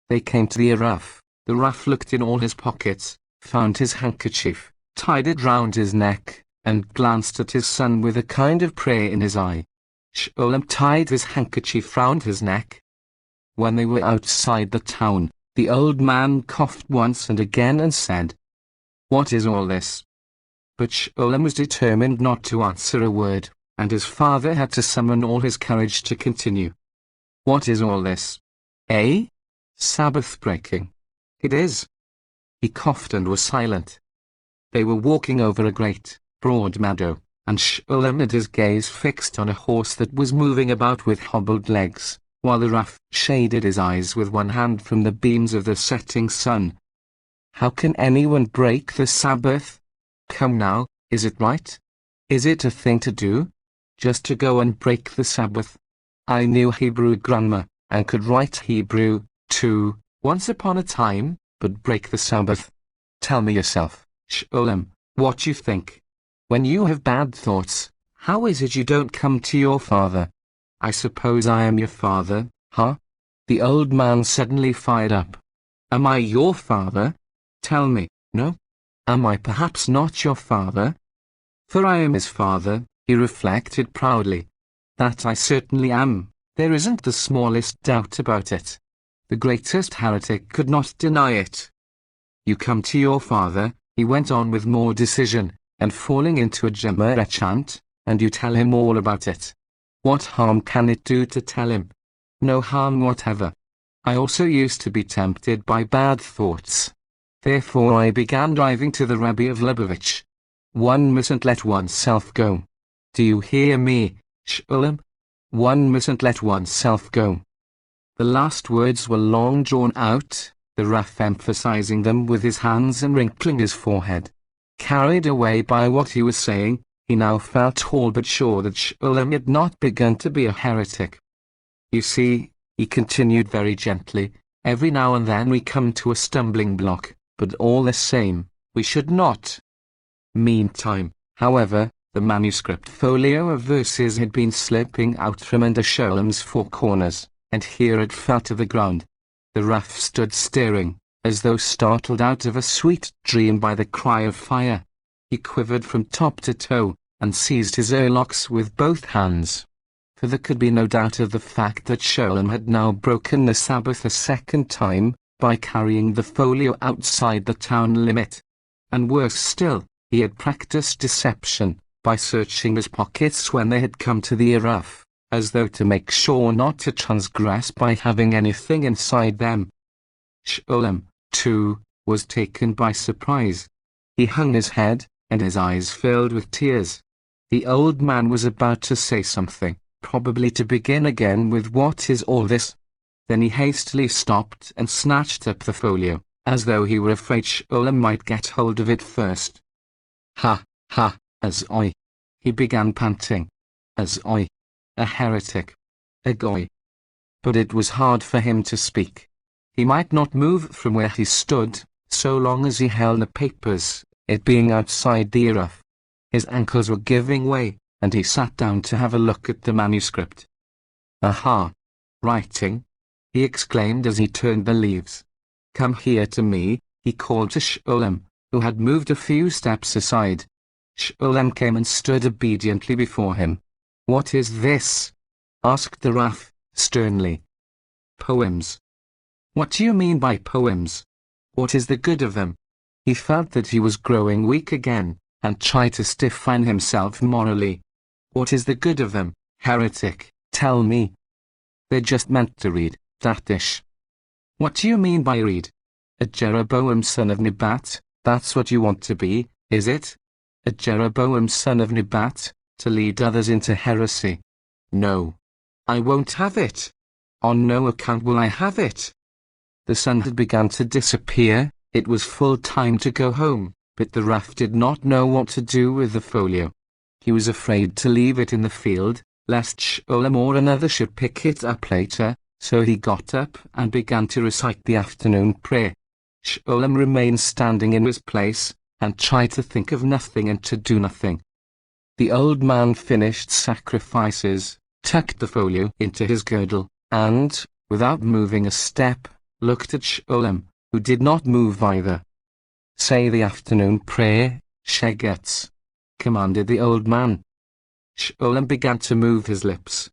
They came to the Raff. The Raff looked in all his pockets, found his handkerchief, tied it round his neck, and glanced at his son with a kind of prayer in his eye. Sholem tied his handkerchief round his neck. When they were outside the town, the old man coughed once and again and said, "What is all this?" But Sholem was determined not to answer a word, and his father had to summon all his courage to continue. "What is all this? Eh? Sabbath breaking. It is." He coughed and was silent. They were walking over a great, broad meadow, and Sholem had his gaze fixed on a horse that was moving about with hobbled legs, while the Raff shaded his eyes with one hand from the beams of the setting sun. "How can anyone break the Sabbath? Come now, is it right? Is it a thing to do? Just to go and break the Sabbath? I knew Hebrew grammar, and could write Hebrew, too, once upon a time, but break the Sabbath? Tell me yourself, Sholem, what you think. When you have bad thoughts, how is it you don't come to your father? I suppose I am your father, huh?" The old man suddenly fired up. "Am I your father? Tell me, no? Am I perhaps not your father? For I am his father," he reflected proudly. "That I certainly am. There isn't the smallest doubt about it. The greatest heretic could not deny it. You come to your father," he went on with more decision, and falling into a Gemara chant, "and you tell him all about it. What harm can it do to tell him? No harm whatever. I also used to be tempted by bad thoughts. Therefore I began driving to the Rebbe of Lubavitch. One mustn't let oneself go. Do you hear me, Sholem? One mustn't let oneself go." The last words were long drawn out, the Raff emphasizing them with his hands and wrinkling his forehead. Carried away by what he was saying, he now felt all but sure that Sholem had not begun to be a heretic. "You see," he continued very gently, "every now and then we come to a stumbling block, but all the same, we should not." Meantime, however, the manuscript folio of verses had been slipping out from under Sholem's four corners, and here it fell to the ground. The Raff stood staring, as though startled out of a sweet dream by the cry of fire. He quivered from top to toe, and seized his earlocks with both hands. For there could be no doubt of the fact that Sholem had now broken the Sabbath a second time, by carrying the folio outside the town limit. And worse still, he had practiced deception, by searching his pockets when they had come to the eruff, as though to make sure not to transgress by having anything inside them. Sholem, too, was taken by surprise. He hung his head, and his eyes filled with tears. The old man was about to say something, probably to begin again with "What is all this?" Then he hastily stopped and snatched up the folio, as though he were afraid Sholem might get hold of it first. "Ha, ha, as I," he began panting. "As I, a heretic, a goy." But it was hard for him to speak. He might not move from where he stood, so long as he held the papers, it being outside the eruff. His ankles were giving way, and he sat down to have a look at the manuscript. "Aha! Writing!" he exclaimed as he turned the leaves. "Come here to me," he called to Sholem, who had moved a few steps aside. Sholem came and stood obediently before him. "What is this?" asked the Raff, sternly. "Poems." "What do you mean by poems? What is the good of them?" He felt that he was growing weak again, and tried to stiffen himself morally. "What is the good of them, heretic? Tell me." "They're just meant to read, that dish." "What do you mean by read? A Jeroboam son of Nebat, that's what you want to be, is it? A Jeroboam son of Nebat, to lead others into heresy? No. I won't have it. On no account will I have it." The sun had begun to disappear. It was full time to go home, but the Raff did not know what to do with the folio. He was afraid to leave it in the field, lest Sholem or another should pick it up later, so he got up and began to recite the afternoon prayer. Sholem remained standing in his place, and tried to think of nothing and to do nothing. The old man finished sacrifices, tucked the folio into his girdle, and, without moving a step, looked at Sholem, who did not move either. "Say the afternoon prayer, Shegetz," commanded the old man. Sholem began to move his lips,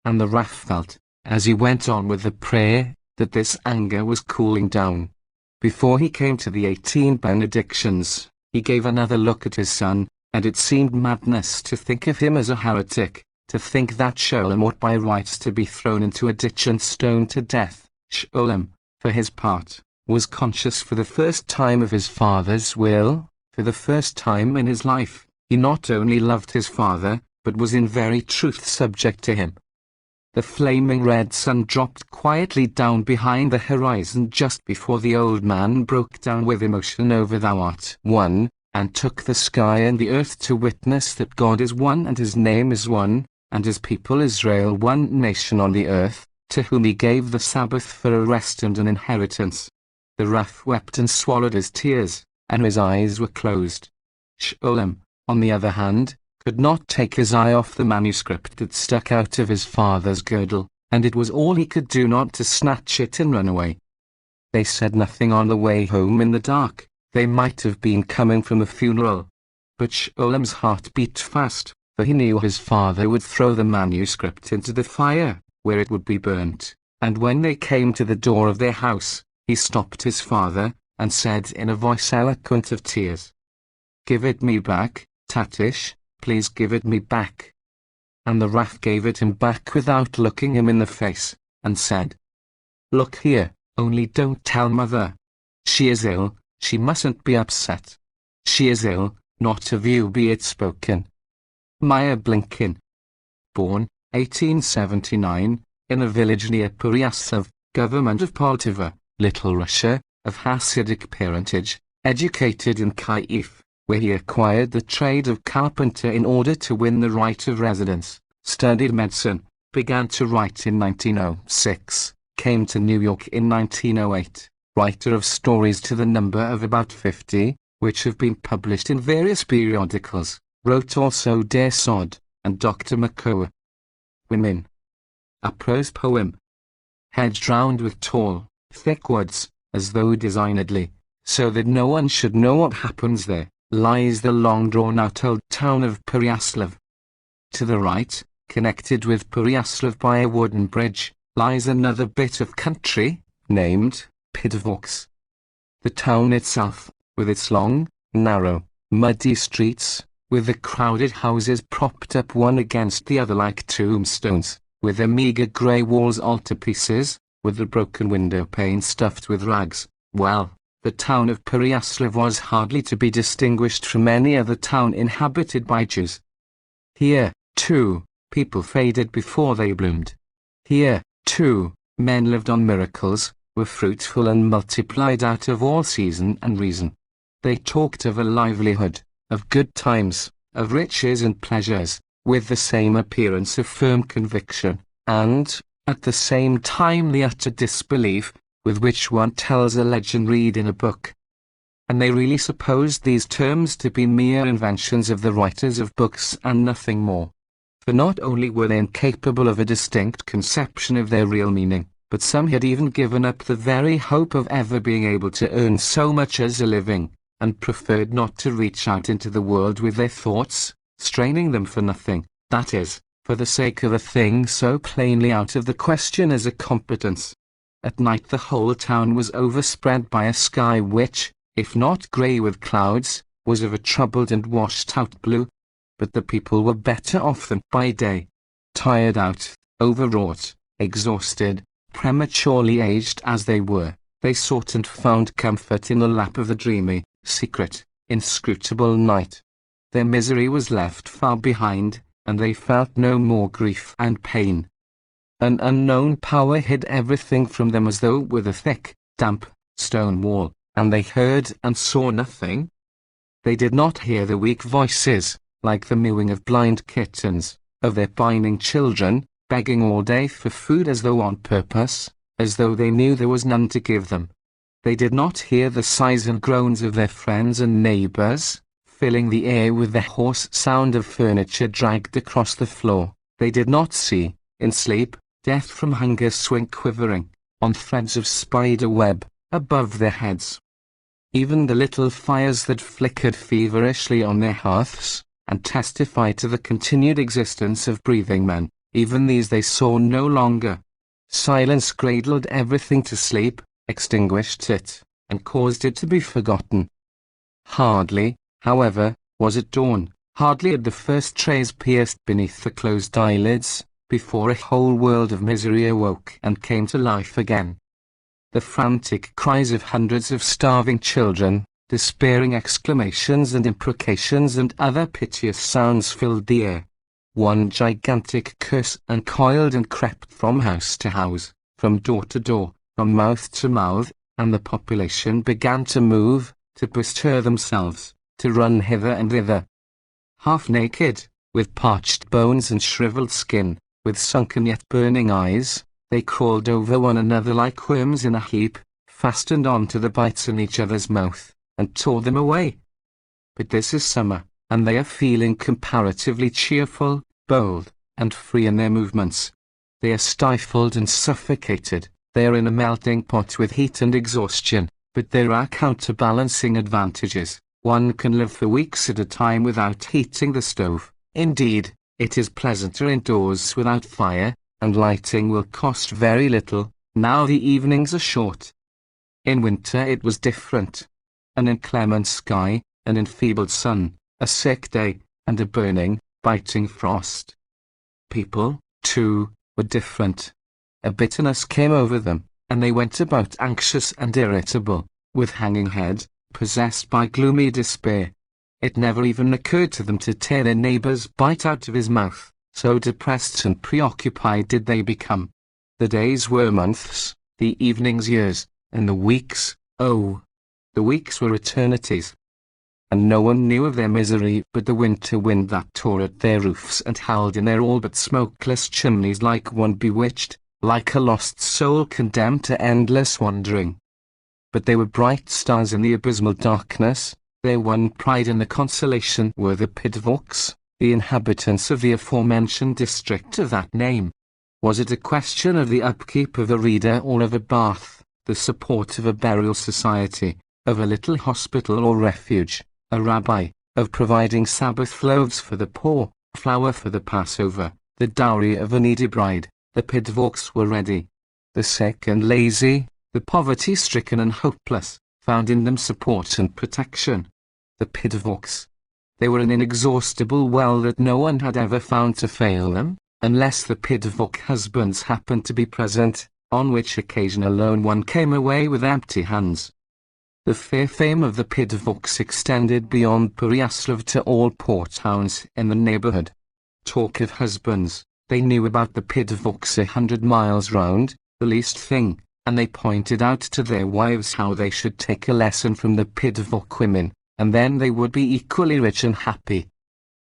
and the Raff felt, as he went on with the prayer, that this anger was cooling down. Before he came to the 18 benedictions, he gave another look at his son, and it seemed madness to think of him as a heretic, to think that Sholem ought by rights to be thrown into a ditch and stoned to death. Sholem, for his part, was conscious for the first time of his father's will. For the first time in his life, he not only loved his father, but was in very truth subject to him. The flaming red sun dropped quietly down behind the horizon just before the old man broke down with emotion over "Thou art one," and took the sky and the earth to witness that God is one and his name is one, and his people Israel one nation on the earth, to whom he gave the Sabbath for a rest and an inheritance. The Raff wept and swallowed his tears, and his eyes were closed. Sholem, on the other hand, could not take his eye off the manuscript that stuck out of his father's girdle, and it was all he could do not to snatch it and run away. They said nothing on the way home in the dark. They might have been coming from a funeral. But Sholem's heart beat fast, for he knew his father would throw the manuscript into the fire, where it would be burnt. And when they came to the door of their house, he stopped his father, and said in a voice eloquent of tears, "Give it me back, Tatish, please give it me back." And the Raff gave it him back without looking him in the face, and said, "Look here, only don't tell mother. She is ill, she mustn't be upset. She is ill, not of you be it spoken." Meyer Blinkin. Born, 1879, in a village near Perez, government of Poltava, Little Russia, of Hasidic parentage, educated in Kyiv, where he acquired the trade of carpenter in order to win the right of residence, studied medicine, began to write in 1906, came to New York in 1908, writer of stories to the number of about 50, which have been published in various periodicals, wrote also Der Sod, and Dr. McCoy. Women. A prose poem. Hedged round with tall, thick woods, as though designedly, so that no one should know what happens there, lies the long drawn-out old town of Peryaslav. To the right, connected with Peryaslav by a wooden bridge, lies another bit of country, named Pidvox. The town itself, with its long, narrow, muddy streets, with the crowded houses propped up one against the other like tombstones, with their meagre grey walls altarpieces, with the broken window pane stuffed with rags. Well, the town of Perez was hardly to be distinguished from any other town inhabited by Jews. Here, too, people faded before they bloomed. Here, too, men lived on miracles, were fruitful and multiplied out of all season and reason. They talked of a livelihood, of good times, of riches and pleasures, with the same appearance of firm conviction, and, at the same time, the utter disbelief with which one tells a legend read in a book. And they really supposed these terms to be mere inventions of the writers of books and nothing more. For not only were they incapable of a distinct conception of their real meaning, but some had even given up the very hope of ever being able to earn so much as a living, and preferred not to reach out into the world with their thoughts, straining them for nothing, that is, for the sake of a thing so plainly out of the question as a competence. At night the whole town was overspread by a sky which, if not grey with clouds, was of a troubled and washed-out blue. But the people were better off than by day. Tired out, overwrought, exhausted, prematurely aged as they were, they sought and found comfort in the lap of the dreamy, secret, inscrutable night. Their misery was left far behind, and they felt no more grief and pain. An unknown power hid everything from them as though with a thick, damp, stone wall, and they heard and saw nothing. They did not hear the weak voices, like the mewing of blind kittens, of their pining children, begging all day for food as though on purpose, as though they knew there was none to give them. They did not hear the sighs and groans of their friends and neighbors, filling the air with the hoarse sound of furniture dragged across the floor. They did not see, in sleep, death from hunger swing quivering, on threads of spider web, above their heads. Even the little fires that flickered feverishly on their hearths, and testified to the continued existence of breathing men, even these they saw no longer. Silence cradled everything to sleep, extinguished it, and caused it to be forgotten. Hardly, however, was it dawn, hardly had the first rays pierced beneath the closed eyelids, before a whole world of misery awoke and came to life again. The frantic cries of hundreds of starving children, despairing exclamations and imprecations and other piteous sounds filled the air. One gigantic curse uncoiled and crept from house to house, from door to door, from mouth to mouth, and the population began to move, to bestir themselves, to run hither and thither. Half naked, with parched bones and shriveled skin, with sunken yet burning eyes, they crawled over one another like worms in a heap, fastened on to the bites in each other's mouth, and tore them away. But this is summer, and they are feeling comparatively cheerful, bold, and free in their movements. They are stifled and suffocated, they are in a melting pot with heat and exhaustion, but there are counterbalancing advantages. One can live for weeks at a time without heating the stove. Indeed, it is pleasanter indoors without fire, and lighting will cost very little. Now the evenings are short. In winter it was different. An inclement sky, an enfeebled sun, a sick day, and a burning, biting frost. People, too, were different. A bitterness came over them, and they went about anxious and irritable, with hanging head, possessed by gloomy despair. It never even occurred to them to tear their neighbor's bite out of his mouth, so depressed and preoccupied did they become. The days were months, the evenings years, and the weeks, oh, the weeks were eternities. And no one knew of their misery but the winter wind that tore at their roofs and howled in their all but smokeless chimneys like one bewitched, like a lost soul condemned to endless wandering. But they were bright stars in the abysmal darkness. Their one pride and the consolation were the Pidvoks, the inhabitants of the aforementioned district of that name. Was it a question of the upkeep of a reader or of a bath, the support of a burial society, of a little hospital or refuge, a rabbi, of providing Sabbath loaves for the poor, flour for the Passover, the dowry of a needy bride? The Pidvoks were ready. The sick and lazy, the poverty-stricken and hopeless, found in them support and protection. The Pidvoks. They were an inexhaustible well that no one had ever found to fail them, unless the Pidvok husbands happened to be present, on which occasion alone one came away with empty hands. The fair fame of the Pidvoks extended beyond Pereyaslav to all port towns in the neighborhood. Talk of husbands, they knew about the Pidvoks 100 miles round, the least thing, and they pointed out to their wives how they should take a lesson from the Pidvok women, and then they would be equally rich and happy.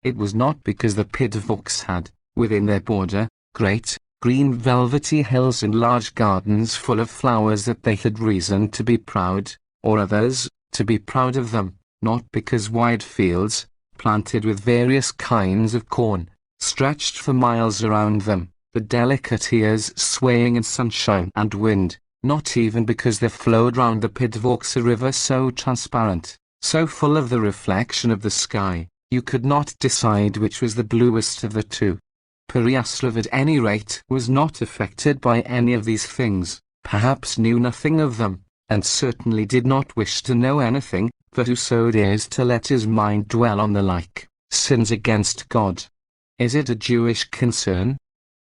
It was not because the Pidvoks had, within their border, great, green velvety hills and large gardens full of flowers that they had reason to be proud, or others, to be proud of them, not because wide fields, planted with various kinds of corn, stretched for miles around them, the delicate ears swaying in sunshine and wind, not even because there flowed round the Pidvoks a river so transparent, so full of the reflection of the sky, you could not decide which was the bluest of the two. Pereyaslav at any rate was not affected by any of these things, perhaps knew nothing of them, and certainly did not wish to know anything, for whoso dares to let his mind dwell on the like, sins against God. Is it a Jewish concern?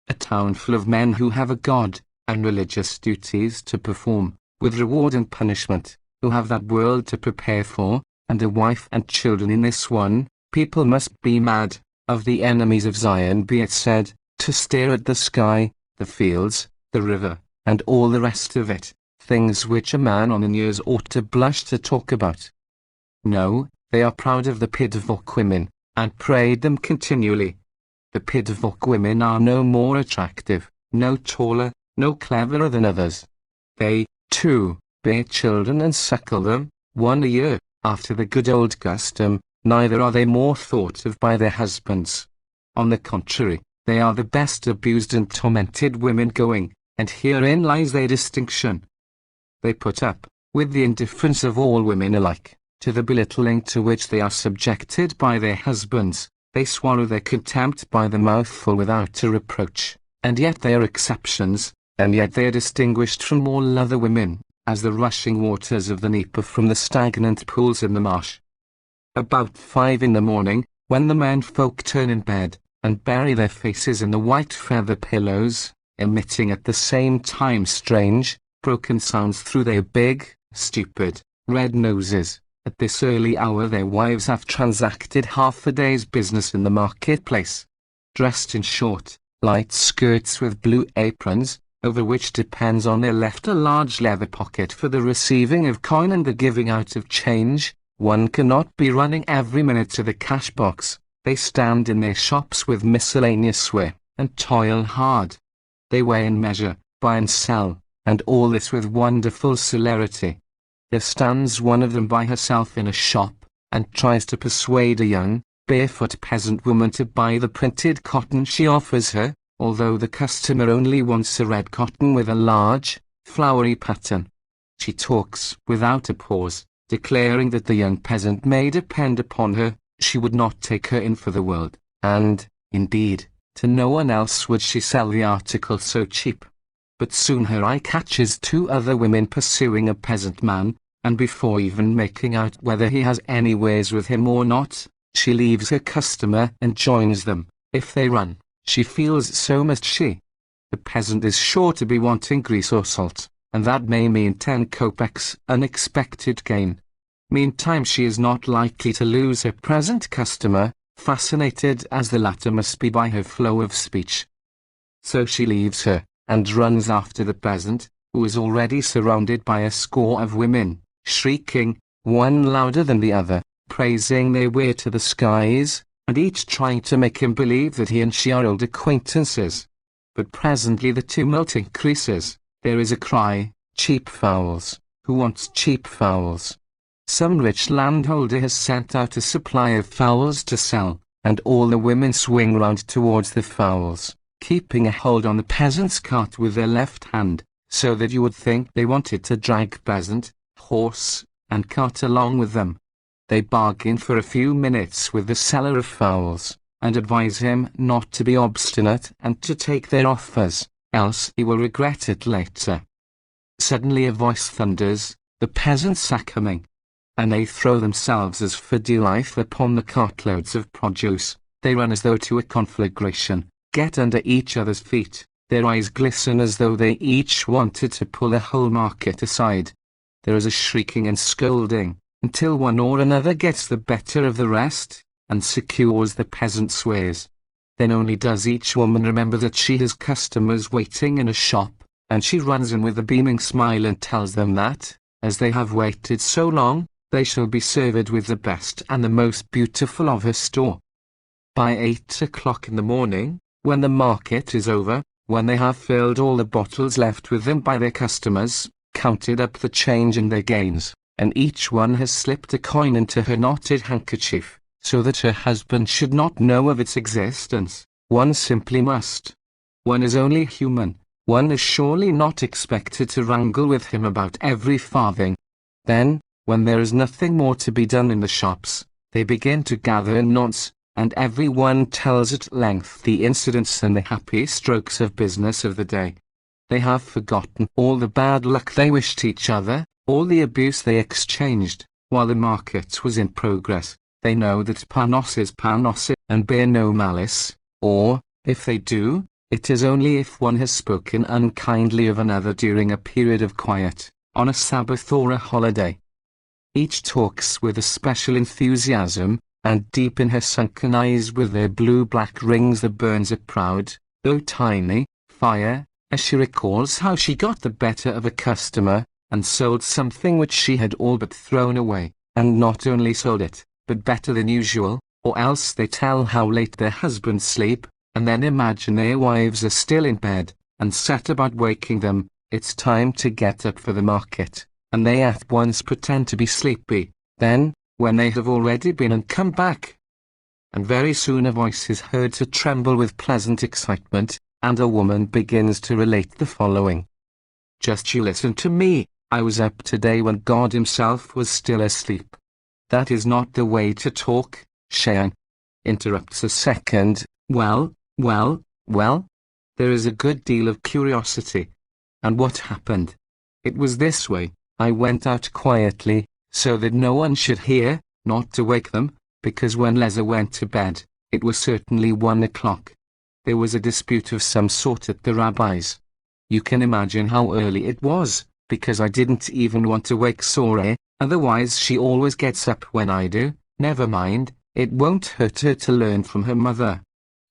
A town full of men who have a God, and religious duties to perform, with reward and punishment, who have that world to prepare for, and a wife and children in this one, people must be mad, of the enemies of Zion be it said, to stare at the sky, the fields, the river, and all the rest of it, things which a man on the news ought to blush to talk about. No, they are proud of the Pidvok women, and praise them continually. The Pidvok women are no more attractive, no taller, no cleverer than others. They, too, bear children and suckle them, one a year, after the good old custom, neither are they more thought of by their husbands. On the contrary, they are the best abused and tormented women going, and herein lies their distinction. They put up, with the indifference of all women alike, to the belittling to which they are subjected by their husbands. They swallow their contempt by the mouthful without a reproach, and yet they are exceptions, and yet they are distinguished from all other women, as the rushing waters of the Dnieper from the stagnant pools in the marsh. About 5 in the morning, when the men folk turn in bed, and bury their faces in the white feather pillows, emitting at the same time strange, broken sounds through their big, stupid, red noses, at this early hour their wives have transacted half a day's business in the marketplace. Dressed in short, light skirts with blue aprons, over which depends on their left a large leather pocket for the receiving of coin and the giving out of change, one cannot be running every minute to the cash box. They stand in their shops with miscellaneous wear, and toil hard. They weigh and measure, buy and sell, and all this with wonderful celerity. There stands one of them by herself in a shop, and tries to persuade a young, barefoot peasant woman to buy the printed cotton she offers her, although the customer only wants a red cotton with a large, flowery pattern. She talks without a pause, declaring that the young peasant may depend upon her, she would not take her in for the world, and, indeed, to no one else would she sell the article so cheap. But soon her eye catches 2 other women pursuing a peasant man, and before even making out whether he has any ways with him or not, she leaves her customer and joins them. If they run, she feels so must she. The peasant is sure to be wanting grease or salt, and that may mean 10 kopecks unexpected gain. Meantime she is not likely to lose her present customer, fascinated as the latter must be by her flow of speech. So she leaves her, and runs after the peasant, who is already surrounded by a score of women, shrieking, one louder than the other, praising their way to the skies, and each trying to make him believe that he and she are old acquaintances. But presently the tumult increases. There is a cry, cheap fowls. Who wants cheap fowls? Some rich landholder has sent out a supply of fowls to sell, and all the women swing round towards the fowls, keeping a hold on the peasant's cart with their left hand, so that you would think they wanted to drag peasant, horse, and cart along with them. They bargain for a few minutes with the seller of fowls, and advise him not to be obstinate and to take their offers, else he will regret it later. Suddenly a voice thunders, "The peasants are coming." and they throw themselves as for dear life upon the cartloads of produce. They run as though to a conflagration, get under each other's feet, their eyes glisten as though they each wanted to pull the whole market aside. There is a shrieking and scolding, until one or another gets the better of the rest, and secures the peasant's wares. Then only does each woman remember that she has customers waiting in a shop, and she runs in with a beaming smile and tells them that, as they have waited so long, they shall be served with the best and the most beautiful of her store. By 8 o'clock in the morning, when the market is over, when they have filled all the bottles left with them by their customers, counted up the change and their gains, and each one has slipped a coin into her knotted handkerchief, so that her husband should not know of its existence, one simply must. One is only human. One is surely not expected to wrangle with him about every farthing. Then, when there is nothing more to be done in the shops, they begin to gather in knots, and every one tells at length the incidents and the happy strokes of business of the day. They have forgotten all the bad luck they wished each other, all the abuse they exchanged, while the market was in progress. They know that panos is panos, and bear no malice, or, if they do, it is only if one has spoken unkindly of another during a period of quiet, on a Sabbath or a holiday. Each talks with a special enthusiasm, and deep in her sunken eyes with their blue-black rings there burns a proud, though tiny, fire, as she recalls how she got the better of a customer, and sold something which she had all but thrown away, and not only sold it, but better than usual, or else they tell how late their husbands sleep, and then imagine their wives are still in bed, and set about waking them. It's time to get up for the market, and they at once pretend to be sleepy. Then, when they have already been and come back, and very soon a voice is heard to tremble with pleasant excitement, and a woman begins to relate the following. Just you listen to me. I was up today when God himself was still asleep. That is not the way to talk, Cheyenne. Interrupts a second. Well, there is a good deal of curiosity. And what happened? It was this way. I went out quietly, so that no one should hear, not to wake them, because when Leza went to bed, it was certainly 1 o'clock. There was a dispute of some sort at the rabbi's. You can imagine how early it was, because I didn't even want to wake Sore, otherwise she always gets up when I do. Never mind, it won't hurt her to learn from her mother.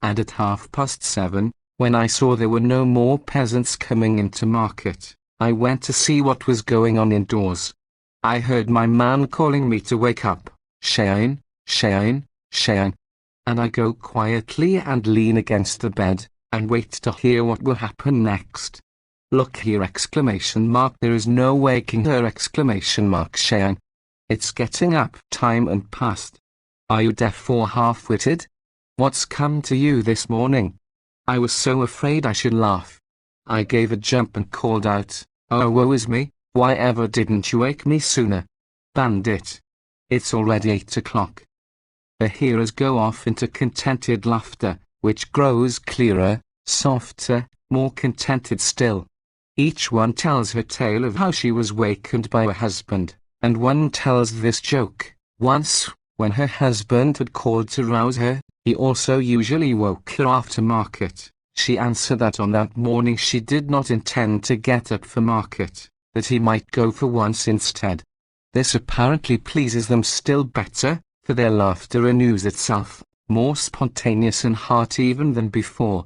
And at 7:30, when I saw there were no more peasants coming into market, I went to see what was going on indoors. I heard my man calling me to wake up, Cheyenne, Cheyenne, Cheyenne. And I go quietly and lean against the bed, and wait to hear what will happen next. Look here! Exclamation mark. There is no waking her! Exclamation mark. Cheyenne. It's getting up time and past. Are you deaf or half-witted? What's come to you this morning? I was so afraid I should laugh. I gave a jump and called out, oh woe is me, why ever didn't you wake me sooner? Bandit! It's already 8 o'clock. The hearers go off into contented laughter, which grows clearer, softer, more contented still. Each one tells her tale of how she was wakened by her husband, and one tells this joke. Once, when her husband had called to rouse her, he also usually woke her after market. She answered that on that morning she did not intend to get up for market, that he might go for once instead. This apparently pleases them still better, for their laughter renews itself, more spontaneous and hearty even than before.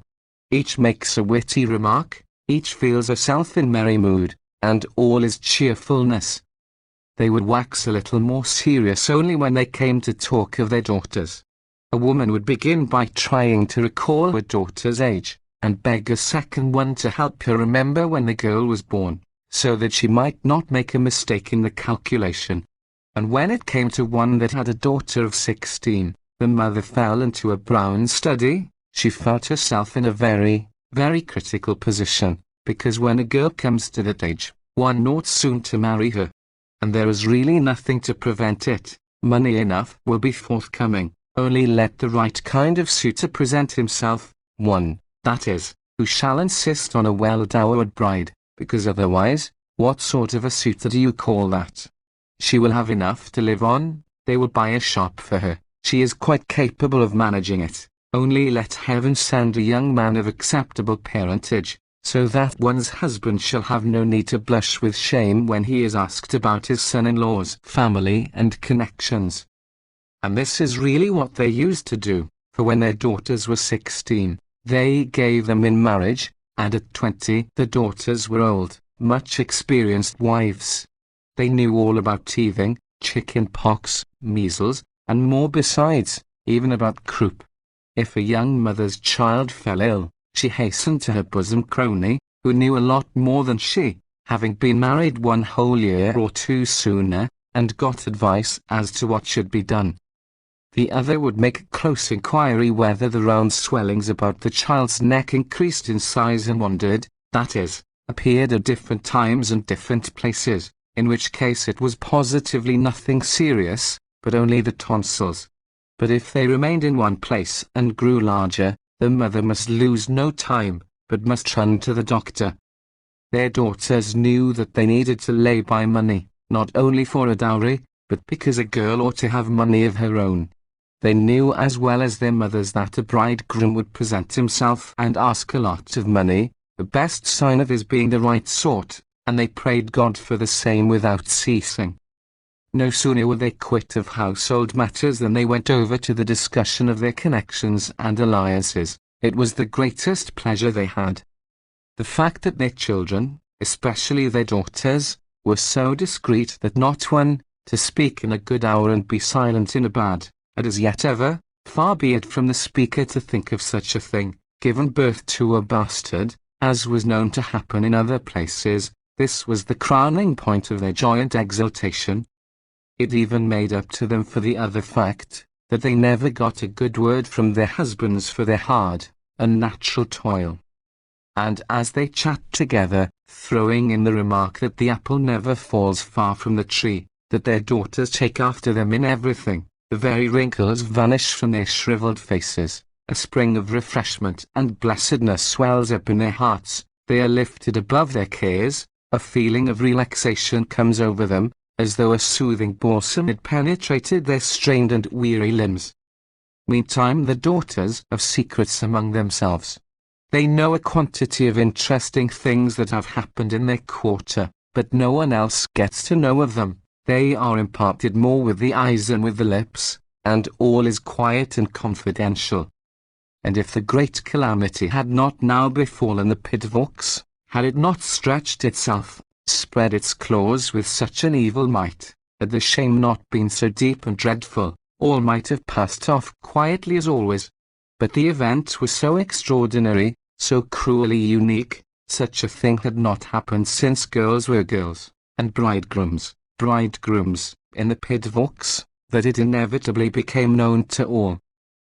Each makes a witty remark, each feels herself in merry mood, and all is cheerfulness. They would wax a little more serious only when they came to talk of their daughters. A woman would begin by trying to recall her daughter's age, and beg a second one to help her remember when the girl was born, so that she might not make a mistake in the calculation. And when it came to one that had a daughter of 16, the mother fell into a brown study. She felt herself in a very, very critical position, because when a girl comes to that age, one ought soon to marry her. And there is really nothing to prevent it. Money enough will be forthcoming, only let the right kind of suitor present himself, one, that is, who shall insist on a well-dowered bride, because otherwise, what sort of a suitor do you call that? She will have enough to live on, they will buy a shop for her, she is quite capable of managing it. Only let heaven send a young man of acceptable parentage, so that one's husband shall have no need to blush with shame when he is asked about his son-in-law's family and connections. And this is really what they used to do, for when their daughters were 16, they gave them in marriage, and at 20 the daughters were old, much experienced wives. They knew all about teething, chicken pox, measles, and more besides, even about croup. If a young mother's child fell ill, she hastened to her bosom crony, who knew a lot more than she, having been married 1 whole year or 2 sooner, and got advice as to what should be done. The other would make close inquiry whether the round swellings about the child's neck increased in size and wandered, that is, appeared at different times and different places, in which case it was positively nothing serious, but only the tonsils. But if they remained in one place and grew larger, the mother must lose no time, but must run to the doctor. Their daughters knew that they needed to lay by money, not only for a dowry, but because a girl ought to have money of her own. They knew as well as their mothers that a bridegroom would present himself and ask a lot of money, the best sign of his being the right sort, and they prayed God for the same without ceasing. No sooner were they quit of household matters than they went over to the discussion of their connections and alliances. It was the greatest pleasure they had. The fact that their children, especially their daughters, were so discreet that not one, to speak in a good hour and be silent in a bad, had as yet ever, far be it from the speaker to think of such a thing, given birth to a bastard, as was known to happen in other places, this was the crowning point of their joy and exultation. It even made up to them for the other fact, that they never got a good word from their husbands for their hard, unnatural toil. And as they chat together, throwing in the remark that the apple never falls far from the tree, that their daughters take after them in everything, the very wrinkles vanish from their shriveled faces, a spring of refreshment and blessedness swells up in their hearts, they are lifted above their cares, a feeling of relaxation comes over them, as though a soothing balsam had penetrated their strained and weary limbs. Meantime the daughters have secrets among themselves. They know a quantity of interesting things that have happened in their quarter, but no one else gets to know of them. They are imparted more with the eyes than with the lips, and all is quiet and confidential. And if the great calamity had not now befallen the Pidvorks, had it not stretched itself, spread its claws with such an evil might, had the shame not been so deep and dreadful, all might have passed off quietly as always. But the event was so extraordinary, so cruelly unique, such a thing had not happened since girls were girls, and bridegrooms, in the Pidvorks, that it inevitably became known to all.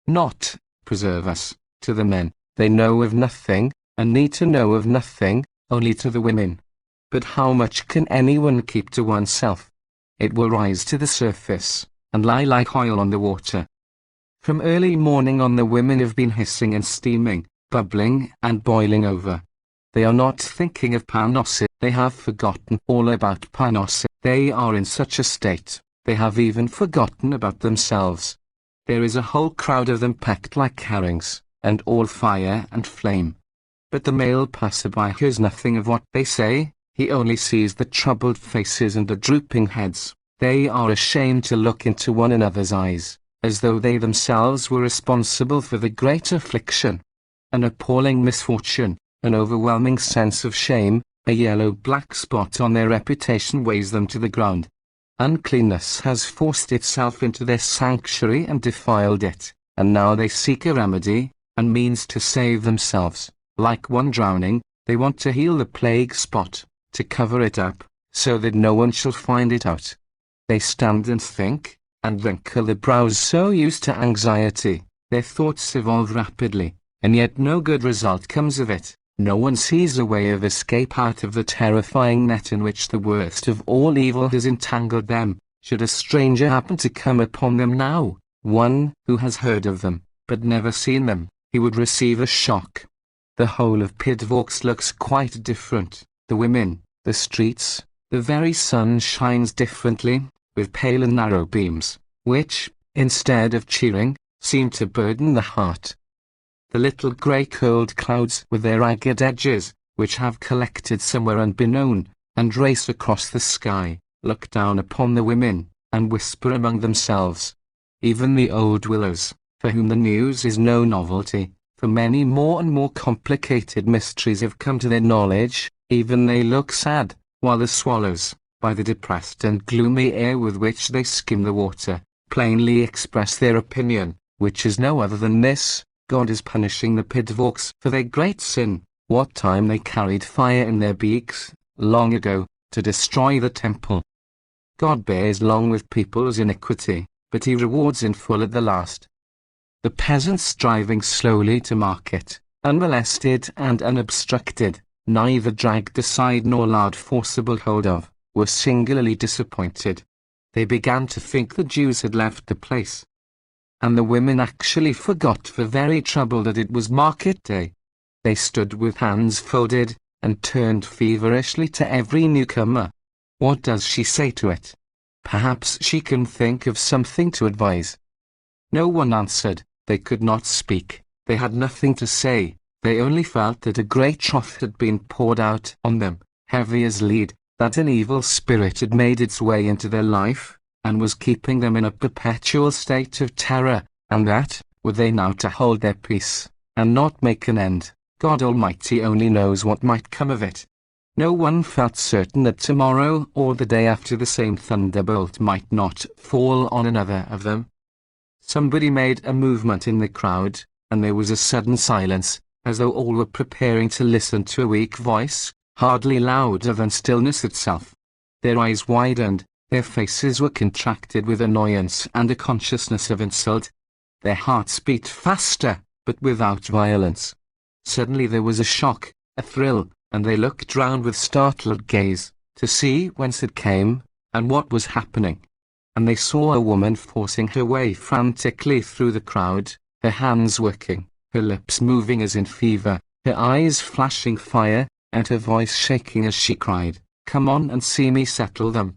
Not, preserve us, to the men, they know of nothing, and need to know of nothing, only to the women. But how much can anyone keep to oneself? It will rise to the surface, and lie like oil on the water. From early morning on the women have been hissing and steaming, bubbling and boiling over. They are not thinking of Panos, they have forgotten all about Panos, they are in such a state, they have even forgotten about themselves. There is a whole crowd of them packed like herrings, and all fire and flame. But the male passerby hears nothing of what they say, he only sees the troubled faces and the drooping heads. They are ashamed to look into one another's eyes, as though they themselves were responsible for the great affliction. An appalling misfortune, an overwhelming sense of shame, a yellow-black spot on their reputation weighs them to the ground. Uncleanness has forced itself into their sanctuary and defiled it, and now they seek a remedy, and means to save themselves. Like one drowning, they want to heal the plague spot, to cover it up, so that no one shall find it out. They stand and think, and wrinkle their brows, so used to anxiety. Their thoughts evolve rapidly, and yet no good result comes of it. No one sees a way of escape out of the terrifying net in which the worst of all evil has entangled them. Should a stranger happen to come upon them now, one who has heard of them, but never seen them, he would receive a shock. The whole of Pidvorks looks quite different. The women, the streets, the very sun shines differently, with pale and narrow beams, which, instead of cheering, seemed to burden the heart. The little grey-curled clouds with their ragged edges, which have collected somewhere unbeknown, and race across the sky, look down upon the women, and whisper among themselves. Even the old willows, for whom the news is no novelty, for many more and more complicated mysteries have come to their knowledge, even they look sad, while the swallows, by the depressed and gloomy air with which they skim the water, plainly express their opinion, which is no other than this: God is punishing the pitchforks for their great sin, what time they carried fire in their beaks, long ago, to destroy the temple. God bears long with people's iniquity, but he rewards in full at the last. The peasants driving slowly to market, unmolested and unobstructed, neither dragged aside nor allowed forcible hold of, were singularly disappointed. They began to think the Jews had left the place. And the women actually forgot for very trouble that it was market day. They stood with hands folded, and turned feverishly to every newcomer. What does she say to it? Perhaps she can think of something to advise. No one answered. They could not speak. They had nothing to say. They only felt that a great troth had been poured out on them, heavy as lead, that an evil spirit had made its way into their life, and was keeping them in a perpetual state of terror, and that, were they now to hold their peace, and not make an end, God Almighty only knows what might come of it. No one felt certain that tomorrow or the day after the same thunderbolt might not fall on another of them. Somebody made a movement in the crowd, and there was a sudden silence, as though all were preparing to listen to a weak voice, hardly louder than stillness itself. Their eyes widened, their faces were contracted with annoyance and a consciousness of insult. Their hearts beat faster, but without violence. Suddenly there was a shock, a thrill, and they looked round with startled gaze, to see whence it came, and what was happening. And they saw a woman forcing her way frantically through the crowd, her hands working, her lips moving as in fever, her eyes flashing fire, and her voice shaking as she cried, "Come on and see me settle them.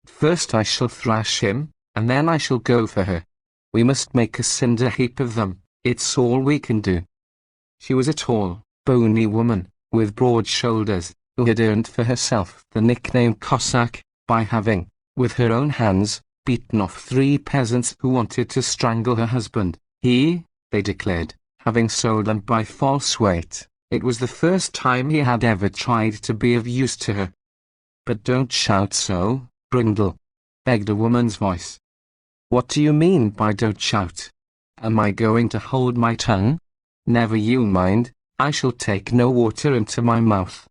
First I shall thrash him, and then I shall go for her. We must make a cinder heap of them, it's all we can do." She was a tall, bony woman, with broad shoulders, who had earned for herself the nickname Cossack, by having, with her own hands, beaten off 3 peasants who wanted to strangle her husband. He, they declared, having sold them by false weight. It was the first time he had ever tried to be of use to her. "But don't shout so, Brindle," begged a woman's voice. "What do you mean by don't shout? Am I going to hold my tongue? Never you mind, I shall take no water into my mouth.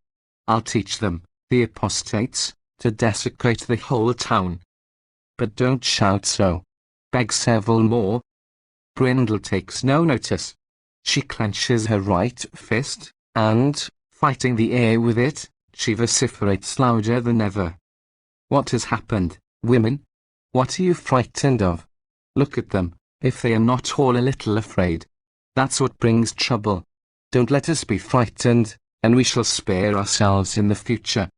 I'll teach them, the apostates, to desecrate the whole town." "But don't shout so," begged several more. Brindle takes no notice. She clenches her right fist, and, fighting the air with it, she vociferates louder than ever. "What has happened, women? What are you frightened of? Look at them, if they are not all a little afraid. That's what brings trouble. Don't let us be frightened, and we shall spare ourselves in the future.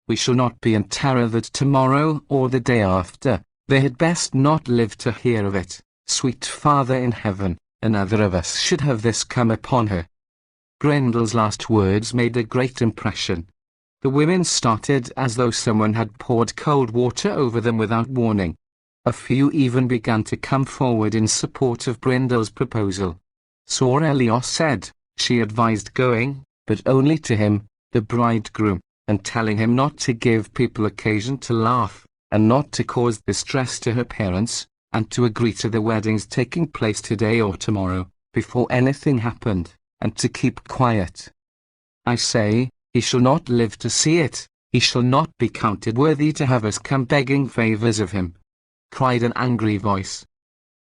We shall not be in terror that tomorrow or the day after, they had best not live to hear of it. Sweet Father in heaven, another of us should have this come upon her." Brindle's last words made a great impression. The women started as though someone had poured cold water over them without warning. A few even began to come forward in support of Brindle's proposal. Sir Elios said, she advised going, but only to him, the bridegroom, and telling him not to give people occasion to laugh, and not to cause distress to her parents, and to agree to the weddings taking place today or tomorrow, before anything happened, and to keep quiet. "I say, he shall not live to see it, he shall not be counted worthy to have us come begging favours of him," cried an angry voice.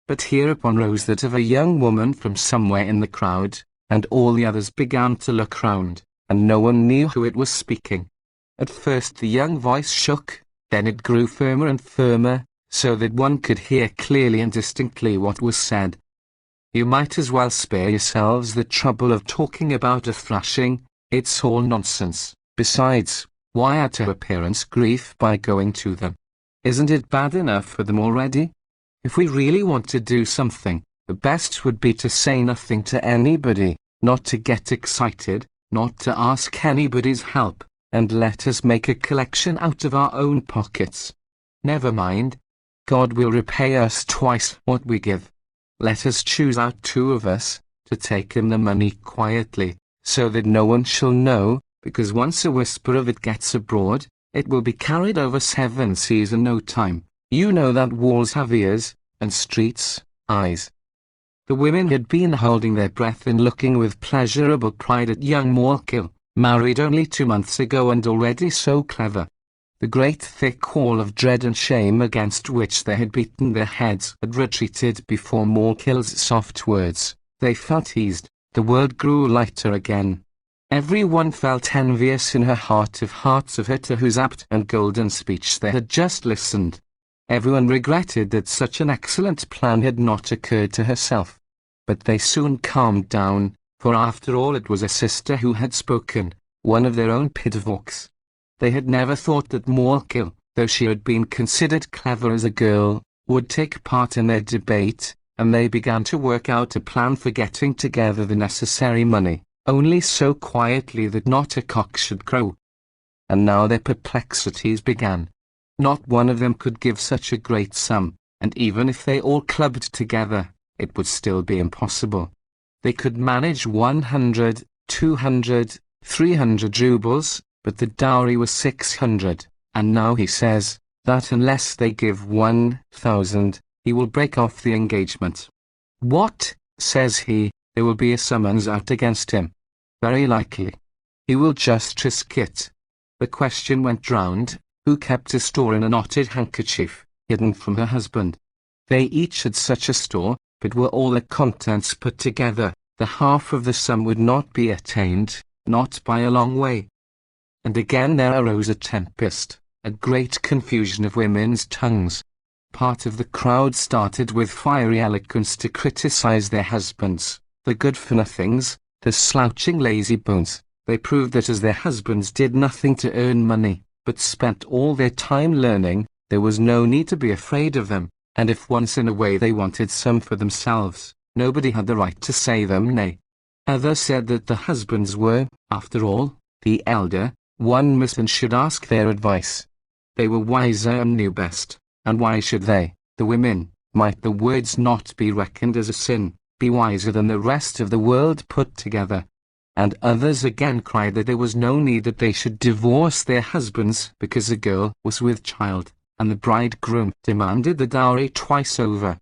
But hereupon rose that of a young woman from somewhere in the crowd, and all the others began to look round, and no one knew who it was speaking. At first the young voice shook, then it grew firmer and firmer, so that one could hear clearly and distinctly what was said. "You might as well spare yourselves the trouble of talking about a thrashing, it's all nonsense. Besides, why add to her parents' grief by going to them? Isn't it bad enough for them already? If we really want to do something, the best would be to say nothing to anybody, not to get excited, not to ask anybody's help, and let us make a collection out of our own pockets. Never mind. God will repay us twice what we give. Let us choose out 2 of us, to take him the money quietly, so that no one shall know, because once a whisper of it gets abroad, it will be carried over 7 seas in no time. You know that walls have ears, and streets, eyes. The women had been holding their breath and looking with pleasurable pride at young Morkill, married only 2 months ago and already so clever. The great thick wall of dread and shame against which they had beaten their heads had retreated before Morkill's soft words. They felt eased. The world grew lighter again. Everyone felt envious in her heart of hearts of her to whose apt and golden speech they had just listened. Everyone regretted that such an excellent plan had not occurred to herself. But they soon calmed down, for after all it was a sister who had spoken, one of their own pitchforks. They had never thought that Morkill, though she had been considered clever as a girl, would take part in their debate, and they began to work out a plan for getting together the necessary money, only so quietly that not a cock should crow. And now their perplexities began. Not one of them could give such a great sum, and even if they all clubbed together, it would still be impossible. They could manage 100, 200, 300 rubles, but the dowry was 600, and now he says that unless they give 1,000, he will break off the engagement. What, says he, there will be a summons out against him. Very likely. He will just risk it. The question went round, who kept a store in a knotted handkerchief, hidden from her husband. They each had such a store, but were all the contents put together, the half of the sum would not be attained, not by a long way. And again there arose a tempest, a great confusion of women's tongues. Part of the crowd started with fiery eloquence to criticize their husbands, the good-for-nothings, the slouching lazy-bones. They proved that as their husbands did nothing to earn money, but spent all their time learning, there was no need to be afraid of them, and if once in a way they wanted some for themselves, nobody had the right to say them nay. Others said that the husbands were, after all, the elder, one must and should ask their advice. They were wiser and knew best, and why should they, the women, might the words not be reckoned as a sin, be wiser than the rest of the world put together? And others again cried that there was no need that they should divorce their husbands because the girl was with child, and the bridegroom demanded the dowry twice over.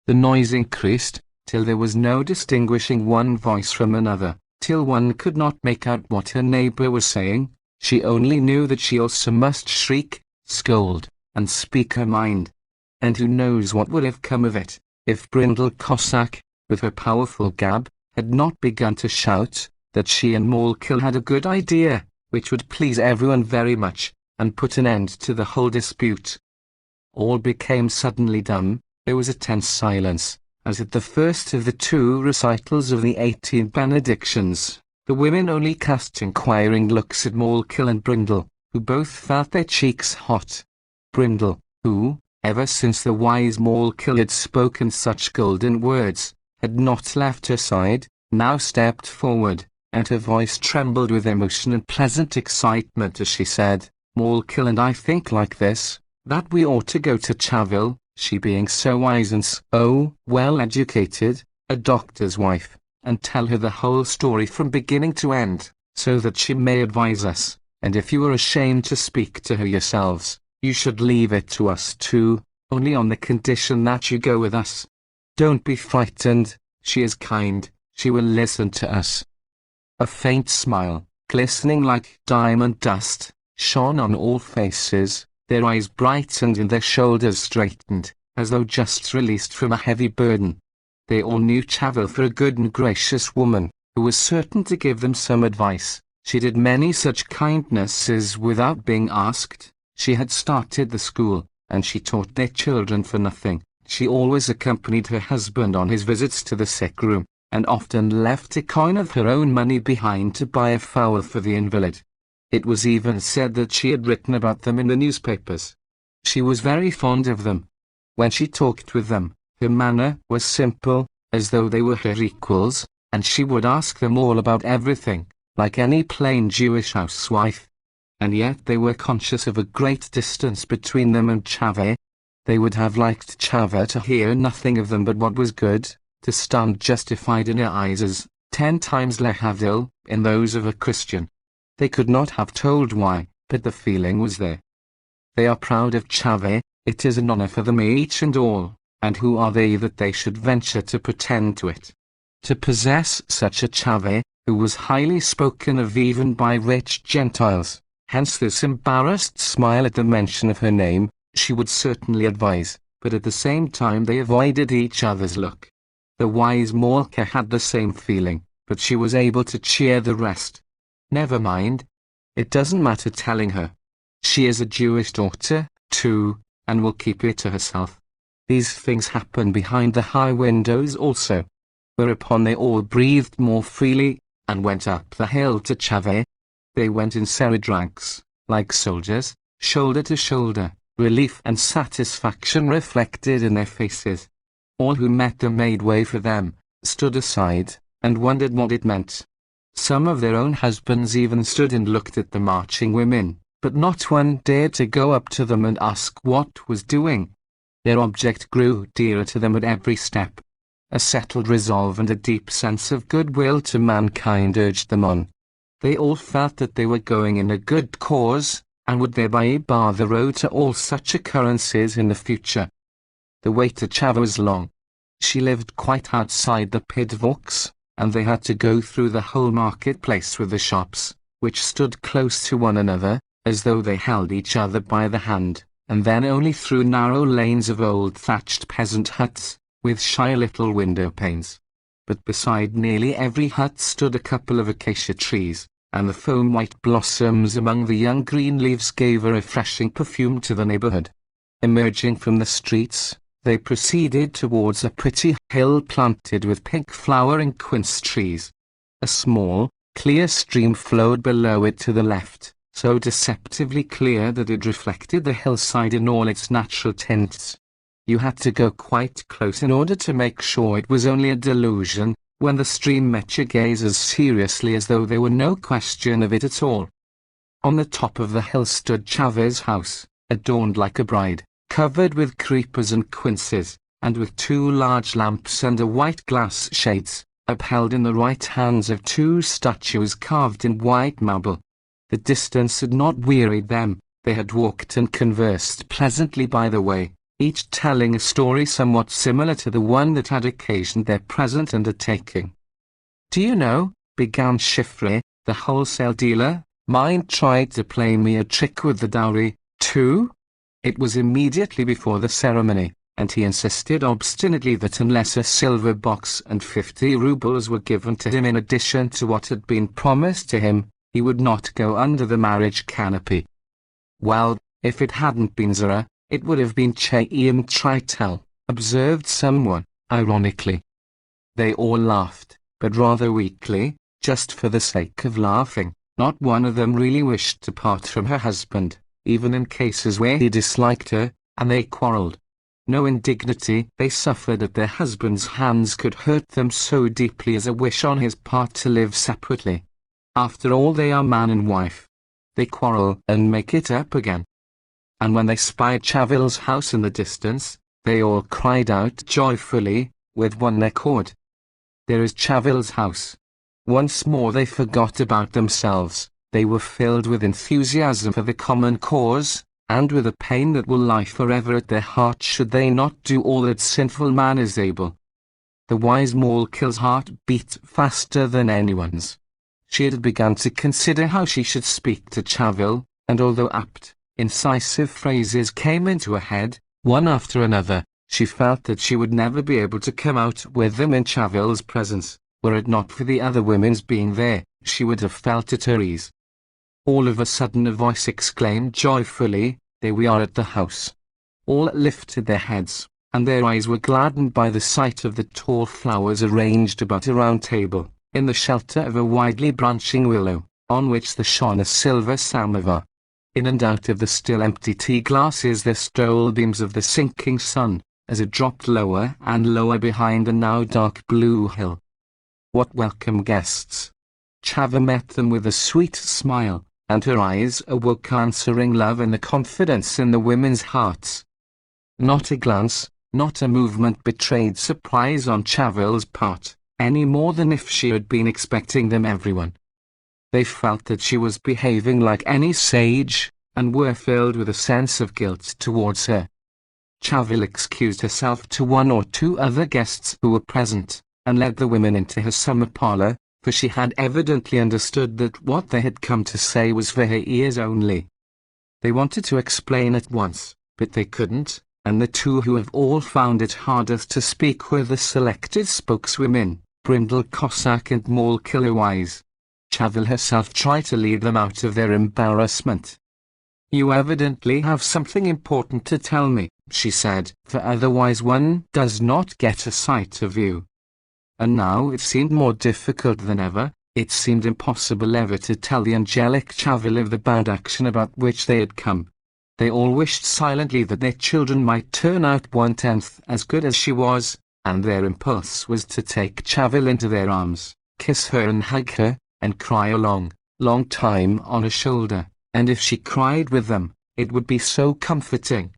The noise increased, till there was no distinguishing one voice from another, till one could not make out what her neighbour was saying. She only knew that she also must shriek, scold, and speak her mind. And who knows what would have come of it, if Brindle Cossack, with her powerful gab, had not begun to shout that she and Morkill had a good idea, which would please everyone very much, and put an end to the whole dispute. All became suddenly dumb. There was a tense silence, as at the first of the 2 recitals of the 18 benedictions. The women only cast inquiring looks at Morkill and Brindle, who both felt their cheeks hot. Brindle, who, ever since the wise Morkill had spoken such golden words, had not left her side, now stepped forward, and her voice trembled with emotion and pleasant excitement as she said, "Morkill and I think like this, that we ought to go to Chaville, she being so wise and so well educated, a doctor's wife, and tell her the whole story from beginning to end, so that she may advise us, and if you are ashamed to speak to her yourselves, you should leave it to us too, only on the condition that you go with us. Don't be frightened, she is kind, she will listen to us." A faint smile, glistening like diamond dust, shone on all faces, their eyes brightened and their shoulders straightened, as though just released from a heavy burden. They all knew Chaville for a good and gracious woman, who was certain to give them some advice. She did many such kindnesses without being asked. She had started the school, and she taught their children for nothing. She always accompanied her husband on his visits to the sick room, and often left a coin of her own money behind to buy a fowl for the invalid. It was even said that she had written about them in the newspapers. She was very fond of them. When she talked with them, her manner was simple, as though they were her equals, and she would ask them all about everything, like any plain Jewish housewife. And yet they were conscious of a great distance between them and Chave. They would have liked Chave to hear nothing of them but what was good, to stand justified in her eyes as 10 times lehavdil in those of a Christian. They could not have told why, but the feeling was there. They are proud of Chave, it is an honor for them each and all, and who are they that they should venture to pretend to it? To possess such a Chave, who was highly spoken of even by rich Gentiles, hence this embarrassed smile at the mention of her name, she would certainly advise, but at the same time they avoided each other's look. The wise Malka had the same feeling, but she was able to cheer the rest. Never mind. It doesn't matter telling her. She is a Jewish daughter, too, and will keep it to herself. These things happen behind the high windows also. Whereupon they all breathed more freely, and went up the hill to Chave. They went in serried ranks, like soldiers, shoulder to shoulder, relief and satisfaction reflected in their faces. All who met them made way for them, stood aside, and wondered what it meant. Some of their own husbands even stood and looked at the marching women, but not one dared to go up to them and ask what was doing. Their object grew dearer to them at every step. A settled resolve and a deep sense of goodwill to mankind urged them on. They all felt that they were going in a good cause, and would thereby bar the road to all such occurrences in the future. The way to Chava was long. She lived quite outside the Pidvorks, and they had to go through the whole marketplace with the shops, which stood close to one another, as though they held each other by the hand, and then only through narrow lanes of old thatched peasant huts, with shy little window panes. But beside nearly every hut stood a couple of acacia trees, and the foam-white blossoms among the young green leaves gave a refreshing perfume to the neighborhood. Emerging from the streets, they proceeded towards a pretty hill planted with pink-flowering quince trees. A small, clear stream flowed below it to the left, so deceptively clear that it reflected the hillside in all its natural tints. You had to go quite close in order to make sure it was only a delusion, when the stream met your gaze as seriously as though there were no question of it at all. On the top of the hill stood Chave's house, adorned like a bride, covered with creepers and quinces, and with 2 large lamps under white glass shades, upheld in the right hands of 2 statues carved in white marble. The distance had not wearied them, they had walked and conversed pleasantly by the way, each telling a story somewhat similar to the one that had occasioned their present undertaking. "Do you know," began Jewry, the wholesale dealer, "mine tried to play me a trick with the dowry, too? It was immediately before the ceremony, and he insisted obstinately that unless a silver box and 50 rubles were given to him in addition to what had been promised to him, he would not go under the marriage canopy. Well, if it hadn't been Zara, it would have been Chaim Tritel," observed someone, ironically. They all laughed, but rather weakly, just for the sake of laughing. Not one of them really wished to part from her husband, even in cases where he disliked her, and they quarrelled. No indignity they suffered at their husbands' hands could hurt them so deeply as a wish on his part to live separately. After all, they are man and wife. They quarrel and make it up again. And when they spied Chavil's house in the distance, they all cried out joyfully, with one accord, "There is Chavil's house." Once more they forgot about themselves. They were filled with enthusiasm for the common cause, and with a pain that will lie forever at their hearts should they not do all that sinful man is able. The wise Malka's heart beat faster than anyone's. She had begun to consider how she should speak to Chavil, and although apt, incisive phrases came into her head, one after another, she felt that she would never be able to come out with them in Chavil's presence. Were it not for the other women's being there, she would have felt at her ease. All of a sudden a voice exclaimed joyfully, "There we are at the house." All lifted their heads, and their eyes were gladdened by the sight of the tall flowers arranged about a round table, in the shelter of a widely branching willow, on which there shone a silver samovar. In and out of the still empty tea glasses there stole beams of the sinking sun, as it dropped lower and lower behind the now dark blue hill. What welcome guests! Chava met them with a sweet smile, and her eyes awoke answering love and the confidence in the women's hearts. Not a glance, not a movement betrayed surprise on Chavel's part, any more than if she had been expecting them everyone. They felt that she was behaving like any sage, and were filled with a sense of guilt towards her. Chavel excused herself to one or two other guests who were present, and led the women into her summer parlour, for she had evidently understood that what they had come to say was for her ears only. They wanted to explain at once, but they couldn't, and the two who have all found it hardest to speak were the selected spokeswomen, Brindle Cossack and Mole Killer Wise. Chavel herself tried to lead them out of their embarrassment. "You evidently have something important to tell me," she said, "for otherwise one does not get a sight of you." And now it seemed more difficult than ever. It seemed impossible ever to tell the angelic Chavel of the bad action about which they had come. They all wished silently that their children might turn out 1/10 as good as she was, and their impulse was to take Chavel into their arms, kiss her and hug her, and cry a long, long time on her shoulder, and if she cried with them, it would be so comforting.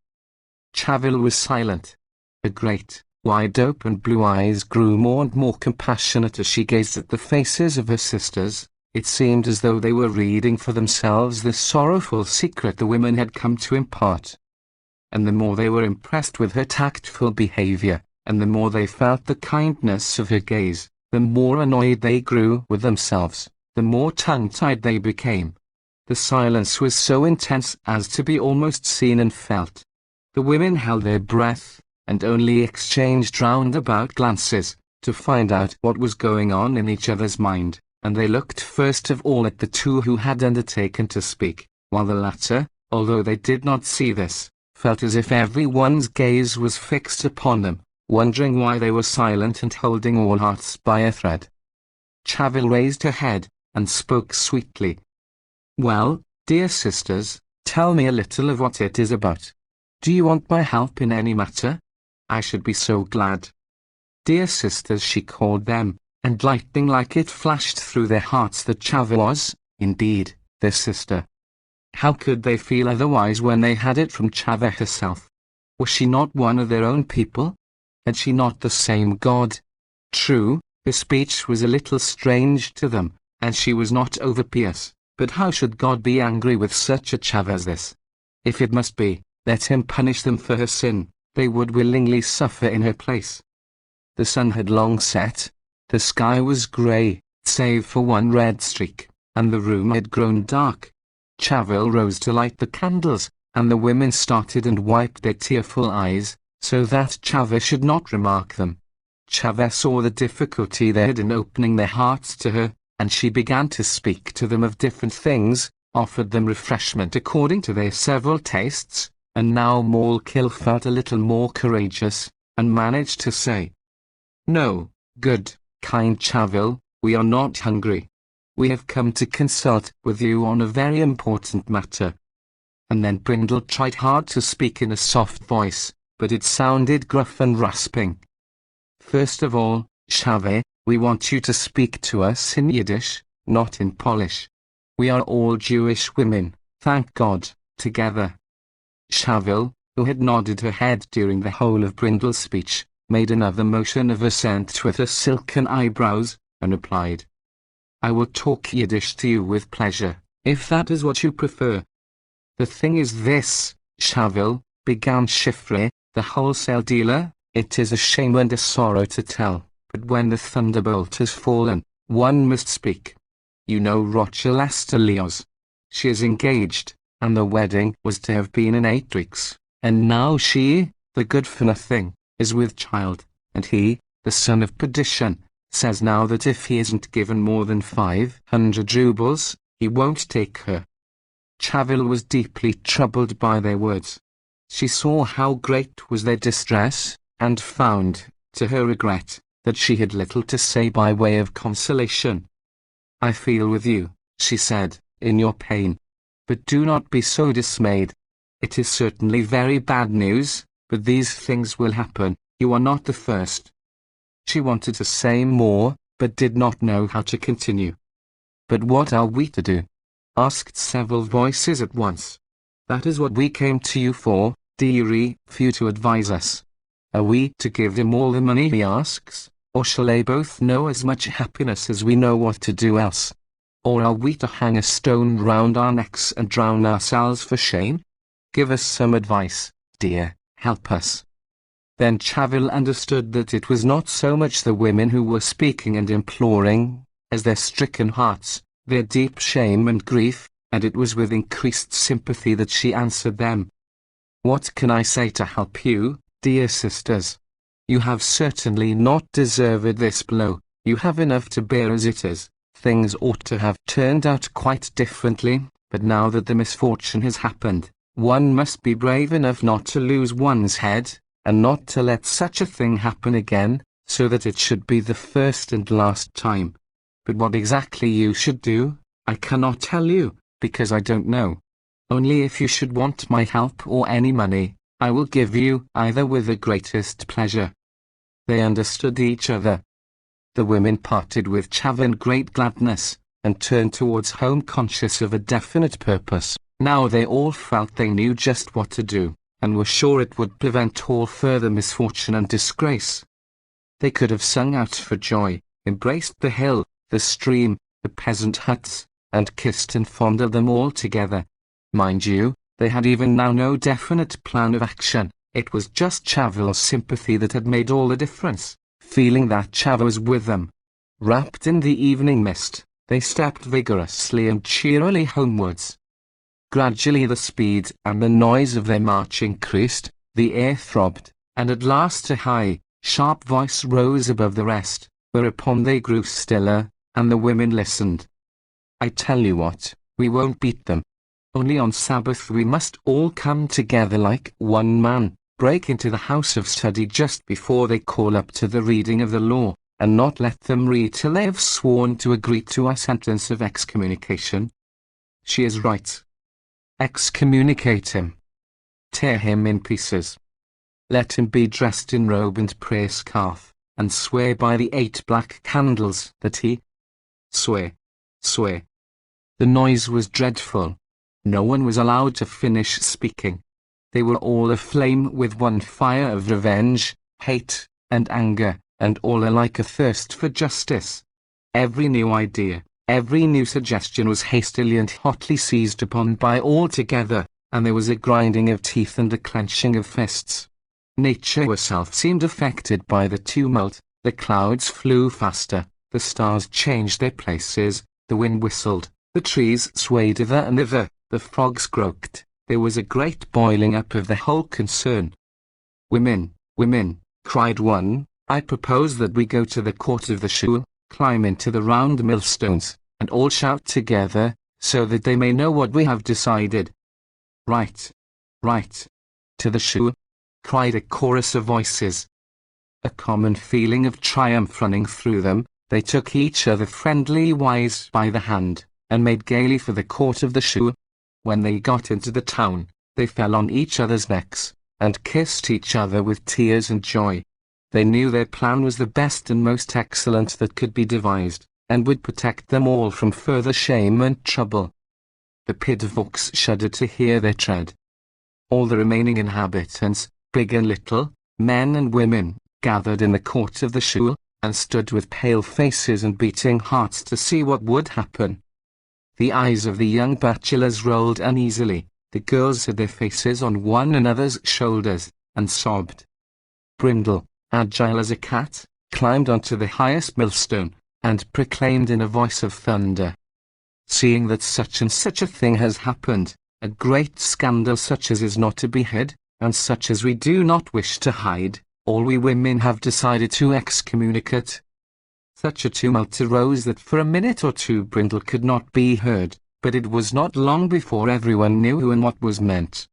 Chavel was silent. Her great, wide-open blue eyes grew more and more compassionate as she gazed at the faces of her sisters. It seemed as though they were reading for themselves the sorrowful secret the women had come to impart. And the more they were impressed with her tactful behavior, and the more they felt the kindness of her gaze, the more annoyed they grew with themselves, the more tongue-tied they became. The silence was so intense as to be almost seen and felt. The women held their breath, and only exchanged roundabout glances, to find out what was going on in each other's mind, and they looked first of all at the two who had undertaken to speak, while the latter, although they did not see this, felt as if every one's gaze was fixed upon them, wondering why they were silent and holding all hearts by a thread. Chavel raised her head, and spoke sweetly. "Well, dear sisters, tell me a little of what it is about. Do you want my help in any matter? I should be so glad." Dear sisters she called them, and lightning like it flashed through their hearts that Chavel was, indeed, their sister. How could they feel otherwise when they had it from Chavel herself? Was she not one of their own people? Had she not the same God? True, her speech was a little strange to them, and she was not over-pious, but how should God be angry with such a Chavel as this? If it must be, let him punish them for her sin, they would willingly suffer in her place. The sun had long set. The sky was grey, save for one red streak, and the room had grown dark. Chavel rose to light the candles, and the women started and wiped their tearful eyes, so that Chavel should not remark them. Chavel saw the difficulty they had in opening their hearts to her, and she began to speak to them of different things, offered them refreshment according to their several tastes, and now Molekill felt a little more courageous, and managed to say, "No, good, kind Chavel, we are not hungry. We have come to consult with you on a very important matter." And then Brindle tried hard to speak in a soft voice, but it sounded gruff and rasping. "First of all, Chavel, we want you to speak to us in Yiddish, not in Polish. We are all Jewish women, thank God, together." Chavel, who had nodded her head during the whole of Brindle's speech, made another motion of assent with her silken eyebrows, and replied, "I will talk Yiddish to you with pleasure, if that is what you prefer." "The thing is this, Chavel," began Chiffre, the wholesale dealer, "it is a shame and a sorrow to tell, but when the thunderbolt has fallen, one must speak. You know Rachel Asterios. She is engaged, and the wedding was to have been in 8 weeks, and now she, the good-for-nothing, is with child, and he, the son of perdition, says now that if he isn't given more than 500 rubles, he won't take her." Chavel was deeply troubled by their words. She saw how great was their distress, and found, to her regret, that she had little to say by way of consolation. "I feel with you," she said, "in your pain. but do not be so dismayed. It is certainly very bad news, but these things will happen. You are not the first." She wanted to say more, but did not know how to continue. "But what are we to do?" asked several voices at once. "That is what we came to you for, dearie, for you to advise us. Are we to give him all the money he asks, or shall they both know as much happiness as we know what to do else? Or are we to hang a stone round our necks and drown ourselves for shame? Give us some advice, dear, help us." Then Chavil understood that it was not so much the women who were speaking and imploring, as their stricken hearts, their deep shame and grief, and it was with increased sympathy that she answered them. "What can I say to help you, dear sisters? You have certainly not deserved this blow. You have enough to bear as it is. Things ought to have turned out quite differently, but now that the misfortune has happened, one must be brave enough not to lose one's head, and not to let such a thing happen again, so that it should be the first and last time. But what exactly you should do, I cannot tell you, because I don't know. Only if you should want my help or any money, I will give you either with the greatest pleasure." They understood each other. The women parted with Chavil in great gladness, and turned towards home conscious of a definite purpose. Now they all felt they knew just what to do, and were sure it would prevent all further misfortune and disgrace. They could have sung out for joy, embraced the hill, the stream, the peasant huts, and kissed and fondled them all together. Mind you, they had even now no definite plan of action. It was just Chavil's sympathy that had made all the difference, feeling that Chavil was with them. Wrapped in the evening mist, they stepped vigorously and cheerily homewards. Gradually the speed and the noise of their march increased, the air throbbed, and at last a high, sharp voice rose above the rest, whereupon they grew stiller, and the women listened. "I tell you what, we won't beat them. Only on Sabbath we must all come together like one man, break into the house of study just before they call up to the reading of the law, and not let them read till they have sworn to agree to a sentence of excommunication." She is right. Excommunicate him. Tear him in pieces. Let him be dressed in robe and prayer scarf, and swear by the 8 black candles that he... Swear. Swear. The noise was dreadful. No one was allowed to finish speaking. They were all aflame with one fire of revenge, hate, and anger, and all alike athirst for justice. Every new idea, every new suggestion was hastily and hotly seized upon by all together, and there was a grinding of teeth and a clenching of fists. Nature herself seemed affected by the tumult. The clouds flew faster, the stars changed their places, the wind whistled, the trees swayed hither and thither, the frogs croaked. There was a great boiling up of the whole concern. "Women, women," cried one, "I propose that we go to the court of the shul, climb into the round millstones, and all shout together, so that they may know what we have decided." "Right, right, to the shul," cried a chorus of voices. A common feeling of triumph running through them, they took each other friendly wise by the hand, and made gaily for the court of the shul. When they got into the town, they fell on each other's necks, and kissed each other with tears and joy. They knew their plan was the best and most excellent that could be devised, and would protect them all from further shame and trouble. The pitchforks shuddered to hear their tread. All the remaining inhabitants, big and little, men and women, gathered in the court of the shul, and stood with pale faces and beating hearts to see what would happen. The eyes of the young bachelors rolled uneasily, the girls hid their faces on one another's shoulders, and sobbed. Brindle, agile as a cat, climbed onto the highest millstone, and proclaimed in a voice of thunder, "Seeing that such and such a thing has happened, a great scandal such as is not to be hid, and such as we do not wish to hide, all we women have decided to excommunicate." Such a tumult arose that for a minute or two Brindle could not be heard, but it was not long before everyone knew who and what was meant.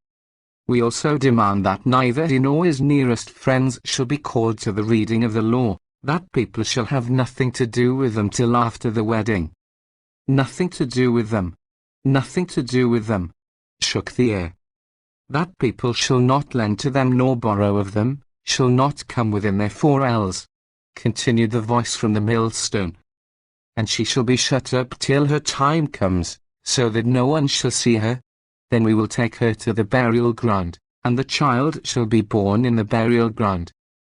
"We also demand that neither he nor his nearest friends shall be called to the reading of the law, that people shall have nothing to do with them till after the wedding." Nothing to do with them. nothing to do with them. Shook the air. That people shall not lend to them nor borrow of them, shall not come within their 4 ells, continued the voice from the millstone. And she shall be shut up till her time comes, so that no one shall see her. Then we will take her to the burial ground, and the child shall be born in the burial ground.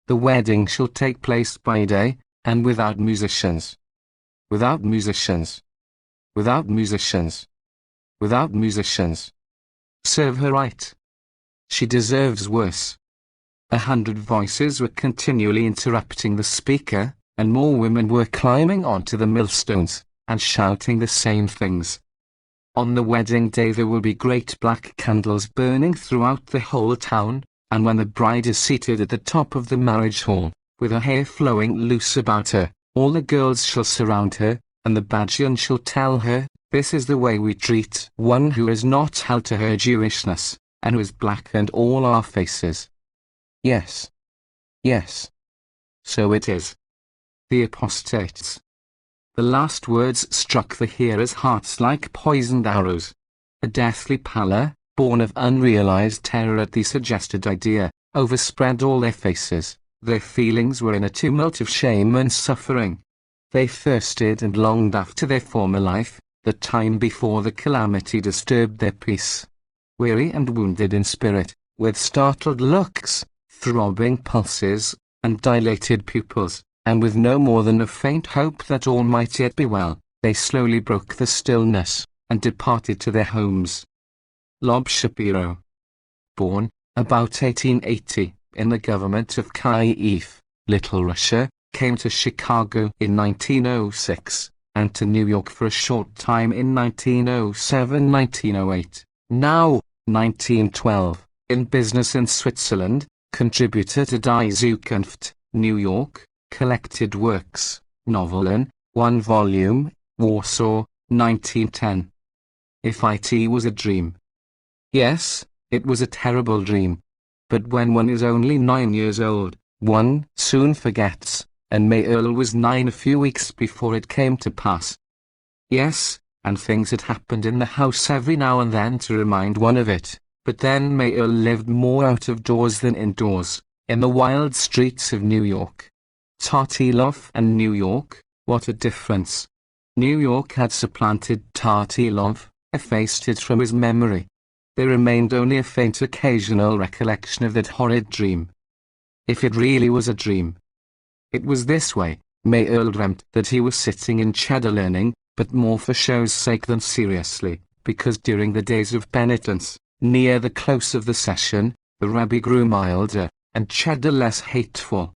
The wedding shall take place by day, and without musicians. Without musicians. Without musicians. Without musicians. Serve her right. She deserves worse. 100 voices were continually interrupting the speaker, and more women were climbing onto the millstones, and shouting the same things. On the wedding day there will be great black candles burning throughout the whole town, and when the bride is seated at the top of the marriage hall, with her hair flowing loose about her, all the girls shall surround her, and the Badgian shall tell her, "This is the way we treat one who is not held to her Jewishness, and who has blackened all our faces." Yes. Yes. So it is. The apostates. The last words struck the hearers' hearts like poisoned arrows. A deathly pallor, born of unrealized terror at the suggested idea, overspread all their faces. Their feelings were in a tumult of shame and suffering. They thirsted and longed after their former life, the time before the calamity disturbed their peace. Weary and wounded in spirit, with startled looks, throbbing pulses, and dilated pupils, and with no more than a faint hope that all might yet be well, they slowly broke the stillness, and departed to their homes. Lob Shapiro, born, about 1880, in the government of Kyiv, Little Russia, came to Chicago in 1906, and to New York for a short time in 1907-1908, now, 1912, in business in Switzerland, contributor to Die Zukunft, New York, collected works, Novellen, 1 volume, Warsaw, 1910. If it was a dream. Yes, it was a terrible dream. But when one is only 9 years old, one soon forgets, and Meyer was 9 a few weeks before it came to pass. Yes, and things had happened in the house every now and then to remind one of it, but then Meyer lived more out of doors than indoors, in the wild streets of New York. Tartylov and New York, what a difference. New York had supplanted Tartylov, effaced it from his memory. There remained only a faint occasional recollection of that horrid dream. If it really was a dream. It was this way. Meyer dreamt that he was sitting in Cheddar learning, but more for show's sake than seriously, because during the days of penitence, near the close of the session, the rabbi grew milder, and Cheddar less hateful.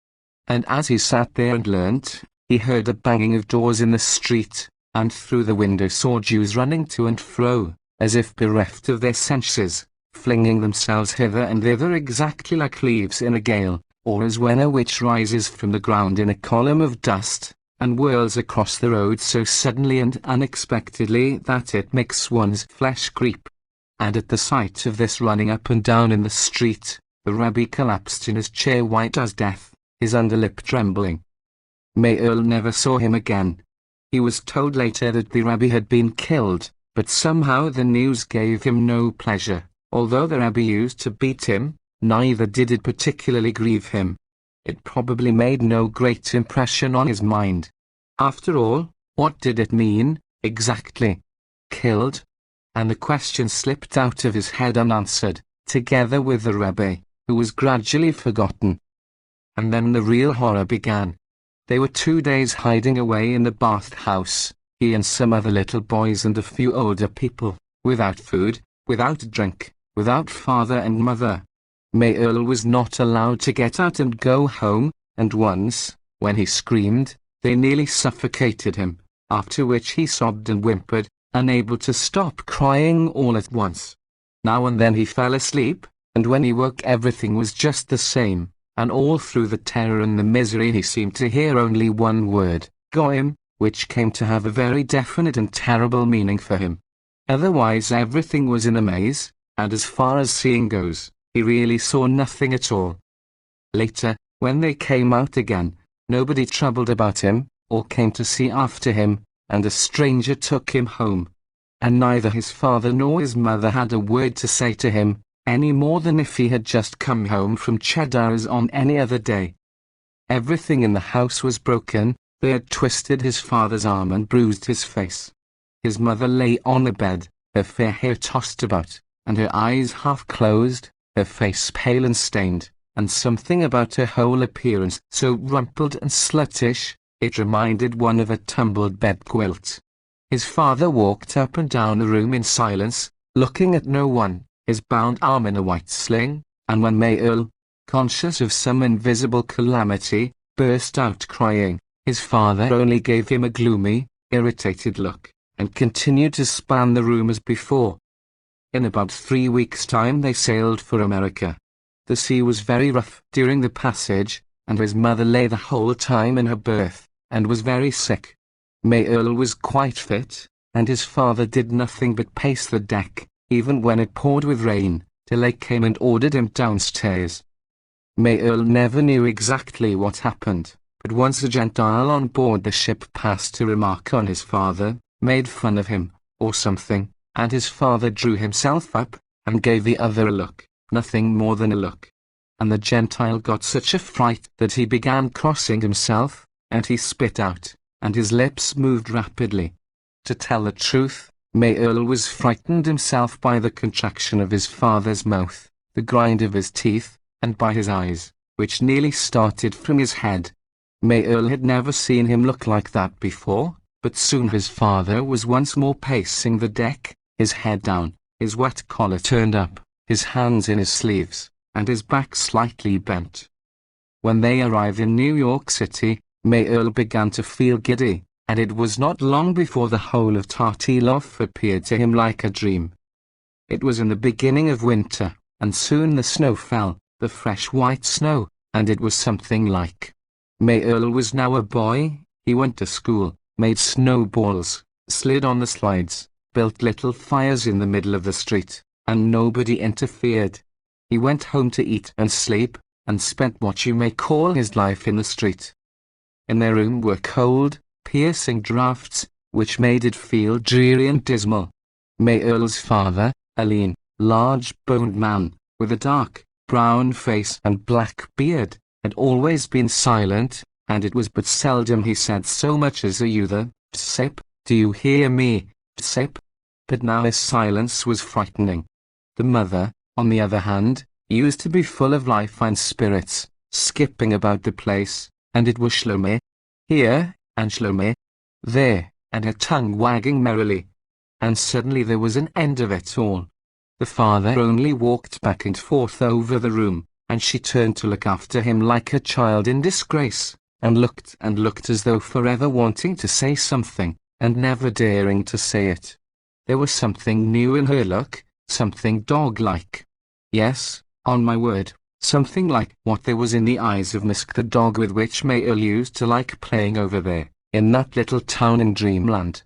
And as he sat there and learnt, he heard a banging of doors in the street, and through the window saw Jews running to and fro, as if bereft of their senses, flinging themselves hither and thither exactly like leaves in a gale, or as when a witch rises from the ground in a column of dust, and whirls across the road so suddenly and unexpectedly that it makes one's flesh creep. And at the sight of this running up and down in the street, the rabbi collapsed in his chair white as death, his underlip trembling. Meyer never saw him again. He was told later that the rabbi had been killed, but somehow the news gave him no pleasure. Although the rabbi used to beat him, neither did it particularly grieve him. It probably made no great impression on his mind. After all, what did it mean, exactly? Killed? And the question slipped out of his head unanswered, together with the rabbi, who was gradually forgotten. And then the real horror began. They were 2 days hiding away in the bathhouse, he and some other little boys and a few older people, without food, without drink, without father and mother. Meyer was not allowed to get out and go home, and once, when he screamed, they nearly suffocated him, after which he sobbed and whimpered, unable to stop crying all at once. Now and then he fell asleep, and when he woke everything was just the same, and all through the terror and the misery he seemed to hear only one word, Goyim, which came to have a very definite and terrible meaning for him. Otherwise everything was in a maze, and as far as seeing goes, he really saw nothing at all. Later, when they came out again, nobody troubled about him, or came to see after him, and a stranger took him home. and neither his father nor his mother had a word to say to him, any more than if he had just come home from Cheddar's on any other day. Everything in the house was broken. They had twisted his father's arm and bruised his face. His mother lay on the bed, her fair hair tossed about, and her eyes half closed, her face pale and stained, and something about her whole appearance so rumpled and sluttish, it reminded one of a tumbled bed-quilt. His father walked up and down the room in silence, looking at no one, his bound arm in a white sling, and when Meyer, conscious of some invisible calamity, burst out crying, his father only gave him a gloomy, irritated look, and continued to span the room as before. In about 3 weeks' time they sailed for America. The sea was very rough during the passage, and his mother lay the whole time in her berth, and was very sick. Meyer was quite fit, and his father did nothing but pace the deck, even when it poured with rain, till they came and ordered him downstairs. Meyer never knew exactly what happened, but once a Gentile on board the ship passed a remark on his father, made fun of him, or something, and his father drew himself up, and gave the other a look, nothing more than a look. And the Gentile got such a fright that he began crossing himself, and he spit out, and his lips moved rapidly. To tell the truth, Meyer was frightened himself by the contraction of his father's mouth, the grind of his teeth, and by his eyes, which nearly started from his head. Meyer had never seen him look like that before, but soon his father was once more pacing the deck, his head down, his wet collar turned up, his hands in his sleeves, and his back slightly bent. When they arrived in New York City, Meyer began to feel giddy, and it was not long before the whole of Tartylov appeared to him like a dream. It was in the beginning of winter, and soon the snow fell, the fresh white snow, and it was something like. Meyer was now a boy. He went to school, made snowballs, slid on the slides, built little fires in the middle of the street, and nobody interfered. He went home to eat and sleep, and spent what you may call his life in the street. In their room were cold, piercing draughts, which made it feel dreary and dismal. Meyer's father, a lean, large-boned man, with a dark, brown face and black beard, had always been silent, and it was but seldom he said so much as a "you Psip, do you hear me, Psip?" But now his silence was frightening. The mother, on the other hand, used to be full of life and spirits, skipping about the place, and it was Shlome here, and Shlome there, and her tongue wagging merrily. And suddenly there was an end of it all. The father only walked back and forth over the room, and she turned to look after him like a child in disgrace, and looked as though forever wanting to say something, and never daring to say it. There was something new in her look, something dog-like. Yes, on my word, something like what there was in the eyes of Misk the dog with which Meyer used to like playing over there, in that little town in dreamland.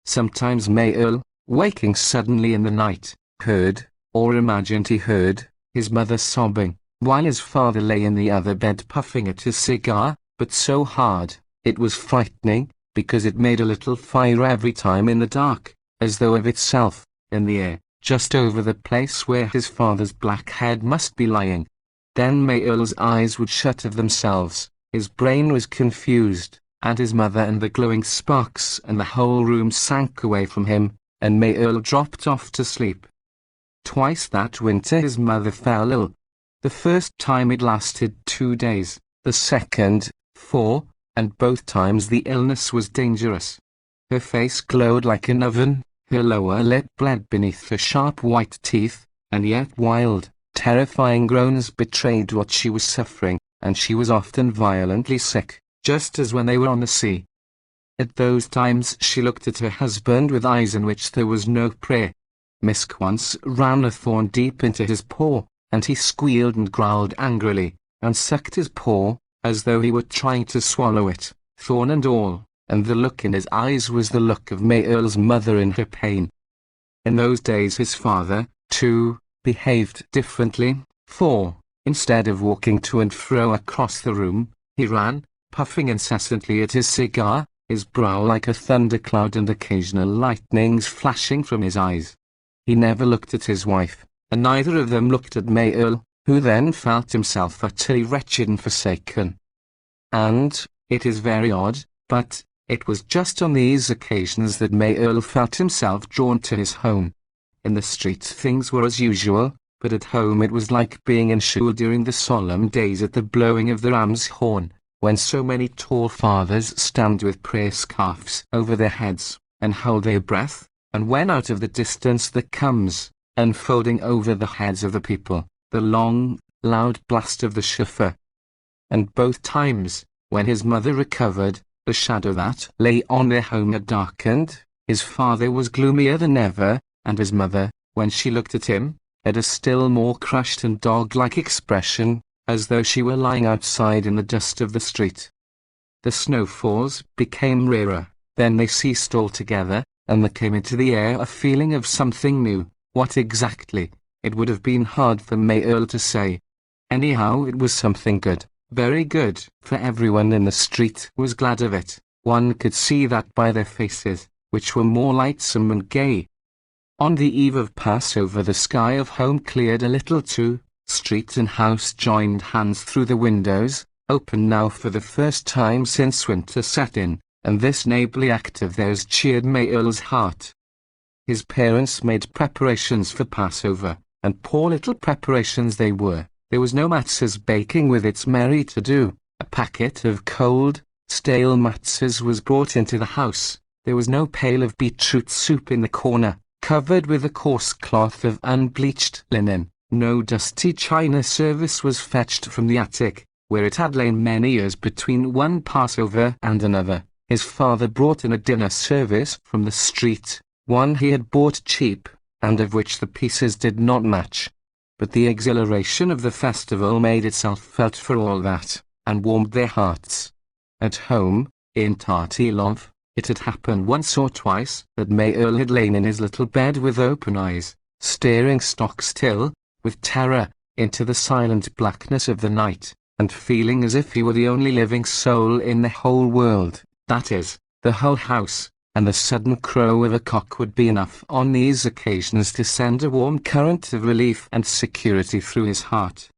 Sometimes Meyer, waking suddenly in the night, heard, or imagined he heard, his mother sobbing, while his father lay in the other bed puffing at his cigar, but so hard, it was frightening, because it made a little fire every time in the dark, as though of itself, in the air, just over the place where his father's black head must be lying. Then Meyer's eyes would shut of themselves, his brain was confused, and his mother and the glowing sparks and the whole room sank away from him, and Meyer dropped off to sleep. Twice that winter his mother fell ill. The first time it lasted 2 days, the second, 4, and both times the illness was dangerous. Her face glowed like an oven, her lower lip bled beneath her sharp white teeth, and yet wild, terrifying groans betrayed what she was suffering, and she was often violently sick, just as when they were on the sea. At those times she looked at her husband with eyes in which there was no prayer. Misk once ran a thorn deep into his paw, and he squealed and growled angrily, and sucked his paw, as though he were trying to swallow it, thorn and all, and the look in his eyes was the look of Meyer's mother in her pain. In those days his father, too, behaved differently, for, instead of walking to and fro across the room, he ran, puffing incessantly at his cigar, his brow like a thundercloud and occasional lightnings flashing from his eyes. He never looked at his wife, and neither of them looked at Meyer, who then felt himself utterly wretched and forsaken. And, it is very odd, but, it was just on these occasions that Meyer felt himself drawn to his home. In the street things were as usual, but at home it was like being in shul during the solemn days at the blowing of the ram's horn, when so many tall fathers stand with prayer scarfs over their heads, and hold their breath, and when out of the distance there comes, unfolding over the heads of the people, the long, loud blast of the shofar. And both times, when his mother recovered, the shadow that lay on their home had darkened, his father was gloomier than ever, and his mother, when she looked at him, had a still more crushed and dog-like expression, as though she were lying outside in the dust of the street. The snowfalls became rarer, then they ceased altogether, and there came into the air a feeling of something new. What exactly, it would have been hard for Meyer to say. Anyhow, it was something good, very good, for everyone in the street was glad of it. One could see that by their faces, which were more lightsome and gay. On the eve of Passover the sky of home cleared a little too. Street and house joined hands through the windows, open now for the first time since winter set in, and this neighborly act of theirs cheered Meyer's heart. His parents made preparations for Passover, and poor little preparations they were. There was no matzahs baking with its merry to-do. A packet of cold, stale matzahs was brought into the house. There was no pail of beetroot soup in the corner, covered with a coarse cloth of unbleached linen. No dusty china service was fetched from the attic, where it had lain many years between one Passover and another. His father brought in a dinner service from the street, one he had bought cheap, and of which the pieces did not match. But the exhilaration of the festival made itself felt for all that, and warmed their hearts. At home, in Tartilov, it had happened once or twice that Meyer had lain in his little bed with open eyes, staring stock-still, with terror, into the silent blackness of the night, and feeling as if he were the only living soul in the whole world, that is, the whole house, and the sudden crow of a cock would be enough on these occasions to send a warm current of relief and security through his heart.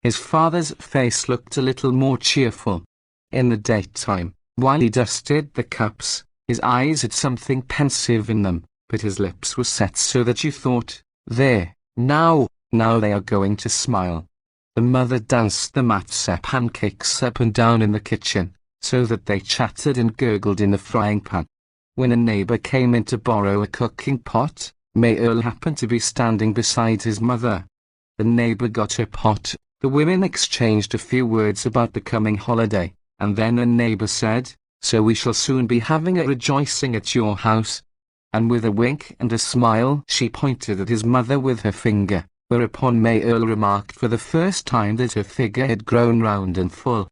His father's face looked a little more cheerful. In the daytime, while he dusted the cups, his eyes had something pensive in them, but his lips were set so that you thought, there, now they are going to smile. The mother danced the matzah pancakes up and down in the kitchen, so that they chattered and gurgled in the frying pan. When a neighbor came in to borrow a cooking pot, Meyer happened to be standing beside his mother. The neighbor got her pot, the women exchanged a few words about the coming holiday, and then a neighbor said, "So we shall soon be having a rejoicing at your house." And with a wink and a smile she pointed at his mother with her finger, whereupon Meyer remarked for the first time that her figure had grown round and full.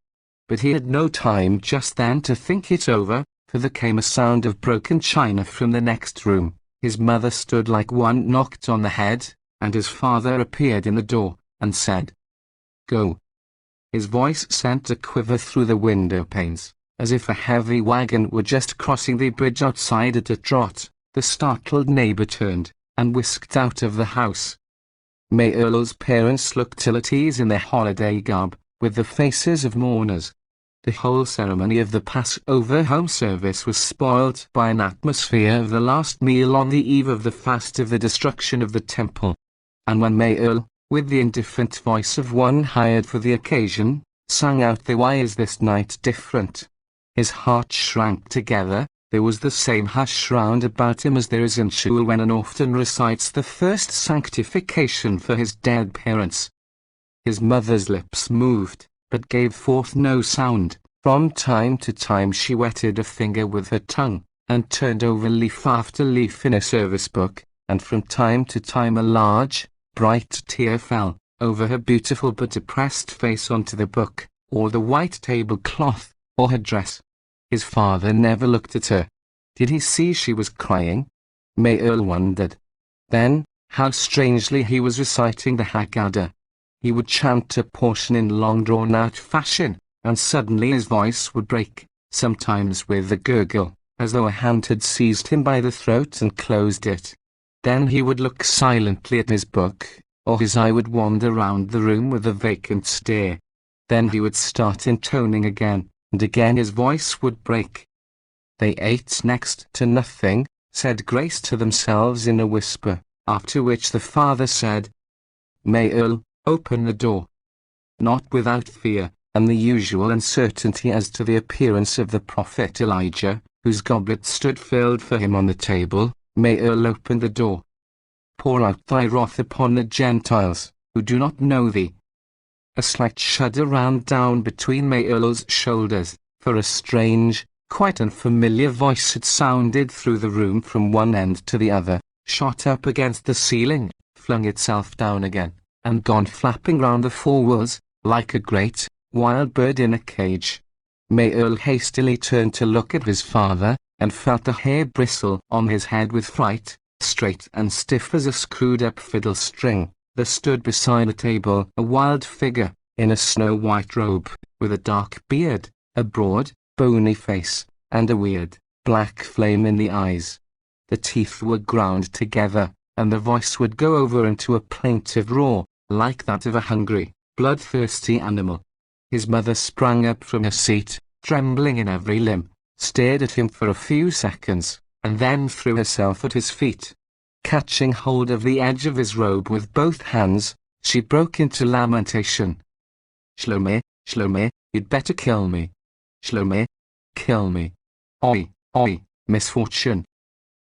But he had no time just then to think it over, for there came a sound of broken china from the next room. His mother stood like one knocked on the head, and his father appeared in the door, and said, "Go." His voice sent a quiver through the window panes, as if a heavy wagon were just crossing the bridge outside at a trot. The startled neighbor turned, and whisked out of the house. Meyer's parents looked ill at ease in their holiday garb, with the faces of mourners. The whole ceremony of the Passover home service was spoiled by an atmosphere of the last meal on the eve of the fast of the destruction of the temple. And when Meyer, with the indifferent voice of one hired for the occasion, sang out the "Why is this night different?" his heart shrank together. There was the same hush round about him as there is in shul when an often recites the first sanctification for his dead parents. His mother's lips moved, but gave forth no sound. From time to time she wetted a finger with her tongue, and turned over leaf after leaf in a service book, and from time to time a large, bright tear fell over her beautiful but depressed face onto the book, or the white tablecloth, or her dress. His father never looked at her. Did he see she was crying? Meyer wondered. Then, how strangely he was reciting the Haggadah. He would chant a portion in long drawn-out fashion, and suddenly his voice would break, sometimes with a gurgle, as though a hand had seized him by the throat and closed it. Then he would look silently at his book, or his eye would wander round the room with a vacant stare. Then he would start intoning again, and again his voice would break. They ate next to nothing, said grace to themselves in a whisper, after which the father said, "Meyer, open the door." Not without fear, and the usual uncertainty as to the appearance of the prophet Elijah, whose goblet stood filled for him on the table, Meyer opened the door. "Pour out thy wrath upon the Gentiles, who do not know thee." A slight shudder ran down between Meyer's shoulders, for a strange, quite unfamiliar voice had sounded through the room from one end to the other, shot up against the ceiling, flung itself down again, and gone flapping round the four walls, like a great, wild bird in a cage. Meyer hastily turned to look at his father, and felt a hair bristle on his head with fright. Straight and stiff as a screwed-up fiddle string, there stood beside a table a wild figure, in a snow-white robe, with a dark beard, a broad, bony face, and a weird, black flame in the eyes. The teeth were ground together, and the voice would go over into a plaintive roar, like that of a hungry, bloodthirsty animal. His mother sprang up from her seat, trembling in every limb, stared at him for a few seconds, and then threw herself at his feet. Catching hold of the edge of his robe with both hands, she broke into lamentation. "Shlomo, Shlomo, you'd better kill me. Shlomo, kill me. Oi, oi, misfortune."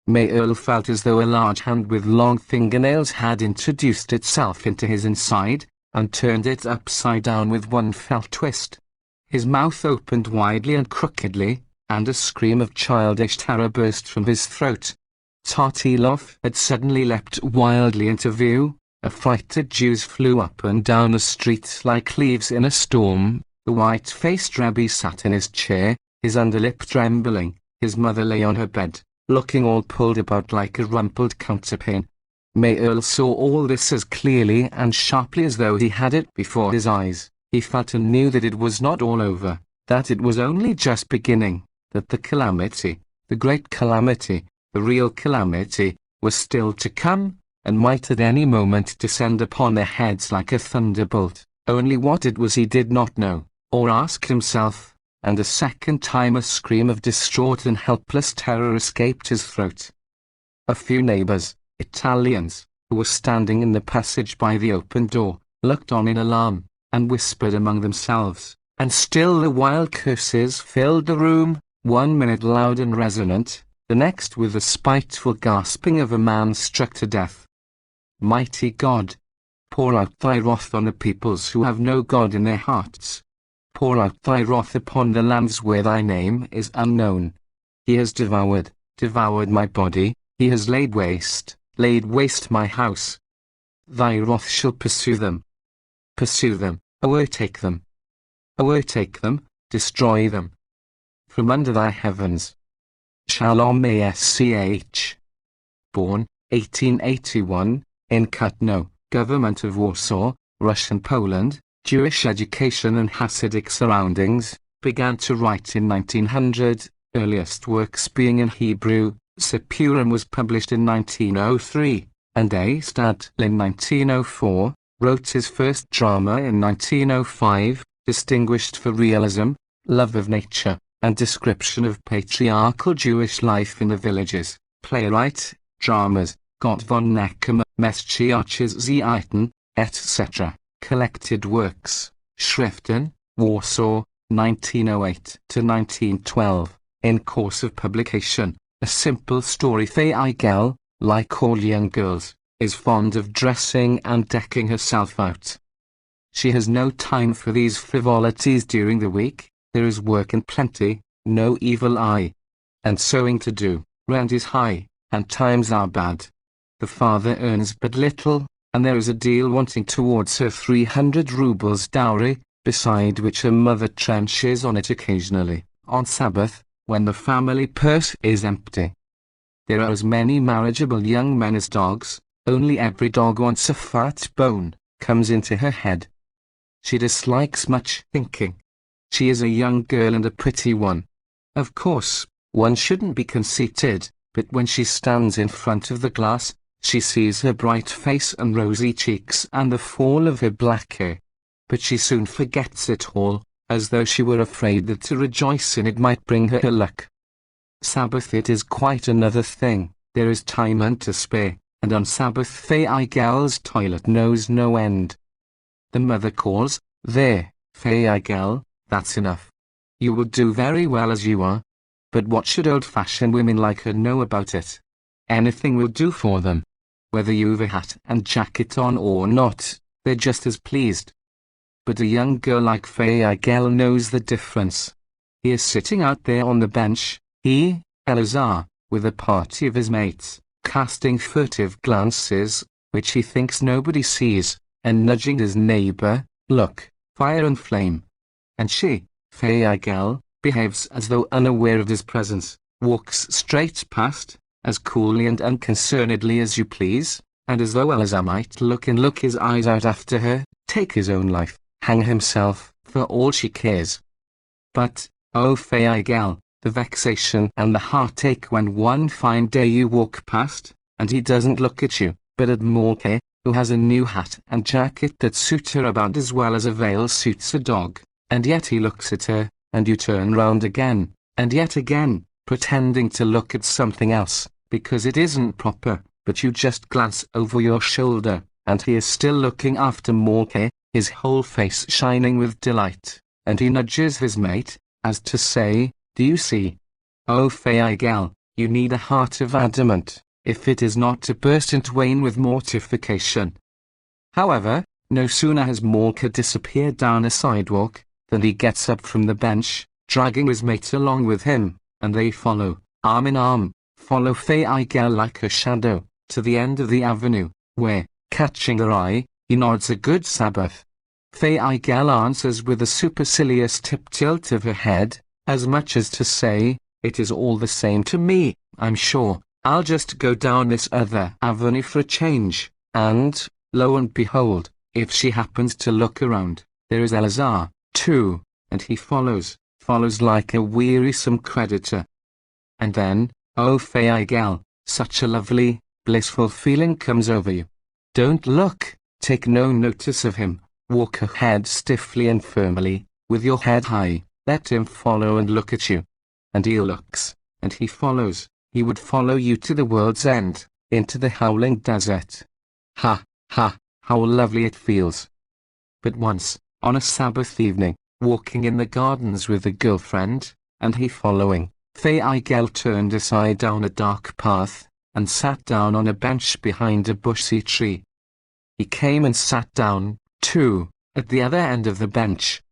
Meyer felt as though a large hand with long fingernails had introduced itself into his inside, and turned it upside down with one fell twist. His mouth opened widely and crookedly, and a scream of childish terror burst from his throat. Tartilov had suddenly leapt wildly into view. Affrighted Jews flew up and down the street like leaves in a storm. The white-faced Rebbe sat in his chair, his underlip trembling. His mother lay on her bed, looking all pulled about like a rumpled counterpane. Meyer saw all this as clearly and sharply as though he had it before his eyes. He felt and knew that it was not all over, that it was only just beginning, that the calamity, the great calamity, the real calamity, was still to come, and might at any moment descend upon their heads like a thunderbolt. Only what it was he did not know, or ask himself, and a second time a scream of distraught and helpless terror escaped his throat. A few neighbors, Italians, who were standing in the passage by the open door, looked on in alarm, and whispered among themselves, and still the wild curses filled the room, 1 minute loud and resonant, the next with the spiteful gasping of a man struck to death. "Mighty God, pour out thy wrath on the peoples who have no God in their hearts. Pour out thy wrath upon the lands where thy name is unknown. He has devoured my body, he has laid waste my house. Thy wrath shall pursue them, overtake them, destroy them. From under thy heavens. Shalom Asch. Born, 1881, in Kutno, Government of Warsaw, Russian Poland, Jewish education and Hasidic surroundings, began to write in 1900, earliest works being in Hebrew. Sipurim was published in 1903, and A. Stadl in 1904, wrote his first drama in 1905, distinguished for realism, love of nature, and description of patriarchal Jewish life in the villages. Playwright, dramas, Gott von Neckem, Messianisches Zeiten, etc. Collected works, Schriften, Warsaw, 1908 to 1912. In course of publication, a simple story. Hieger, like all young girls, is fond of dressing and decking herself out. She has no time for these frivolities during the week. There is work in plenty, no evil eye. And sewing to do, rent is high, and times are bad. The father earns but little, and there is a deal wanting towards her 300 rubles dowry, beside which her mother trenches on it occasionally, on Sabbath, when the family purse is empty. There are as many marriageable young men as dogs, only every dog wants a fat bone, comes into her head. She dislikes much thinking. She is a young girl and a pretty one. Of course, one shouldn't be conceited, but when she stands in front of the glass, she sees her bright face and rosy cheeks and the fall of her black hair. But she soon forgets it all, as though she were afraid that to rejoice in it might bring her ill luck. Sabbath it is quite another thing. There is time and to spare, and on Sabbath Hieger's toilet knows no end. The mother calls, "There, Hieger, that's enough. You would do very well as you are." But what should old-fashioned women like her know about it? Anything will do for them. Whether you've a hat and jacket on or not, they're just as pleased. But a young girl like Hieger knows the difference. He is sitting out there on the bench, he, Eleazar, with a party of his mates, casting furtive glances, which he thinks nobody sees, and nudging his neighbor, "Look, fire and flame." And she, Hieger, behaves as though unaware of his presence, walks straight past, as coolly and unconcernedly as you please, and as though Eleazar might look his eyes out after her, take his own life, hang himself, for all she cares. But, oh Hieger, the vexation and the heartache when one fine day you walk past, and he doesn't look at you, but at Morke, who has a new hat and jacket that suit her about as well as a veil suits a dog, and yet he looks at her, and you turn round again, and yet again, pretending to look at something else, because it isn't proper, but you just glance over your shoulder, and he is still looking after Morke, his whole face shining with delight, and he nudges his mate, as to say, "Do you see? Oh Hieger, you need a heart of adamant, if it is not to burst in twain with mortification." However, no sooner has Morke disappeared down a sidewalk, than he gets up from the bench, dragging his mate along with him, and they follow, arm in arm, follow Hieger like a shadow, to the end of the avenue, where, catching her eye, he nods a good Sabbath. Hieger answers with a supercilious tip-tilt of her head, as much as to say, "It is all the same to me, I'm sure, I'll just go down this other avenue for a change," and, lo and behold, if she happens to look around, there is Eleazar, too, and he follows like a wearisome creditor. And then, oh Hieger, such a lovely, blissful feeling comes over you. Don't look, take no notice of him, walk ahead stiffly and firmly, with your head high, let him follow and look at you. And he looks, and he follows, he would follow you to the world's end, into the howling desert. Ha, ha, how lovely it feels. But once, on a Sabbath evening, walking in the gardens with a girlfriend, and he following, Hieger turned aside down a dark path, and sat down on a bench behind a bushy tree. He came and sat down, too, at the other end of the bench.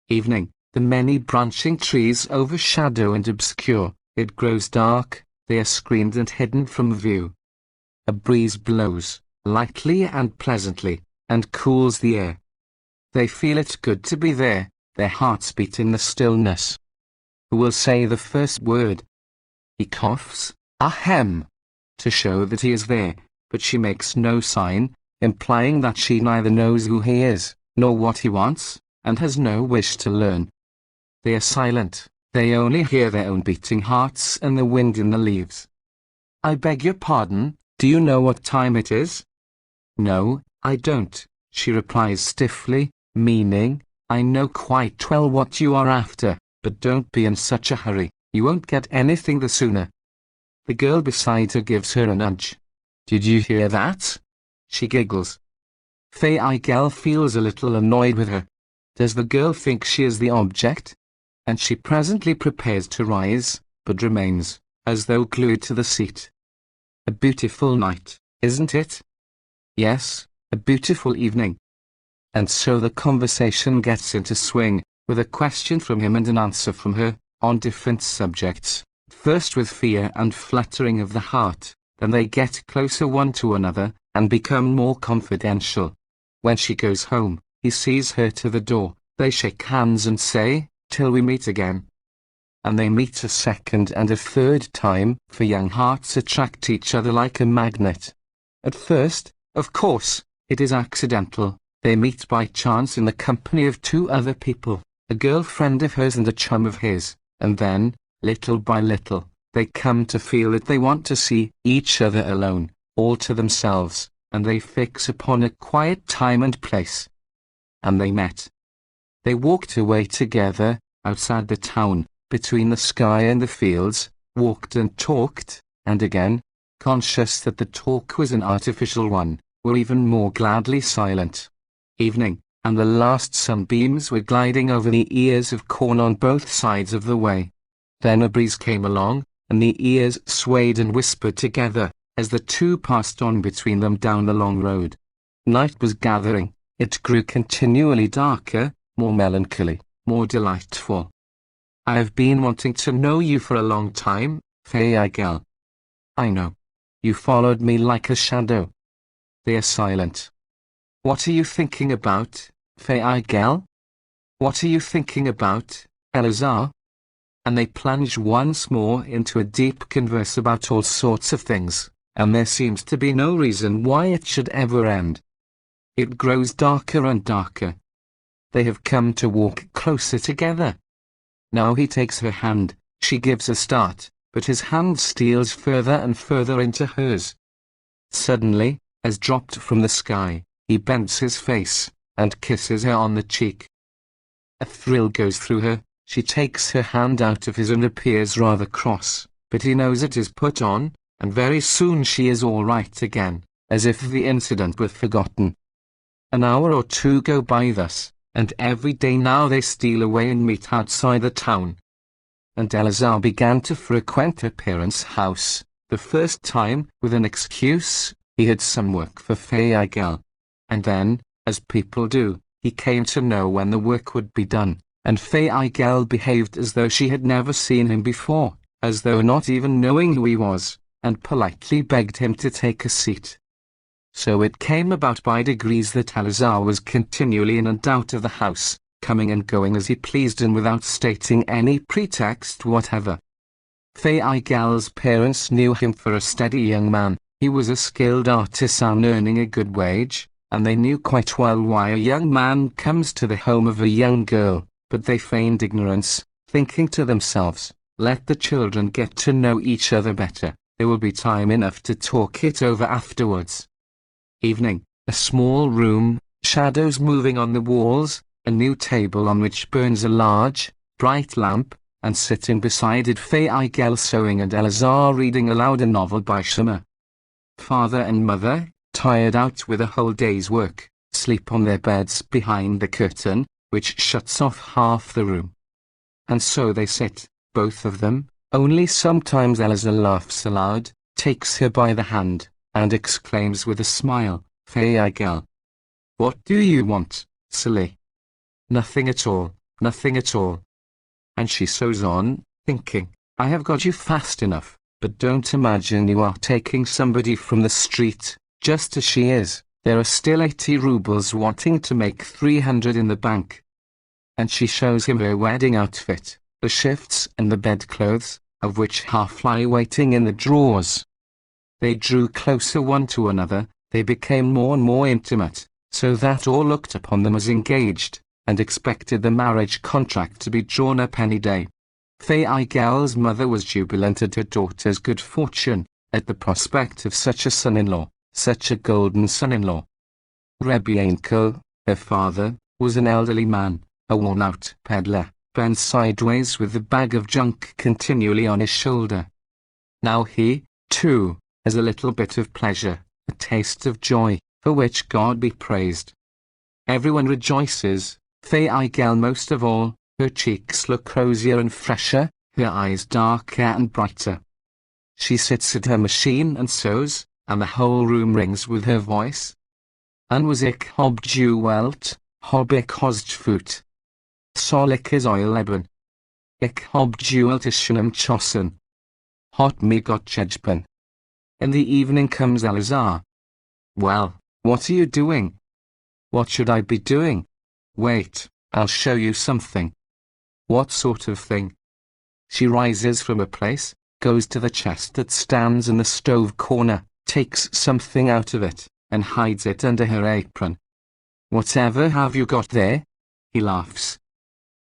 Evening, the many branching trees overshadow and obscure, it grows dark, they are screened and hidden from view. A breeze blows, lightly and pleasantly, and cools the air. They feel it good to be there, their hearts beat in the stillness. Who will say the first word? He coughs, ahem, to show that he is there, but she makes no sign, implying that she neither knows who he is, nor what he wants, and has no wish to learn. They are silent, they only hear their own beating hearts and the wind in the leaves. "I beg your pardon, do you know what time it is?" "No, I don't," she replies stiffly, meaning, "I know quite well what you are after, but don't be in such a hurry, you won't get anything the sooner." The girl beside her gives her a nudge. "Did you hear that?" She giggles. Hieger feels a little annoyed with her. Does the girl think she is the object? And she presently prepares to rise, but remains, as though glued to the seat. A beautiful night, isn't it? Yes, a beautiful evening. And so the conversation gets into swing, with a question from him and an answer from her, on different subjects, first with fear and fluttering of the heart, then they get closer one to another, and become more confidential. When she goes home, he sees her to the door, they shake hands and say, "Till we meet again." And they meet a second and a third time, for young hearts attract each other like a magnet. At first, of course, it is accidental. They meet by chance in the company of two other people, a girl friend of hers and a chum of his, and then, Little by little, they come to feel that they want to see each other alone, all to themselves, and they fix upon a quiet time and place. And they met. They walked away together, outside the town, between the sky and the fields, walked and talked, and again, conscious that the talk was an artificial one, were even more gladly silent. Evening, and the last sunbeams were gliding over the ears of corn on both sides of the way. Then a breeze came along, and the ears swayed and whispered together, as the two passed on between them down the long road. Night was gathering. It grew continually darker, more melancholy, more delightful. I have been wanting to know you for a long time, Hieger. I know. You followed me like a shadow. They are silent. What are you thinking about, Hieger? What are you thinking about, Eleazar? And they plunge once more into a deep converse about all sorts of things, and there seems to be no reason why it should ever end. It grows darker and darker. They have come to walk closer together. Now he takes her hand, she gives a start, but his hand steals further and further into hers. Suddenly, as dropped from the sky, he bends his face, and kisses her on the cheek. A thrill goes through her. She takes her hand out of his and appears rather cross, but he knows it is put on, and very soon she is all right again, as if the incident were forgotten. An hour or two go by thus, and every day now they steal away and meet outside the town. And Eleazar began to frequent her parents' house, the first time, with an excuse. He had some work for Hieger. And then, as people do, he came to know when the work would be done. And Hieger behaved as though she had never seen him before, as though not even knowing who he was, and politely begged him to take a seat. So it came about by degrees that Eleazar was continually in and out of the house, coming and going as he pleased and without stating any pretext whatever. Hieger's parents knew him for a steady young man. He was a skilled artisan earning a good wage, and they knew quite well why a young man comes to the home of a young girl. But they feigned ignorance, thinking to themselves, let the children get to know each other better, there will be time enough to talk it over afterwards. Evening, a small room, shadows moving on the walls, a new table on which burns a large, bright lamp, and sitting beside it Hieger sewing and Eleazar reading aloud a novel by Schimmer. Father and mother, tired out with a whole day's work, sleep on their beds behind the curtain, which shuts off half the room. And so they sit, both of them, only sometimes Eleazar laughs aloud, takes her by the hand, and exclaims with a smile, Hieger. What do you want, silly? Nothing at all, nothing at all. And she sews on, thinking, I have got you fast enough, but don't imagine you are taking somebody from the street, just as she is. There are still 80 rubles wanting to make 300 in the bank. And she shows him her wedding outfit, the shifts and the bedclothes, of which half lie waiting in the drawers. They drew closer one to another, they became more and more intimate, so that all looked upon them as engaged, and expected the marriage contract to be drawn up any day. Hieger's mother was jubilant at her daughter's good fortune, at the prospect of such a son-in-law, such a golden son-in-law. Rebbe Ainkel, her father, was an elderly man, a worn-out peddler, bent sideways with the bag of junk continually on his shoulder. Now he, too, has a little bit of pleasure, a taste of joy, for which God be praised. Everyone rejoices, Hieger most of all. Her cheeks look rosier and fresher, her eyes darker and brighter. She sits at her machine and sews, and the whole room rings with her voice. En was ik op de welt, heb ik gevoed. Zal ik is oil hebben. Ik heb de welt is chossen. Hot me got chejpen. In the evening comes Eleazar. Well, what are you doing? What should I be doing? Wait, I'll show you something. What sort of thing? She rises from her place, goes to the chest that stands in the stove corner, takes something out of it, and hides it under her apron. Whatever have you got there? He laughs.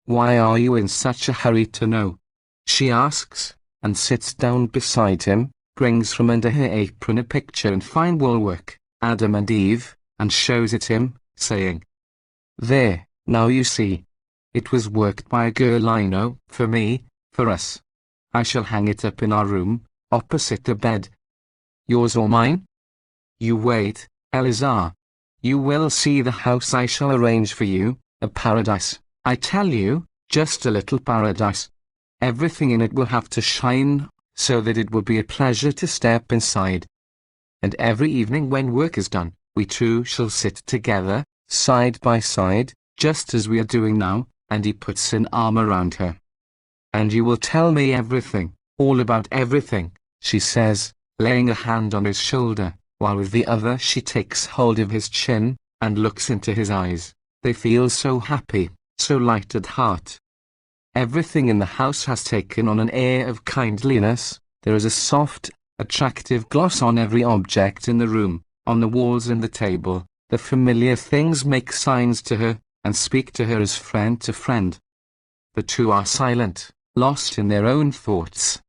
Why are you in such a hurry to know? she asks, and sits down beside him, brings from under her apron a picture in fine woolwork, Adam and Eve, and shows it him, saying, "There, now you see. It was worked by a girl I know, for me, for us. I shall hang it up in our room, opposite the bed. Yours or mine? You wait, Eleazar. You will see the house I shall arrange for you, a paradise, I tell you, just a little paradise. Everything in it will have to shine, so that it will be a pleasure to step inside. And every evening when work is done, we two shall sit together, side by side, just as we are doing now," and he puts an arm around her. "And you will tell me everything, all about everything," she says, laying a hand on his shoulder, while with the other she takes hold of his chin, and looks into his eyes. They feel so happy, so light at heart. Everything in the house has taken on an air of kindliness. There is a soft, attractive gloss on every object in the room, on the walls and the table. The familiar things make signs to her, and speak to her as friend to friend. The two are silent, lost in their own thoughts.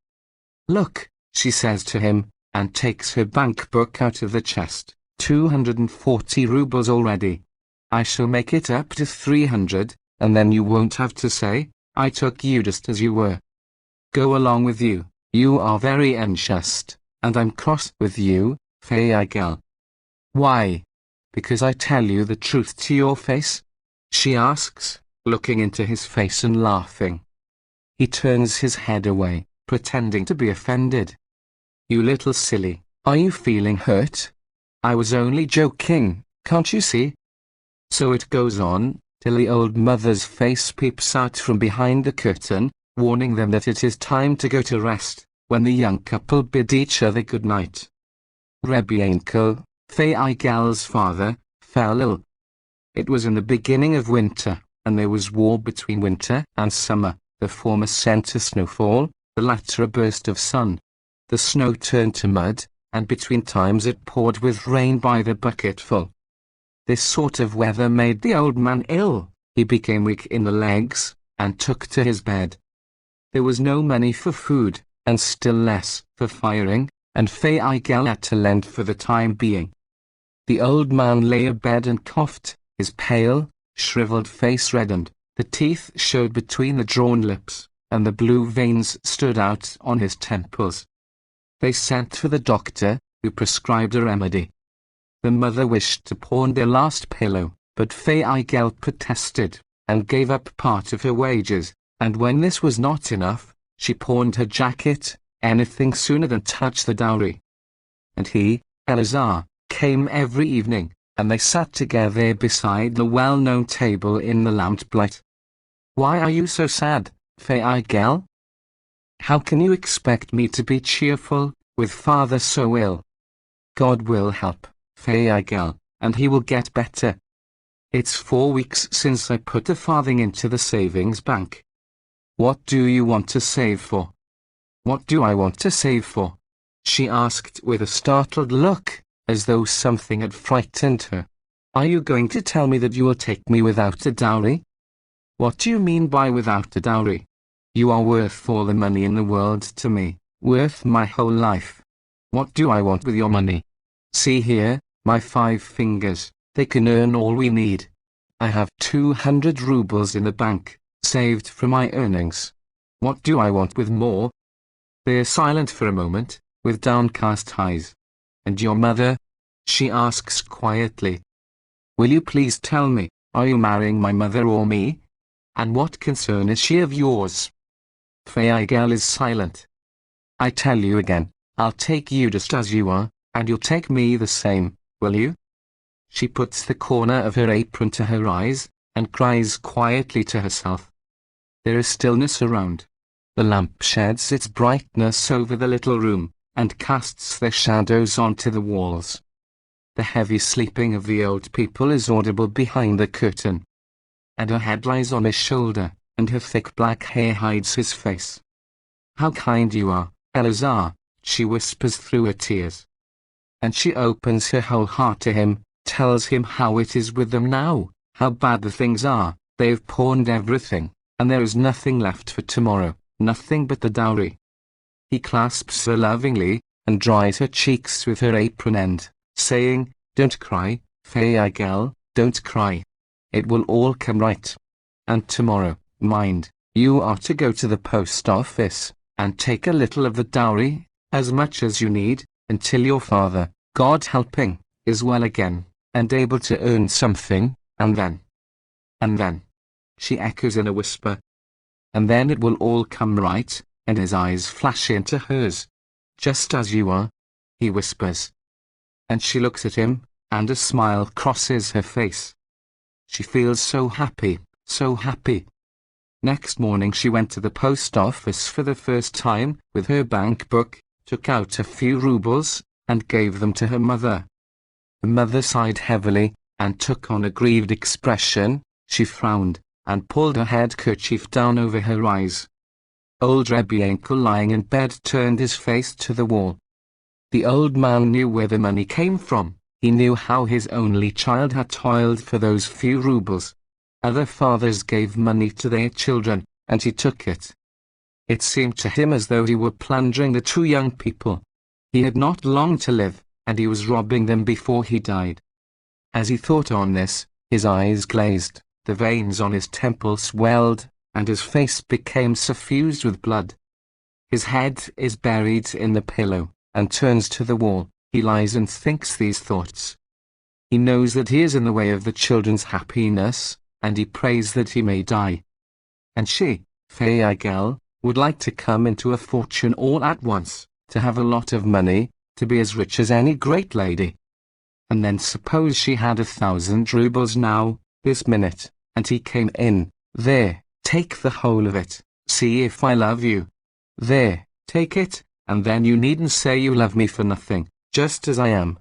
"Look," she says to him, and takes her bank book out of the chest. 240 rubles already. I shall make it up to 300, and then you won't have to say, I took you just as you were. Go along with you, you are very unjust, and I'm cross with you, Hieger. Why? Because I tell you the truth to your face? She asks, looking into his face and laughing. He turns his head away, pretending to be offended. You little silly, are you feeling hurt? I was only joking, can't you see? So it goes on, till the old mother's face peeps out from behind the curtain, warning them that it is time to go to rest, when the young couple bid each other good night. Rebbe Yankel, Hieger's father, fell ill. It was in the beginning of winter, and there was war between winter and summer. The former sent a snowfall, the latter a burst of sun. The snow turned to mud, and between times it poured with rain by the bucketful. This sort of weather made the old man ill. He became weak in the legs, and took to his bed. There was no money for food, and still less for firing, and Hieger had to lend for the time being. The old man lay abed and coughed, his pale, shriveled face reddened, the teeth showed between the drawn lips, and the blue veins stood out on his temples. They sent for the doctor, who prescribed a remedy. The mother wished to pawn their last pillow, but Hieger protested, and gave up part of her wages, and when this was not enough, she pawned her jacket, anything sooner than touch the dowry. And he, Eleazar, came every evening, and they sat together beside the well-known table in the lamplight. Why are you so sad, Hieger? How can you expect me to be cheerful, with father so ill? God will help, Hieger, and he will get better. It's 4 weeks since I put a farthing into the savings bank. What do you want to save for? What do I want to save for? She asked with a startled look, as though something had frightened her. Are you going to tell me that you will take me without a dowry? What do you mean by without a dowry? You are worth all the money in the world to me, worth my whole life. What do I want with your money? See here, my 5 fingers, they can earn all we need. I have 200 rubles in the bank, saved from my earnings. What do I want with more? They are silent for a moment, with downcast eyes. And your mother? She asks quietly. Will you please tell me, are you marrying my mother or me? And what concern is she of yours? Hieger is silent. I tell you again, I'll take you just as you are, and you'll take me the same, will you? She puts the corner of her apron to her eyes, and cries quietly to herself. There is stillness around. The lamp sheds its brightness over the little room, and casts their shadows onto the walls. The heavy sleeping of the old people is audible behind the curtain. And her head lies on his shoulder, and her thick black hair hides his face. How kind you are, Eleazar, she whispers through her tears. And she opens her whole heart to him, tells him how it is with them now, how bad the things are. They've pawned everything, and there is nothing left for tomorrow, nothing but the dowry. He clasps her lovingly, and dries her cheeks with her apron end, saying, "Don't cry, Hieger, don't cry. It will all come right. And tomorrow, mind, you are to go to the post office, and take a little of the dowry, as much as you need, until your father, God helping, is well again, and able to earn something, and then, she echoes in a whisper. And then it will all come right, and his eyes flash into hers. Just as you are, he whispers. And she looks at him, and a smile crosses her face. She feels so happy, so happy. Next morning she went to the post office for the first time with her bank book, took out a few rubles, and gave them to her mother. The mother sighed heavily, and took on a grieved expression. She frowned, and pulled her handkerchief down over her eyes. Old Rebbe Yankel, lying in bed, turned his face to the wall. The old man knew where the money came from. He knew how his only child had toiled for those few rubles. Other fathers gave money to their children, and he took it. It seemed to him as though he were plundering the two young people. He had not long to live, and he was robbing them before he died. As he thought on this, his eyes glazed, the veins on his temples swelled, and his face became suffused with blood. His head is buried in the pillow, and turns to the wall. He lies and thinks these thoughts. He knows that he is in the way of the children's happiness, and he prays that he may die. And she, Hieger, would like to come into a fortune all at once, to have a lot of money, to be as rich as any great lady. And then suppose she had 1,000 rubles now, this minute, and he came in. "There, take the whole of it, see if I love you. There, take it, and then you needn't say you love me for nothing, just as I am."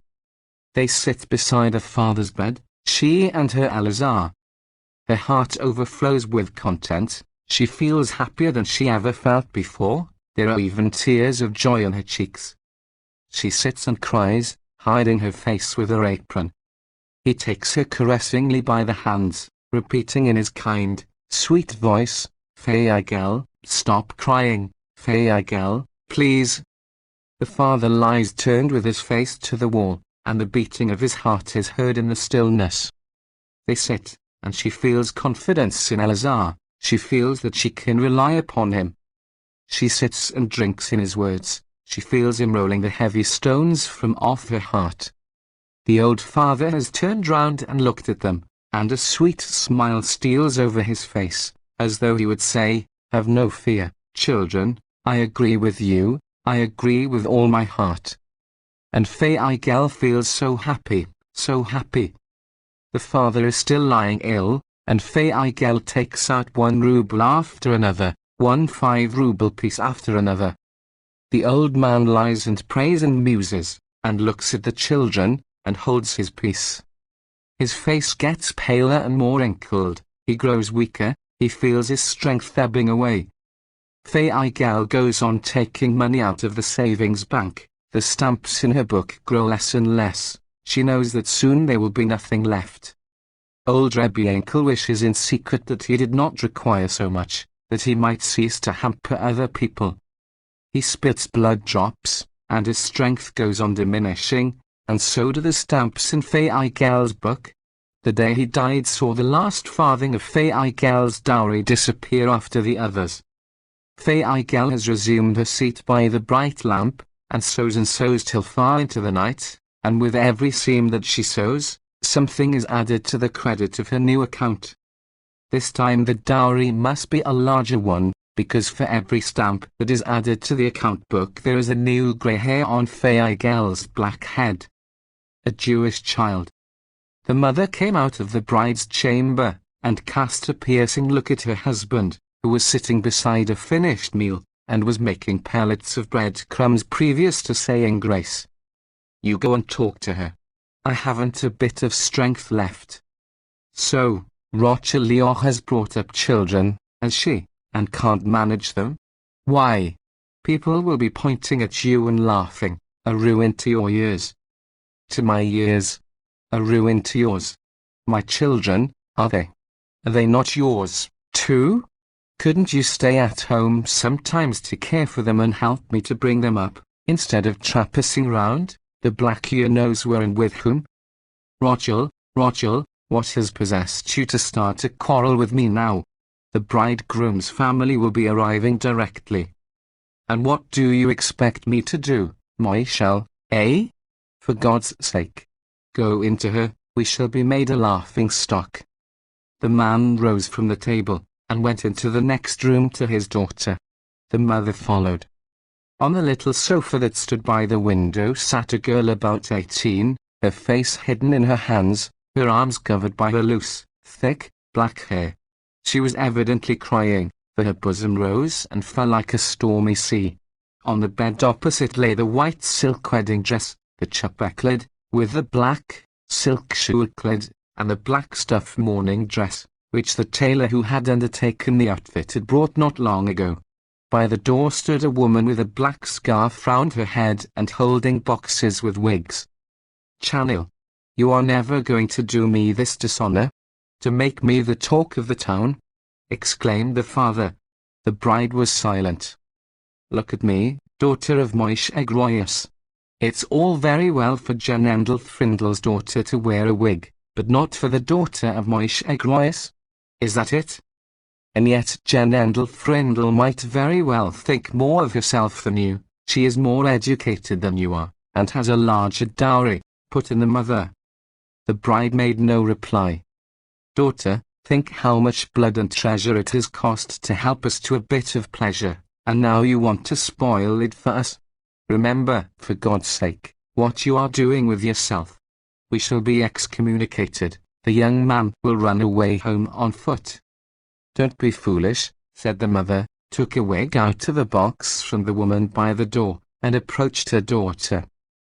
They sit beside her father's bed, she and her Elazar. Her heart overflows with content. She feels happier than she ever felt before. There are even tears of joy on her cheeks. She sits and cries, hiding her face with her apron. He takes her caressingly by the hands, repeating in his kind, sweet voice, "Hieger, stop crying, Hieger, please." The father lies turned with his face to the wall, and the beating of his heart is heard in the stillness. They sit, and she feels confidence in Elazar. She feels that she can rely upon him. She sits and drinks in his words. She feels him rolling the heavy stones from off her heart. The old father has turned round and looked at them, and a sweet smile steals over his face, as though he would say, "Have no fear, children, I agree with you, I agree with all my heart." And Hieger feels so happy, so happy. The father is still lying ill, and Hieger takes out 1 ruble after another, 1 5-ruble piece after another. The old man lies and prays and muses, and looks at the children, and holds his peace. His face gets paler and more wrinkled. He grows weaker. He feels his strength ebbing away. Hieger goes on taking money out of the savings bank. The stamps in her book grow less and less. She knows that soon there will be nothing left. Old Rebbe Yankel wishes in secret that he did not require so much, that he might cease to hamper other people. He spits blood drops, and his strength goes on diminishing, and so do the stamps in Hieger's book. The day he died saw the last farthing of Hieger's dowry disappear after the others. Hieger has resumed her seat by the bright lamp, and sews till far into the night, and with every seam that she sews, something is added to the credit of her new account. This time the dowry must be a larger one, because for every stamp that is added to the account book there is a new grey hair on Hieger's black head. A Jewish child. The mother came out of the bride's chamber, and cast a piercing look at her husband, who was sitting beside a finished meal, and was making pellets of bread crumbs previous to saying grace. "You go and talk to her. I haven't a bit of strength left." So, Rocha Leo has brought up children, has she, and can't manage them? Why? People will be pointing at you and laughing, a ruin to your years. To my years, a ruin to yours. My children, are they? Are they not yours, too? Couldn't you stay at home sometimes to care for them and help me to bring them up, instead of traipsing round, the black ear knows where and with whom? Rachel, what has possessed you to start a quarrel with me now? The bridegroom's family will be arriving directly. And what do you expect me to do, Michelle, eh? For God's sake, go into her, we shall be made a laughing stock. The man rose from the table, and went into the next room to his daughter. The mother followed. On the little sofa that stood by the window sat a girl about 18, her face hidden in her hands, her arms covered by her loose, thick, black hair. She was evidently crying, for her bosom rose and fell like a stormy sea. On the bed opposite lay the white silk wedding dress, the chapeclid, with the black, silk shulklid, and the black stuff mourning dress, which the tailor who had undertaken the outfit had brought not long ago. By the door stood a woman with a black scarf round her head and holding boxes with wigs. Chanel, you are never going to do me this dishonor? To make me the talk of the town? Exclaimed the father. The bride was silent. Look at me, daughter of Moish Egroyas. It's all very well for Janendel Frindle's daughter to wear a wig, but not for the daughter of Moish Egroyas. Is that it? And yet Janendel Frindle might very well think more of herself than you. She is more educated than you are, and has a larger dowry, put in the mother. The bride made no reply. Daughter, think how much blood and treasure it has cost to help us to a bit of pleasure, and now you want to spoil it for us. Remember, for God's sake, what you are doing with yourself. We shall be excommunicated. The young man will run away home on foot. Don't be foolish, said the mother, took a wig out of a box from the woman by the door, and approached her daughter.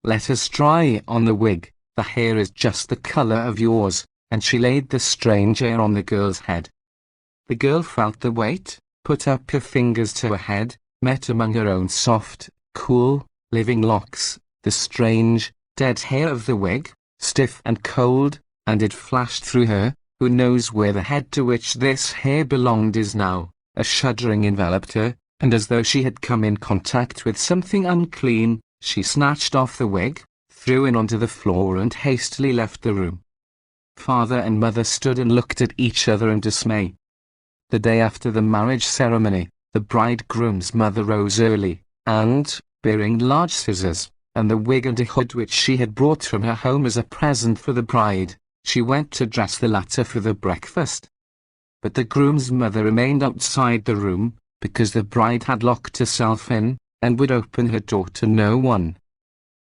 Let us try on the wig, the hair is just the colour of yours, and she laid the strange hair on the girl's head. The girl felt the weight, put up her fingers to her head, met among her own soft, cool, living locks, the strange, dead hair of the wig, stiff and cold, and it flashed through her, who knows where the head to which this hair belonged is now. A shuddering enveloped her, and as though she had come in contact with something unclean, she snatched off the wig, threw it onto the floor and hastily left the room. Father and mother stood and looked at each other in dismay. The day after the marriage ceremony, the bridegroom's mother rose early, and, bearing large scissors, and the wig and a hood which she had brought from her home as a present for the bride, she went to dress the latter for the breakfast. But the groom's mother remained outside the room, because the bride had locked herself in, and would open her door to no one.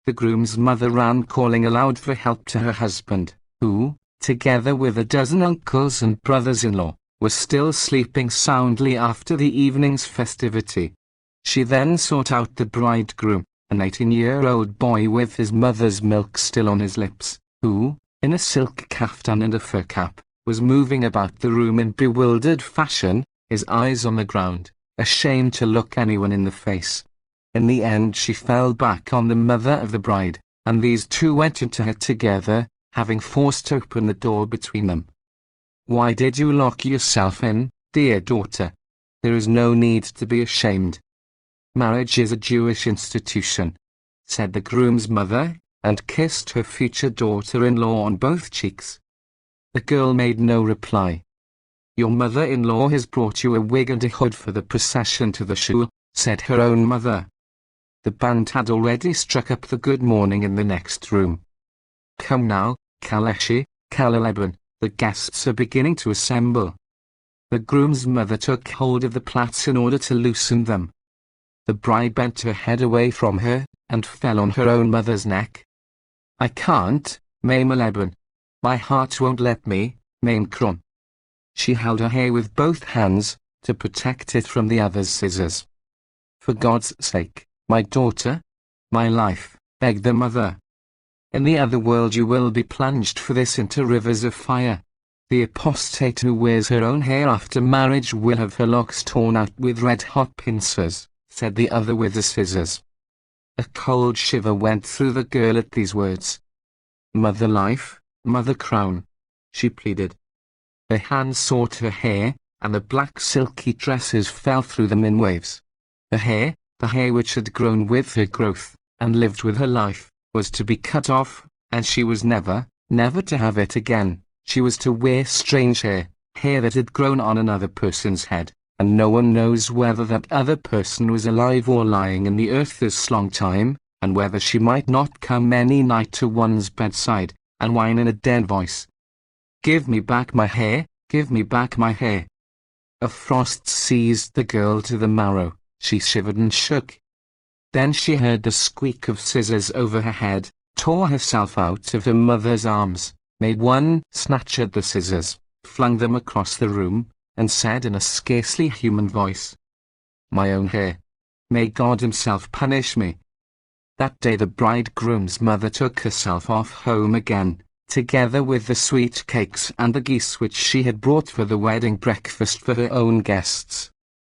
The groom's mother ran calling aloud for help to her husband, who, together with a dozen uncles and brothers-in-law, was still sleeping soundly after the evening's festivity. She then sought out the bridegroom, an 18-year-old boy with his mother's milk still on his lips, who, in a silk kaftan and a fur cap, was moving about the room in bewildered fashion, his eyes on the ground, ashamed to look anyone in the face. In the end she fell back on the mother of the bride, and these two went into her together, having forced open the door between them. Why did you lock yourself in, dear daughter? There is no need to be ashamed. Marriage is a Jewish institution, said the groom's mother, and kissed her future daughter-in-law on both cheeks. The girl made no reply. Your mother-in-law has brought you a wig and a hood for the procession to the shul, said her own mother. The band had already struck up the good morning in the next room. Come now, Kaleshi, Kaleleben, the guests are beginning to assemble. The groom's mother took hold of the plaits in order to loosen them. The bride bent her head away from her, and fell on her own mother's neck. I can't, Maimeleben. My heart won't let me, Mainkron. She held her hair with both hands, to protect it from the other's scissors. For God's sake, my daughter, my life, begged the mother. In the other world you will be plunged for this into rivers of fire. The apostate who wears her own hair after marriage will have her locks torn out with red-hot pincers, said the other with the scissors. A cold shiver went through the girl at these words. Mother life, mother crown, she pleaded. Her hands sought her hair, and the black silky tresses fell through them in waves. The hair which had grown with her growth, and lived with her life, was to be cut off, and she was never to have it again. She was to wear strange hair that had grown on another person's head, and no one knows whether that other person was alive or lying in the earth this long time, and whether she might not come any night to one's bedside, and whine in a dead voice, "Give me back my hair, give me back my hair." A frost seized the girl to the marrow. She shivered and shook. Then she heard the squeak of scissors over her head, tore herself out of her mother's arms, made one snatch at the scissors, flung them across the room, and said in a scarcely human voice, "My own hair. May God himself punish me." That day the bridegroom's mother took herself off home again, together with the sweet cakes and the geese which she had brought for the wedding breakfast for her own guests.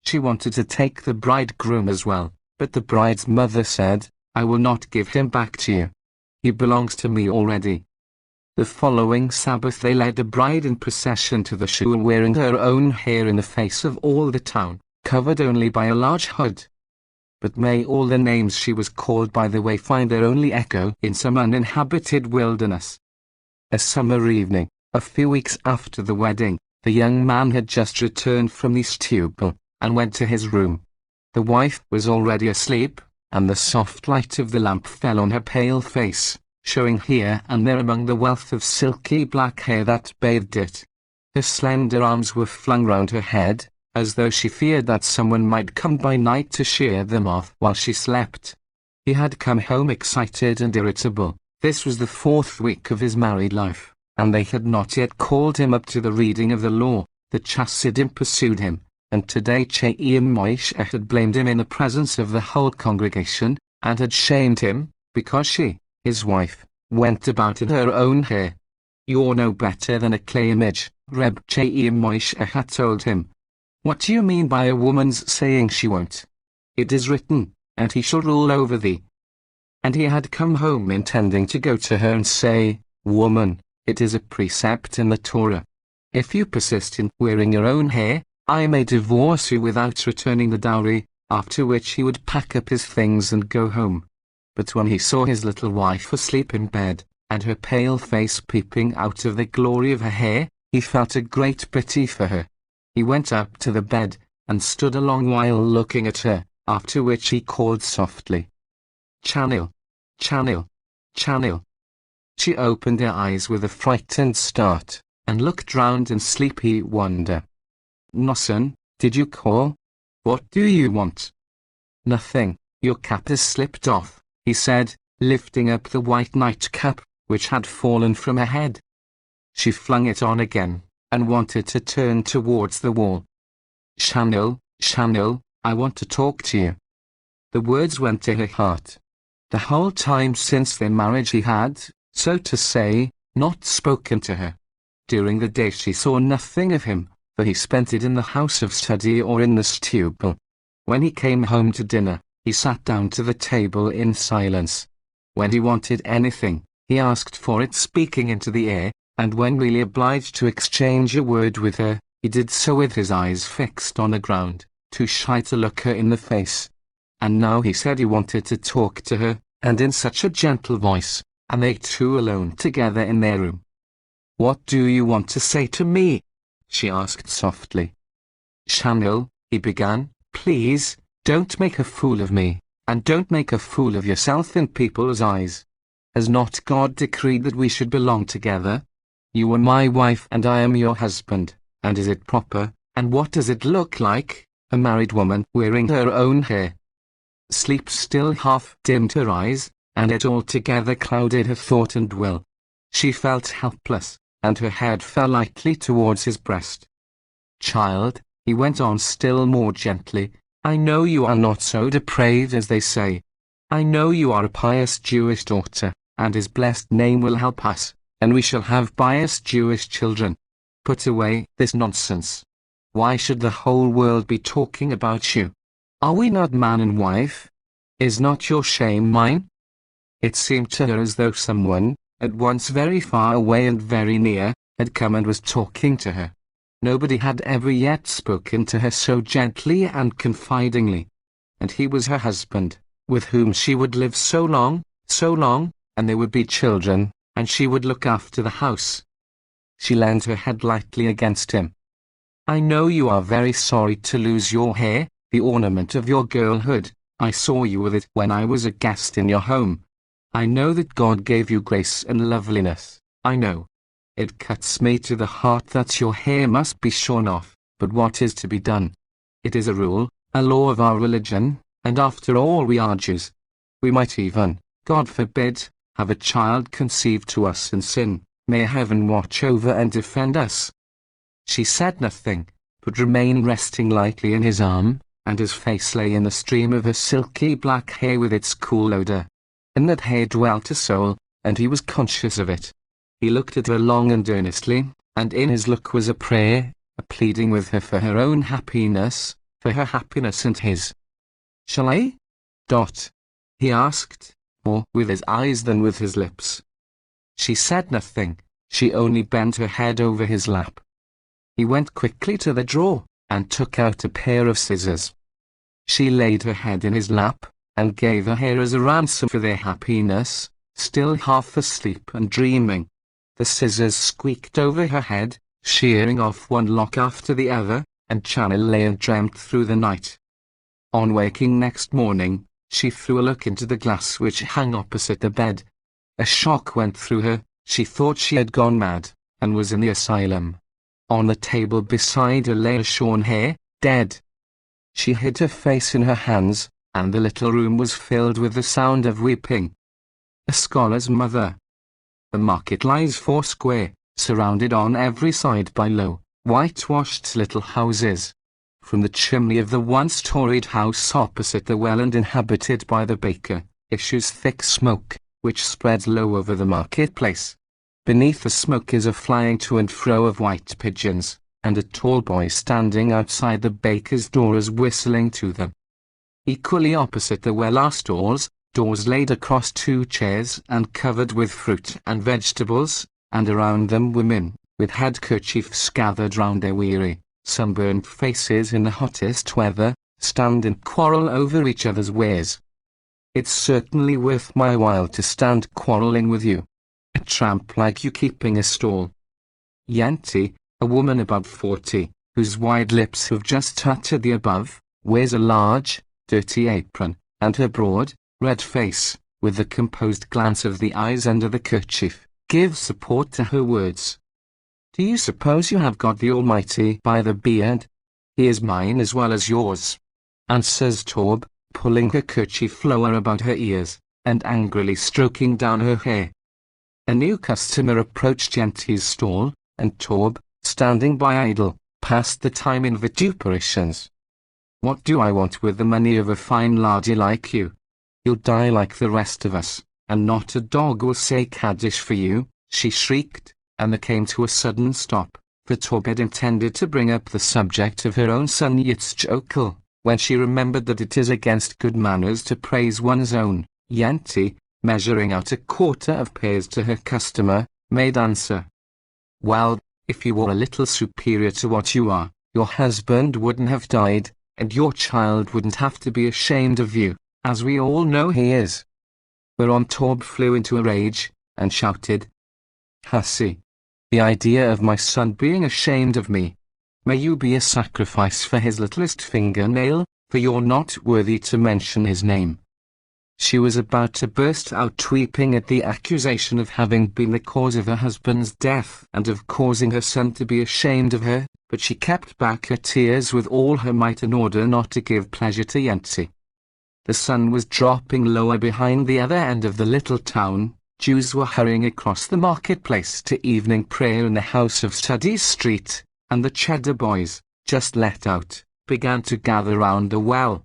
She wanted to take the bridegroom as well, but the bride's mother said, "I will not give him back to you. He belongs to me already." The following Sabbath they led the bride in procession to the shul, wearing her own hair in the face of all the town, covered only by a large hood. But may all the names she was called by the way find their only echo in some uninhabited wilderness. A summer evening, a few weeks after the wedding, the young man had just returned from the stable, and went to his room. The wife was already asleep, and the soft light of the lamp fell on her pale face, showing here and there among the wealth of silky black hair that bathed it. Her slender arms were flung round her head, as though she feared that someone might come by night to shear them off while she slept. He had come home excited and irritable. This was the 4th week of his married life, and they had not yet called him up to the reading of the law. The Chassidim pursued him, and today Meyer had blamed him in the presence of the whole congregation, and had shamed him, because she, his wife, went about in her own hair. "You're no better than a clay image," Reb Meyer had told him. "What do you mean by a woman's saying she won't? It is written, and he shall rule over thee." And he had come home intending to go to her and say, "Woman, it is a precept in the Torah. If you persist in wearing your own hair, I may divorce you without returning the dowry," after which he would pack up his things and go home. But when he saw his little wife asleep in bed, and her pale face peeping out of the glory of her hair, he felt a great pity for her. He went up to the bed, and stood a long while looking at her, after which he called softly, "Chanil, Chanil, Chanil." She opened her eyes with a frightened start, and looked round in sleepy wonder. "Nosson, did you call? What do you want?" "Nothing, your cap has slipped off," he said, lifting up the white nightcap, which had fallen from her head. She flung it on again, and wanted to turn towards the wall. "Chanil, Chanil, I want to talk to you." The words went to her heart. The whole time since their marriage he had, so to say, not spoken to her. During the day she saw nothing of him, for he spent it in the house of study or in the stable. When he came home to dinner, he sat down to the table in silence. When he wanted anything, he asked for it speaking into the air, and when really obliged to exchange a word with her, he did so with his eyes fixed on the ground, too shy to look her in the face. And now he said he wanted to talk to her, and in such a gentle voice, and they two alone together in their room. "What do you want to say to me?" she asked softly. "Chanil," he began, "please, don't make a fool of me, and don't make a fool of yourself in people's eyes. Has not God decreed that we should belong together? You are my wife and I am your husband, and is it proper, and what does it look like, a married woman wearing her own hair?" Sleep still half dimmed her eyes, and it altogether clouded her thought and will. She felt helpless, and her head fell lightly towards his breast. "Child," he went on still more gently, "I know you are not so depraved as they say. I know you are a pious Jewish daughter, and his blessed name will help us, and we shall have pious Jewish children. Put away this nonsense. Why should the whole world be talking about you? Are we not man and wife? Is not your shame mine?" It seemed to her as though someone, at once very far away and very near, had come and was talking to her. Nobody had ever yet spoken to her so gently and confidingly. And he was her husband, with whom she would live so long, and there would be children, and she would look after the house. She leaned her head lightly against him. I know you are very sorry to lose your hair, the ornament of your girlhood. I saw you with it when I was a guest in your home. I know that God gave you grace and loveliness. I know. It cuts me to the heart that your hair must be shorn off, but what is to be done? It is a rule, a law of our religion, and after all we are Jews. We might even, God forbid, have a child conceived to us in sin. May heaven watch over and defend us. She said nothing, but remained resting lightly in his arm, and his face lay in the stream of her silky black hair with its cool odor. In that hair dwelt a soul, and he was conscious of it. He looked at her long and earnestly, and in his look was a prayer, a pleading with her for her own happiness, for her happiness and his. Shall I? He asked, more with his eyes than with his lips. She said nothing, she only bent her head over his lap. He went quickly to the drawer, and took out a pair of scissors. She laid her head in his lap, and gave her hair as a ransom for their happiness, still half asleep and dreaming. The scissors squeaked over her head, shearing off one lock after the other, and Chanel lay and dreamt through the night. On waking next morning, she threw a look into the glass which hung opposite the bed. A shock went through her, she thought she had gone mad, and was in the asylum. On the table beside her lay a shorn hair, dead. She hid her face in her hands, and the little room was filled with the sound of weeping. A scholar's mother. The market lies foursquare, surrounded on every side by low, whitewashed little houses. From the chimney of the one-storied house opposite the well and inhabited by the baker, issues thick smoke, which spreads low over the marketplace. Beneath the smoke is a flying to and fro of white pigeons, and a tall boy standing outside the baker's doors whistling to them. Equally opposite the well are stalls, doors laid across two chairs and covered with fruit and vegetables, and around them women, with handkerchiefs gathered round their weary, sunburnt faces in the hottest weather, stand and quarrel over each other's wares. It's certainly worth my while to stand quarrelling with you. A tramp like you keeping a stall. Yanti, a woman about 40, whose wide lips have just uttered the above, wears a large, dirty apron, and her broad, red face, with the composed glance of the eyes under the kerchief, gives support to her words. Do you suppose you have got the Almighty by the beard? He is mine as well as yours, answers Taub, pulling her kerchief lower about her ears, and angrily stroking down her hair. A new customer approached Yanti's stall, and Taub, standing by idle, passed the time in vituperations. What do I want with the money of a fine laddie like you? You'll die like the rest of us, and not a dog will say Kaddish for you, she shrieked, and there came to a sudden stop, for Taub had intended to bring up the subject of her own son Yitzchokel, when she remembered that it is against good manners to praise one's own. Yanti, measuring out a quarter of pears to her customer, made answer. Well, if you were a little superior to what you are, your husband wouldn't have died, and your child wouldn't have to be ashamed of you, as we all know he is. Whereon Taub flew into a rage, and shouted, Hussy! The idea of my son being ashamed of me! May you be a sacrifice for his littlest fingernail, for you're not worthy to mention his name. She was about to burst out weeping at the accusation of having been the cause of her husband's death and of causing her son to be ashamed of her, but she kept back her tears with all her might in order not to give pleasure to Yanti. The sun was dropping lower behind the other end of the little town. Jews were hurrying across the marketplace to evening prayer in the House of Studies Street, and the cheddar boys, just let out, began to gather round the well.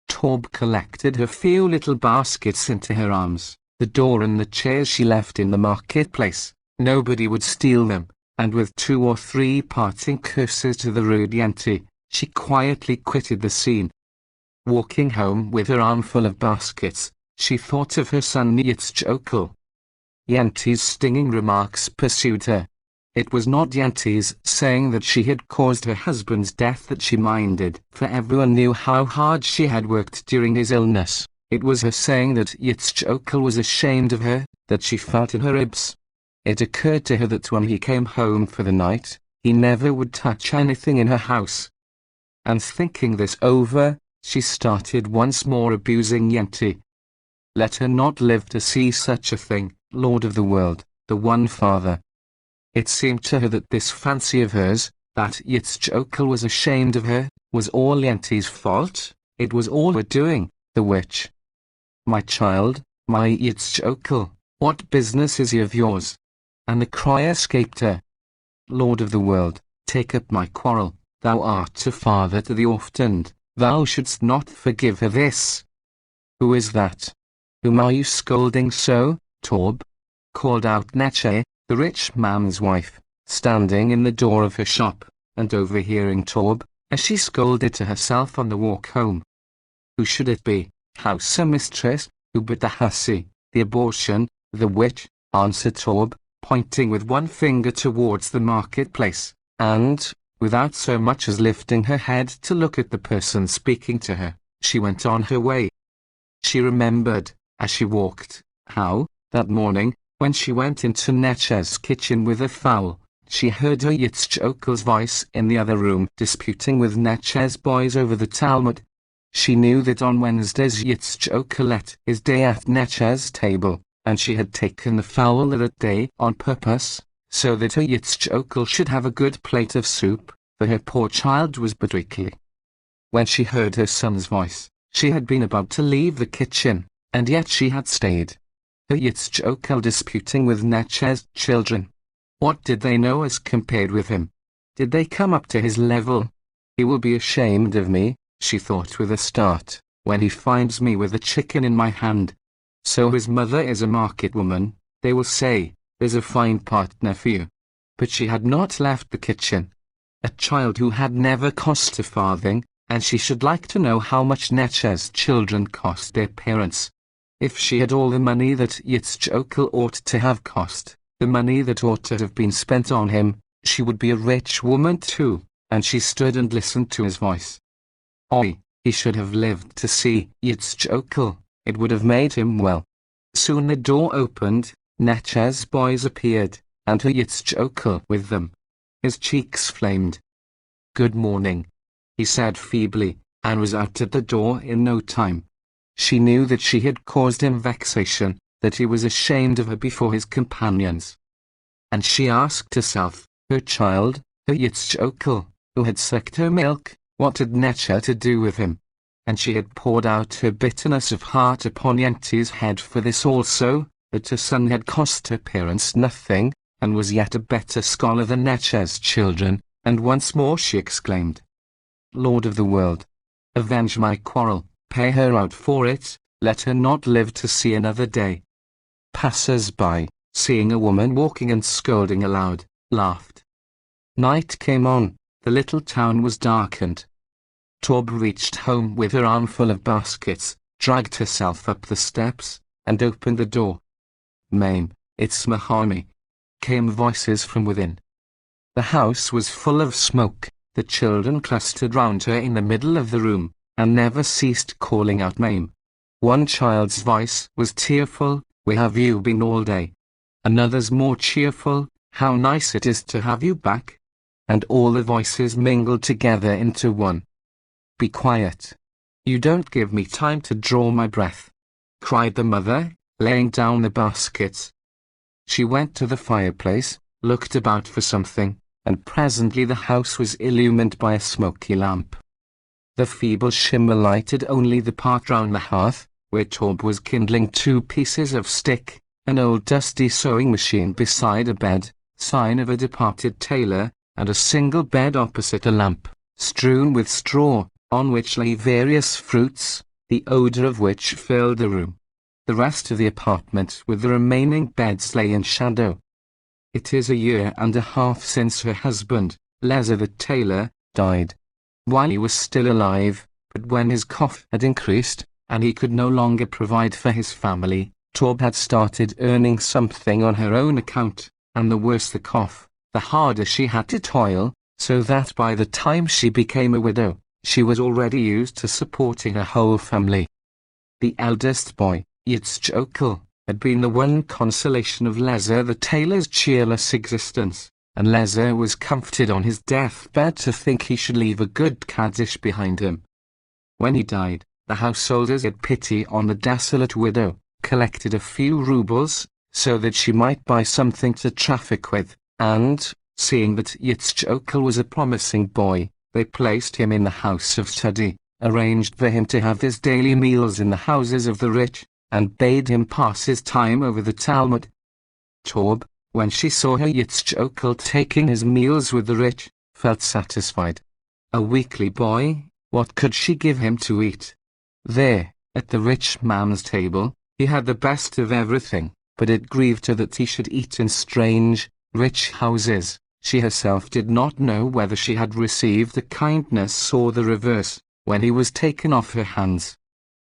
Taub collected her few little baskets into her arms, the door and the chairs she left in the marketplace. Nobody would steal them, and with 2 or 3 parting curses to the rude Yanti, she quietly quitted the scene. Walking home with her armful of baskets, she thought of her son Yitzchokel. Yanti's stinging remarks pursued her. It was not Yente's saying that she had caused her husband's death that she minded, for everyone knew how hard she had worked during his illness. It was her saying that Yitzchokal was ashamed of her, that she felt in her ribs. It occurred to her that when he came home for the night, he never would touch anything in her house. And thinking this over, she started once more abusing Yente. Let her not live to see such a thing, Lord of the world, the one Father. It seemed to her that this fancy of hers, that Yitzchokal was ashamed of her, was all Yente's fault. It was all her doing, the witch. My child, my Yitzchokal, what business is he of yours? And the cry escaped her. Lord of the world, take up my quarrel. Thou art a father to the orphaned. Thou shouldst not forgive her this. Who is that? Whom are you scolding so, Torb? Called out Neche, the rich man's wife, standing in the door of her shop, and overhearing Torb, as she scolded to herself on the walk home. Who should it be? House mistress, who but the hussy, the abortion, the witch, answered Torb, pointing with one finger towards the marketplace, and, without so much as lifting her head to look at the person speaking to her, she went on her way. She remembered, as she walked, how, that morning, when she went into Neche's kitchen with a fowl, she heard her Yitzchokal's voice in the other room disputing with Neche's boys over the Talmud. She knew that on Wednesdays Yitzchokal ate his day at Neche's table, and she had taken the fowl that day on purpose, so that her Yitzchokal should have a good plate of soup, for her poor child was but weakly. When she heard her son's voice, she had been about to leave the kitchen, and yet she had stayed. Her Yitzchokal disputing with Neche's children. What did they know as compared with him? Did they come up to his level? He will be ashamed of me, she thought with a start, when he finds me with a chicken in my hand. So his mother is a market woman, they will say, there's a fine partner for you. But she had not left the kitchen. A child who had never cost a farthing, and she should like to know how much Neche's children cost their parents. If she had all the money that Yitzchokal ought to have cost, the money that ought to have been spent on him, she would be a rich woman too, and she stood and listened to his voice. Oi, he should have lived to see Yitzchokal, it would have made him well. Soon the door opened, Neche's boys appeared, and her Yitzchokal with them. His cheeks flamed. Good morning, he said feebly, and was out at the door in no time. She knew that she had caused him vexation, that he was ashamed of her before his companions. And she asked herself, her child, her Yitzchokal, who had sucked her milk, what had Neche to do with him? And she had poured out her bitterness of heart upon Yente's head for this also, that her son had cost her parents nothing, and was yet a better scholar than Neche's children, and once more she exclaimed, Lord of the world, avenge my quarrel, pay her out for it, let her not live to see another day. Passers-by, seeing a woman walking and scolding aloud, laughed. Night came on, the little town was darkened. Torb reached home with her armful of baskets, dragged herself up the steps, and opened the door. Mame, it's Mahami, came voices from within. The house was full of smoke, the children clustered round her in the middle of the room, and never ceased calling out Mame. One child's voice was tearful, where have you been all day? Another's more cheerful, how nice it is to have you back. And all the voices mingled together into one. Be quiet. You don't give me time to draw my breath, cried the mother, laying down the baskets. She went to the fireplace, looked about for something, and presently the house was illumined by a smoky lamp. The feeble shimmer lighted only the part round the hearth, where Torb was kindling 2 pieces of stick, an old dusty sewing machine beside a bed, sign of a departed tailor, and a single bed opposite a lamp, strewn with straw, on which lay various fruits, the odour of which filled the room. The rest of the apartment with the remaining beds lay in shadow. It is 1.5 years since her husband, Lezer the tailor, died. While he was still alive, but when his cough had increased, and he could no longer provide for his family, Torb had started earning something on her own account, and the worse the cough, the harder she had to toil, so that by the time she became a widow, she was already used to supporting a whole family. The eldest boy, Yitzchokl, had been the one consolation of Lezer the tailor's cheerless existence, and Lezer was comforted on his deathbed to think he should leave a good Kaddish behind him. When he died, the householders had pity on the desolate widow, collected a few rubles, so that she might buy something to traffic with, and, seeing that Yitzchokl was a promising boy, they placed him in the house of study, arranged for him to have his daily meals in the houses of the rich, and bade him pass his time over the Talmud. Torb, when she saw her Yitzchokl taking his meals with the rich, felt satisfied. A weakly boy, what could she give him to eat? There, at the rich man's table, he had the best of everything, but it grieved her that he should eat in strange, rich houses. She herself did not know whether she had received the kindness or the reverse, when he was taken off her hands.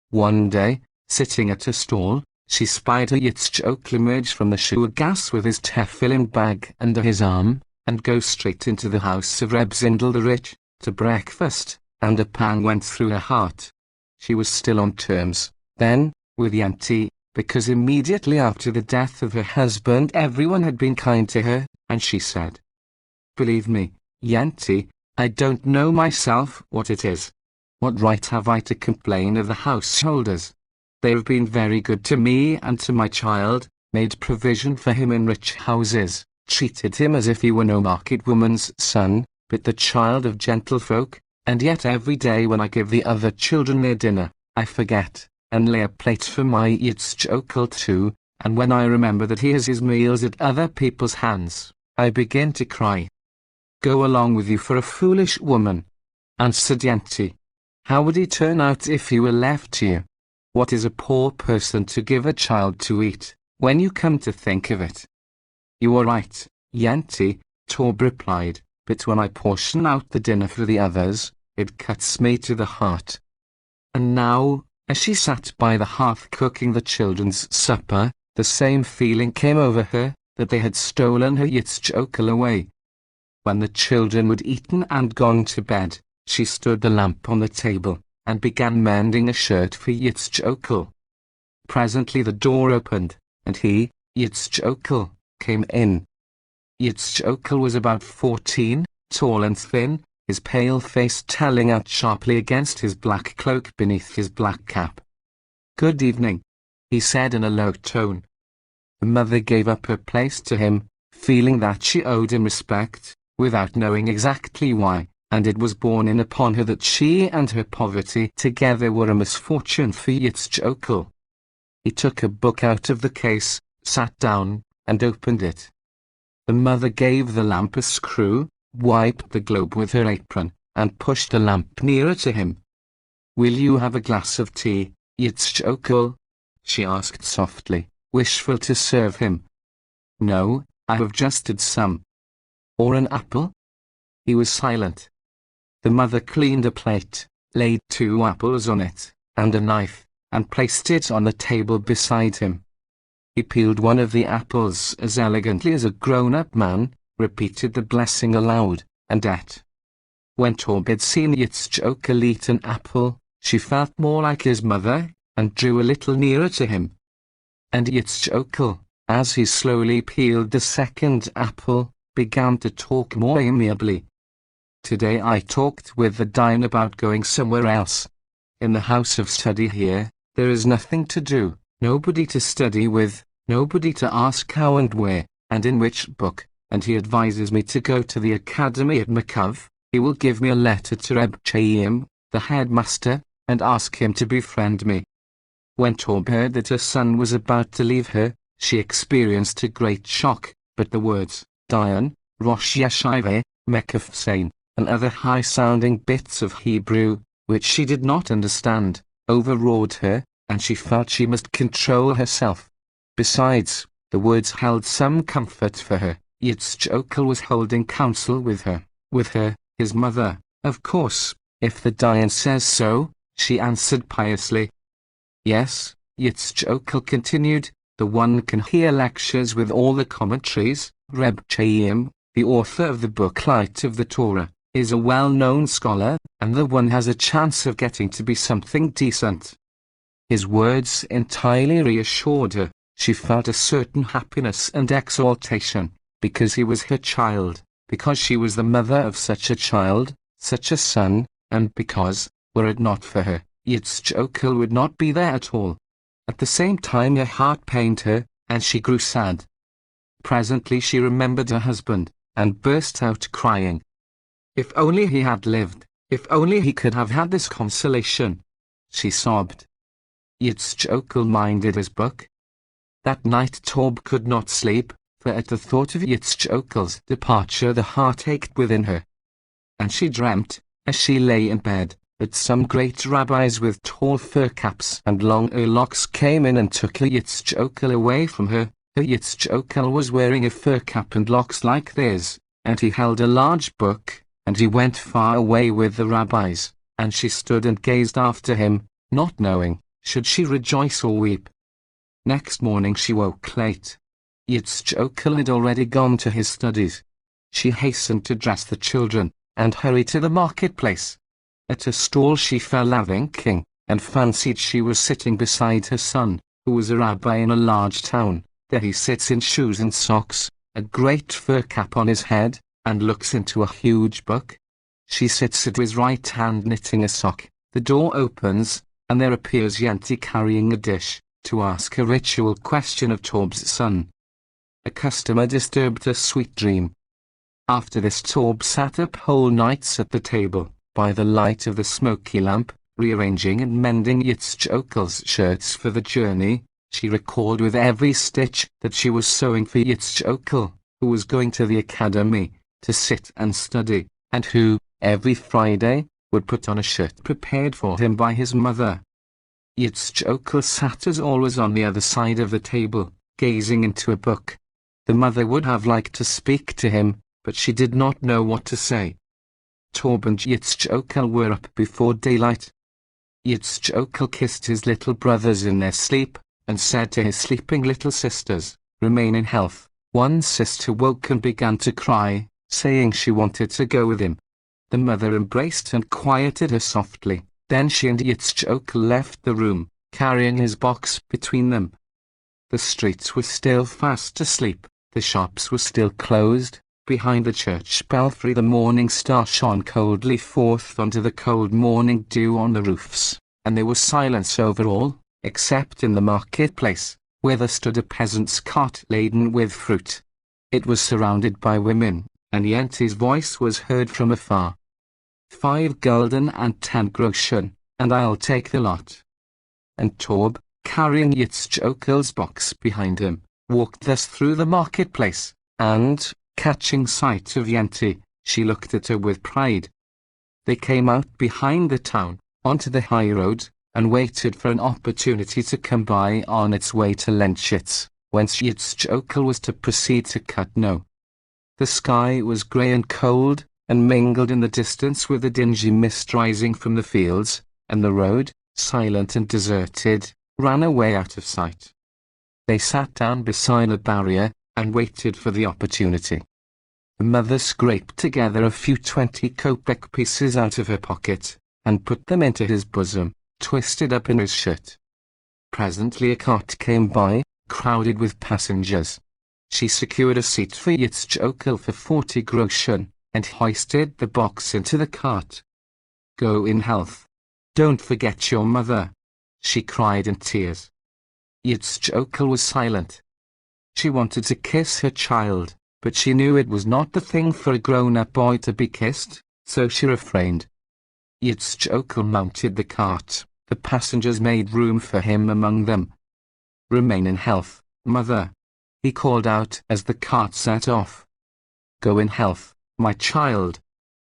One day, sitting at a stall, she spied her Yitzchokl emerge from the gas with his tefillin bag under his arm, and go straight into the house of Reb Zindel the rich, to breakfast, and a pang went through her heart. She was still on terms, then, with Yanti, because immediately after the death of her husband everyone had been kind to her, and she said, "Believe me, Yanti, I don't know myself what it is. What right have I to complain of the householders? They have been very good to me and to my child, made provision for him in rich houses, treated him as if he were no market woman's son, but the child of gentlefolk, and yet every day when I give the other children their dinner, I forget, and lay a plate for my Yitzchokl too, and when I remember that he has his meals at other people's hands, I begin to cry. Go along with you for a foolish woman," answered Yanti. "How would he turn out if he were left to you? What is a poor person to give a child to eat, when you come to think of it?" "You are right, Yanti," Torb replied, "but when I portion out the dinner for the others, it cuts me to the heart." And now, as she sat by the hearth cooking the children's supper, the same feeling came over her, that they had stolen her Yitzchokl away. When the children had eaten and gone to bed, she stood the lamp on the table, and began mending a shirt for Yitzchokl. Presently the door opened, and he, Yitzchokl, came in. Yitzchokl was about 14, tall and thin, his pale face telling out sharply against his black cloak beneath his black cap. "Good evening," he said in a low tone. The mother gave up her place to him, feeling that she owed him respect, without knowing exactly why, and it was borne in upon her that she and her poverty together were a misfortune for Yitzchokl. He took a book out of the case, sat down, and opened it. The mother gave the lamp a screw, wiped the globe with her apron, and pushed the lamp nearer to him. "Will you have a glass of tea, Yitzchokl?" she asked softly, wishful to serve him. "No, I have just had some." "Or an apple?" He was silent. The mother cleaned a plate, laid 2 apples on it, and a knife, and placed it on the table beside him. He peeled one of the apples as elegantly as a grown-up man, repeated the blessing aloud, and ate. When Torb had seen Yitzchokl eat an apple, she felt more like his mother, and drew a little nearer to him. And Yitzchokl, as he slowly peeled the second apple, began to talk more amiably. "Today I talked with the Dayan about going somewhere else. In the house of study here, there is nothing to do, nobody to study with, nobody to ask how and where, and in which book, and he advises me to go to the academy at Makov. He will give me a letter to Reb Chaim, the headmaster, and ask him to befriend me." When Torb heard that her son was about to leave her, she experienced a great shock, but the words, Dayan, Rosh Yeshiva, Mekafsein, and other high-sounding bits of Hebrew, which she did not understand, overawed her, and she felt she must control herself. Besides, the words held some comfort for her. Yitzchokl was holding counsel with her, his mother, of course, if the Dayan says so, she answered piously. "Yes," Yitzchokl continued, "the one can hear lectures with all the commentaries, Reb Chaim, the author of the book Light of the Torah, is a well-known scholar, and the one has a chance of getting to be something decent. His words entirely reassured her. She felt a certain happiness and exaltation, because he was her child, because she was the mother of such a child, such a son, and because, were it not for her, Yitzchok would not be there at all. At the same time her heart pained her, and she grew sad. Presently she remembered her husband, and burst out crying. If only he had lived, if only he could have had this consolation, she sobbed. Yitzchok minded his book. That night Tob could not sleep, for at the thought of Yitzchok's departure the heart ached within her. And she dreamt, as she lay in bed, that some great rabbis with tall fur caps and long locks came in and took her Yitzchok away from her. Her Yitzchok was wearing a fur cap and locks like theirs, and he held a large book, and he went far away with the rabbis, and she stood and gazed after him, not knowing, should she rejoice or weep. Next morning she woke late. Yitzchok had already gone to his studies. She hastened to dress the children, and hurried to the marketplace. At a stall she fell a thinking, and fancied she was sitting beside her son, who was a rabbi in a large town. There he sits in shoes and socks, a great fur cap on his head, and looks into a huge book. She sits at his right hand knitting a sock. The door opens, and there appears Yanti carrying a dish, to ask a ritual question of Tob's son. A customer disturbed her sweet dream. After this Tob sat up whole nights at the table, by the light of the smoky lamp, rearranging and mending Yitzchok's shirts for the journey. She recalled with every stitch that she was sewing for Yitzchok, who was going to the academy, to sit and study, and who, every Friday, would put on a shirt prepared for him by his mother. Yitzchok sat as always on the other side of the table, gazing into a book. The mother would have liked to speak to him, but she did not know what to say. Tob and Yitzchok were up before daylight. Yitzchok kissed his little brothers in their sleep, and said to his sleeping little sisters, "Remain in health." One sister woke and began to cry, saying she wanted to go with him. The mother embraced and quieted her softly. Then she and Yitzchok left the room, carrying his box between them. The streets were still fast asleep, the shops were still closed. Behind the church belfry the morning star shone coldly forth onto the cold morning dew on the roofs, and there was silence over all, except in the marketplace, where there stood a peasant's cart laden with fruit. It was surrounded by women, and Yanti's voice was heard from afar. 5 gulden and 10 groschen, and I'll take the lot. And Tob, carrying Yitzchok's box behind him, walked thus through the marketplace, and, catching sight of Yanti, she looked at her with pride. They came out behind the town, onto the high road, and waited for an opportunity to come by on its way to Lenschitz, whence Yitzchok was to proceed to Kutno. The sky was grey and cold, and mingled in the distance with the dingy mist rising from the fields, and the road, silent and deserted, ran away out of sight. They sat down beside a barrier, and waited for the opportunity. The mother scraped together a few 20 kopeck pieces out of her pocket, and put them into his bosom, twisted up in his shirt. Presently a cart came by, crowded with passengers. She secured a seat for Yitzchok for 40 groschen, and hoisted the box into the cart. "Go in health. Don't forget your mother," she cried in tears. Yitzchok was silent. She wanted to kiss her child, but she knew it was not the thing for a grown-up boy to be kissed, so she refrained. Yitzchok mounted the cart. The passengers made room for him among them. "Remain in health, mother," he called out as the cart set off. "Go in health, my child.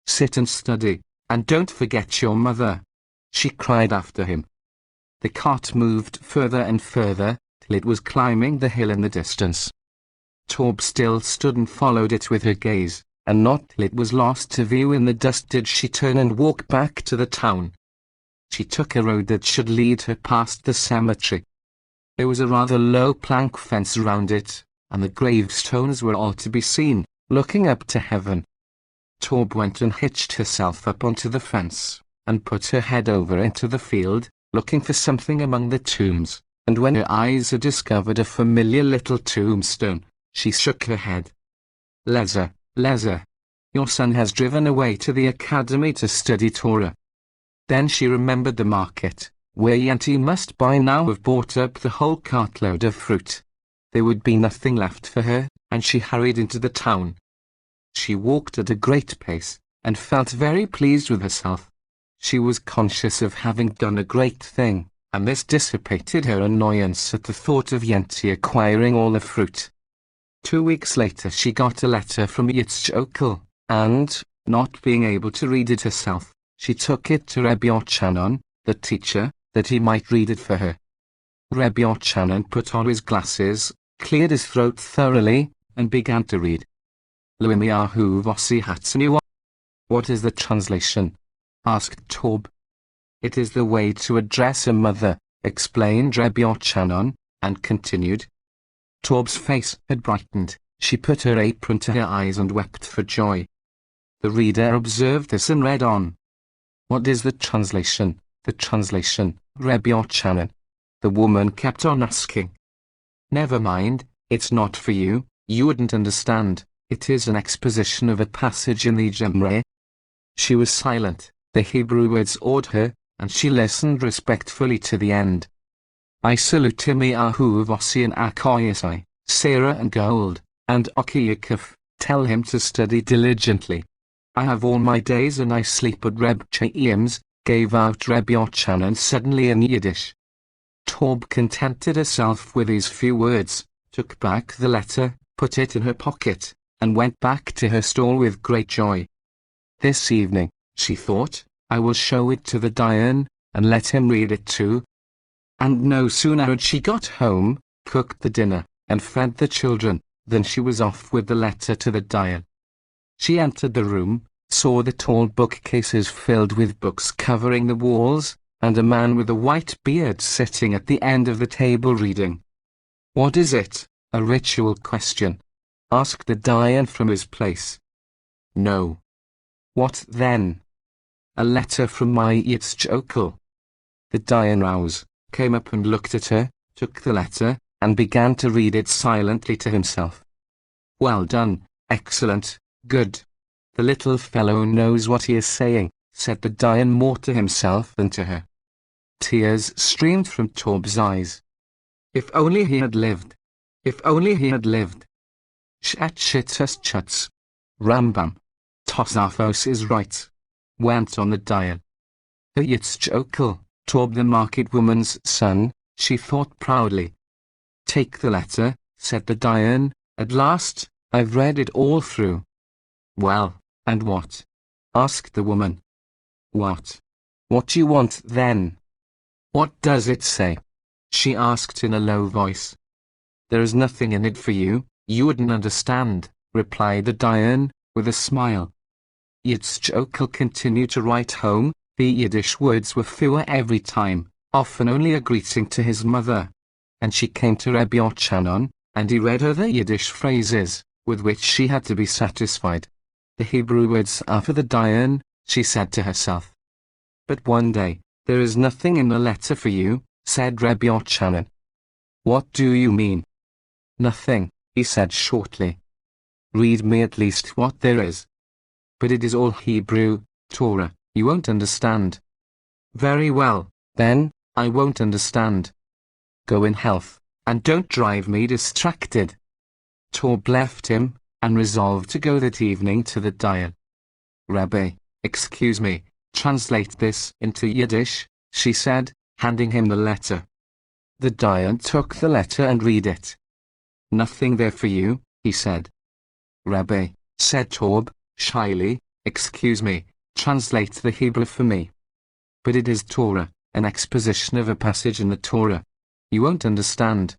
Sit and study, and don't forget your mother," she cried after him. The cart moved further and further, till it was climbing the hill in the distance. Tob still stood and followed it with her gaze, and not till it was lost to view in the dust did she turn and walk back to the town. She took a road that should lead her past the cemetery. There was a rather low plank fence round it, and the gravestones were all to be seen, looking up to heaven. Torb went and hitched herself up onto the fence, and put her head over into the field, looking for something among the tombs, and when her eyes had discovered a familiar little tombstone, she shook her head. Lezer, Lezer, your son has driven away to the academy to study Torah. Then she remembered the market, where Yanti must by now have bought up the whole cartload of fruit. There would be nothing left for her, and she hurried into the town. She walked at a great pace, and felt very pleased with herself. She was conscious of having done a great thing, and this dissipated her annoyance at the thought of Yanti acquiring all the fruit. 2 weeks later she got a letter from Yitzchokel, and, not being able to read it herself, she took it to Rebbe Yochanan, the teacher, that he might read it for her. Rebbe Yochanan put on his glasses, cleared his throat thoroughly, and began to read. Luimiahu Vossi Hatsniwa. What is the translation? Asked Torb. It is the way to address a mother, explained Rebbe Yochanan, and continued. Torb's face had brightened. She put her apron to her eyes and wept for joy. The reader observed this and read on. What is the translation? The translation, Rebbe Yochanan. The woman kept on asking. Never mind, it's not for you, you wouldn't understand. It is an exposition of a passage in the Jewry. She was silent. The Hebrew words awed her, and she listened respectfully to the end. I salute him Vossi and Akoyasai, Sarah and Gold, and Akiyakov, tell him to study diligently. I have all my days and I sleep at Reb Chaim's, gave out Rebbe Yochanan suddenly in Yiddish. Torb contented herself with these few words, took back the letter, put it in her pocket, and went back to her stall with great joy. This evening, she thought, I will show it to the Dayan, and let him read it too. And no sooner had she got home, cooked the dinner, and fed the children, than she was off with the letter to the Dayan. She entered the room, saw the tall bookcases filled with books covering the walls, and a man with a white beard sitting at the end of the table reading. What is it? A ritual question, asked the Dayan from his place. No. What then? A letter from my Yitzchokel. The Dayan roused, came up and looked at her, took the letter, and began to read it silently to himself. Well done, excellent, good. The little fellow knows what he is saying, said the Dayan more to himself than to her. Tears streamed from Torb's eyes. If only he had lived. If only he had lived. Shatchitus chuts. Rambam. Tosafos is right. Went on the Dayan. The Yitzchokel, Torb the market woman's son, she thought proudly. Take the letter, said the Dayan, at last, I've read it all through. Well, and what? Asked the woman. What? What do you want then? What does it say? She asked in a low voice. There is nothing in it for you, you wouldn't understand, replied the Dayan, with a smile. Yitzchokel continued to write home, the Yiddish words were fewer every time, often only a greeting to his mother. And she came to Rebbe Yochanan, and he read her the Yiddish phrases, with which she had to be satisfied. The Hebrew words are for the Dayan, she said to herself. But one day, there is nothing in the letter for you, said Rebbe Yochanan. What do you mean? Nothing, he said shortly. Read me at least what there is. But it is all Hebrew, Torah, you won't understand. Very well, then, I won't understand. Go in health, and don't drive me distracted. Torb left him, and resolved to go that evening to the Dayan. Rabbi, excuse me, translate this into Yiddish, she said, handing him the letter. The Dayan took the letter and read it. Nothing there for you, he said. Rabbi, said Torb, shyly, excuse me, translate the Hebrew for me. But it is Torah, an exposition of a passage in the Torah. You won't understand.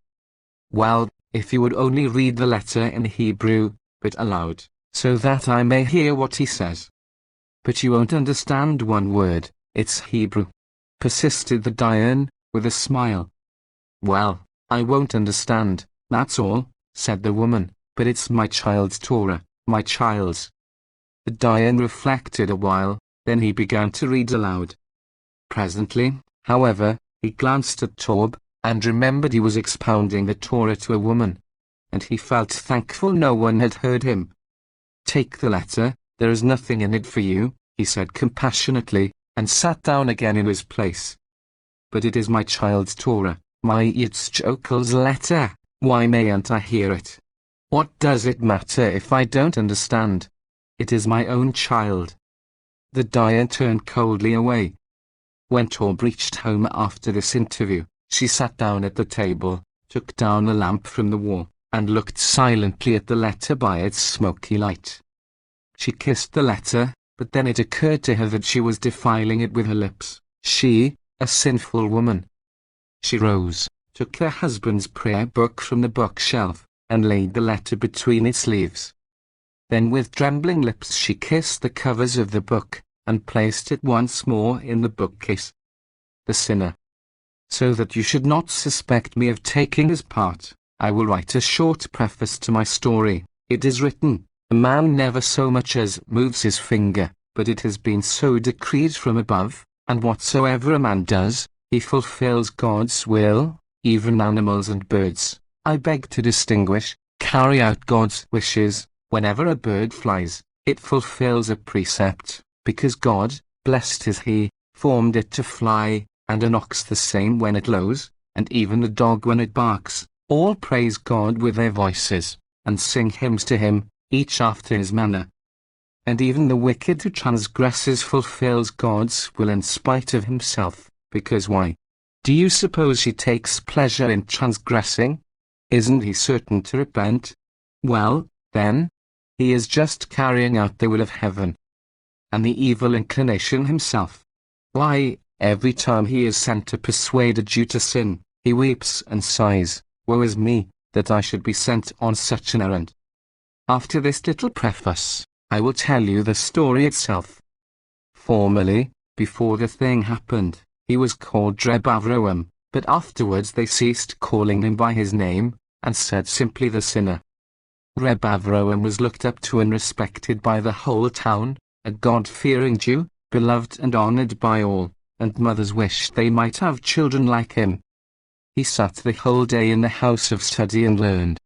Well, if you would only read the letter in Hebrew, but aloud, so that I may hear what he says. But you won't understand one word, it's Hebrew, persisted the Dayan, with a smile. Well, I won't understand, that's all, said the woman, but it's my child's Torah, my child's. The Dayan reflected a while, then he began to read aloud. Presently, however, he glanced at Tob, and remembered he was expounding the Torah to a woman, and he felt thankful no one had heard him. "Take the letter, there is nothing in it for you," he said compassionately, and sat down again in his place. "But it is my child's Torah, my Yitzchokel's letter, why mayn't I hear it? What does it matter if I don't understand? It is my own child." The Dayan turned coldly away. When Tob reached home after this interview, she sat down at the table, took down a lamp from the wall, and looked silently at the letter by its smoky light. She kissed the letter, but then it occurred to her that she was defiling it with her lips, she, a sinful woman. She rose, took her husband's prayer book from the bookshelf, and laid the letter between its leaves. Then with trembling lips she kissed the covers of the book, and placed it once more in the bookcase. The sinner. "So that you should not suspect me of taking his part, I will write a short preface to my story. It is written, a man never so much as moves his finger, but it has been so decreed from above, and whatsoever a man does, he fulfills God's will, even animals and birds, I beg to distinguish, carry out God's wishes. Whenever a bird flies, it fulfills a precept, because God, blessed is he, formed it to fly, and an ox the same when it lows, and even the dog when it barks. All praise God with their voices, and sing hymns to him, each after his manner. And even the wicked who transgresses fulfills God's will in spite of himself, because why? Do you suppose he takes pleasure in transgressing? Isn't he certain to repent? Well, then, he is just carrying out the will of heaven, and the evil inclination himself. Why, every time he is sent to persuade a Jew to sin, he weeps and sighs, woe is me, that I should be sent on such an errand. After this little preface, I will tell you the story itself. Formerly, before the thing happened, he was called Reb Avrohom, but afterwards they ceased calling him by his name, and said simply the sinner. Reb Avrohom was looked up to and respected by the whole town, a God-fearing Jew, beloved and honored by all, and mothers wished they might have children like him. He sat the whole day in the house of study and learned.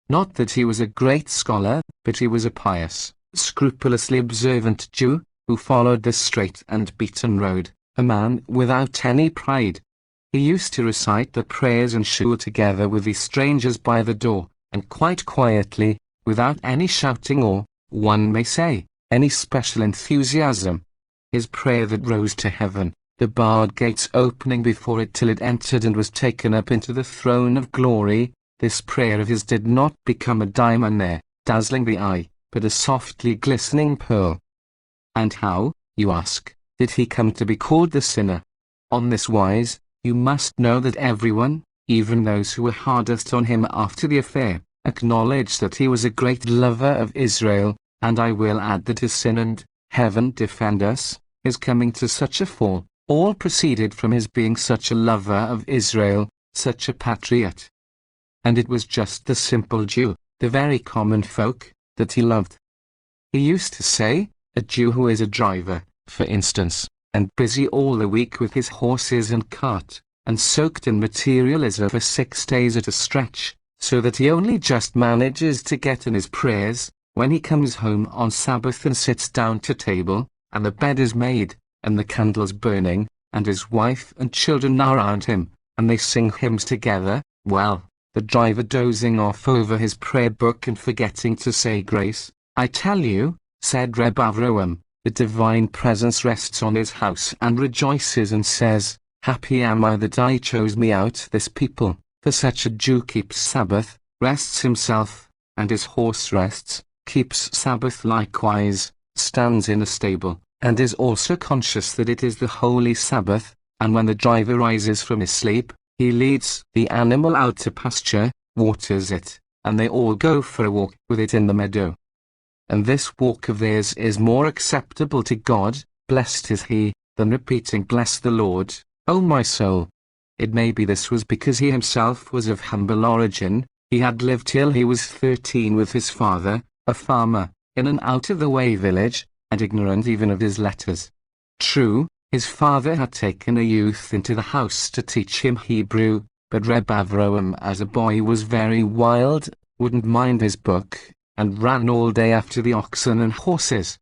Not that he was a great scholar, but he was a pious, scrupulously observant Jew, who followed the straight and beaten road, a man without any pride. He used to recite the prayers and shul together with the strangers by the door, and quite quietly, without any shouting or, one may say, any special enthusiasm. His prayer that rose to heaven, the barred gates opening before it till it entered and was taken up into the throne of glory, this prayer of his did not become a diamond there, dazzling the eye, but a softly glistening pearl. And how, you ask, did he come to be called the sinner? On this wise, you must know that everyone, even those who were hardest on him after the affair, acknowledged that he was a great lover of Israel, and I will add that his sin and, heaven defend us, his coming to such a fall, all proceeded from his being such a lover of Israel, such a patriot. And it was just the simple Jew, the very common folk, that he loved. He used to say, a Jew who is a driver, for instance, and busy all the week with his horses and cart, and soaked in materialism for 6 days at a stretch, so that he only just manages to get in his prayers, when he comes home on Sabbath and sits down to table, and the bed is made, and the candles burning, and his wife and children are around him, and they sing hymns together, well, the driver dozing off over his prayer book and forgetting to say grace. I tell you, said Reb Avrohom, the divine presence rests on his house and rejoices and says, happy am I that I chose me out this people, for such a Jew keeps Sabbath, rests himself, and his horse rests, keeps Sabbath likewise, stands in a stable, and is also conscious that it is the holy Sabbath, and when the driver rises from his sleep, he leads the animal out to pasture, waters it, and they all go for a walk with it in the meadow. And this walk of theirs is more acceptable to God, blessed is he, than repeating bless the Lord, O my soul. It may be this was because he himself was of humble origin, he had lived till he was 13 with his father, a farmer, in an out-of-the-way village, and ignorant even of his letters. True, his father had taken a youth into the house to teach him Hebrew, but Reb Avrohom as a boy was very wild, wouldn't mind his book, and ran all day after the oxen and horses.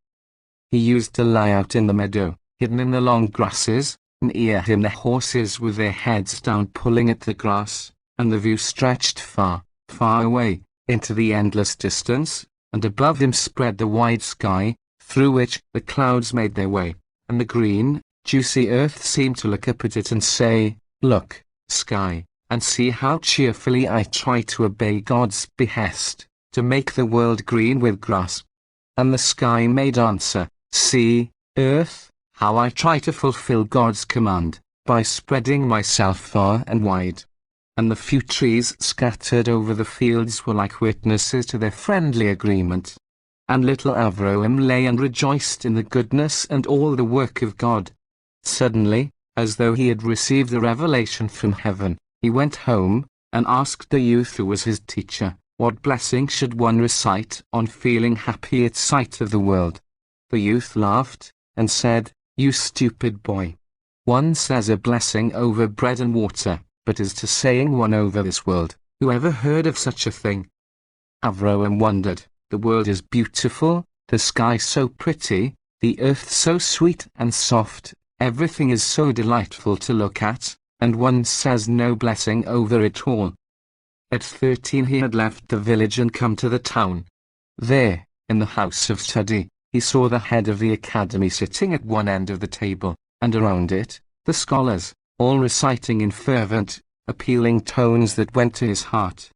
He used to lie out in the meadow, hidden in the long grasses, near him the horses with their heads down pulling at the grass, and the view stretched far, far away, into the endless distance, and above him spread the wide sky, through which the clouds made their way, and the green, juicy earth seemed to look up at it and say, "Look, sky, and see how cheerfully I try to obey God's behest, to make the world green with grass." And the sky made answer, "See, earth, how I try to fulfill God's command, by spreading myself far and wide." And the few trees scattered over the fields were like witnesses to their friendly agreement. And little Avrohom lay and rejoiced in the goodness and all the work of God. Suddenly, as though he had received a revelation from heaven, he went home, and asked the youth who was his teacher, what blessing should one recite on feeling happy at sight of the world. The youth laughed, and said, "You stupid boy. One says a blessing over bread and water, but as to saying one over this world, who ever heard of such a thing?" Avrohom wondered. The world is beautiful, the sky so pretty, the earth so sweet and soft, everything is so delightful to look at, and one says no blessing over it all. At 13 he had left the village and come to the town. There, in the house of study, he saw the head of the academy sitting at one end of the table, and around it, the scholars, all reciting in fervent, appealing tones that went to his heart.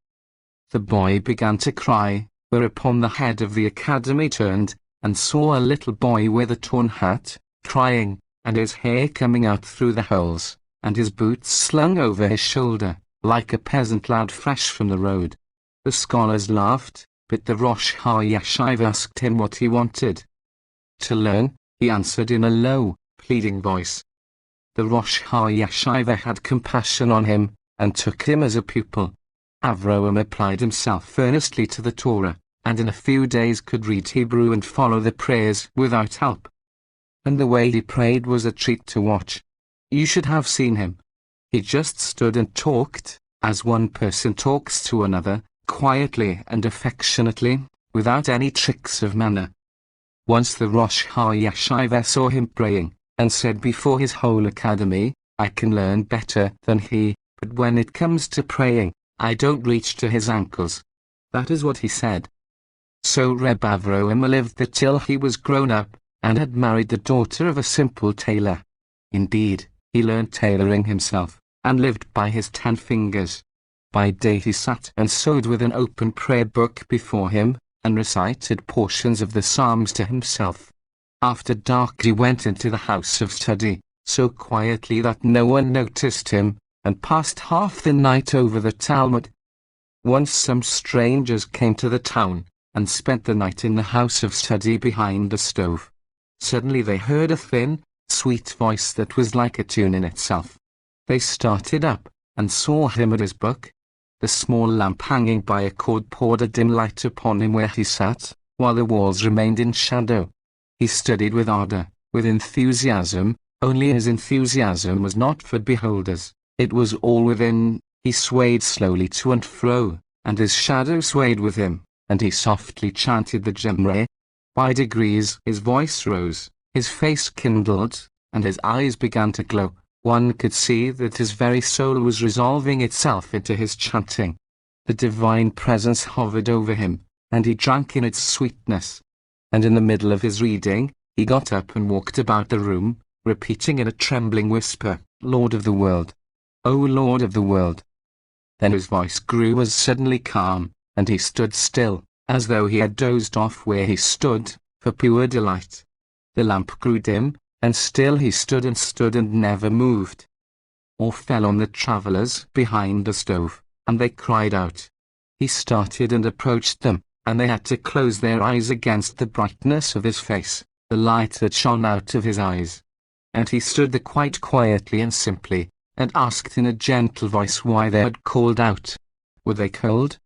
The boy began to cry, whereupon the head of the academy turned, and saw a little boy with a torn hat, crying, and his hair coming out through the holes, and his boots slung over his shoulder, like a peasant lad fresh from the road. The scholars laughed, but the Rosh HaYeshiva asked him what he wanted. "To learn," he answered in a low, pleading voice. The Rosh HaYeshiva had compassion on him, and took him as a pupil. Avrohom applied himself earnestly to the Torah, and in a few days could read Hebrew and follow the prayers without help. And the way he prayed was a treat to watch. You should have seen him. He just stood and talked, as one person talks to another, quietly and affectionately, without any tricks of manner. Once the Rosh HaYeshiva saw him praying, and said before his whole academy, "I can learn better than he, but when it comes to praying, I don't reach to his ankles." That is what he said. So Reb Avrohom lived there till he was grown up, and had married the daughter of a simple tailor. Indeed, he learned tailoring himself, and lived by his 10 fingers. By day he sat and sewed with an open prayer book before him, and recited portions of the Psalms to himself. After dark he went into the house of study, so quietly that no one noticed him, and passed half the night over the Talmud. Once some strangers came to the town, and spent the night in the house of study behind the stove. Suddenly they heard a thin, sweet voice that was like a tune in itself. They started up, and saw him at his book. The small lamp hanging by a cord poured a dim light upon him where he sat, while the walls remained in shadow. He studied with ardor, with enthusiasm, only his enthusiasm was not for beholders. It was all within. He swayed slowly to and fro, and his shadow swayed with him, and he softly chanted the Jewry. By degrees his voice rose, his face kindled, and his eyes began to glow. One could see that his very soul was resolving itself into his chanting. The divine presence hovered over him, and he drank in its sweetness. And in the middle of his reading, he got up and walked about the room, repeating in a trembling whisper, "Lord of the world, O Lord of the world." Then his voice grew as suddenly calm, and he stood still, as though he had dozed off where he stood, for pure delight. The lamp grew dim, and still he stood and never moved. Awe fell on the travellers behind the stove, and they cried out. He started and approached them, and they had to close their eyes against the brightness of his face, the light that shone out of his eyes. And he stood there quite quietly and simply, and asked in a gentle voice why they had called out. Were they cold?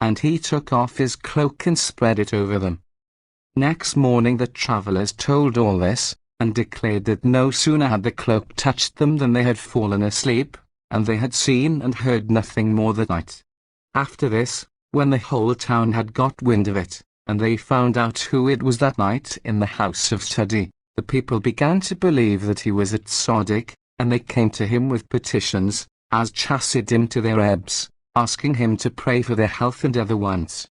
And he took off his cloak and spread it over them. Next morning the travelers told all this, and declared that no sooner had the cloak touched them than they had fallen asleep, and they had seen and heard nothing more that night. After this, when the whole town had got wind of it, and they found out who it was that night in the house of study, the people began to believe that he was at Sodic, and they came to him with petitions, as Chassidim to their ebbs, asking him to pray for their health and other wants.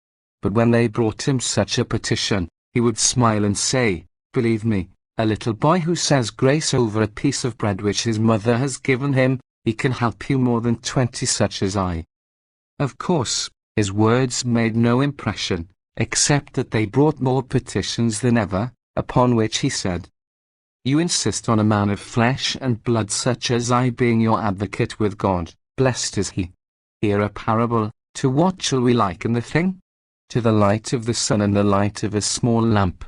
But when they brought him such a petition, he would smile and say, "Believe me, a little boy who says grace over a piece of bread which his mother has given him, he can help you more than 20 such as I." Of course, his words made no impression, except that they brought more petitions than ever, upon which he said, "You insist on a man of flesh and blood such as I being your advocate with God, blessed is he. Hear a parable. To what shall we liken the thing? To the light of the sun and the light of a small lamp.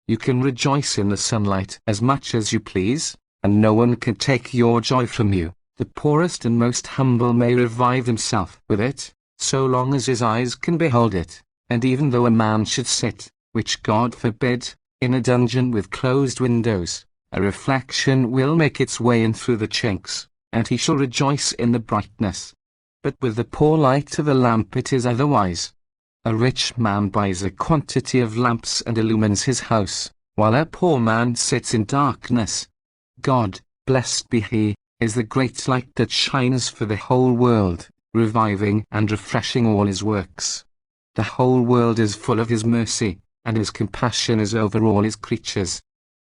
You can rejoice in the sunlight as much as you please, and no one can take your joy from you. The poorest and most humble may revive himself with it, so long as his eyes can behold it, and even though a man should sit, which God forbid, in a dungeon with closed windows, a reflection will make its way in through the chinks, and he shall rejoice in the brightness. But with the poor light of a lamp it is otherwise. A rich man buys a quantity of lamps and illumines his house, while a poor man sits in darkness. God, blessed be he, is the great light that shines for the whole world, reviving and refreshing all his works. The whole world is full of his mercy, and his compassion is over all his creatures.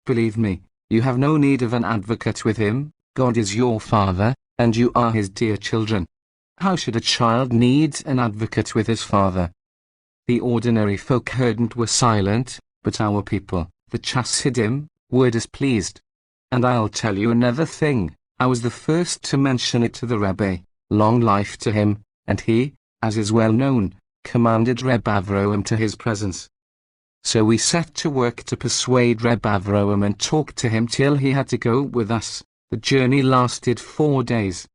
Believe me, you have no need of an advocate with him. God is your Father, and you are his dear children. How should a child need an advocate with his father? The ordinary folk heard and were silent, but our people, the Chassidim, were displeased. And I'll tell you another thing. I was the first to mention it to the Rebbe, long life to him, and he, as is well known, commanded Reb Avrohom to his presence. So we set to work to persuade Reb Avrohom and talked to him till he had to go with us. The journey lasted 4 days.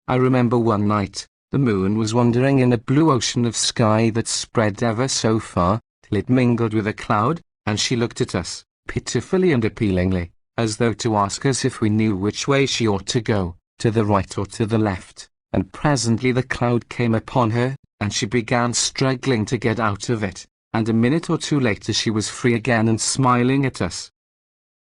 I remember one night, the moon was wandering in a blue ocean of sky that spread ever so far, till it mingled with a cloud, and she looked at us, pitifully and appealingly, as though to ask us if we knew which way she ought to go, to the right or to the left, and presently the cloud came upon her, and she began struggling to get out of it, and a minute or two later she was free again and smiling at us.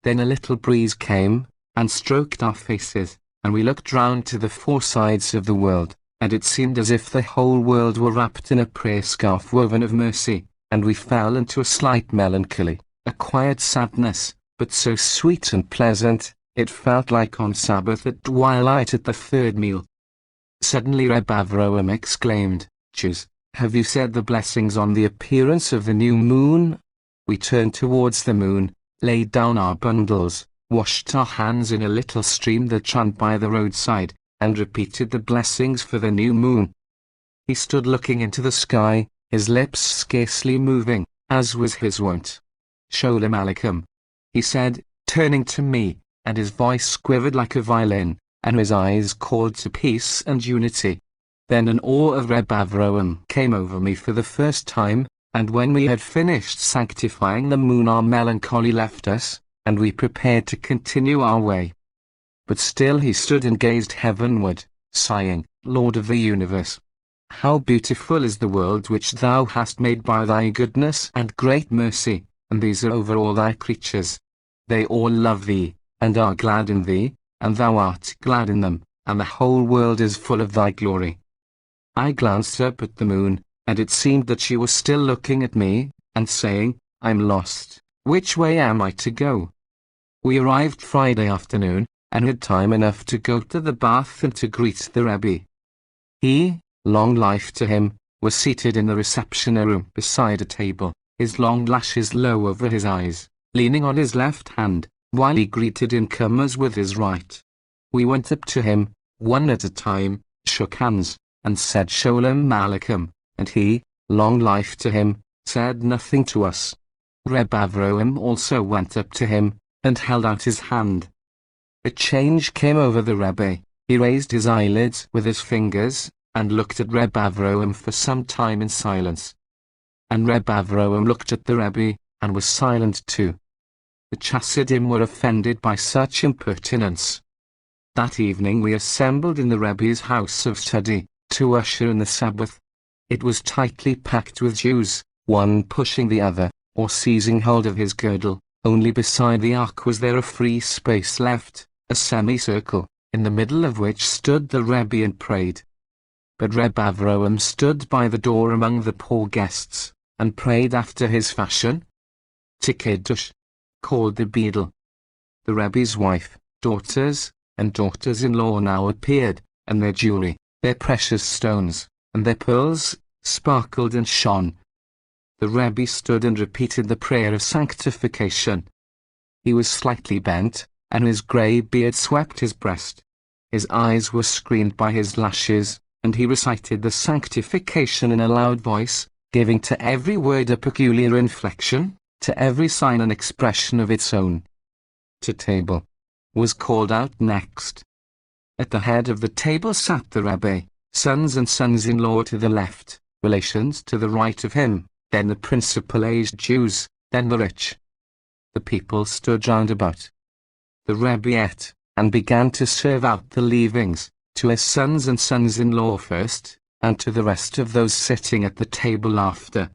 Then a little breeze came, and stroked our faces, and we looked round to the 4 sides of the world, and it seemed as if the whole world were wrapped in a prayer scarf woven of mercy, and we fell into a slight melancholy, a quiet sadness, but so sweet and pleasant, it felt like on Sabbath at twilight at the 3rd meal. Suddenly Reb Avrohom exclaimed, "Jews, have you said the blessings on the appearance of the new moon?" We turned towards the moon, laid down our bundles, washed our hands in a little stream that ran by the roadside, and repeated the blessings for the new moon. He stood looking into the sky, his lips scarcely moving, as was his wont. "Sholem Aleichem," he said, turning to me, and his voice quivered like a violin, and his eyes called to peace and unity. Then an awe of Reb Avrohom came over me for the first time, and when we had finished sanctifying the moon our melancholy left us, and we prepared to continue our way. But still he stood and gazed heavenward, sighing, "Lord of the universe, how beautiful is the world which thou hast made by thy goodness and great mercy, and these are over all thy creatures. They all love thee, and are glad in thee, and thou art glad in them, and the whole world is full of thy glory." I glanced up at the moon, and it seemed that she was still looking at me, and saying, "I'm lost. Which way am I to go?" We arrived Friday afternoon, and had time enough to go to the bath and to greet the Rebbe. He, long life to him, was seated in the reception room beside a table, his long lashes low over his eyes, leaning on his left hand, while he greeted incomers with his right. We went up to him, one at a time, shook hands, and said Sholem Aleichem, and he, long life to him, said nothing to us. Reb Avrohom also went up to him, and held out his hand. A change came over the Rebbe. He raised his eyelids with his fingers, and looked at Reb Avrohom for some time in silence. And Reb Avrohom looked at the Rebbe, and was silent too. The Chassidim were offended by such impertinence. That evening we assembled in the Rebbe's house of study, to usher in the Sabbath. It was tightly packed with Jews, one pushing the other, or seizing hold of his girdle. Only beside the ark was there a free space left, a semicircle, in the middle of which stood the Rebbe and prayed. But Reb Avrohom stood by the door among the poor guests, and prayed after his fashion. Tikiddush, called the beadle. The Rebbe's wife, daughters, and daughters-in-law now appeared, and their jewelry, their precious stones, and their pearls, sparkled and shone. The Rebbe stood and repeated the prayer of sanctification. He was slightly bent, and his grey beard swept his breast. His eyes were screened by his lashes, and he recited the sanctification in a loud voice, giving to every word a peculiar inflection, to every sign an expression of its own. To table was called out next. At the head of the table sat the Rebbe, sons and sons-in-law to the left, relations to the right of him, then the principal aged Jews, then the rich. The people stood round about. The Rebbe ate, and began to serve out the leavings, to his sons and sons-in-law first, and to the rest of those sitting at the table after.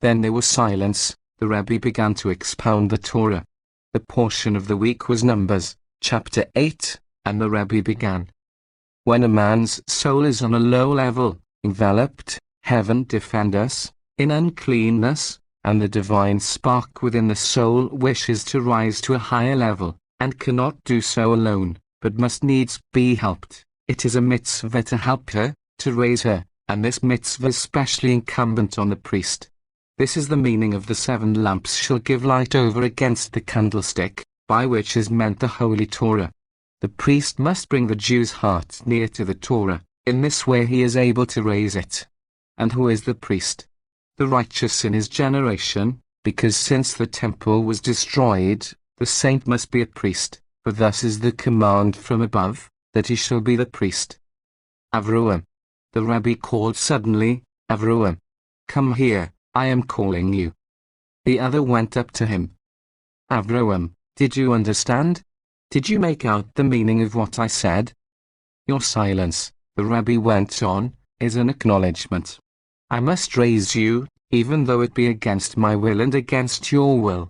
Then there was silence. The Rebbe began to expound the Torah. The portion of the week was Numbers, chapter 8, and the Rebbe began. When a man's soul is on a low level, enveloped, heaven defend us, in uncleanness, and the divine spark within the soul wishes to rise to a higher level, and cannot do so alone, but must needs be helped, it is a mitzvah to help her, to raise her, and this mitzvah is specially incumbent on the priest. This is the meaning of the 7 lamps shall give light over against the candlestick, by which is meant the Holy Torah. The priest must bring the Jew's heart near to the Torah, in this way he is able to raise it. And who is the priest? The righteous in his generation, because since the temple was destroyed, the saint must be a priest, for thus is the command from above, that he shall be the priest. Avrohom. The Rebbe called suddenly, Avrohom, come here, I am calling you. The other went up to him. Avrohom, did you understand? Did you make out the meaning of what I said? Your silence, the Rebbe went on, is an acknowledgment. I must raise you, even though it be against my will and against your will.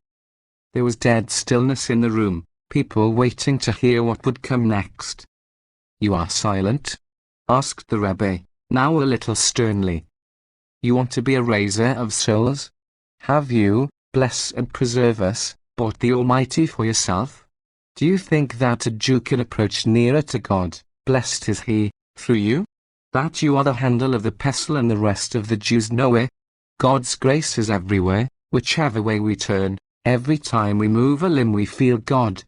There was dead stillness in the room, people waiting to hear what would come next. You are silent? Asked the Rebbe, now a little sternly. You want to be a raiser of souls? Have you, bless and preserve us, bought the Almighty for yourself? Do you think that a Jew can approach nearer to God, blessed is He, through you? That you are the handle of the pestle and the rest of the Jews know it? God's grace is everywhere, whichever way we turn, every time we move a limb we feel God.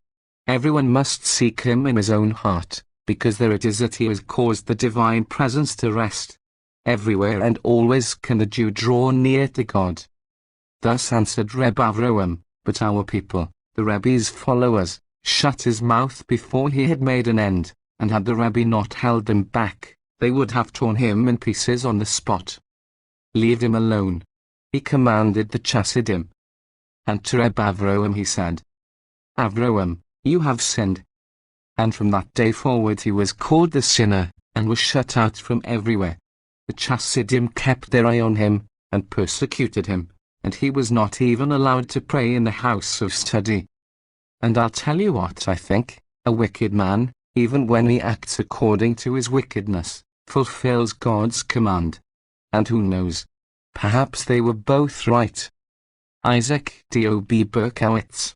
Everyone must seek Him in his own heart, because there it is that He has caused the divine presence to rest. Everywhere and always can the Jew draw near to God. Thus answered Reb Avrohom, but our people, the Rebbe's followers, shut his mouth before he had made an end, and had the Rebbe not held them back, they would have torn him in pieces on the spot. Leave him alone, he commanded the Chassidim. And to Reb Avrohom he said, Avrohom, you have sinned. And from that day forward he was called the sinner, and was shut out from everywhere. The Chassidim kept their eye on him, and persecuted him, and he was not even allowed to pray in the house of study. And I'll tell you what I think, a wicked man, even when he acts according to his wickedness, fulfills God's command. And who knows? Perhaps they were both right. Isaac D.O.B. Berkowitz.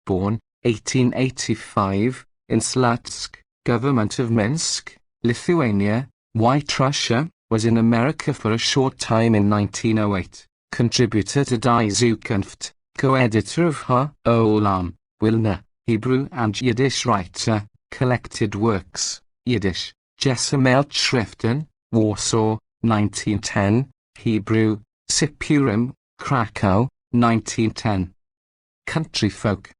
Born, 1885, in Slatsk, Government of Minsk, Lithuania, White Russia, was in America for a short time in 1908, contributor to Die Zukunft, co-editor of Ha-Olam, Wilna, Hebrew and Yiddish writer, collected works, Yiddish, Gesammelte Schriften, Warsaw, 1910, Hebrew, Sipurim, Krakow, 1910. Country folk.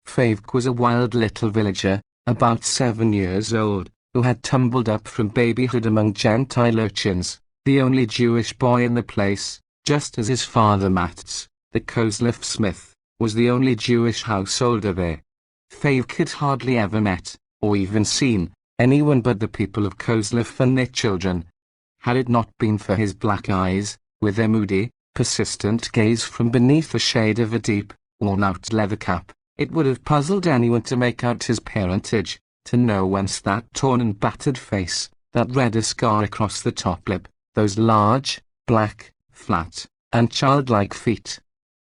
Favk was a wild little villager, about 7 years old, who had tumbled up from babyhood among Gentile urchins, the only Jewish boy in the place, just as his father Matz, the Kozleff smith, was the only Jewish householder there. Fave had hardly ever met, or even seen, anyone but the people of Kozleff and their children. Had it not been for his black eyes, with their moody, persistent gaze from beneath the shade of a deep, worn-out leather cap, it would have puzzled anyone to make out his parentage, to know whence that torn and battered face, that red scar across the top lip, those large, black, flat, and childlike feet.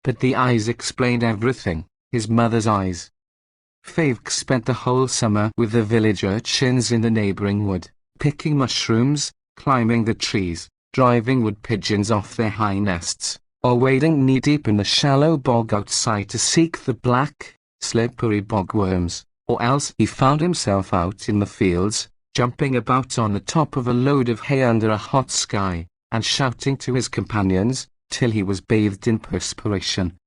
But the eyes explained everything, his mother's eyes. Fave spent the whole summer with the village urchins in the neighboring wood, picking mushrooms, climbing the trees, driving wood pigeons off their high nests, or wading knee-deep in the shallow bog outside to seek the black, slippery bogworms, or else he found himself out in the fields, jumping about on the top of a load of hay under a hot sky, and shouting to his companions, till he was bathed in perspiration.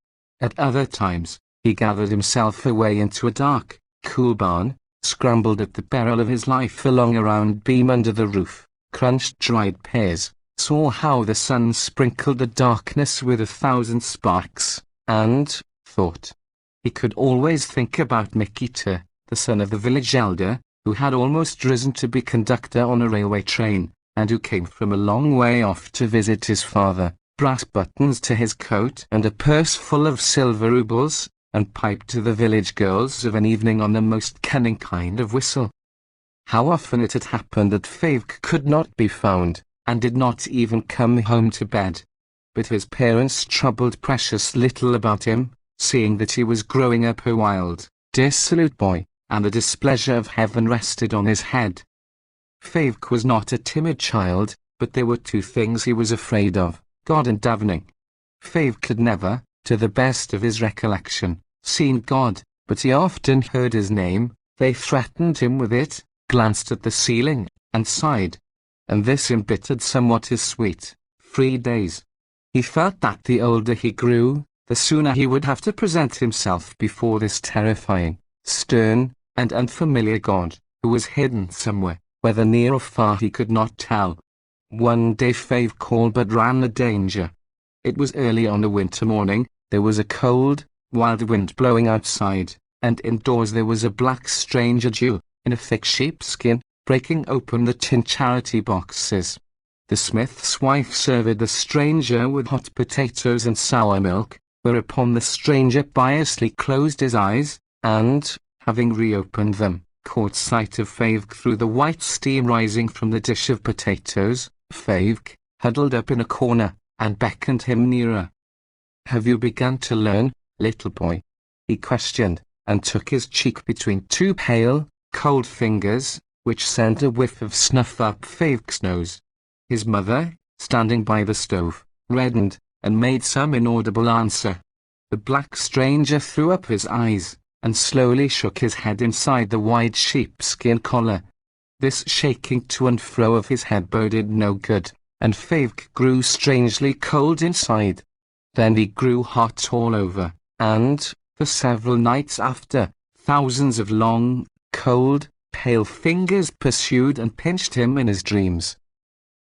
At other times, he gathered himself away into a dark, cool barn, scrambled at the peril of his life along a round beam under the roof, crunched dried pears, saw how the sun sprinkled the darkness with 1,000 sparks, and thought. He could always think about Mikita, the son of the village elder, who had almost risen to be conductor on a railway train, and who came from a long way off to visit his father, brass buttons to his coat and a purse full of silver rubles, and piped to the village girls of an evening on the most cunning kind of whistle. How often it had happened that Fave could not be found, and did not even come home to bed. But his parents troubled precious little about him, seeing that he was growing up a wild, dissolute boy, and the displeasure of heaven rested on his head. Fave was not a timid child, but there were two things he was afraid of, God and davening. Fave had never, to the best of his recollection, seen God, but he often heard his name, they threatened him with it, glanced at the ceiling, and sighed. And this embittered somewhat his sweet, free days. He felt that the older he grew, the sooner he would have to present himself before this terrifying, stern, and unfamiliar God, who was hidden somewhere, whether near or far he could not tell. One day Fave called but ran a danger. It was early on a winter morning, there was a cold, wild wind blowing outside, and indoors there was a black stranger Jew, in a thick sheepskin, breaking open the tin charity boxes. The smith's wife served the stranger with hot potatoes and sour milk, whereupon the stranger piously closed his eyes, and, having reopened them, caught sight of Fave through the white steam rising from the dish of potatoes. Fave huddled up in a corner, and beckoned him nearer. "Have you begun to learn, little boy?" he questioned, and took his cheek between two pale, cold fingers, which sent a whiff of snuff up Fave's nose. His mother, standing by the stove, reddened, and made some inaudible answer. The black stranger threw up his eyes, and slowly shook his head inside the wide sheepskin collar. This shaking to and fro of his head boded no good, and Fave grew strangely cold inside. Then he grew hot all over, and, for several nights after, thousands of long, cold, pale fingers pursued and pinched him in his dreams.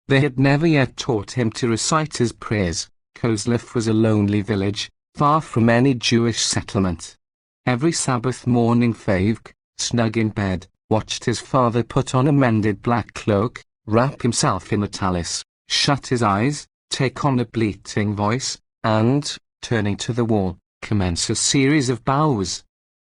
They had never yet taught him to recite his prayers. Kozleff was a lonely village, far from any Jewish settlement. Every Sabbath morning Fave, snug in bed, watched his father put on a mended black cloak, wrap himself in the tallis, shut his eyes, take on a bleating voice, and, turning to the wall, commence a series of bows.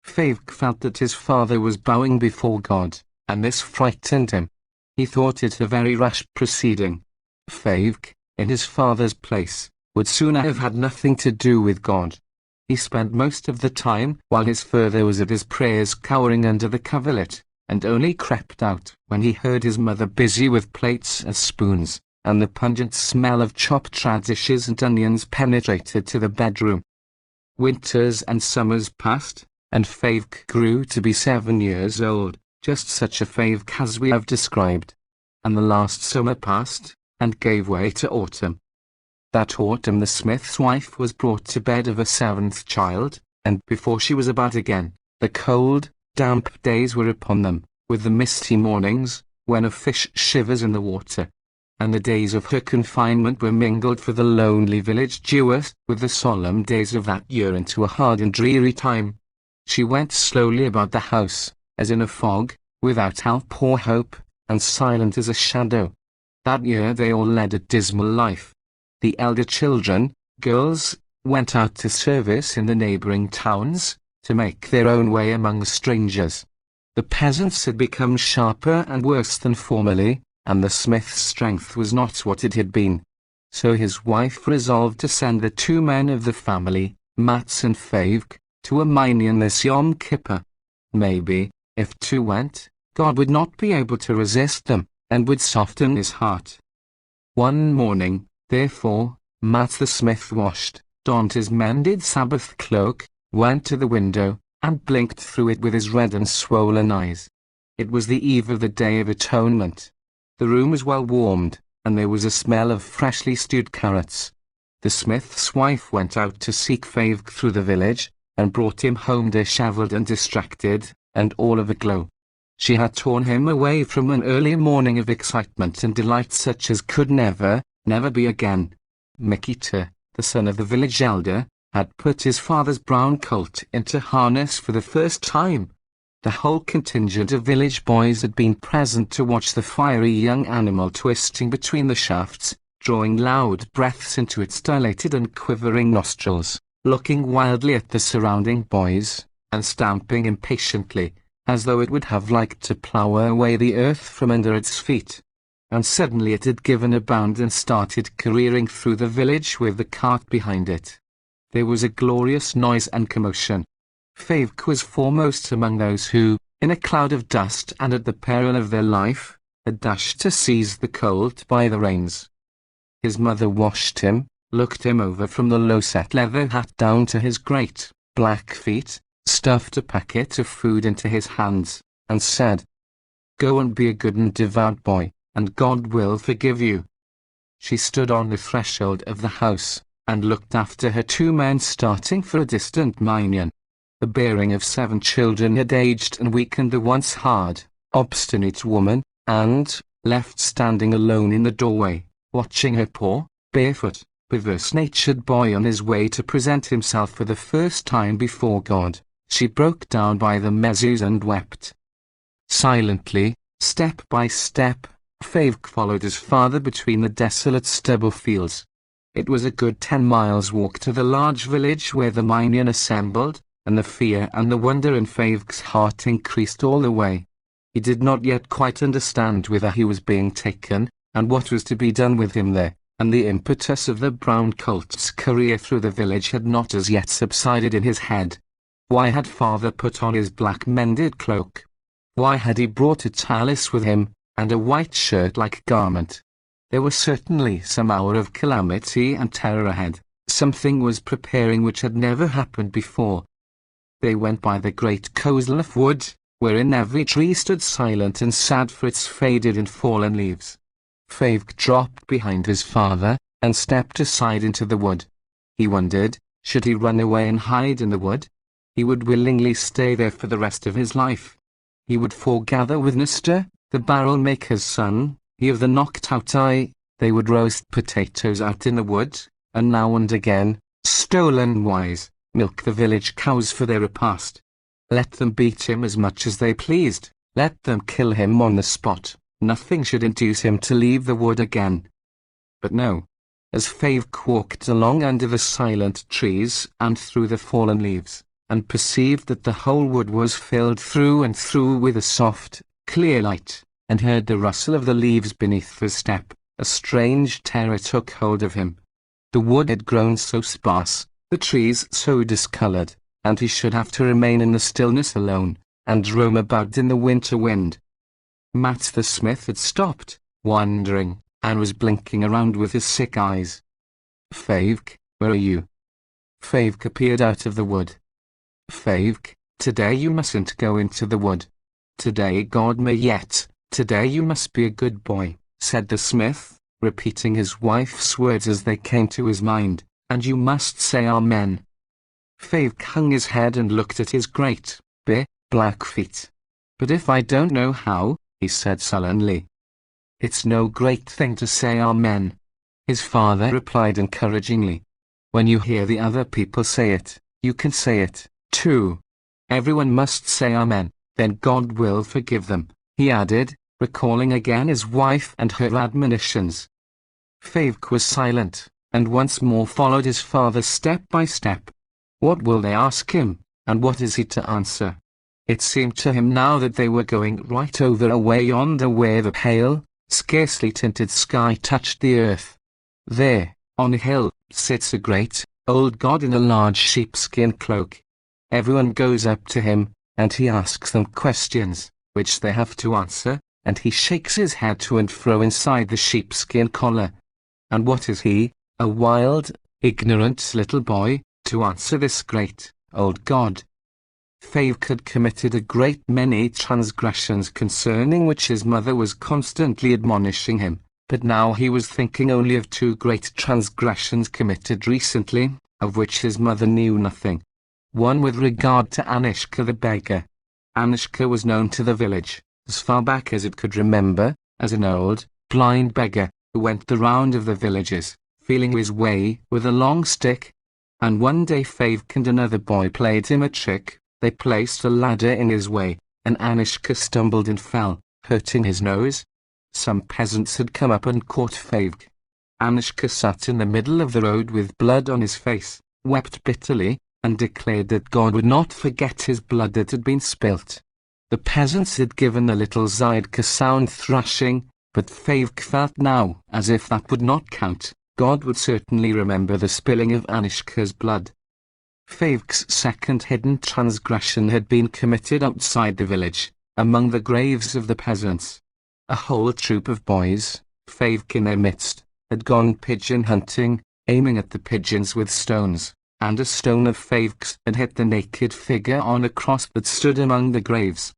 Fave felt that his father was bowing before God, and this frightened him. He thought it a very rash proceeding. Fave, in his father's place, would sooner have had nothing to do with God. He spent most of the time while his father was at his prayers cowering under the coverlet, and only crept out when he heard his mother busy with plates and spoons, and the pungent smell of chopped radishes and onions penetrated to the bedroom. Winters and summers passed, and Fave grew to be 7 years old, just such a Fave as we have described. And the last summer passed, and gave way to autumn. That autumn the smith's wife was brought to bed of a 7th child, and before she was about again, the cold, damp days were upon them, with the misty mornings, when a fish shivers in the water. and the days of her confinement were mingled for the lonely village Jewess with the solemn days of that year into a hard and dreary time. She went slowly about the house, as in a fog, without help or hope, and silent as a shadow. That year they all led a dismal life. The elder children, girls, went out to service in the neighboring towns, to make their own way among the strangers. The peasants had become sharper and worse than formerly, and the smith's strength was not what it had been. So his wife resolved to send the two men of the family, Mats and Favk, to a mine this Yom Kippur. Maybe, if two went, God would not be able to resist them, and would soften his heart. One morning, therefore, Mats the smith washed, donned his mended Sabbath cloak, went to the window, and blinked through it with his red and swollen eyes. It was the eve of the Day of Atonement. The room was well warmed, and there was a smell of freshly stewed carrots. The smith's wife went out to seek Favk through the village, and brought him home dishevelled and distracted, and all of a glow. She had torn him away from an early morning of excitement and delight such as could never be again. Mikita, the son of the village elder, had put his father's brown colt into harness for the first time. The whole contingent of village boys had been present to watch the fiery young animal twisting between the shafts, drawing loud breaths into its dilated and quivering nostrils, looking wildly at the surrounding boys, and stamping impatiently, as though it would have liked to plough away the earth from under its feet. And suddenly it had given a bound and started careering through the village with the cart behind it. There was a glorious noise and commotion. Favk was foremost among those who, in a cloud of dust and at the peril of their life, had dashed to seize the colt by the reins. His mother washed him, looked him over from the low-set leather hat down to his great, black feet, stuffed a packet of food into his hands, and said, "Go and be a good and devout boy, and God will forgive you." She stood on the threshold of the house, and looked after her two men starting for a distant minyan. The bearing of 7 children had aged and weakened the once hard, obstinate woman, and, left standing alone in the doorway, watching her poor, barefoot, perverse-natured boy on his way to present himself for the first time before God, she broke down by the mezuzah and wept. Silently, step by step, Favk followed his father between the desolate stubble fields. It was a good 10 miles walk to the large village where the minyan assembled, and the fear and the wonder in Favk's heart increased all the way. He did not yet quite understand whither he was being taken, and what was to be done with him there, and the impetus of the brown colt's career through the village had not as yet subsided in his head. Why had father put on his black mended cloak? Why had he brought a tallis with him, and a white shirt-like garment? There was certainly some hour of calamity and terror ahead. Something was preparing which had never happened before. They went by the great Kozlov wood, wherein every tree stood silent and sad for its faded and fallen leaves. Favk dropped behind his father, and stepped aside into the wood. He wondered, should he run away and hide in the wood? He would willingly stay there for the rest of his life. He would foregather with Nestor, the barrel-maker's son, he of the knocked-out eye. They would roast potatoes out in the wood, and now and again, stolen-wise, milk the village cows for their repast. Let them beat him as much as they pleased, let them kill him on the spot, nothing should induce him to leave the wood again. But no. As Favk walked along under the silent trees and through the fallen leaves, and perceived that the whole wood was filled through and through with a soft, clear light, and heard the rustle of the leaves beneath his step, a strange terror took hold of him. The wood had grown so sparse, the trees so discoloured, and he should have to remain in the stillness alone, and roam about in the winter wind. Mats the smith had stopped, wondering, and was blinking around with his sick eyes. "Favk, where are you?" Favk appeared out of the wood. "Favk, today you mustn't go into the wood. Today God may yet, today you must be a good boy," said the smith, repeating his wife's words as they came to his mind, "and you must say Amen." Favk hung his head and looked at his great, bare, black feet. "But if I don't know how," he said sullenly. It's no great thing to say amen. His father replied encouragingly. When you hear the other people say it, you can say it, too. Everyone must say amen, then God will forgive them, he added, recalling again his wife and her admonitions. Favk was silent, and once more followed his father step by step. What will they ask him, and what is he to answer? It seemed to him now that they were going right over away yonder where the pale, scarcely tinted sky touched the earth. There, on a hill, sits a great, old god in a large sheepskin cloak. Everyone goes up to him, and he asks them questions, which they have to answer, and he shakes his head to and fro inside the sheepskin collar. And what is he, a wild, ignorant little boy, to answer this great, old god? Favk had committed a great many transgressions concerning which his mother was constantly admonishing him, but now he was thinking only of two great transgressions committed recently, of which his mother knew nothing. One with regard to Anishka the beggar. Anishka was known to the village, as far back as it could remember, as an old, blind beggar, who went the round of the villages, feeling his way with a long stick. And one day Favk and another boy played him a trick. They placed a ladder in his way, and Anishka stumbled and fell, hurting his nose. Some peasants had come up and caught Favk. Anishka sat in the middle of the road with blood on his face, wept bitterly, and declared that God would not forget his blood that had been spilt. The peasants had given the little Zaydka sound thrashing, but Favk felt now as if that would not count. God would certainly remember the spilling of Anishka's blood. Favk's second hidden transgression had been committed outside the village, among the graves of the peasants. A whole troop of boys, Favk in their midst, had gone pigeon hunting, aiming at the pigeons with stones, and a stone of Favk's had hit the naked figure on a cross that stood among the graves.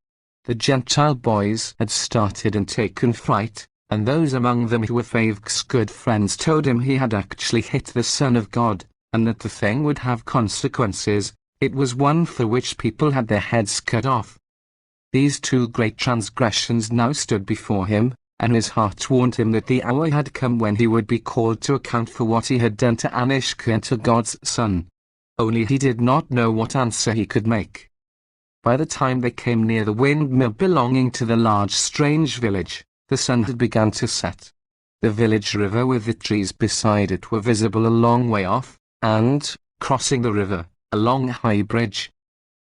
The Gentile boys had started and taken fright, and those among them who were Favk's good friends told him he had actually hit the Son of God, and that the thing would have consequences. It was one for which people had their heads cut off. These two great transgressions now stood before him, and his heart warned him that the hour had come when he would be called to account for what he had done to Anishka and to God's Son. Only he did not know what answer he could make. By the time they came near the windmill belonging to the large strange village, the sun had begun to set. The village river with the trees beside it were visible a long way off, and, crossing the river, a long high bridge.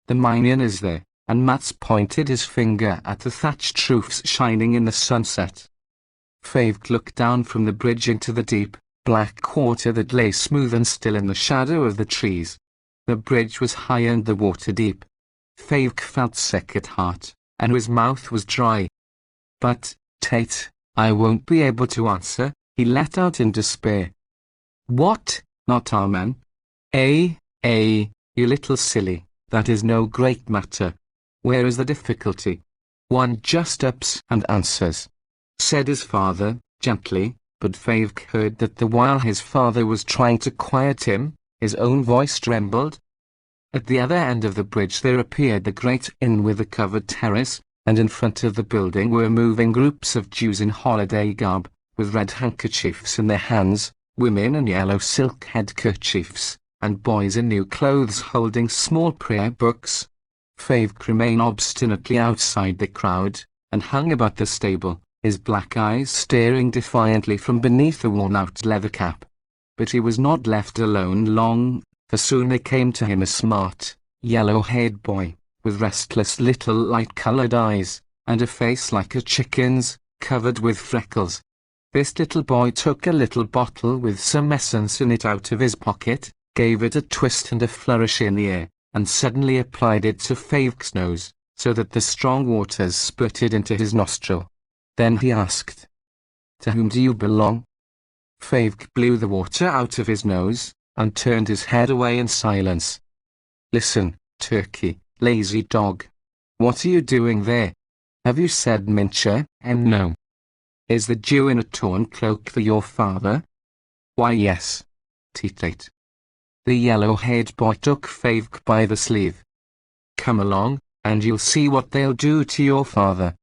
The mine is there, and Mats pointed his finger at the thatched roofs shining in the sunset. Favk looked down from the bridge into the deep, black water that lay smooth and still in the shadow of the trees. The bridge was high and the water deep. Favk felt sick at heart, and his mouth was dry. But, Tate, I won't be able to answer, he let out in despair. What? Not amen? You little silly, that is no great matter. Where is the difficulty? One just ups and answers, said his father, gently, but Favk heard that the while his father was trying to quiet him, his own voice trembled. At the other end of the bridge there appeared the great inn with the covered terrace, and in front of the building were moving groups of Jews in holiday garb, with red handkerchiefs in their hands, women in yellow silk headkerchiefs, and boys in new clothes holding small prayer books. Favk remained obstinately outside the crowd, and hung about the stable, his black eyes staring defiantly from beneath a worn-out leather cap. But he was not left alone long, for soon there came to him a smart, yellow-haired boy, with restless little light-coloured eyes, and a face like a chicken's, covered with freckles. This little boy took a little bottle with some essence in it out of his pocket, gave it a twist and a flourish in the air, and suddenly applied it to Favk's nose, so that the strong waters spurted into his nostril. Then he asked, "To whom do you belong?" Favk blew the water out of his nose, and turned his head away in silence. "Listen, turkey, lazy dog. What are you doing there? Have you said mincha, and no? Is the Jew in a torn cloak for your father?" "Why, yes, Tate." The yellow-haired boy took Favk by the sleeve. "Come along, and you'll see what they'll do to your father."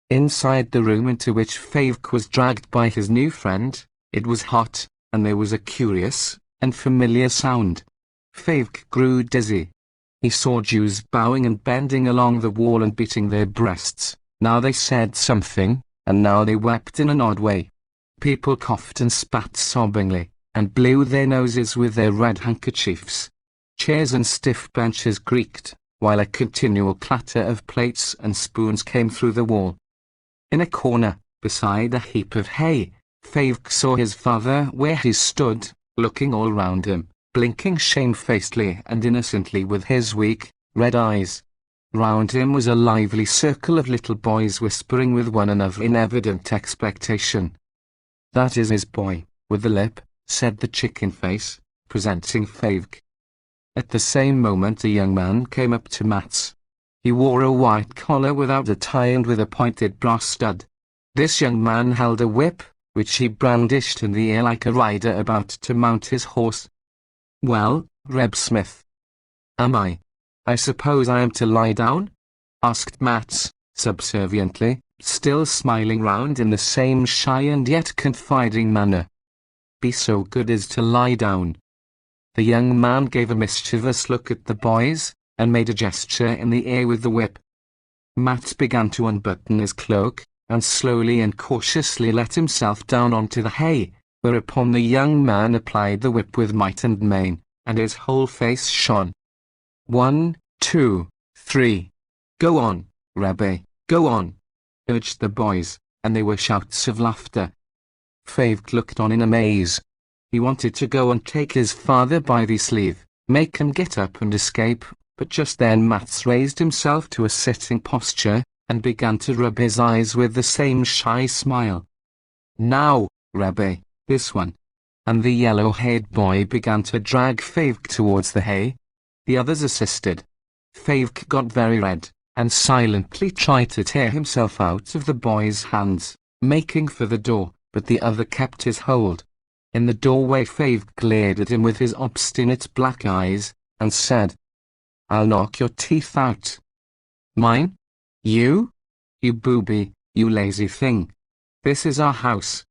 Inside the room into which Favk was dragged by his new friend, it was hot, and there was a curious and familiar sound. Favk grew dizzy. He saw Jews bowing and bending along the wall and beating their breasts. Now they said something, and now they wept in an odd way. People coughed and spat sobbingly, and blew their noses with their red handkerchiefs. Chairs and stiff benches creaked, while a continual clatter of plates and spoons came through the wall. In a corner, beside a heap of hay, Favk saw his father where he stood, looking all round him, blinking shamefacedly and innocently with his weak, red eyes. Round him was a lively circle of little boys whispering with one another in evident expectation. "That is his boy, with the lip," said the chicken face, presenting Favk. At the same moment a young man came up to Mats. He wore a white collar without a tie and with a pointed brass stud. This young man held a whip, which he brandished in the air like a rider about to mount his horse. "Well, Reb Smith." "Am I? I suppose I am to lie down?" asked Mats, subserviently, still smiling round in the same shy and yet confiding manner. "Be so good as to lie down." The young man gave a mischievous look at the boys, and made a gesture in the air with the whip. Matt began to unbutton his cloak, and slowly and cautiously let himself down onto the hay, whereupon the young man applied the whip with might and main, and his whole face shone. "1, 2, 3. Go on, Rebbe, go on," urged the boys, and there were shouts of laughter. Favk looked on in amaze. He wanted to go and take his father by the sleeve, make him get up and escape, but just then Mats raised himself to a sitting posture, and began to rub his eyes with the same shy smile. "Now, Rebbe, this one." And the yellow-haired boy began to drag Favk towards the hay. The others assisted. Favk got very red, and silently tried to tear himself out of the boy's hands, making for the door, but the other kept his hold. In the doorway Favk glared at him with his obstinate black eyes, and said, "I'll knock your teeth out." "Mine? You? You booby, you lazy thing. This is our house.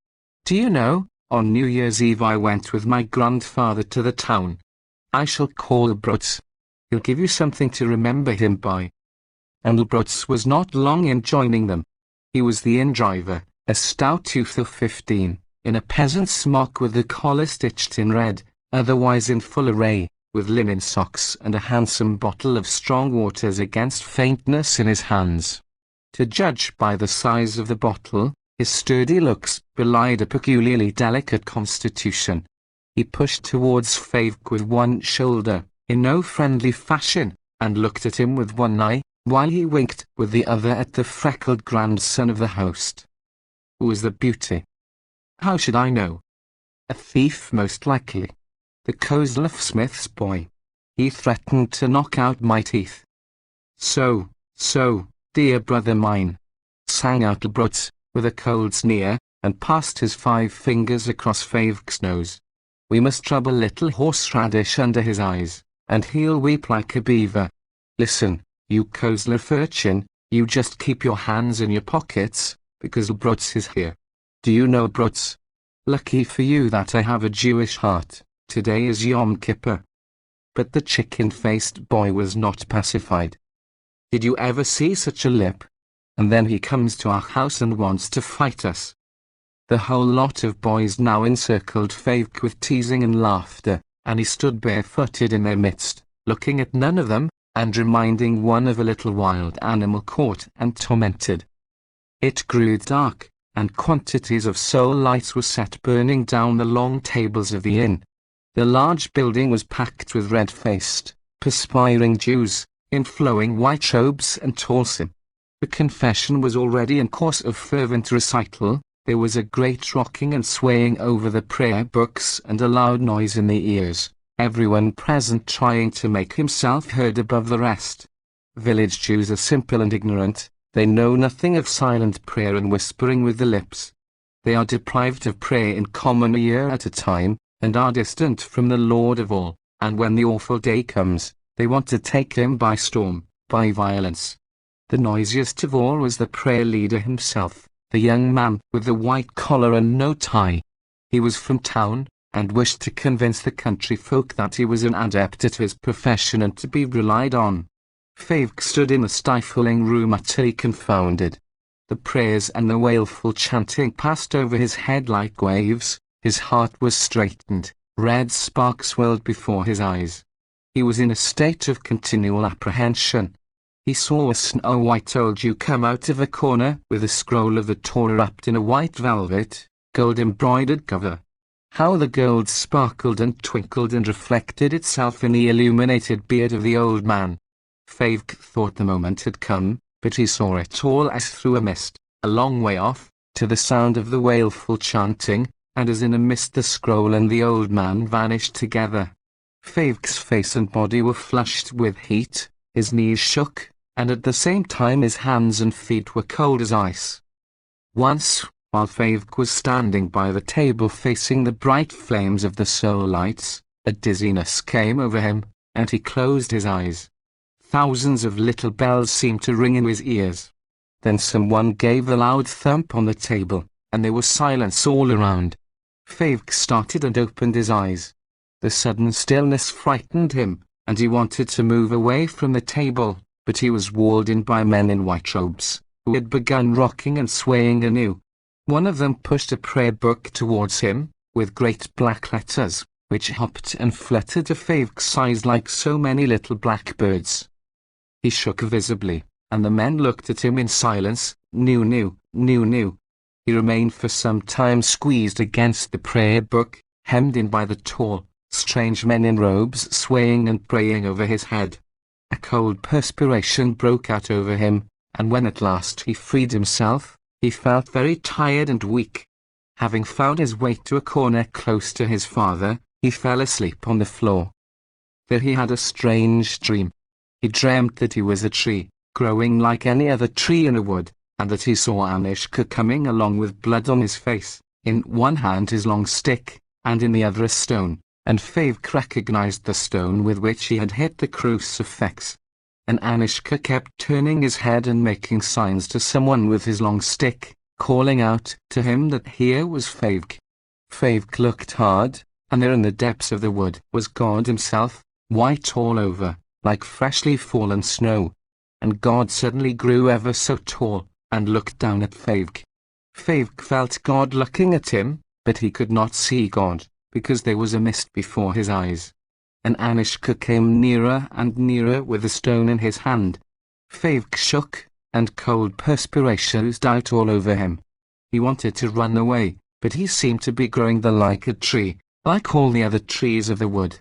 Do you know, on New Year's Eve I went with my grandfather to the town. I shall call Brutz. He'll give you something to remember him by." And Brutz was not long in joining them. He was the inn driver, a stout youth of 15, in a peasant smock with the collar stitched in red, otherwise in full array, with linen socks and a handsome bottle of strong waters against faintness in his hands. To judge by the size of the bottle, his sturdy looks belied a peculiarly delicate constitution. He pushed towards Favk with one shoulder, in no friendly fashion, and looked at him with one eye, while he winked with the other at the freckled grandson of the host. "Who was the beauty?" "How should I know?" "A thief, most likely. The Kozlov Smith's boy. He threatened to knock out my teeth." So, dear brother mine," sang out Brutz, with a cold sneer, and passed his 5 fingers across Favk's nose. "We must rub a little horseradish under his eyes, and he'll weep like a beaver. Listen, you Kozlov urchin, you just keep your hands in your pockets, because Brutz is here. Do you know Brutz? Lucky for you that I have a Jewish heart. Today is Yom Kippur." But the chicken-faced boy was not pacified. "Did you ever see such a lip? And then he comes to our house and wants to fight us." The whole lot of boys now encircled Favk with teasing and laughter, and he stood barefooted in their midst, looking at none of them, and reminding one of a little wild animal caught and tormented. It grew dark, and quantities of soul lights were set burning down the long tables of the inn. The large building was packed with red-faced, perspiring Jews, in flowing white robes and talsim. The confession was already in course of fervent recital. There was a great rocking and swaying over the prayer books and a loud noise in the ears, everyone present trying to make himself heard above the rest. Village Jews are simple and ignorant. They know nothing of silent prayer and whispering with the lips. They are deprived of prayer in common a year at a time, and are distant from the Lord of all, and when the awful day comes, they want to take him by storm, by violence. The noisiest of all was the prayer leader himself, the young man with the white collar and no tie. He was from town, and wished to convince the country folk that he was an adept at his profession and to be relied on. Fevk stood in the stifling room utterly confounded. The prayers and the wailful chanting passed over his head like waves. His heart was straitened, red sparks swirled before his eyes. He was in a state of continual apprehension. He saw a snow-white old Jew come out of a corner with a scroll of the Torah wrapped in a white velvet, gold-embroidered cover. How the gold sparkled and twinkled and reflected itself in the illuminated beard of the old man. Fevk thought the moment had come, but he saw it all as through a mist, a long way off, to the sound of the wailful chanting, and as in a mist the scroll and the old man vanished together. Fevk's face and body were flushed with heat, his knees shook, and at the same time his hands and feet were cold as ice. Once, while Fevk was standing by the table facing the bright flames of the soul lights, a dizziness came over him, and he closed his eyes. Thousands of little bells seemed to ring in his ears. Then someone gave a loud thump on the table, and there was silence all around. Fevk started and opened his eyes. The sudden stillness frightened him, and he wanted to move away from the table, but he was walled in by men in white robes, who had begun rocking and swaying anew. One of them pushed a prayer book towards him, with great black letters, which hopped and fluttered to Fevk's eyes like so many little blackbirds. He shook visibly, and the men looked at him in silence. New. He remained for some time squeezed against the prayer book, hemmed in by the tall, strange men in robes swaying and praying over his head. A cold perspiration broke out over him, and when at last he freed himself, he felt very tired and weak. Having found his way to a corner close to his father, he fell asleep on the floor. There he had a strange dream. He dreamt that he was a tree, growing like any other tree in a wood, and that he saw Anishka coming along with blood on his face, in one hand his long stick, and in the other a stone, and Fevk recognized the stone with which he had hit the crucifix. And Anishka kept turning his head and making signs to someone with his long stick, calling out to him that here was Fevk. Fevk looked hard, and there in the depths of the wood was God himself, white all over, like freshly fallen snow. And God suddenly grew ever so tall, and looked down at Fevk. Fevk felt God looking at him, but he could not see God, because there was a mist before his eyes. And Anishka came nearer and nearer with the stone in his hand. Fevk shook, and cold perspiration oozed out all over him. He wanted to run away, but he seemed to be growing like a tree, like all the other trees of the wood.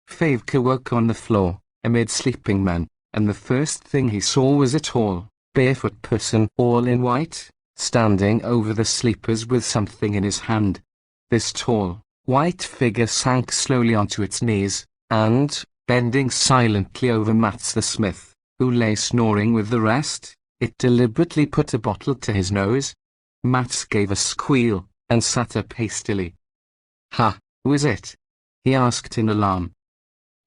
Fevk awoke on the floor, amid sleeping men, and the first thing he saw was a tall, barefoot person, all in white, standing over the sleepers with something in his hand. This tall, white figure sank slowly onto its knees, and, bending silently over Mats the smith, who lay snoring with the rest, it deliberately put a bottle to his nose. Mats gave a squeal, and sat up hastily. "Ha, who is it?" he asked in alarm.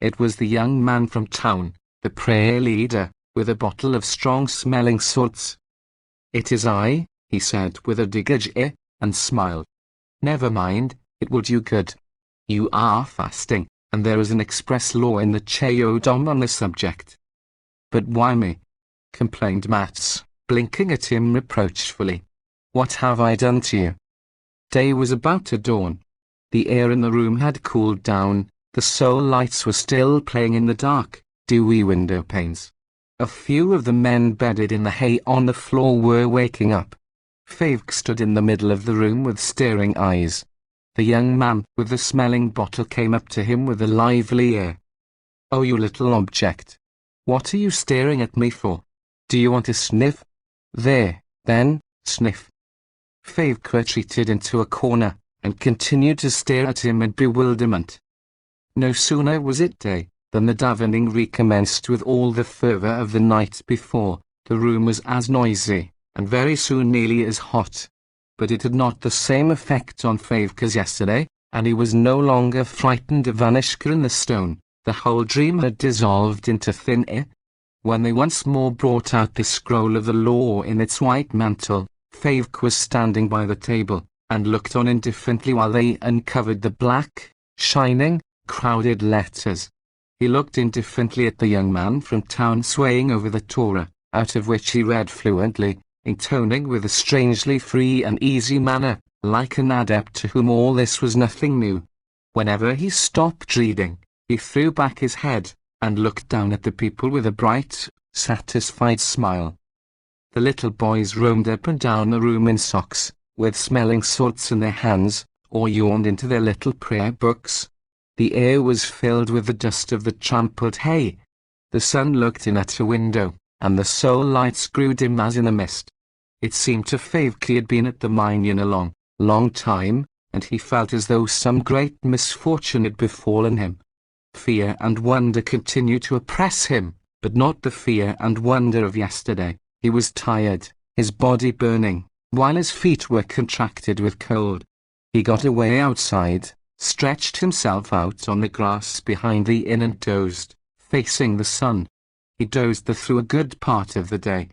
It was the young man from town, the prayer leader, with a bottle of strong-smelling salts. "It is I," he said with a digger's air, and smiled. "Never mind, it will do good. You are fasting, and there is an express law in the Cheodom on the subject." "But why me?" complained Mats, blinking at him reproachfully. "What have I done to you?" Day was about to dawn. The air in the room had cooled down. The soul lights were still playing in the dark, dewy window panes. A few of the men bedded in the hay on the floor were waking up. Fevk stood in the middle of the room with staring eyes. The young man with the smelling bottle came up to him with a lively air. "Oh, you little object. What are you staring at me for? Do you want to sniff? There, then, sniff." Fevk retreated into a corner, and continued to stare at him in bewilderment. No sooner was it day, than the davening recommenced with all the fervour of the night before. The room was as noisy, and very soon nearly as hot. But it had not the same effect on Fevk as yesterday, and he was no longer frightened of Anishka and the stone. The whole dream had dissolved into thin air. When they once more brought out the scroll of the law in its white mantle, Favk was standing by the table, and looked on indifferently while they uncovered the black, shining, crowded letters. He looked indifferently at the young man from town swaying over the Torah, out of which he read fluently, intoning with a strangely free and easy manner, like an adept to whom all this was nothing new. Whenever he stopped reading, he threw back his head, and looked down at the people with a bright, satisfied smile. The little boys roamed up and down the room in socks, with smelling salts in their hands, or yawned into their little prayer books. The air was filled with the dust of the trampled hay. The sun looked in at a window, and the soul lights grew dim as in a mist. It seemed to Favk he had been at the Minyan a long, long time, and he felt as though some great misfortune had befallen him. Fear and wonder continued to oppress him, but not the fear and wonder of yesterday. He was tired, his body burning, while his feet were contracted with cold. He got away outside, stretched himself out on the grass behind the inn and dozed, facing the sun. He dozed through a good part of the day.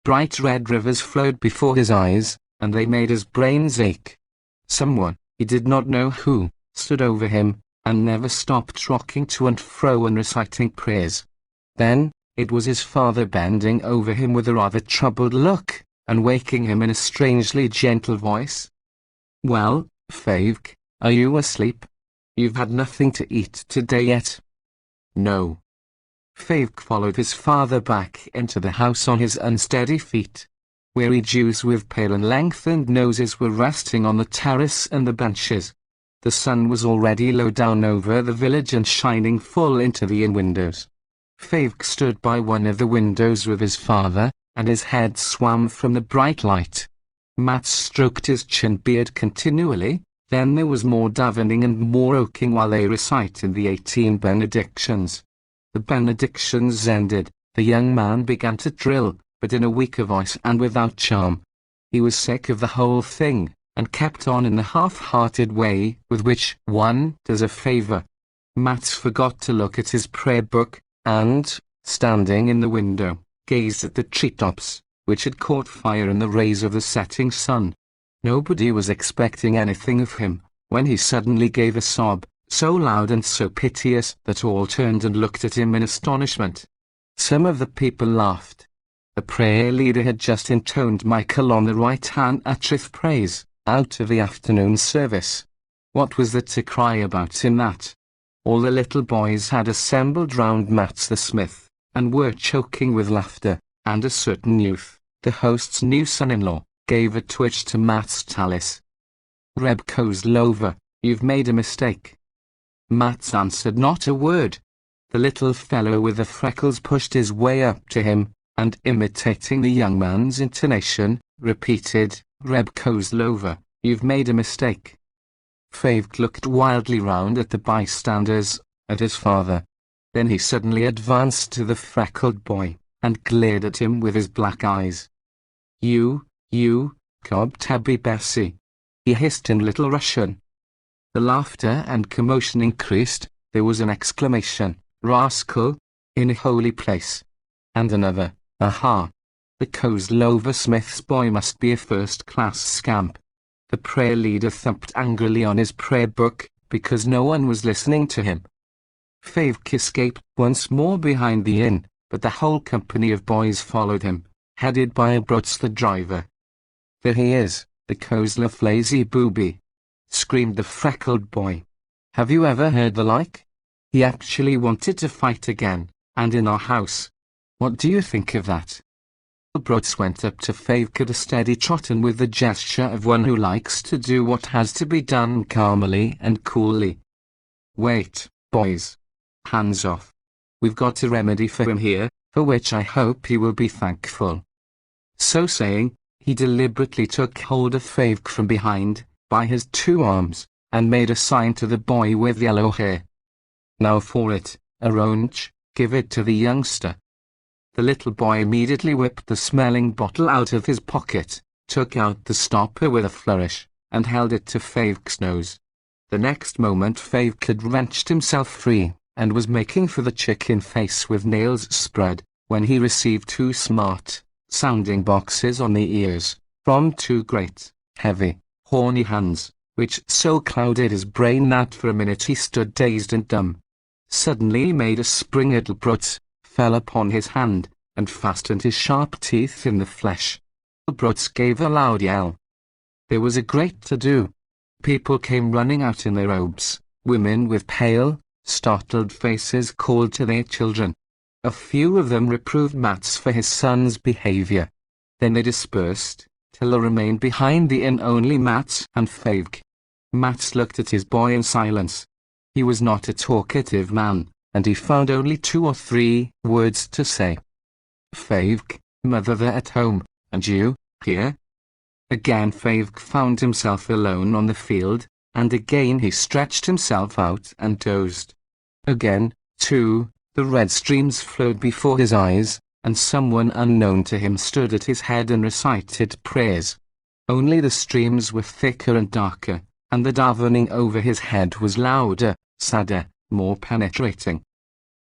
Bright red rivers flowed before his eyes, and they made his brains ache. Someone, he did not know who, stood over him, and never stopped rocking to and fro and reciting prayers. Then, it was his father bending over him with a rather troubled look, and waking him in a strangely gentle voice. "Well, Favk, are you asleep? You've had nothing to eat today yet?" "No." Favk followed his father back into the house on his unsteady feet. Weary Jews with pale and lengthened noses were resting on the terrace and the benches. The sun was already low down over the village and shining full into the inn windows. Favk stood by one of the windows with his father, and his head swam from the bright light. Matt stroked his chin beard continually. Then there was more davening and more oaking while they recited the 18 benedictions. The benedictions ended, the young man began to drill, but in a weaker voice and without charm. He was sick of the whole thing, and kept on in the half-hearted way with which one does a favor. Matt forgot to look at his prayer book, and, standing in the window, gazed at the treetops, which had caught fire in the rays of the setting sun. Nobody was expecting anything of him, when he suddenly gave a sob, so loud and so piteous that all turned and looked at him in astonishment. Some of the people laughed. The prayer leader had just intoned Michael on the right hand uttereth praise, out of the afternoon service. What was there to cry about in that? All the little boys had assembled round Matt the smith, and were choking with laughter, and a certain youth, the host's new son-in-law, gave a twitch to Matt's tallis. "Reb Kozlova, you've made a mistake." Matt answered not a word. The little fellow with the freckles pushed his way up to him, and imitating the young man's intonation, repeated, "Reb Kozlova, you've made a mistake." Favk looked wildly round at the bystanders, at his father. Then he suddenly advanced to the freckled boy, and glared at him with his black eyes. You, Kob Tabby Bessie," he hissed in Little Russian. The laughter and commotion increased. There was an exclamation, "Rascal!" in a holy place. And another, "Aha! The Kozlova smith's boy must be a first-class scamp." The prayer leader thumped angrily on his prayer book, because no one was listening to him. Favk escaped once more behind the inn, but the whole company of boys followed him, headed by Abrotz the driver. "There he is, the Kozlov lazy booby," screamed the freckled boy. "Have you ever heard the like? He actually wanted to fight again, and in our house. What do you think of that?" Abrotz went up to Favk at a steady trot and with the gesture of one who likes to do what has to be done calmly and coolly. "Wait, boys. Hands off. We've got a remedy for him here, for which I hope he will be thankful." So saying, he deliberately took hold of Favk from behind, by his two arms, and made a sign to the boy with yellow hair. "Now for it, Aronch, give it to the youngster." The little boy immediately whipped the smelling bottle out of his pocket, took out the stopper with a flourish, and held it to Favk's nose. The next moment Favk had wrenched himself free, and was making for the chicken face with nails spread, when he received 2 smart-sounding boxes on the ears, from 2 great, heavy, horny hands, which so clouded his brain that for a minute he stood dazed and dumb. Suddenly he made a spring at Brutz, fell upon his hand, and fastened his sharp teeth in the flesh. Brutz gave a loud yell. There was a great to-do. People came running out in their robes. Women with pale, startled faces called to their children. A few of them reproved Mats for his son's behavior. Then they dispersed, till there remained behind the inn only Mats and Feuilletonist. Mats looked at his boy in silence. He was not a talkative man, and he found only 2 or 3 words to say. Feuilletonist, mother there at home, and you, here? Again Feuilletonist found himself alone on the field, and again he stretched himself out and dozed. Again, too, the red streams flowed before his eyes, and someone unknown to him stood at his head and recited prayers. Only the streams were thicker and darker, and the davening over his head was louder, sadder, more penetrating.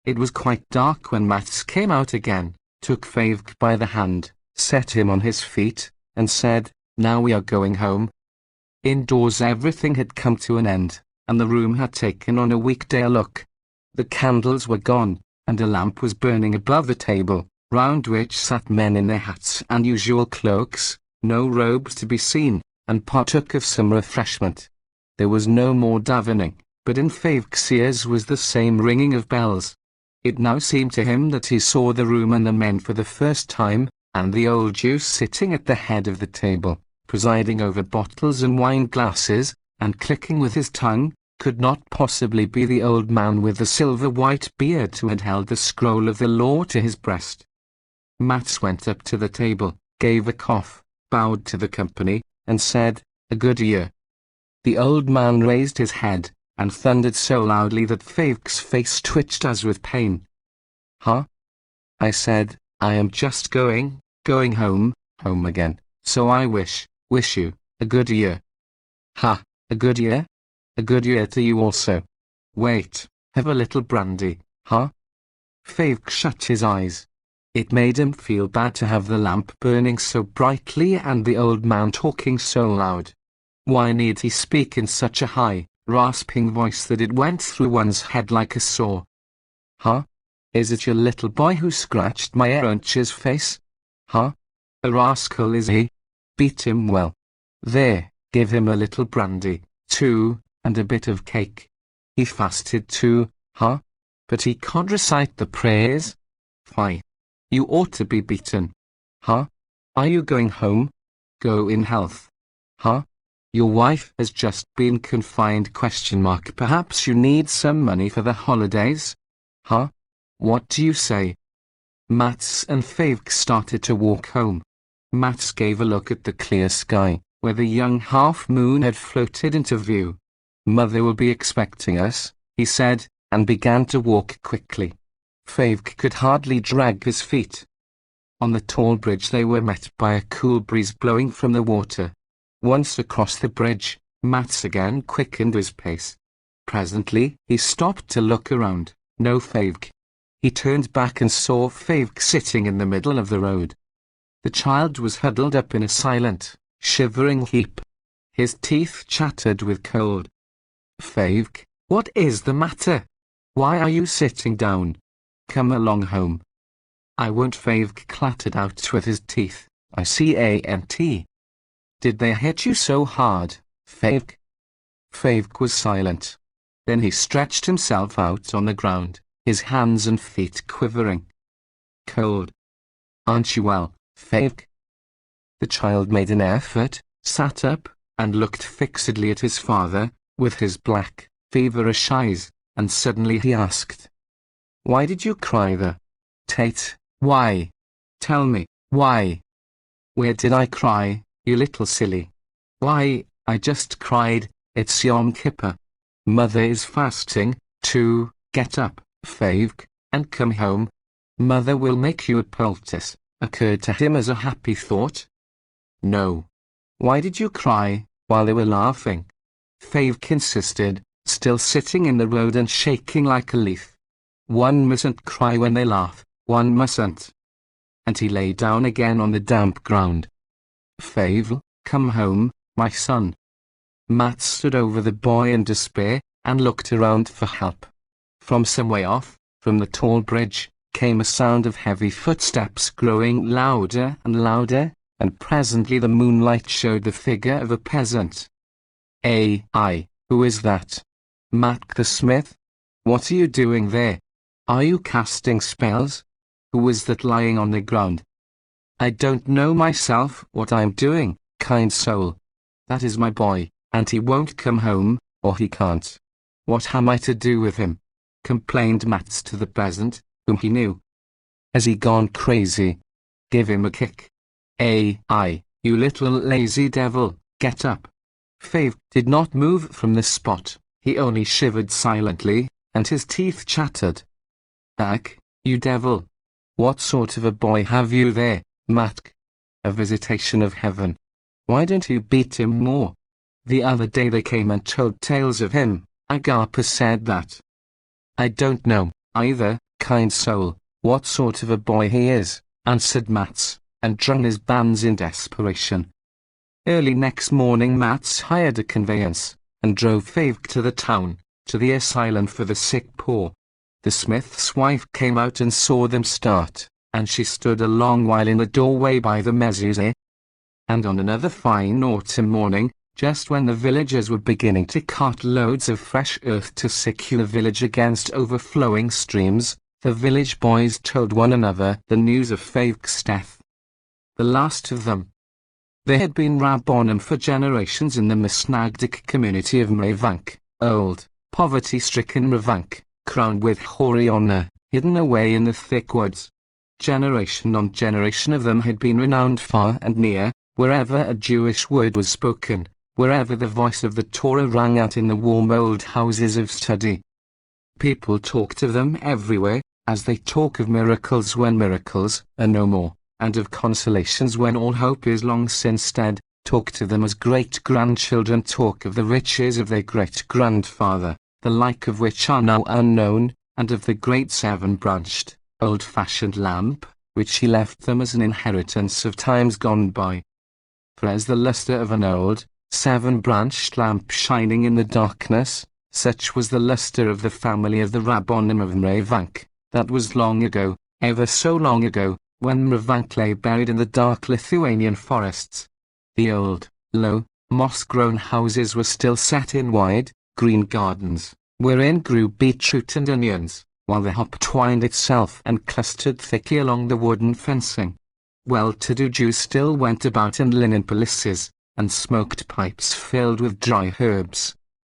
It was quite dark when Mats came out again, took Feuilletonist by the hand, set him on his feet, and said, "Now we are going home." Indoors everything had come to an end, and the room had taken on a weekday look. The candles were gone, and a lamp was burning above the table, round which sat men in their hats and usual cloaks, no robes to be seen, and partook of some refreshment. There was no more davening, but in Feuilletonist's ears was the same ringing of bells. It now seemed to him that he saw the room and the men for the first time, and the old Jew sitting at the head of the table, presiding over bottles and wine glasses, and clicking with his tongue, could not possibly be the old man with the silver-white beard who had held the scroll of the law to his breast. Mats went up to the table, gave a cough, bowed to the company, and said, "A good year." The old man raised his head, and thundered so loudly that Feuilletonist's face twitched as with pain. "Huh?" I said, "I am just going home again, so I wish you, a good year." "Ha, a good year? A good year to you also. Wait, have a little brandy, huh?" Feuilletonist shut his eyes. It made him feel bad to have the lamp burning so brightly and the old man talking so loud. Why need he speak in such a high, rasping voice that it went through one's head like a saw? "Huh? Is it your little boy who scratched Meyer Unch's face? Huh? A rascal is he? Beat him well. There, give him a little brandy, too, and a bit of cake. He fasted too, huh? But he can't recite the prayers? Fie. You ought to be beaten. Huh? Are you going home? Go in health. Huh? Your wife has just been confined ? Perhaps you need some money for the holidays? Huh? What do you say?" Mats and Feuilletonist started to walk home. Mats gave a look at the clear sky, where the young half-moon had floated into view. "Mother will be expecting us," he said, and began to walk quickly. Feuilletonist could hardly drag his feet. On the tall bridge they were met by a cool breeze blowing from the water. Once across the bridge, Mats again quickened his pace. Presently he stopped to look around. No Feuilletonist. He turned back and saw Feuilletonist sitting in the middle of the road. The child was huddled up in a silent, shivering heap. His teeth chattered with cold. "Feuilletonist, what is the matter? Why are you sitting down? Come along home." "I won't." Feuilletonist clattered out with his teeth. "I can't. Did they hit you so hard, Feuilletonist?" Feuilletonist was silent. Then he stretched himself out on the ground, his hands and feet quivering. "Cold. Aren't you well, Feuilletonist?" The child made an effort, sat up, and looked fixedly at his father, with his black, feverish eyes, and suddenly he asked, "Why did you cry there? Tate, why? Tell me, why?" "Where did I cry, you little silly? Why, I just cried, it's Yom Kippur. Mother is fasting, too. Get up, Feuilletonist, and come home. Mother will make you a poultice," occurred to him as a happy thought. "No. Why did you cry, while they were laughing?" Feuilletonist insisted, still sitting in the road and shaking like a leaf. "One mustn't cry when they laugh, one mustn't. And he lay down again on the damp ground. Feivel, come home, my son. Matt stood over the boy in despair, and looked around for help. From some way off, from the tall bridge, came a sound of heavy footsteps growing louder and louder, and presently the moonlight showed the figure of a peasant. "Aye, who is that? Matt the smith? What are you doing there? Are you casting spells? Who is that lying on the ground?" "I don't know myself what I'm doing, kind soul. That is my boy, and he won't come home, or he can't. What am I to do with him?" complained Mats to the peasant, whom he knew. "Has he gone crazy? Give him a kick. Aye, you little lazy devil, get up." Fave did not move from the spot, he only shivered silently, and his teeth chattered. "Ach, you devil! What sort of a boy have you there, Matk? A visitation of heaven. Why don't you beat him more? The other day they came and told tales of him. Agapa said that." "I don't know, either, kind soul, what sort of a boy he is," answered Mats, and drung his bands in desperation. Early next morning Mats hired a conveyance, and drove Fave to the town, to the asylum for the sick poor. The smith's wife came out and saw them start, and she stood a long while in the doorway by the mezuzah. And on another fine autumn morning, just when the villagers were beginning to cart loads of fresh earth to secure the village against overflowing streams, the village boys told one another the news of Fave's death. The last of them. There had been Rabbonim for generations in the Misnagdic community of Mrevank, old, poverty-stricken Mrevank, crowned with hoary honor, hidden away in the thick woods. Generation on generation of them had been renowned far and near, wherever a Jewish word was spoken, wherever the voice of the Torah rang out in the warm old houses of study. People talked of them everywhere, as they talk of miracles when miracles are no more, and of consolations when all hope is long since dead. Talk to them as great-grandchildren talk of the riches of their great-grandfather, the like of which are now unknown, and of the great seven-branched, old-fashioned lamp, which he left them as an inheritance of times gone by. For as the lustre of an old, seven-branched lamp shining in the darkness, such was the lustre of the family of the Rabbonim of Mrevank. That was long ago, ever so long ago, when Mrevank lay buried in the dark Lithuanian forests. The old, low, moss-grown houses were still set in wide, green gardens, wherein grew beetroot and onions, while the hop twined itself and clustered thickly along the wooden fencing. Well-to-do Jews still went about in linen pelisses, and smoked pipes filled with dry herbs.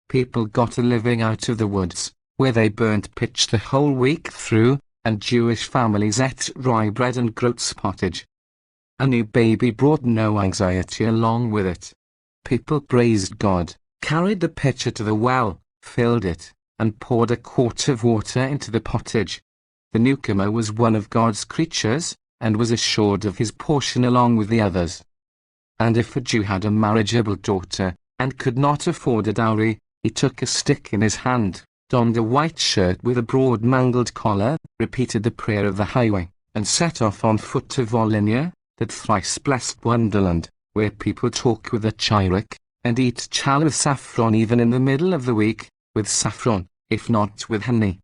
People got a living out of the woods, where they burnt pitch the whole week through, and Jewish families ate rye bread and groat's pottage. A new baby brought no anxiety along with it. People praised God, carried the pitcher to the well, filled it, and poured a quart of water into the pottage. The newcomer was one of God's creatures, and was assured of his portion along with the others. And if a Jew had a marriageable daughter, and could not afford a dowry, he took a stick in his hand, donned a white shirt with a broad mangled collar, repeated the prayer of the highway, and set off on foot to Volhynia, that thrice-blessed wonderland, where people talk with a chirik, and eat chal with saffron even in the middle of the week, with saffron, if not with honey.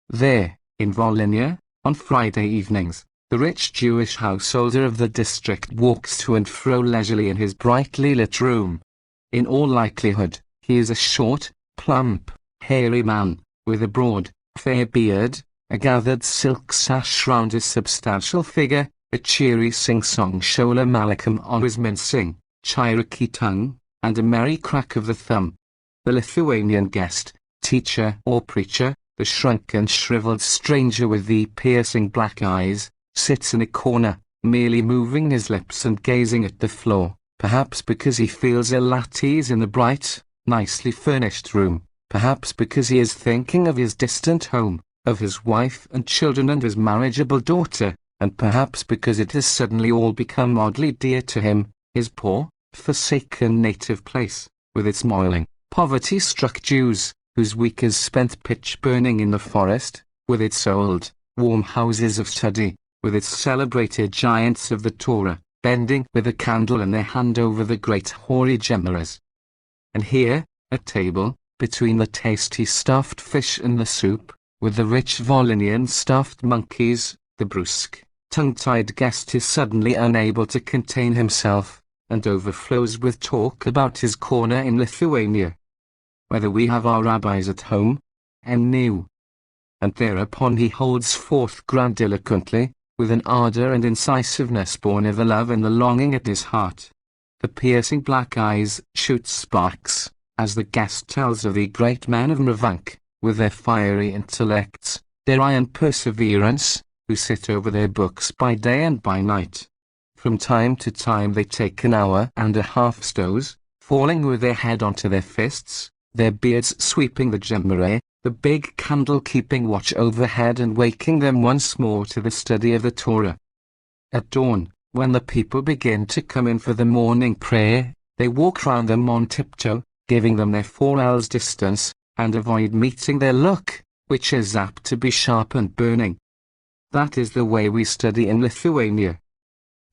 There, in Volhynia, on Friday evenings, the rich Jewish householder of the district walks to and fro leisurely in his brightly lit room. In all likelihood, he is a short, plump, hairy man, with a broad, fair beard, a gathered silk sash round his substantial figure, a cheery sing-song Sholem Aleichem on his mincing, Cherokee tongue, and a merry crack of the thumb. The Lithuanian guest, teacher or preacher, the shrunken shriveled stranger with the piercing black eyes, sits in a corner, merely moving his lips and gazing at the floor, perhaps because he feels ill at ease in the bright, nicely furnished room, perhaps because he is thinking of his distant home, of his wife and children and his marriageable daughter, and perhaps because it has suddenly all become oddly dear to him, his poor, forsaken native place, with its moiling, poverty-struck Jews, whose week is spent pitch-burning in the forest, with its old, warm houses of study, with its celebrated giants of the Torah, bending with a candle in their hand over the great hoary Gemaras. And here, at table, between the tasty stuffed fish and the soup, with the rich Volhynian stuffed monkeys, the brusque, tongue-tied guest is suddenly unable to contain himself, and overflows with talk about his corner in Lithuania. Whether we have our rabbis at home, and new. And thereupon he holds forth grandiloquently, with an ardour and incisiveness born of the love and the longing at his heart. The piercing black eyes shoot sparks, as the guest tells of the great men of Mravank, with their fiery intellects, their iron perseverance, who sit over their books by day and by night. From time to time they take an hour and a half stows, falling with their head onto their fists, their beards sweeping the Gemara, the big candle keeping watch overhead and waking them once more to the study of the Torah. At dawn, when the people begin to come in for the morning prayer, they walk round them on tiptoe, giving them their 4 ells distance, and avoid meeting their look, which is apt to be sharp and burning. That is the way we study in Lithuania.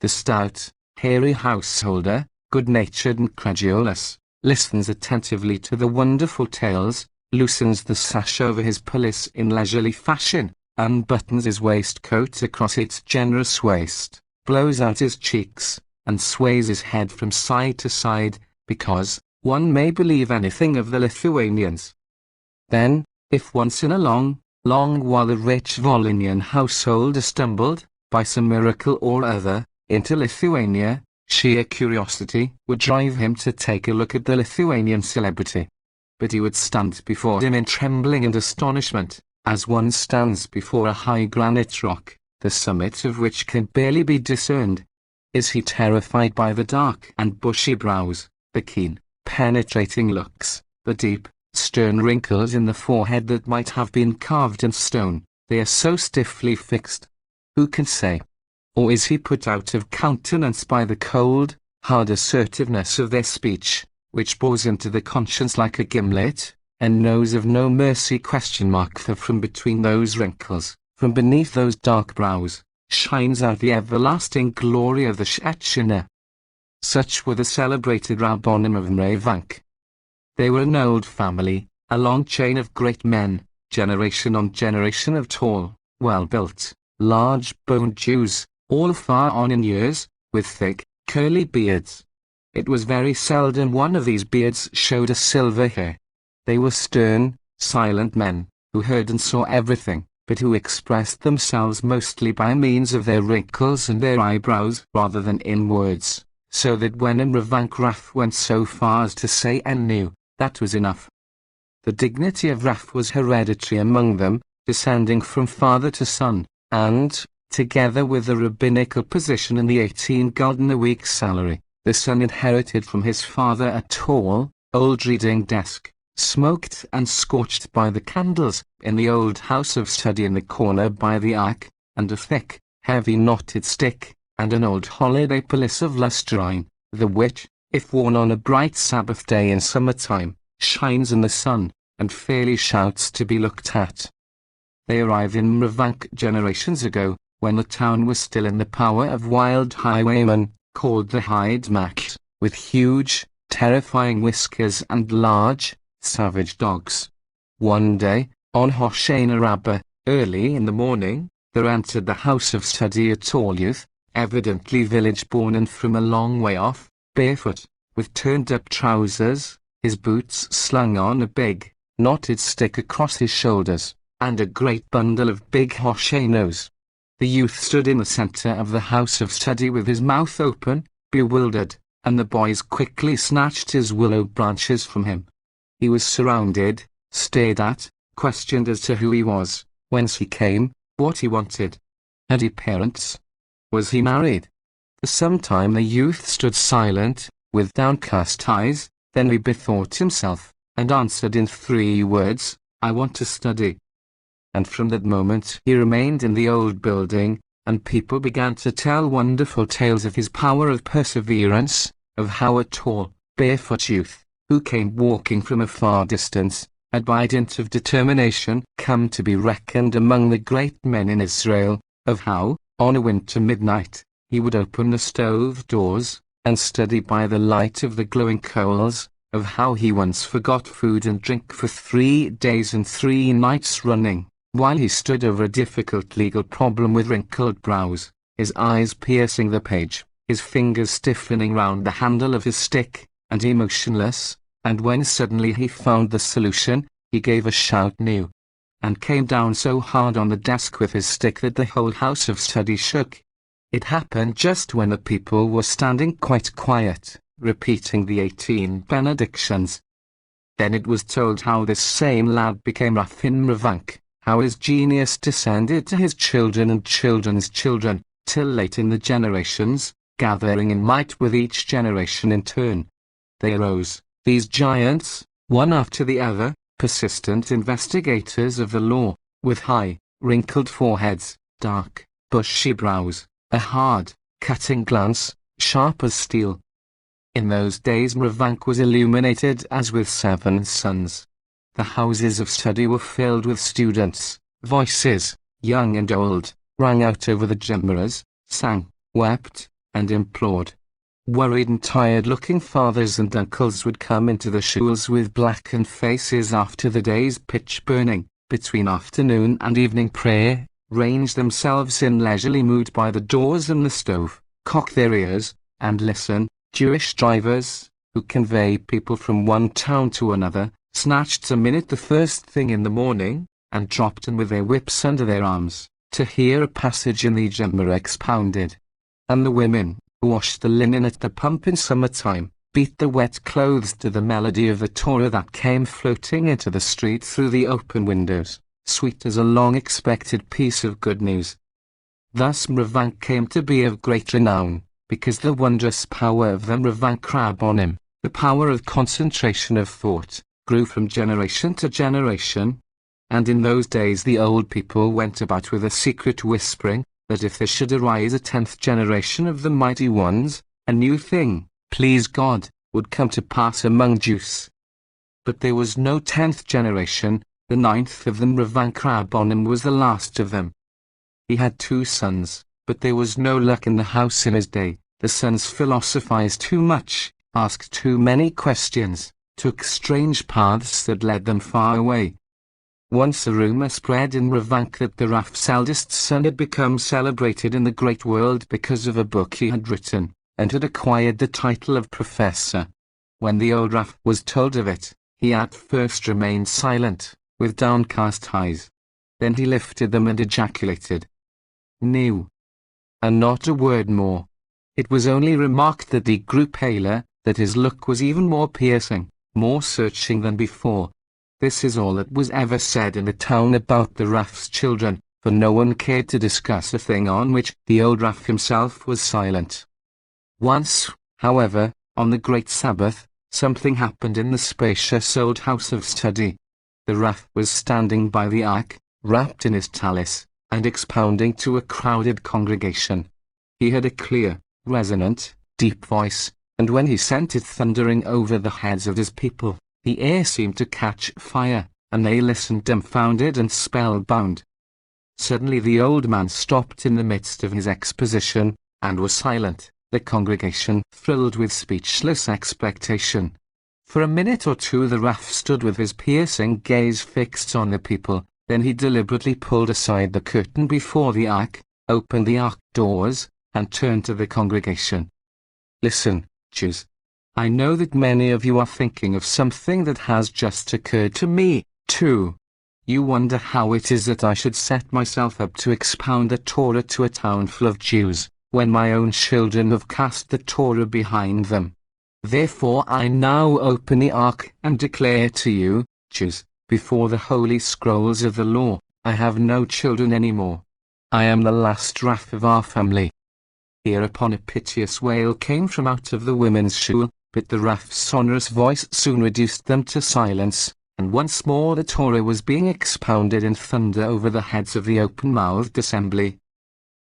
The stout, hairy householder, good-natured and credulous, listens attentively to the wonderful tales, loosens the sash over his pelisse in leisurely fashion, unbuttons his waistcoat across its generous waist, blows out his cheeks, and sways his head from side to side, because one may believe anything of the Lithuanians. Then, if once in a long while the rich Volhynian householder stumbled, by some miracle or other, into Lithuania, sheer curiosity would drive him to take a look at the Lithuanian celebrity. But he would stand before him in trembling and astonishment, as one stands before a high granite rock, the summit of which can barely be discerned. Is he terrified by the dark and bushy brows, the keen, penetrating looks, the deep, stern wrinkles in the forehead that might have been carved in stone? They are so stiffly fixed. Who can say? Or is he put out of countenance by the cold, hard assertiveness of their speech, which bores into the conscience like a gimlet, and knows of no mercy? For from between those wrinkles, from beneath those dark brows, shines out the everlasting glory of the Shechina. Such were the celebrated Rabbonim of Mravank. They were an old family, a long chain of great men, generation on generation of tall, well-built, large-boned Jews, all far on in years, with thick, curly beards. It was very seldom one of these beards showed a silver hair. They were stern, silent men, who heard and saw everything, but who expressed themselves mostly by means of their wrinkles and their eyebrows rather than in words, so that when Mravank Raff went so far as to say and knew, that was enough. The dignity of Raff was hereditary among them, descending from father to son, and, together with the rabbinical position and the 18 gulden a week salary, the son inherited from his father a tall, old reading desk, smoked and scorched by the candles, in the old house of study in the corner by the ark, and a thick, heavy knotted stick, and an old holiday pelisse of lustrine, the which, if worn on a bright Sabbath day in summer-time, shines in the sun, and fairly shouts to be looked at. They arrived in Mravank generations ago, when the town was still in the power of wild highwaymen, called the Hieger, with huge, terrifying whiskers and large, savage dogs. One day, on Hoshana Rabbah, early in the morning, there entered the house of study a tall youth, evidently village-born and from a long way off, barefoot, with turned-up trousers, his boots slung on a big, knotted stick across his shoulders, and a great bundle of big Hoshanos. The youth stood in the center of the house of study with his mouth open, bewildered, and the boys quickly snatched his willow branches from him. He was surrounded, stared at, questioned as to who he was, whence he came, what he wanted. Had he parents? Was he married? For some time the youth stood silent, with downcast eyes, then he bethought himself, and answered in 3 words, "I want to study." And from that moment he remained in the old building, and people began to tell wonderful tales of his power of perseverance, of how a tall, barefoot youth, who came walking from a far distance, had by dint of determination come to be reckoned among the great men in Israel, of how, on a winter midnight, he would open the stove doors, and study by the light of the glowing coals, of how he once forgot food and drink for 3 days and 3 nights running, while he stood over a difficult legal problem with wrinkled brows, his eyes piercing the page, his fingers stiffening round the handle of his stick, and he motionless, and when suddenly he found the solution, he gave a shout new, and came down so hard on the desk with his stick that the whole house of study shook. It happened just when the people were standing quite quiet, repeating the 18 benedictions. Then it was told how this same lad became rough in Ravank, how his genius descended to his children and children's children, till late in the generations, gathering in might with each generation in turn. They arose, these giants, one after the other, persistent investigators of the law, with high, wrinkled foreheads, dark, bushy brows, a hard, cutting glance, sharp as steel. In those days Ravank was illuminated as with 7 suns. The houses of study were filled with students, voices, young and old, rang out over the gemmeras, sang, wept, and implored. Worried and tired-looking fathers and uncles would come into the shuls with blackened faces after the day's pitch-burning, between afternoon and evening prayer, range themselves in leisurely mood by the doors and the stove, cock their ears, and listen. Jewish drivers, who convey people from one town to another, snatched a minute the first thing in the morning, and dropped in with their whips under their arms, to hear a passage in the Gemara expounded. And the women, who washed the linen at the pump in summertime, beat the wet clothes to the melody of the Torah that came floating into the street through the open windows, sweet as a long-expected piece of good news. Thus Ravank came to be of great renown, because the wondrous power of the Ravank Rabbonim, the power of concentration of thought, grew from generation to generation. And in those days the old people went about with a secret whispering, that if there should arise a 10th generation of the mighty ones, a new thing, please God, would come to pass among Jews. But there was no 10th generation, the 9th of them Ravank Rabbonim was the last of them. He had 2 sons, but there was no luck in the house in his day. The sons philosophized too much, asked too many questions, took strange paths that led them far away. Once a rumor spread in Ravank that the Raph's eldest son had become celebrated in the great world because of a book he had written, and had acquired the title of professor. When the old Raph was told of it, he at first remained silent, with downcast eyes. Then he lifted them and ejaculated, "New," and not a word more. It was only remarked that he grew paler, that his look was even more piercing, more searching than before. This is all that was ever said in the town about the Raph's children, for no one cared to discuss a thing on which the old Raph himself was silent. Once, however, on the great Sabbath, something happened in the spacious old house of study. The Raph was standing by the ark, wrapped in his tallis, and expounding to a crowded congregation. He had a clear, resonant, deep voice, and when he sent it thundering over the heads of his people, the air seemed to catch fire, and they listened dumbfounded and spellbound. Suddenly the old man stopped in the midst of his exposition, and was silent, the congregation thrilled with speechless expectation. For a minute or two the Raph stood with his piercing gaze fixed on the people, then he deliberately pulled aside the curtain before the ark, opened the ark doors, and turned to the congregation. "Listen, Jews. I know that many of you are thinking of something that has just occurred to me, too. You wonder how it is that I should set myself up to expound the Torah to a town full of Jews, when my own children have cast the Torah behind them. Therefore I now open the ark and declare to you, Jews, before the holy scrolls of the law, I have no children any more. I am the last Raph of our family." Hereupon a piteous wail came from out of the women's shul, but the Raph's sonorous voice soon reduced them to silence, and once more the Torah was being expounded in thunder over the heads of the open-mouthed assembly.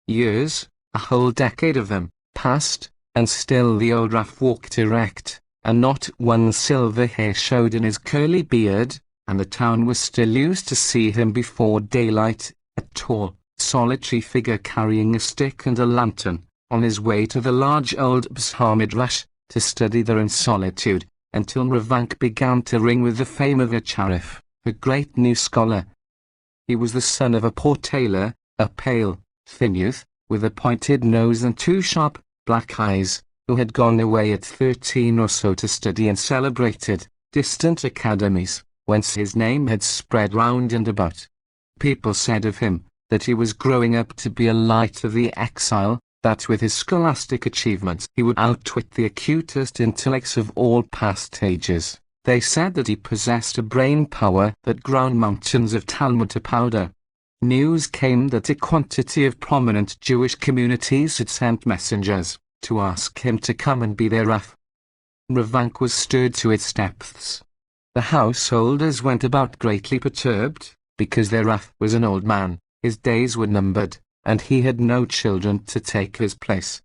Years, a whole decade of them, passed, and still the old Raph walked erect, and not one silver hair showed in his curly beard, and the town was still used to see him before daylight, a tall, solitary figure carrying a stick and a lantern, on his way to the large old Midrash, to study there in solitude, until Ravank began to ring with the fame of a Charif, a great new scholar. He was the son of a poor tailor, a pale, thin youth, with a pointed nose and two sharp, black eyes, who had gone away at 13 or so to study in celebrated, distant academies, whence his name had spread round and about. People said of him, that he was growing up to be a light of the exile, that with his scholastic achievements he would outwit the acutest intellects of all past ages. They said that he possessed a brain power that ground mountains of Talmud to powder. News came that a quantity of prominent Jewish communities had sent messengers to ask him to come and be their Rav. Ravank was stirred to its depths. The householders went about greatly perturbed, because their Rav was an old man, his days were numbered, and he had no children to take his place.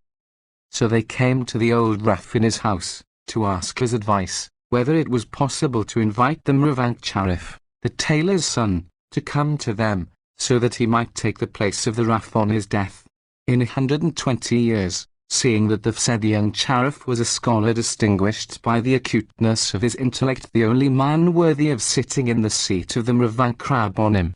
So they came to the old Rav in his house, to ask his advice, whether it was possible to invite the Ravank Charif, the tailor's son, to come to them, so that he might take the place of the Rav on his death. In 120 years, seeing that the said young Charif was a scholar distinguished by the acuteness of his intellect, the only man worthy of sitting in the seat of the Ravank Rabbonim.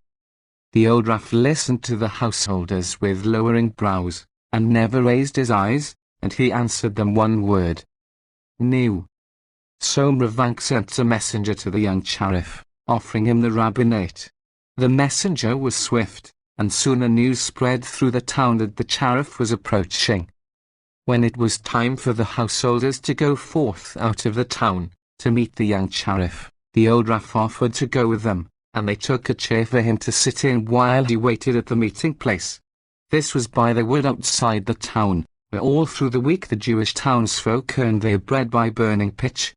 The old Rav listened to the householders with lowering brows, and never raised his eyes, and he answered them one word. "Nu." So Ravank sent a messenger to the young Charif, offering him the rabbinate. The messenger was swift, and soon a news spread through the town that the Charif was approaching. When it was time for the householders to go forth out of the town, to meet the young Charif, the old Rav offered to go with them, and they took a chair for him to sit in while he waited at the meeting place. This was by the wood outside the town, where all through the week the Jewish townsfolk earned their bread by burning pitch.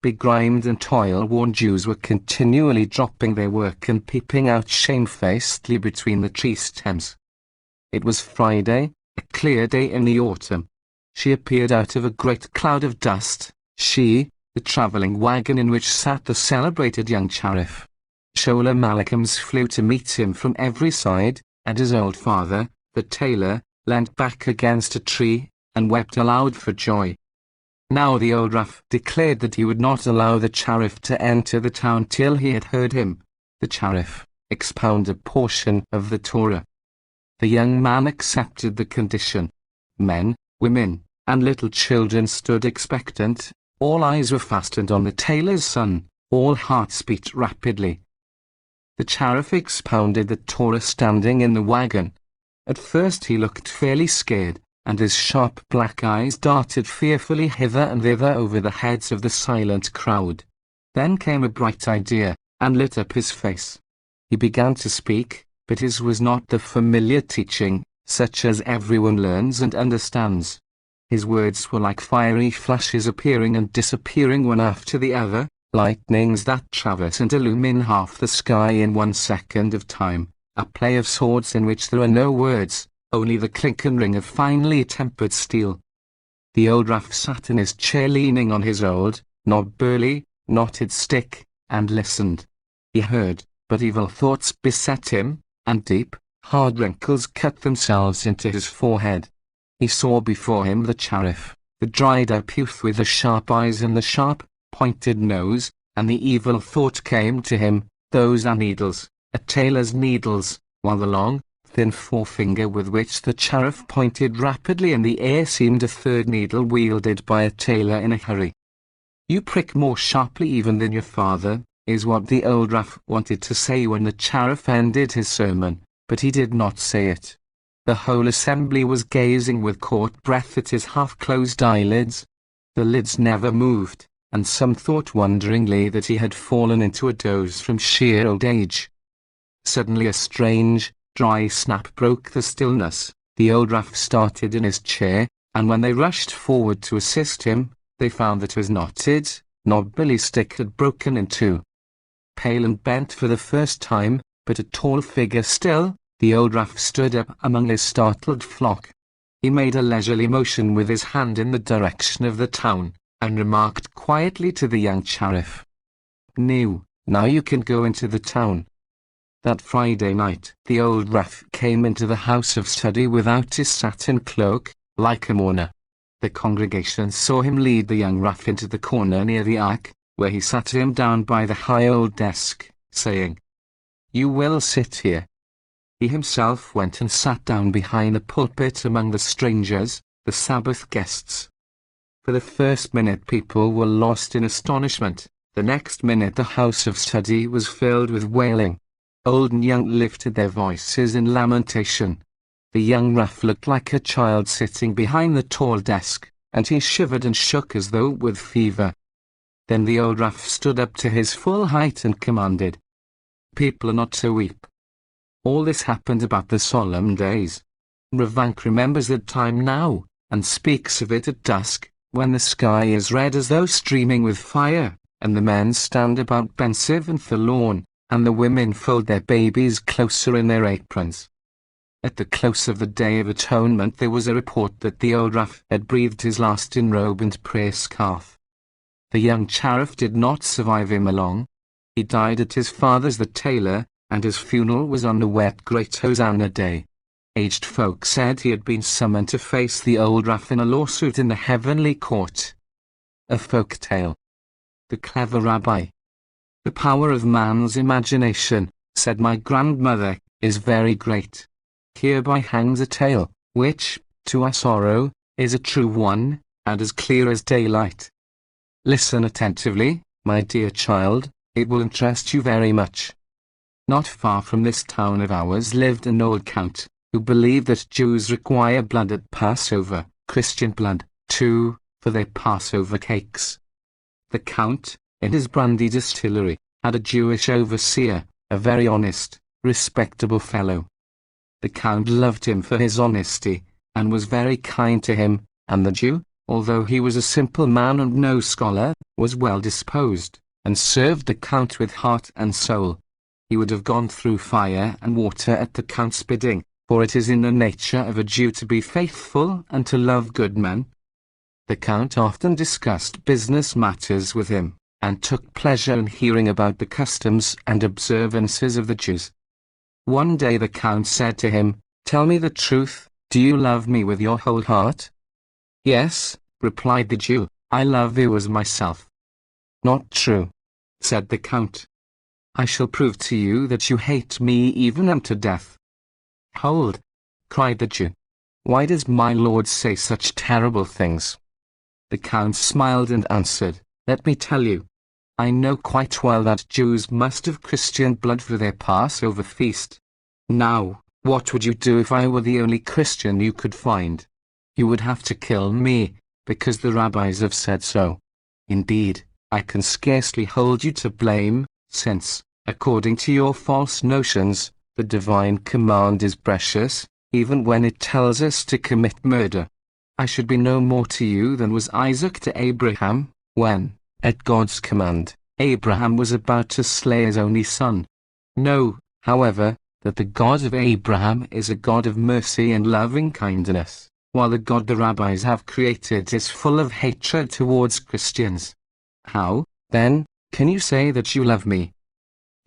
Begrimed and toil-worn Jews were continually dropping their work and peeping out shamefacedly between the tree stems. It was Friday, a clear day in the autumn. She appeared out of a great cloud of dust, she, the travelling wagon in which sat the celebrated young Charif. Shola Malakams flew to meet him from every side, and his old father, the tailor, leant back against a tree, and wept aloud for joy. Now the old Rav declared that he would not allow the Charif to enter the town till he had heard him, the Charif, expound a portion of the Torah. The young man accepted the condition. Men, women, and little children stood expectant, all eyes were fastened on the tailor's son, all hearts beat rapidly. The Charif expounded the Torah standing in the wagon. At first he looked fairly scared, and his sharp black eyes darted fearfully hither and thither over the heads of the silent crowd. Then came a bright idea, and lit up his face. He began to speak, but his was not the familiar teaching, such as everyone learns and understands. His words were like fiery flashes appearing and disappearing one after the other, lightnings that traverse and illumine half the sky in 1 second of time, a play of swords in which there are no words, only the clink and ring of finely tempered steel. The old Rav sat in his chair leaning on his old, not burly, knotted stick, and listened. He heard, but evil thoughts beset him, and deep, hard wrinkles cut themselves into his forehead. He saw before him the Charif, the dried-up youth with the sharp eyes and the sharp, pointed nose, and the evil thought came to him, those are needles, a tailor's needles, while the long, thin forefinger with which the Charif pointed rapidly in the air seemed a third needle wielded by a tailor in a hurry. "You prick more sharply even than your father," is what the old Rav wanted to say when the Charif ended his sermon, but he did not say it. The whole assembly was gazing with caught breath at his half-closed eyelids. The lids never moved, and some thought wonderingly that he had fallen into a doze from sheer old age. Suddenly a strange, dry snap broke the stillness. The old Rav started in his chair, and when they rushed forward to assist him, they found that his knotted, knobbly stick had broken in two. Pale and bent for the first time, but a tall figure still, the old Rav stood up among his startled flock. He made a leisurely motion with his hand in the direction of the town, and remarked quietly to the young Charif, "Nu, Now you can go into the town." That Friday night, the old rough came into the house of study without his satin cloak, like a mourner. The congregation saw him lead the young rough into the corner near the ark, where he sat him down by the high old desk, saying, "You will sit here." He himself went and sat down behind the pulpit among the strangers, the Sabbath guests. For the first minute people were lost in astonishment. The next minute the house of study was filled with wailing. Old and young lifted their voices in lamentation. The young rough looked like a child sitting behind the tall desk, and he shivered and shook as though with fever. Then the old rough stood up to his full height and commanded, "People are not to weep." All this happened about the solemn days. Ravank remembers that time now, and speaks of it at dusk, when the sky is red as though streaming with fire, and the men stand about pensive and forlorn, and the women fold their babies closer in their aprons. At the close of the Day of Atonement there was a report that the old rough had breathed his last in robe and prayer scarf. The young cherub did not survive him long. He died at his father's the tailor, and his funeral was on the wet great Hosanna day. Aged folk said he had been summoned to face the old rough in a lawsuit in the heavenly court. A folk tale. The clever rabbi. "The power of man's imagination," said my grandmother, "is very great. Hereby hangs a tale, which, to our sorrow, is a true one, and as clear as daylight. Listen attentively, my dear child, it will interest you very much. Not far from this town of ours lived an old count, who believed that Jews require blood at Passover, Christian blood, too, for their Passover cakes. The count, in his brandy distillery, had a Jewish overseer, a very honest, respectable fellow. The count loved him for his honesty, and was very kind to him, and the Jew, although he was a simple man and no scholar, was well disposed, and served the count with heart and soul. He would have gone through fire and water at the count's bidding, for it is in the nature of a Jew to be faithful and to love good men. The count often discussed business matters with him, and took pleasure in hearing about the customs and observances of the Jews. One day the count said to him, "Tell me the truth, do you love me with your whole heart?" "Yes," replied the Jew, "I love you as myself." "Not true," said the count. "I shall prove to you that you hate me even unto death." "Hold," cried the Jew. "Why does my lord say such terrible things?" The count smiled and answered, "Let me tell you. I know quite well that Jews must have Christian blood for their Passover feast. Now, what would you do if I were the only Christian you could find? You would have to kill me, because the rabbis have said so. Indeed, I can scarcely hold you to blame, since, according to your false notions, the divine command is precious, even when it tells us to commit murder. I should be no more to you than was Isaac to Abraham, when, at God's command, Abraham was about to slay his only son. Know, however, that the God of Abraham is a God of mercy and loving kindness, while the God the rabbis have created is full of hatred towards Christians. How, then, can you say that you love me?"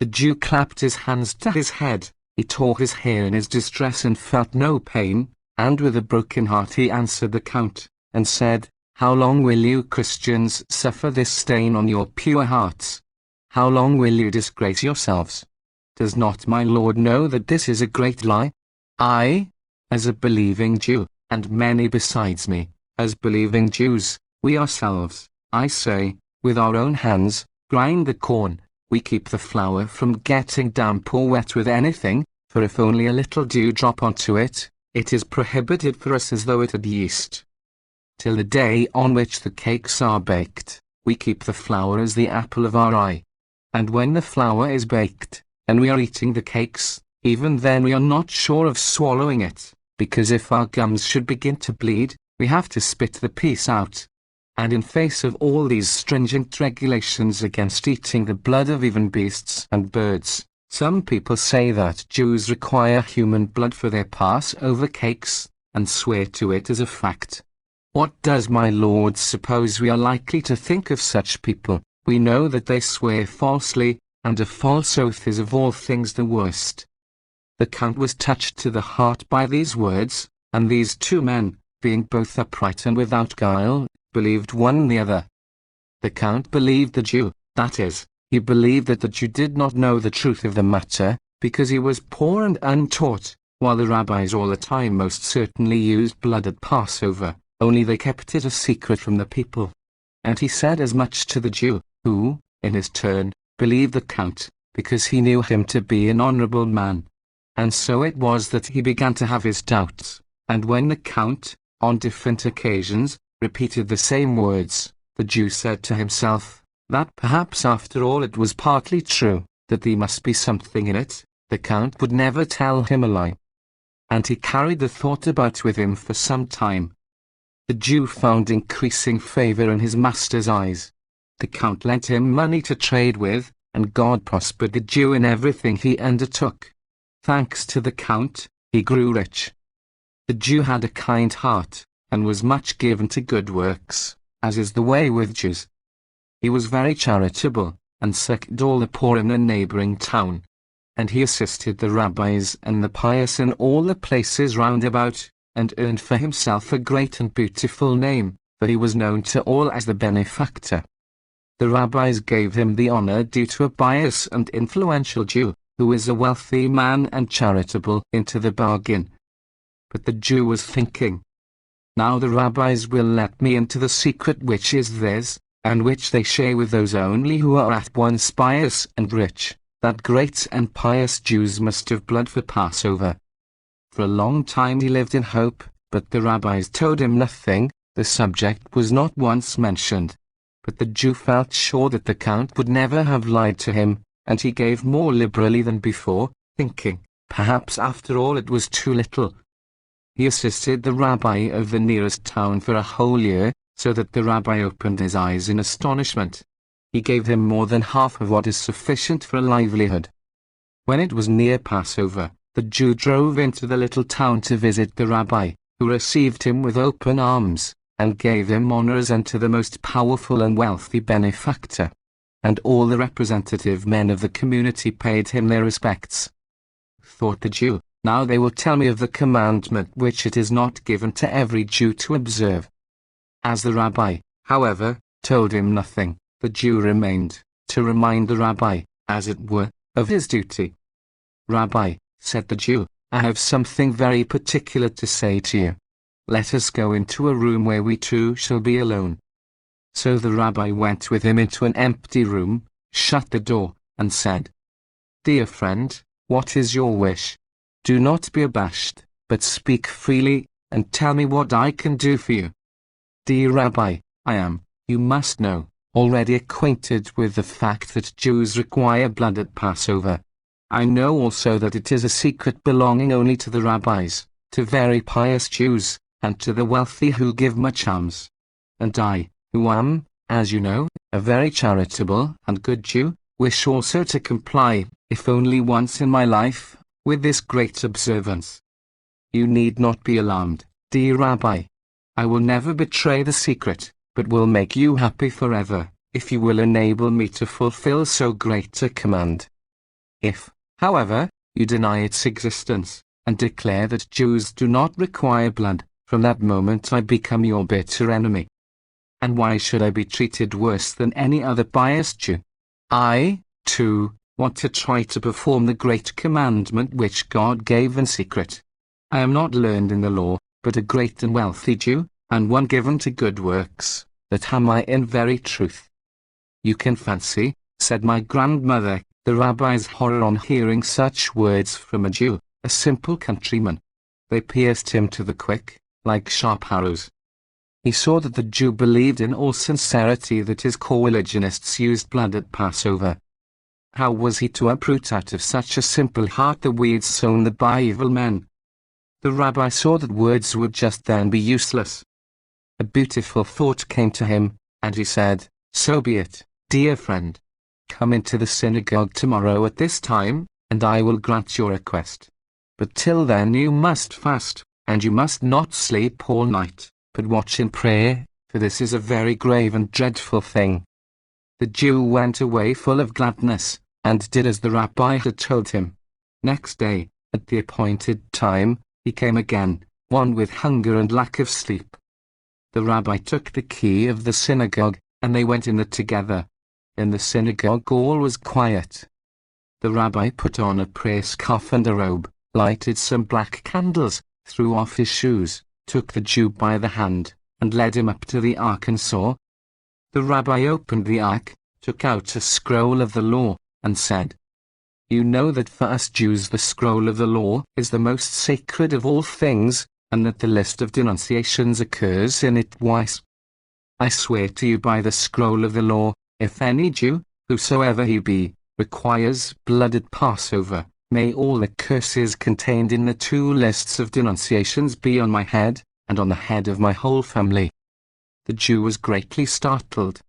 The Jew clapped his hands to his head. He tore his hair in his distress and felt no pain, and with a broken heart he answered the count, and said, "How long will you Christians suffer this stain on your pure hearts? How long will you disgrace yourselves? Does not my Lord know that this is a great lie? I, as a believing Jew, and many besides me, as believing Jews, we ourselves, I say, with our own hands, grind the corn. We keep the flour from getting damp or wet with anything, for if only a little dew drop onto it, it is prohibited for us as though it had yeast. Till the day on which the cakes are baked, we keep the flour as the apple of our eye. And when the flour is baked, and we are eating the cakes, even then we are not sure of swallowing it, because if our gums should begin to bleed, we have to spit the piece out. And in face of all these stringent regulations against eating the blood of even beasts and birds, some people say that Jews require human blood for their Passover cakes, and swear to it as a fact. What does my Lord suppose we are likely to think of such people? We know that they swear falsely, and a false oath is of all things the worst. The Count was touched to the heart by these words, and these two men, being both upright and without guile, believed one the other. The Count believed the Jew, that is, he believed that the Jew did not know the truth of the matter, because he was poor and untaught, while the rabbis all the time most certainly used blood at Passover, only they kept it a secret from the people. And he said as much to the Jew, who, in his turn, believed the Count, because he knew him to be an honourable man. And so it was that he began to have his doubts, and when the Count, on different occasions, repeated the same words, the Jew said to himself, that perhaps after all it was partly true, that there must be something in it, the Count would never tell him a lie. And he carried the thought about with him for some time. The Jew found increasing favour in his master's eyes. The Count lent him money to trade with, and God prospered the Jew in everything he undertook. Thanks to the Count, he grew rich. The Jew had a kind heart, and was much given to good works, as is the way with Jews. He was very charitable, and succored all the poor in a neighbouring town. And he assisted the rabbis and the pious in all the places round about, and earned for himself a great and beautiful name, for he was known to all as the benefactor. The rabbis gave him the honour due to a pious and influential Jew, who is a wealthy man and charitable into the bargain. But the Jew was thinking, now the rabbis will let me into the secret which is theirs, and which they share with those only who are at once pious and rich, that great and pious Jews must have blood for Passover. For a long time he lived in hope, but the rabbis told him nothing, the subject was not once mentioned. But the Jew felt sure that the Count would never have lied to him, and he gave more liberally than before, thinking, perhaps after all it was too little. He assisted the rabbi of the nearest town for a whole year, so that the rabbi opened his eyes in astonishment. He gave him more than half of what is sufficient for a livelihood. When it was near Passover, the Jew drove into the little town to visit the rabbi, who received him with open arms, and gave him honour as unto the most powerful and wealthy benefactor. And all the representative men of the community paid him their respects. Thought the Jew, now they will tell me of the commandment which it is not given to every Jew to observe. As the rabbi, however, told him nothing, the Jew remained, to remind the rabbi, as it were, of his duty. Rabbi, said the Jew, I have something very particular to say to you. Let us go into a room where we two shall be alone. So the rabbi went with him into an empty room, shut the door, and said, Dear friend, what is your wish? Do not be abashed, but speak freely, and tell me what I can do for you. Dear Rabbi, I am, you must know, already acquainted with the fact that Jews require blood at Passover. I know also that it is a secret belonging only to the rabbis, to very pious Jews, and to the wealthy who give much alms. And I, who am, as you know, a very charitable and good Jew, wish also to comply, if only once in my life, with this great observance. You need not be alarmed, dear Rabbi. I will never betray the secret, but will make you happy forever, if you will enable me to fulfill so great a command. If, however, you deny its existence, and declare that Jews do not require blood, from that moment I become your bitter enemy. And why should I be treated worse than any other pious Jew? I, too, want to try to perform the great commandment which God gave in secret. I am not learned in the law, but a great and wealthy Jew, and one given to good works, that am I in very truth. You can fancy, said my grandmother, the rabbi's horror on hearing such words from a Jew, a simple countryman. They pierced him to the quick, like sharp arrows. He saw that the Jew believed in all sincerity that his co-religionists used blood at Passover. How was he to uproot out of such a simple heart the weeds sown by evil men? The rabbi saw that words would just then be useless. A beautiful thought came to him, and he said, So be it, dear friend. Come into the synagogue tomorrow at this time, and I will grant your request. But till then you must fast, and you must not sleep all night, but watch in prayer, for this is a very grave and dreadful thing. The Jew went away full of gladness, and did as the rabbi had told him. Next day, at the appointed time, he came again, one with hunger and lack of sleep. The rabbi took the key of the synagogue, and they went in it together. In the synagogue all was quiet. The rabbi put on a prayer scarf and a robe, lighted some black candles, threw off his shoes, took the Jew by the hand, and led him up to the ark and saw. The rabbi opened the ark, took out a scroll of the law, and said, "You know that for us Jews the scroll of the law is the most sacred of all things, and that the list of denunciations occurs in it twice. I swear to you by the scroll of the law, if any Jew, whosoever he be, requires blood at Passover, may all the curses contained in the two lists of denunciations be on my head, and on the head of my whole family." The Jew was greatly startled.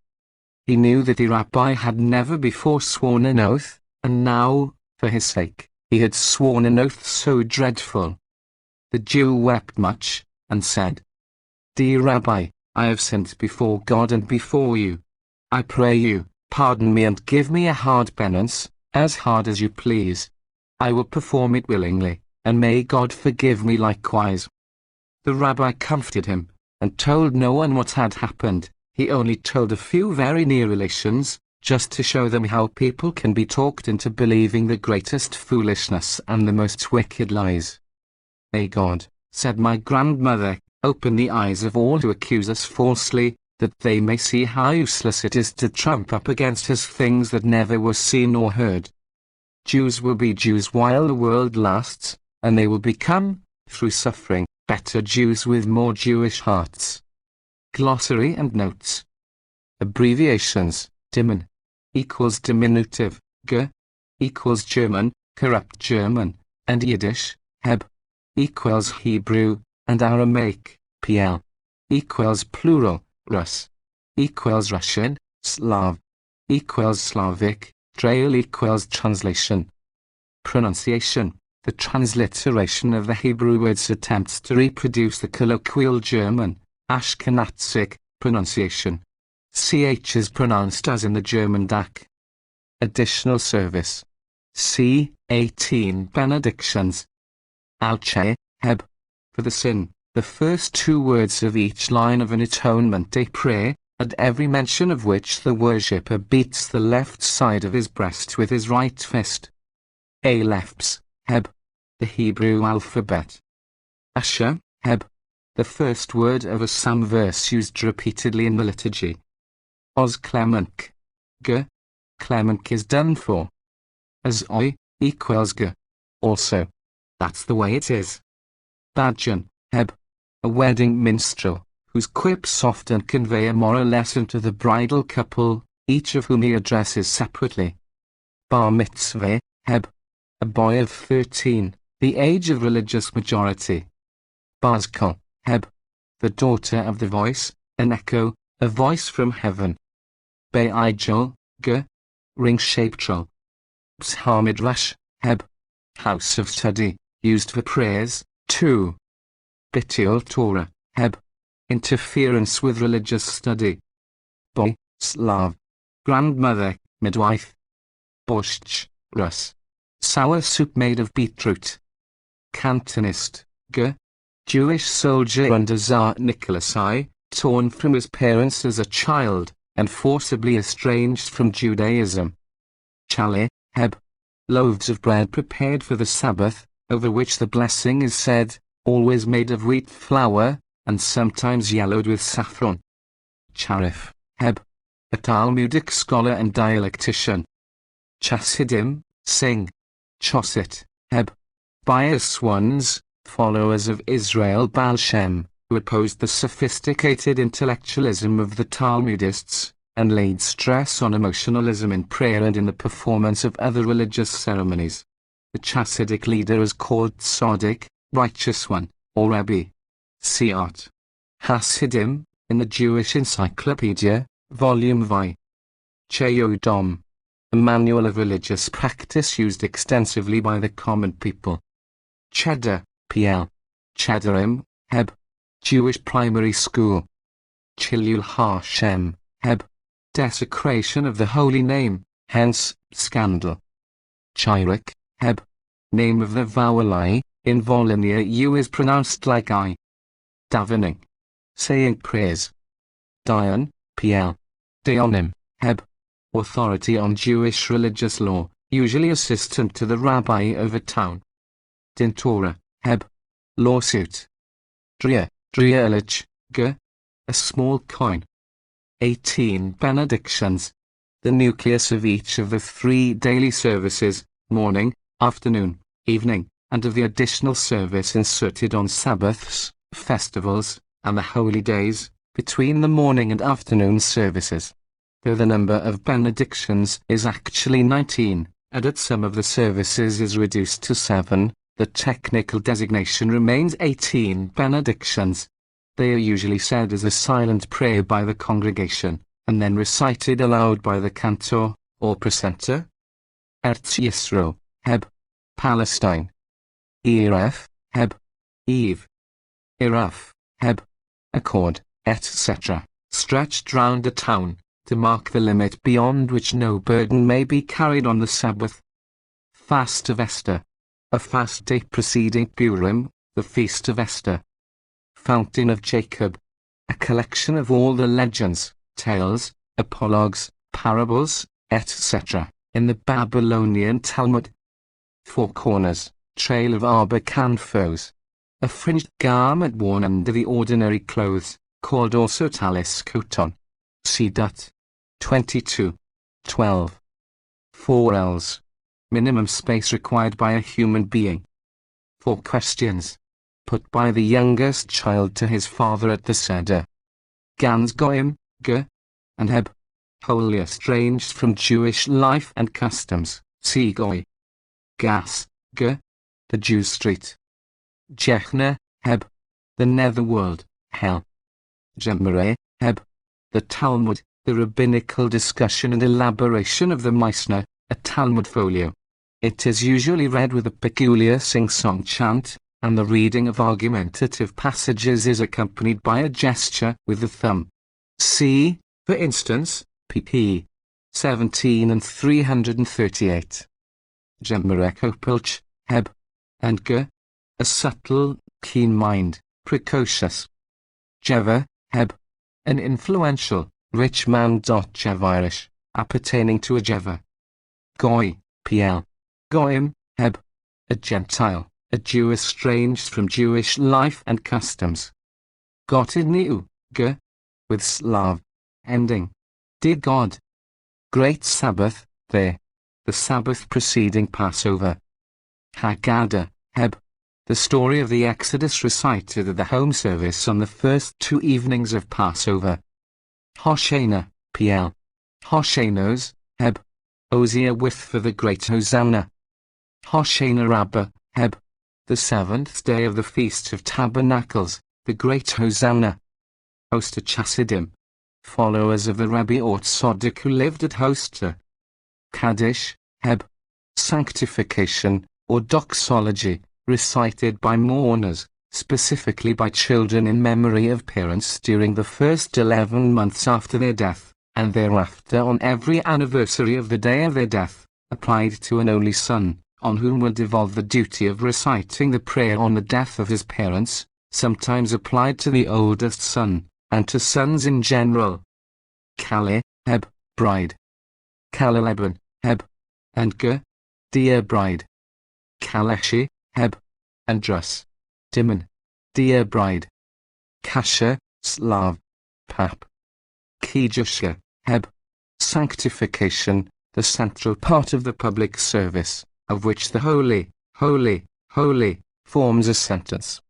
He knew that the rabbi had never before sworn an oath, and now, for his sake, he had sworn an oath so dreadful. The Jew wept much, and said, "Dear Rabbi, I have sinned before God and before you. I pray you, pardon me and give me a hard penance, as hard as you please. I will perform it willingly, and may God forgive me likewise." The rabbi comforted him, and told no one what had happened. He only told a few very near relations, just to show them how people can be talked into believing the greatest foolishness and the most wicked lies. "May God," said my grandmother, "open the eyes of all who accuse us falsely, that they may see how useless it is to trump up against us things that never were seen or heard. Jews will be Jews while the world lasts, and they will become, through suffering, better Jews with more Jewish hearts." Glossary and notes. Abbreviations. Dimin equals diminutive, g equals German, corrupt German, and Yiddish, heb equals Hebrew, and Aramaic, pl equals plural, Rus equals Russian, Slav equals Slavic, trail equals translation. Pronunciation. The transliteration of the Hebrew words attempts to reproduce the colloquial German, Ashkenazic, pronunciation. Ch is pronounced as in the German DAC. Additional service. C. 18 Benedictions. Alche, heb. For the sin, the first two words of each line of an Atonement Day prayer, at every mention of which the worshipper beats the left side of his breast with his right fist. Alephes, heb. The Hebrew alphabet. Asher, heb. The first word of a psalm verse used repeatedly in the liturgy. Os Clemenc, g. Clemenc is done for. As oi equals g. Also. That's the way it is. Badjan, heb. A wedding minstrel, whose quips often convey a moral lesson to the bridal couple, each of whom he addresses separately. Bar mitzvah, heb. A boy of 13, the age of religious majority. Bazkal, heb. The daughter of the voice, an echo, a voice from heaven. Be'ijol, g. Ring-shaped troll. Psalmidrash, heb. House of study, used for prayers, 2. Bitiol Torah, heb. Interference with religious study. Boy, Slav. Grandmother, midwife. Borscht, Rus. Sour soup made of beetroot. Cantonist, g. Jewish soldier under Tsar Nicholas I, torn from his parents as a child, and forcibly estranged from Judaism. Chale, heb. Loaves of bread prepared for the Sabbath, over which the blessing is said, always made of wheat flour, and sometimes yellowed with saffron. Charif, heb. A Talmudic scholar and dialectician. Chassidim, sing. Chosit, heb. Pious ones, followers of Israel Baal Shem, who opposed the sophisticated intellectualism of the Talmudists, and laid stress on emotionalism in prayer and in the performance of other religious ceremonies. The Chassidic leader is called Tzaddik, righteous one, or Rebbe. See art. Hasidim, in the Jewish Encyclopedia, Volume V. Cheyodom, a manual of religious practice used extensively by the common people. Cheddar, pl. Cheddarim, heb. Jewish primary school. Chilul Hashem, heb. Desecration of the holy name, hence, scandal. Chirek, heb. Name of the vowel I, in Volhynia U is pronounced like I. Davening. Saying prayers. Dion, pl. Deonim, heb. Authority on Jewish religious law, usually assistant to the rabbi of a town. Din Torah, heb. Lawsuit. Dria, Drialich, g. A small coin. 18 benedictions. The nucleus of each of the 3 daily services, morning, afternoon, evening, and of the additional service inserted on Sabbaths, festivals, and the holy days, between the morning and afternoon services. Though the number of benedictions is actually 19, and at some of the services is reduced to 7, the technical designation remains 18 benedictions. They are usually said as a silent prayer by the congregation, and then recited aloud by the cantor, or precentor. Eretz Yisro, heb. Palestine. Eref, heb. Eve. Iraf, heb. Accord, etc., stretched round a town, to mark the limit beyond which no burden may be carried on the Sabbath. Fast of Esther. A fast day preceding Purim, the Feast of Esther. Fountain of Jacob. A collection of all the legends, tales, apologues, parables, etc., in the Babylonian Talmud. Four corners, trail of arbor canfos. A fringed garment worn under the ordinary clothes, called also talis koton. Sidat. 22. 12. 4 L's. Minimum space required by a human being. 4 questions. Put by the youngest child to his father at the Seder. Gans Goim, G. and Heb. Wholly estranged from Jewish life and customs, see Goy. Gas, G. The Jew street. Jechna, Heb. The netherworld, hell. Jemere, Heb. The Talmud, the rabbinical discussion and elaboration of the Mishnah, a Talmud folio. It is usually read with a peculiar sing-song chant, and the reading of argumentative passages is accompanied by a gesture with the thumb. See, for instance, pp. 17 and 338. Jemere Kopilch, Heb. and G. A subtle, keen mind, precocious. Jeva, Heb. An influential, rich man. Jevirish, appertaining to a Jeva. Goy, pl. Goyim, Heb. A Gentile, a Jew estranged from Jewish life and customs. Gotidniu, G. With Slav, ending. Dear God. Great Sabbath, there. The Sabbath preceding Passover. Haggadah, Heb. The story of the Exodus recited at the home service on the first 2 evenings of Passover. Hoshana, pl. Hoshanos, Heb. Osier with for the great Hosanna. Hoshana Rabbah, Heb. The 7th day of the Feast of Tabernacles, the great Hosanna. Hosta Chassidim. Followers of the Rabbi or Tzaddik who lived at Hosta. Kaddish, Heb. Sanctification, or doxology, recited by mourners, specifically by children in memory of parents during the first 11 months after their death, and thereafter on every anniversary of the day of their death, applied to an only son, on whom will devolve the duty of reciting the prayer on the death of his parents, sometimes applied to the oldest son, and to sons in general. Kale, Heb. Bride. Kaleleben, Heb. and G. Dear bride. Kaleshi, Heb. and Drus. Dimon. Dear bride. Kasha, Slav. Pap. Kijushka, Heb. Sanctification, the central part of the public service, of which the holy, holy, holy, forms a sentence.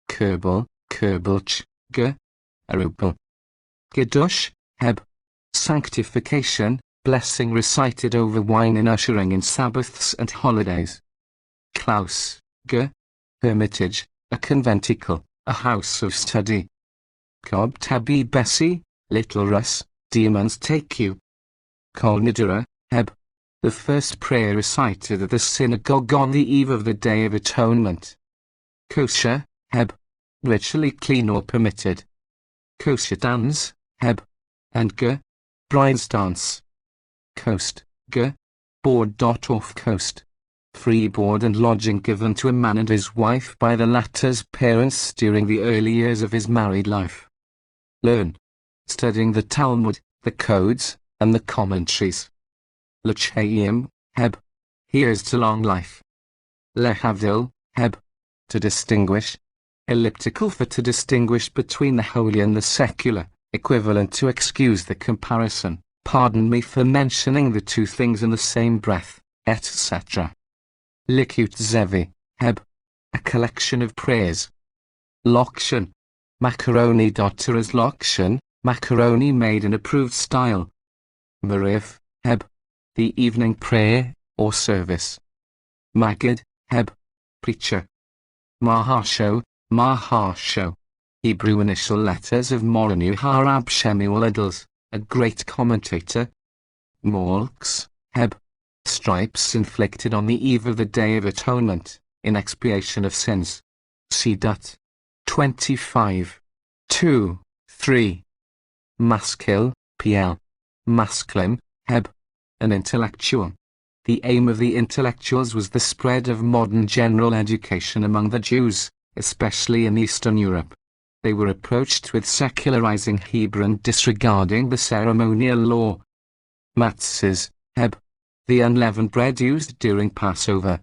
Kerbal, Kerbelch, G. Arubal. Gedush, Heb. Sanctification, blessing recited over wine in ushering in Sabbaths and holidays. Klaus, G. Hermitage, a conventicle, a house of study. Kob Tabi Bessie, Little Russ, demons take you. Kol Nidura, Heb. The first prayer recited at the synagogue on the eve of the Day of Atonement. Kosher, Heb. Ritually clean or permitted. Kosher dance, Heb. and G. Bride's dance. Coast, G. board. Off coast. Free board and lodging given to a man and his wife by the latter's parents during the early years of his married life. Learn. Studying the Talmud, the codes, and the commentaries. L'chaim, heb. Here's to long life. Lehavdil, heb. To distinguish. Elliptical for to distinguish between the holy and the secular, equivalent to excuse the comparison, pardon me for mentioning the two things in the same breath, etc. Likut Zevi, heb. A collection of prayers. Lokshan. Macaroni. Teres lokshan, macaroni made in approved style. Marif, heb. The evening prayer, or service. Magid, heb. Preacher. Mahasho, Mahasho. Hebrew initial letters of Moranu Harab Shemuel Idles, a great commentator. Morks, heb. Stripes inflicted on the eve of the Day of Atonement, in expiation of sins. Sidat. 25. 2, 3. Maskil, pl. Masklin, heb. An intellectual. The aim of the intellectuals was the spread of modern general education among the Jews, especially in Eastern Europe. They were approached with secularizing Hebrew and disregarding the ceremonial law. Matzahs, heb. The unleavened bread used during Passover.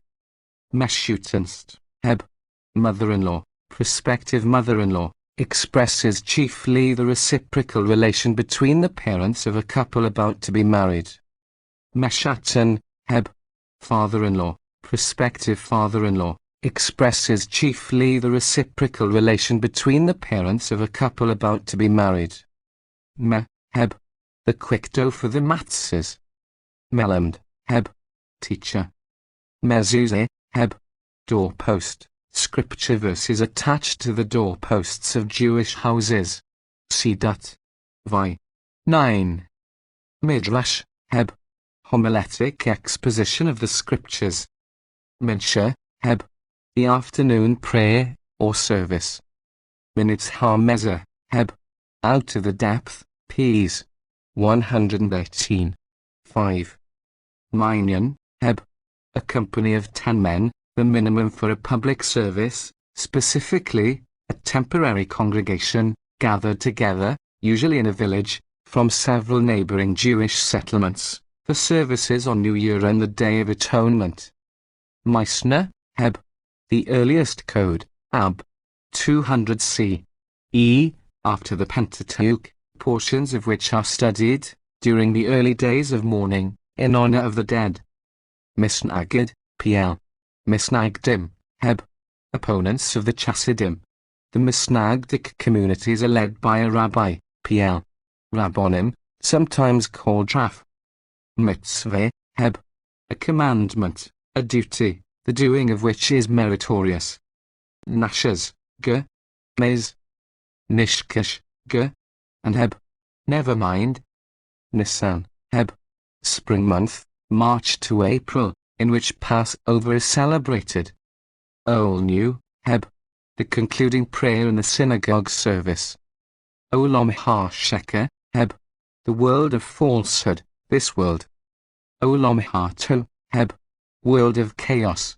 Meshutensd, heb. Mother-in-law, prospective mother-in-law, expresses chiefly the reciprocal relation between the parents of a couple about to be married. Meshatan, heb. Father-in-law, prospective father-in-law, expresses chiefly the reciprocal relation between the parents of a couple about to be married. Me, heb. The quick dough for the matzahs. Melamd, heb. Teacher. Mezuzah, heb. Doorpost, scripture verses attached to the doorposts of Jewish houses. Sidat. Vi. 9. Midrash, heb. Homiletic exposition of the scriptures. Minsha, heb. The afternoon prayer, or service. Minutes Harmeza, heb. Out of the depth, Ps. 118. 5. Minyan, heb. A company of 10 men, the minimum for a public service, specifically, a temporary congregation, gathered together, usually in a village, from several neighboring Jewish settlements, for services on New Year and the Day of Atonement. Meissner, heb. The earliest code, Ab. 200 C.E., after the Pentateuch, portions of which are studied, during the early days of mourning, in honor of the dead. Misnagid, pl. Misnagdim, heb. Opponents of the Chassidim. The Misnagdic communities are led by a rabbi, pl. Rabbonim, sometimes called Raf. Mitzvah, heb. A commandment, a duty, the doing of which is meritorious. Nashas, g. Mez. Nishkish, g. And heb. Never mind. Nisan, heb. Spring month, March to April, in which Passover is celebrated. Ol New, heb. The concluding prayer in the synagogue service. Olam ha-sheker, heb. The world of falsehood, this world. Olam ha-to, heb. World of chaos.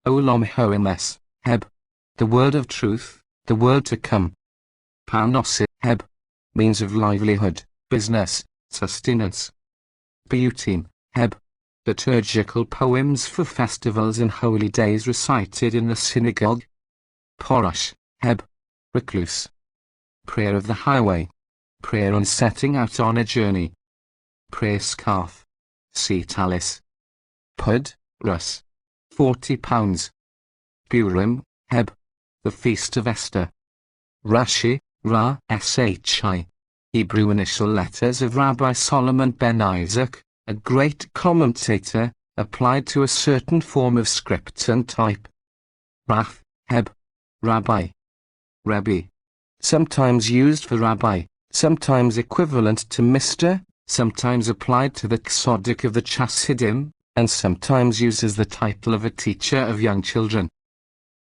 Olam ho-emes, heb. The world of truth, the world to come. Panosit, heb. Means of livelihood, business, sustenance. Piyutim, heb. Liturgical poems for festivals and holy days recited in the synagogue. Porush, heb. Recluse. Prayer of the highway. Prayer on setting out on a journey. Prayer scarf. Sitalis. Pud, Rus. £40. Purim, heb. The Feast of Esther. Rashi, Ra, Shi. Hebrew initial letters of Rabbi Solomon ben Isaac, a great commentator, applied to a certain form of script and type. Raf, heb. Rabbi. Rebbe. Sometimes used for rabbi, sometimes equivalent to Mr., sometimes applied to the Ksodic of the Chassidim, and sometimes used as the title of a teacher of young children.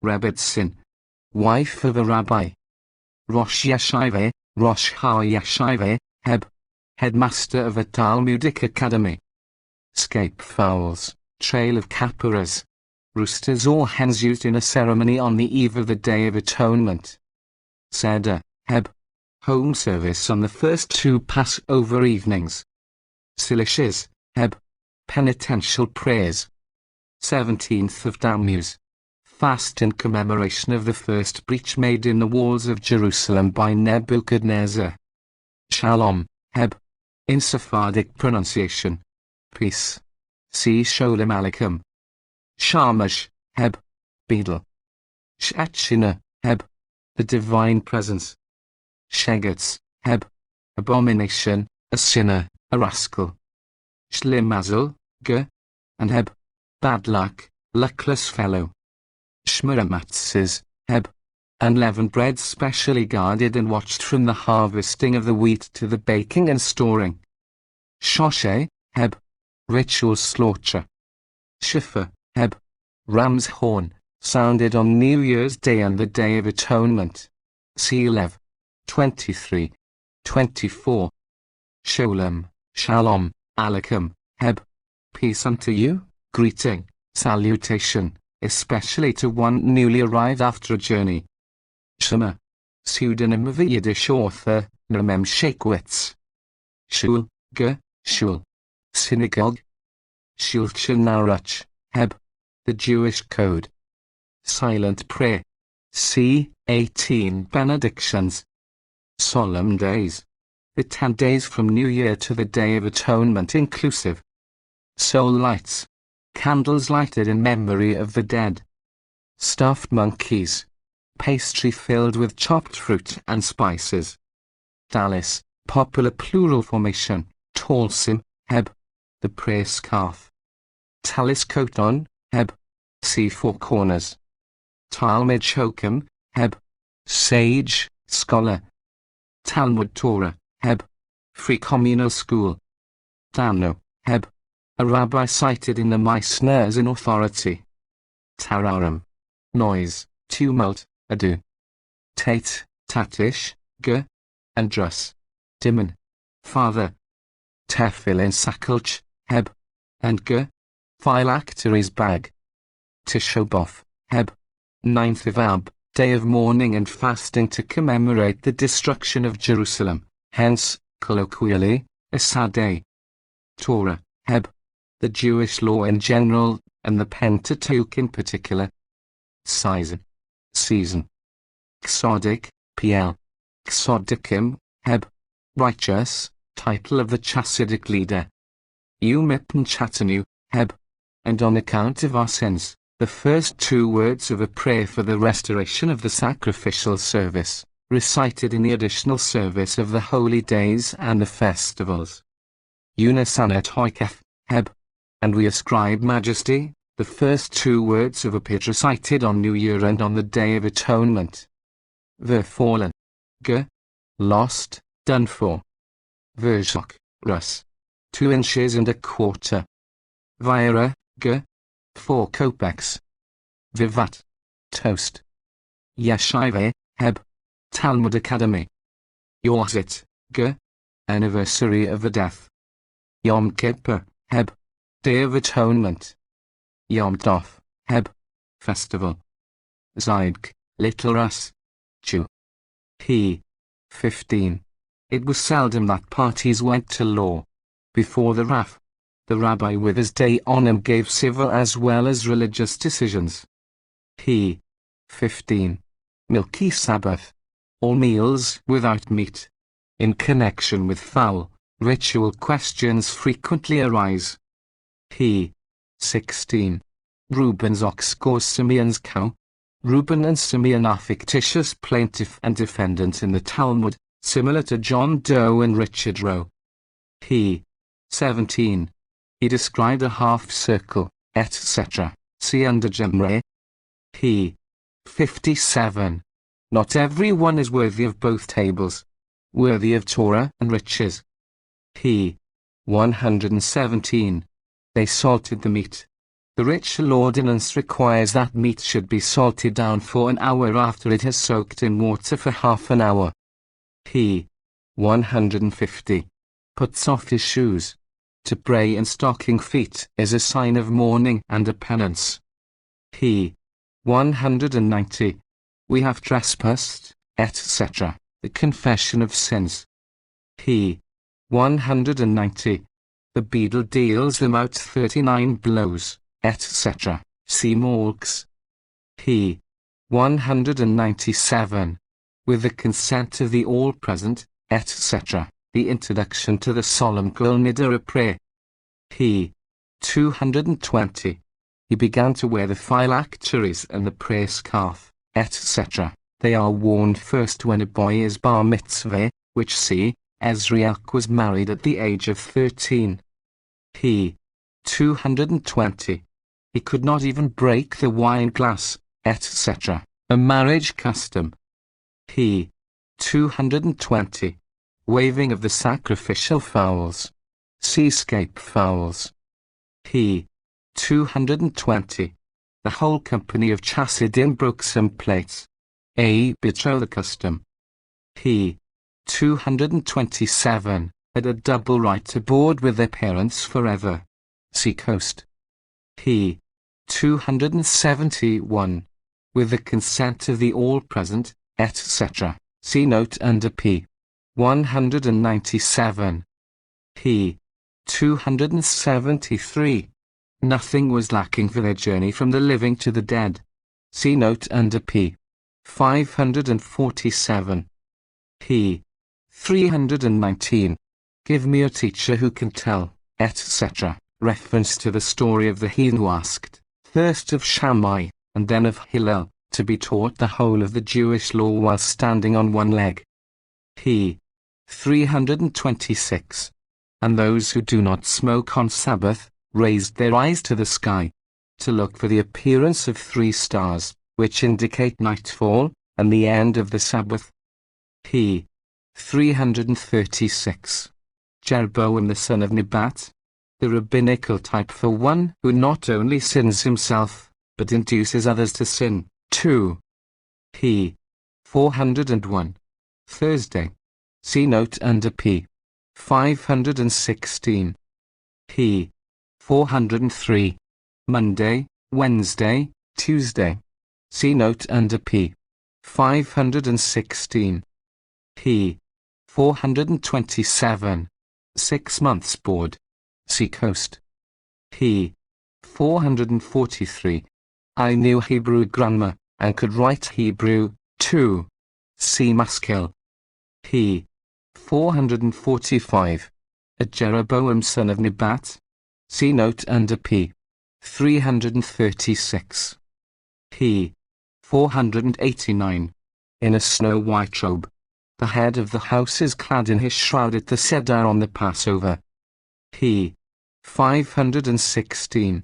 Rebbetzin. Wife of a rabbi. Rosh Yeshiva, Rosh HaYeshiva, heb. Headmaster of a Talmudic academy. scape fowls, trail of caperas, roosters or hens used in a ceremony on the eve of the Day of Atonement. Seder, Heb, home service on the first 2 Passover evenings. Silishes, Heb, penitential prayers. 17th of Tammuz, fast in commemoration of the first breach made in the walls of Jerusalem by Nebuchadnezzar. Shalom, Heb, in Sephardic pronunciation, peace. See Sholem Aleichem. Shamash, Heb, beadle. Shechina, Heb, the divine presence. Shegetz, Heb, abomination, a sinner, a rascal. Shlimazel, Ge, and Heb, bad luck, luckless fellow. Shmuramatzes, Heb, unleavened bread specially guarded and watched from the harvesting of the wheat to the baking and storing. Shoshe, Heb, ritual slaughter. Shofar, Heb, ram's horn, sounded on New Year's Day and the Day of Atonement. Selev, 23, 24. Sholem, Shalom, Aleichem, Heb, peace unto you, greeting, salutation, especially to one newly arrived after a journey. Shema, pseudonym of a Yiddish author, Noam Shakewitz. Shul, Ge, Shul, synagogue. Shulchan Aruch, Heb, the Jewish code. Silent prayer. C. 18 benedictions. Solemn days. The 10 days from New Year to the Day of Atonement inclusive. Soul lights. Candles lighted in memory of the dead. Stuffed monkeys. Pastry filled with chopped fruit and spices. Dalis, popular plural formation, Talsim, Heb, the prayer scarf. Talis koton, Heb, see 4 corners. Talmud Chokim, Heb, sage, scholar. Talmud Torah, Heb, free communal school. Dano, Heb, a rabbi cited in the Mishnah as an authority. Tararam, noise, tumult, ado. Tate, Tatish, Ge, and Drus. Dimon, father. Tefillin Sakulch, Heb, and Ge, phylacteries bag. Tishoboth, Heb, 9th of Ab, day of mourning and fasting to commemorate the destruction of Jerusalem, hence, colloquially, a sad day. Torah, Heb, the Jewish law in general, and the Pentateuch in particular. Season, Xodic, PL. Xodikim, Heb, righteous, title of the Chassidic leader. Umipn Chatanu, Heb, and on account of our sins, the first 2 words of a prayer for the restoration of the sacrificial service, recited in the additional service of the holy days and the festivals. Unisanet Hoiketh, Heb, and we ascribe majesty, the first 2 words of a prayer recited on New Year and on the Day of Atonement. The fallen, Ge, lost, done for. Verzok, Rus, 2 inches and a quarter. Vira, Ge, 4 kopecks. Vivat, toast. Yeshiva, Heb, Talmud Academy. Yorzit, Ge, anniversary of the death. Yom Kippur, Heb, Day of Atonement. Yom Tov, Heb, festival. Zaydk, Little Rus, Jew. P. 15. It was seldom that parties went to law. Before the Raf, the rabbi with his day on him gave civil as well as religious decisions. P. 15. Milky Sabbath. All meals without meat. In connection with fowl, ritual questions frequently arise. P. 16. Reuben's ox scores Simeon's cow. Reuben and Simeon are fictitious plaintiff and defendant in the Talmud, similar to John Doe and Richard Roe. P. 17. He described a half-circle, etc. See under Jemre. P. 57. Not everyone is worthy of both tables. Worthy of Torah and riches. P. 117. They salted the meat. The ritual ordinance requires that meat should be salted down for an hour after it has soaked in water for half an hour. P. 150. Puts off his shoes. To pray in stocking feet is a sign of mourning and a penance. He. 190. We have trespassed, etc. The confession of sins. He. 190. The beadle deals them out 39 blows, etc. See Morgs. He. 197. With the consent of the all-present, etc. The introduction to the solemn Gulnidera prayer. He. 220. He began to wear the phylacteries and the prayer scarf, etc. They are worn first when a boy is bar mitzvah, which see, Ezriach was married at the age of 13. He. 220. He could not even break the wine glass, etc. A marriage custom. He. 220. Waving of the sacrificial fowls. Seascape fowls. He. 220. The whole company of Chassidim broke some plates. A betrothal custom. He. 227. Had a double right to board with their parents forever. See Coast. He. 271. With the consent of the all-present, etc. See note under P. 197. He. 273. Nothing was lacking for their journey from the living to the dead. See note under P. 547. He. 319. Give me a teacher who can tell, etc. Reference to the story of the heathen who asked, first of Shammai, and then of Hillel, to be taught the whole of the Jewish law while standing on one leg. He. 326. And those who do not smoke on Sabbath, raised their eyes to the sky, to look for the appearance of 3 stars, which indicate nightfall, and the end of the Sabbath. He. 336. Jeroboam the son of Nebat, the rabbinical type for one who not only sins himself, but induces others to sin, too. He. 401. Thursday. See note under P. 516. He. 403. Monday, Wednesday, Tuesday. See note under P. 516. He. 427. 6 months board. See Coast. He. 443. I knew Hebrew grammar, and could write Hebrew, too. See Maskil. He. 445. A Jeroboam son of Nebat. See note under P. 336. He. 489. In a snow-white robe. The head of the house is clad in his shroud at the Seder on the Passover. He. 516.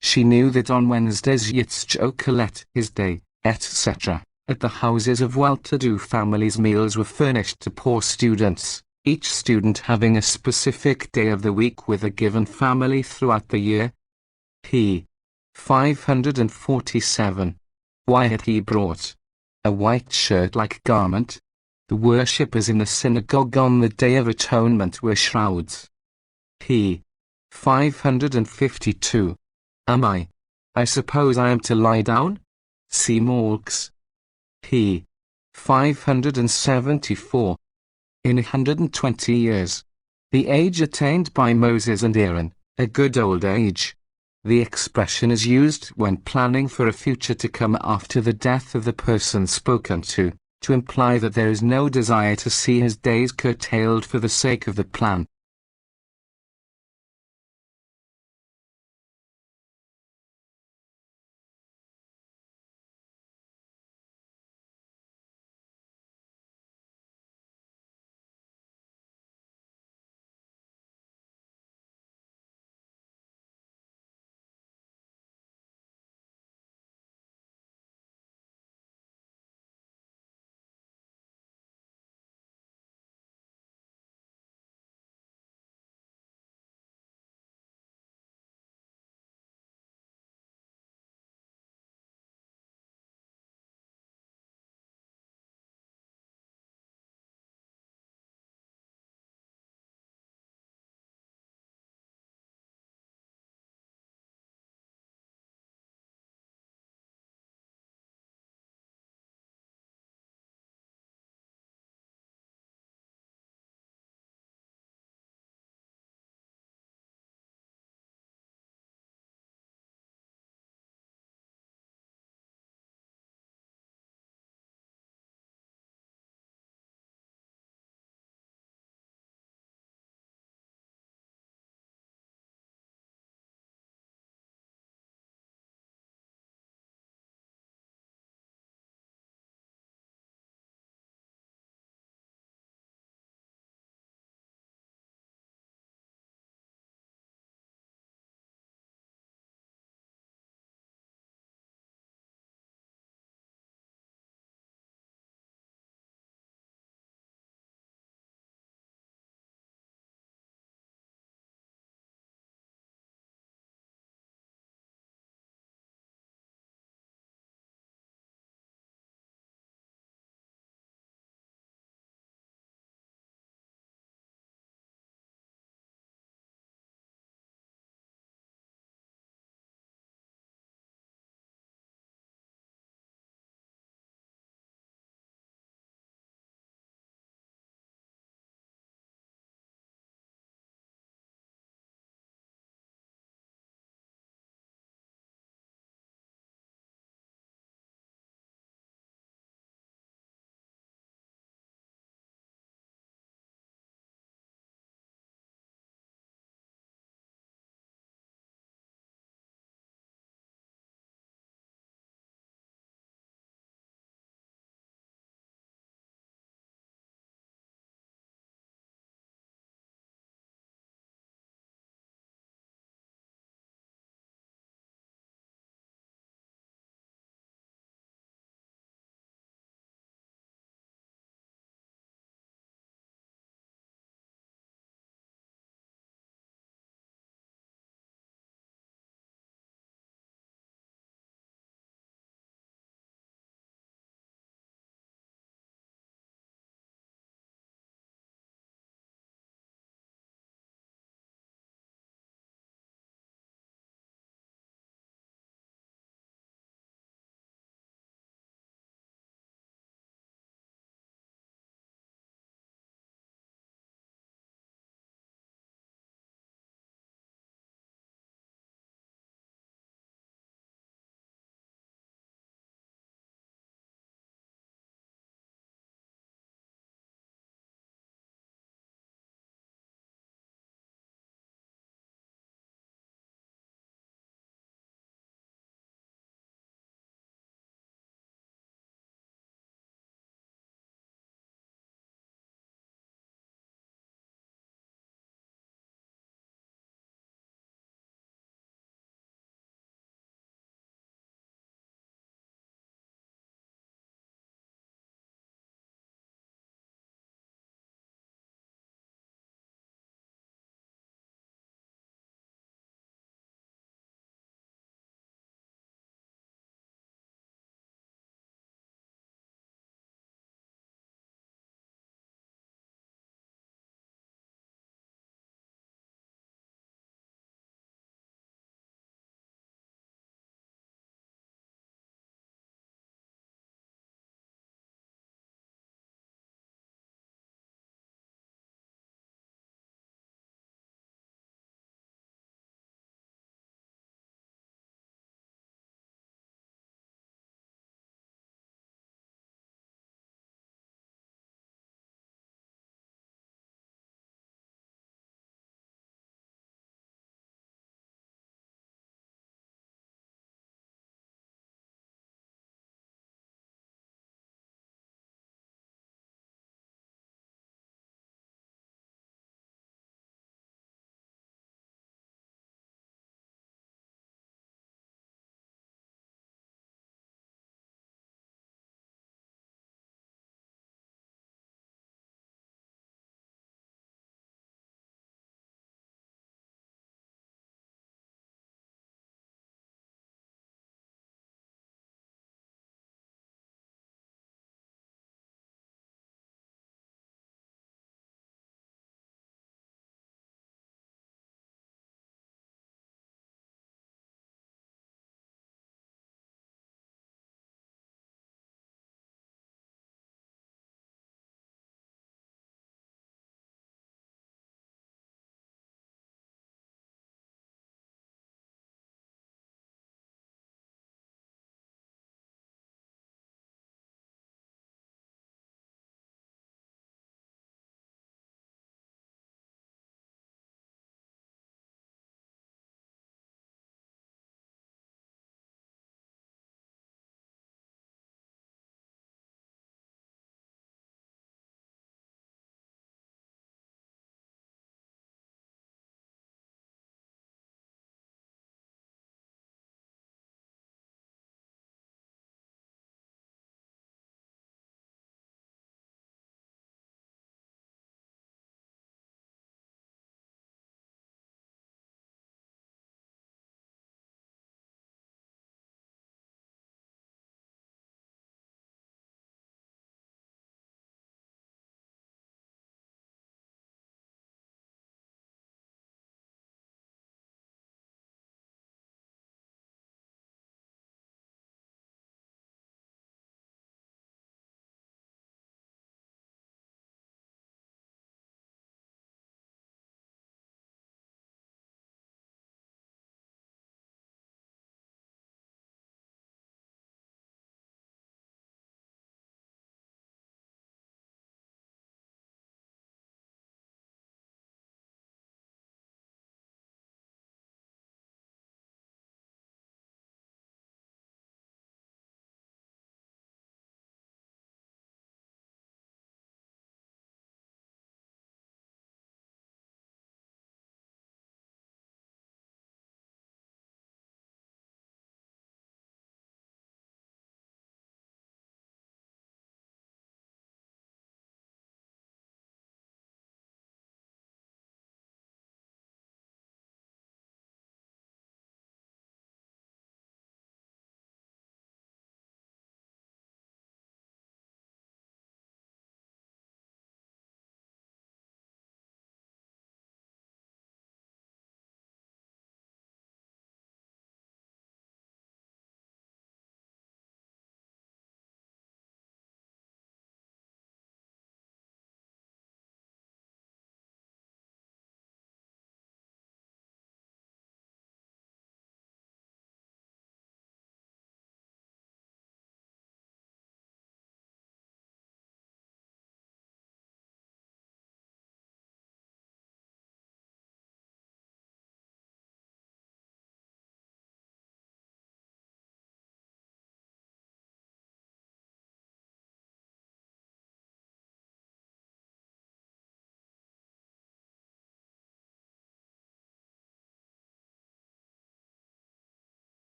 She knew that on Wednesdays Yitzchok his day, etc. At the houses of well-to-do families meals were furnished to poor students, each student having a specific day of the week with a given family throughout the year. He. 547. Why had he brought a white shirt-like garment? The worshippers in the synagogue on the Day of Atonement were shrouds. He. 552. Am I? I suppose I am to lie down? See Morgs. He. 574. In 120 years. The age attained by Moses and Aaron, a good old age. The expression is used when planning for a future to come after the death of the person spoken to imply that there is no desire to see his days curtailed for the sake of the plan.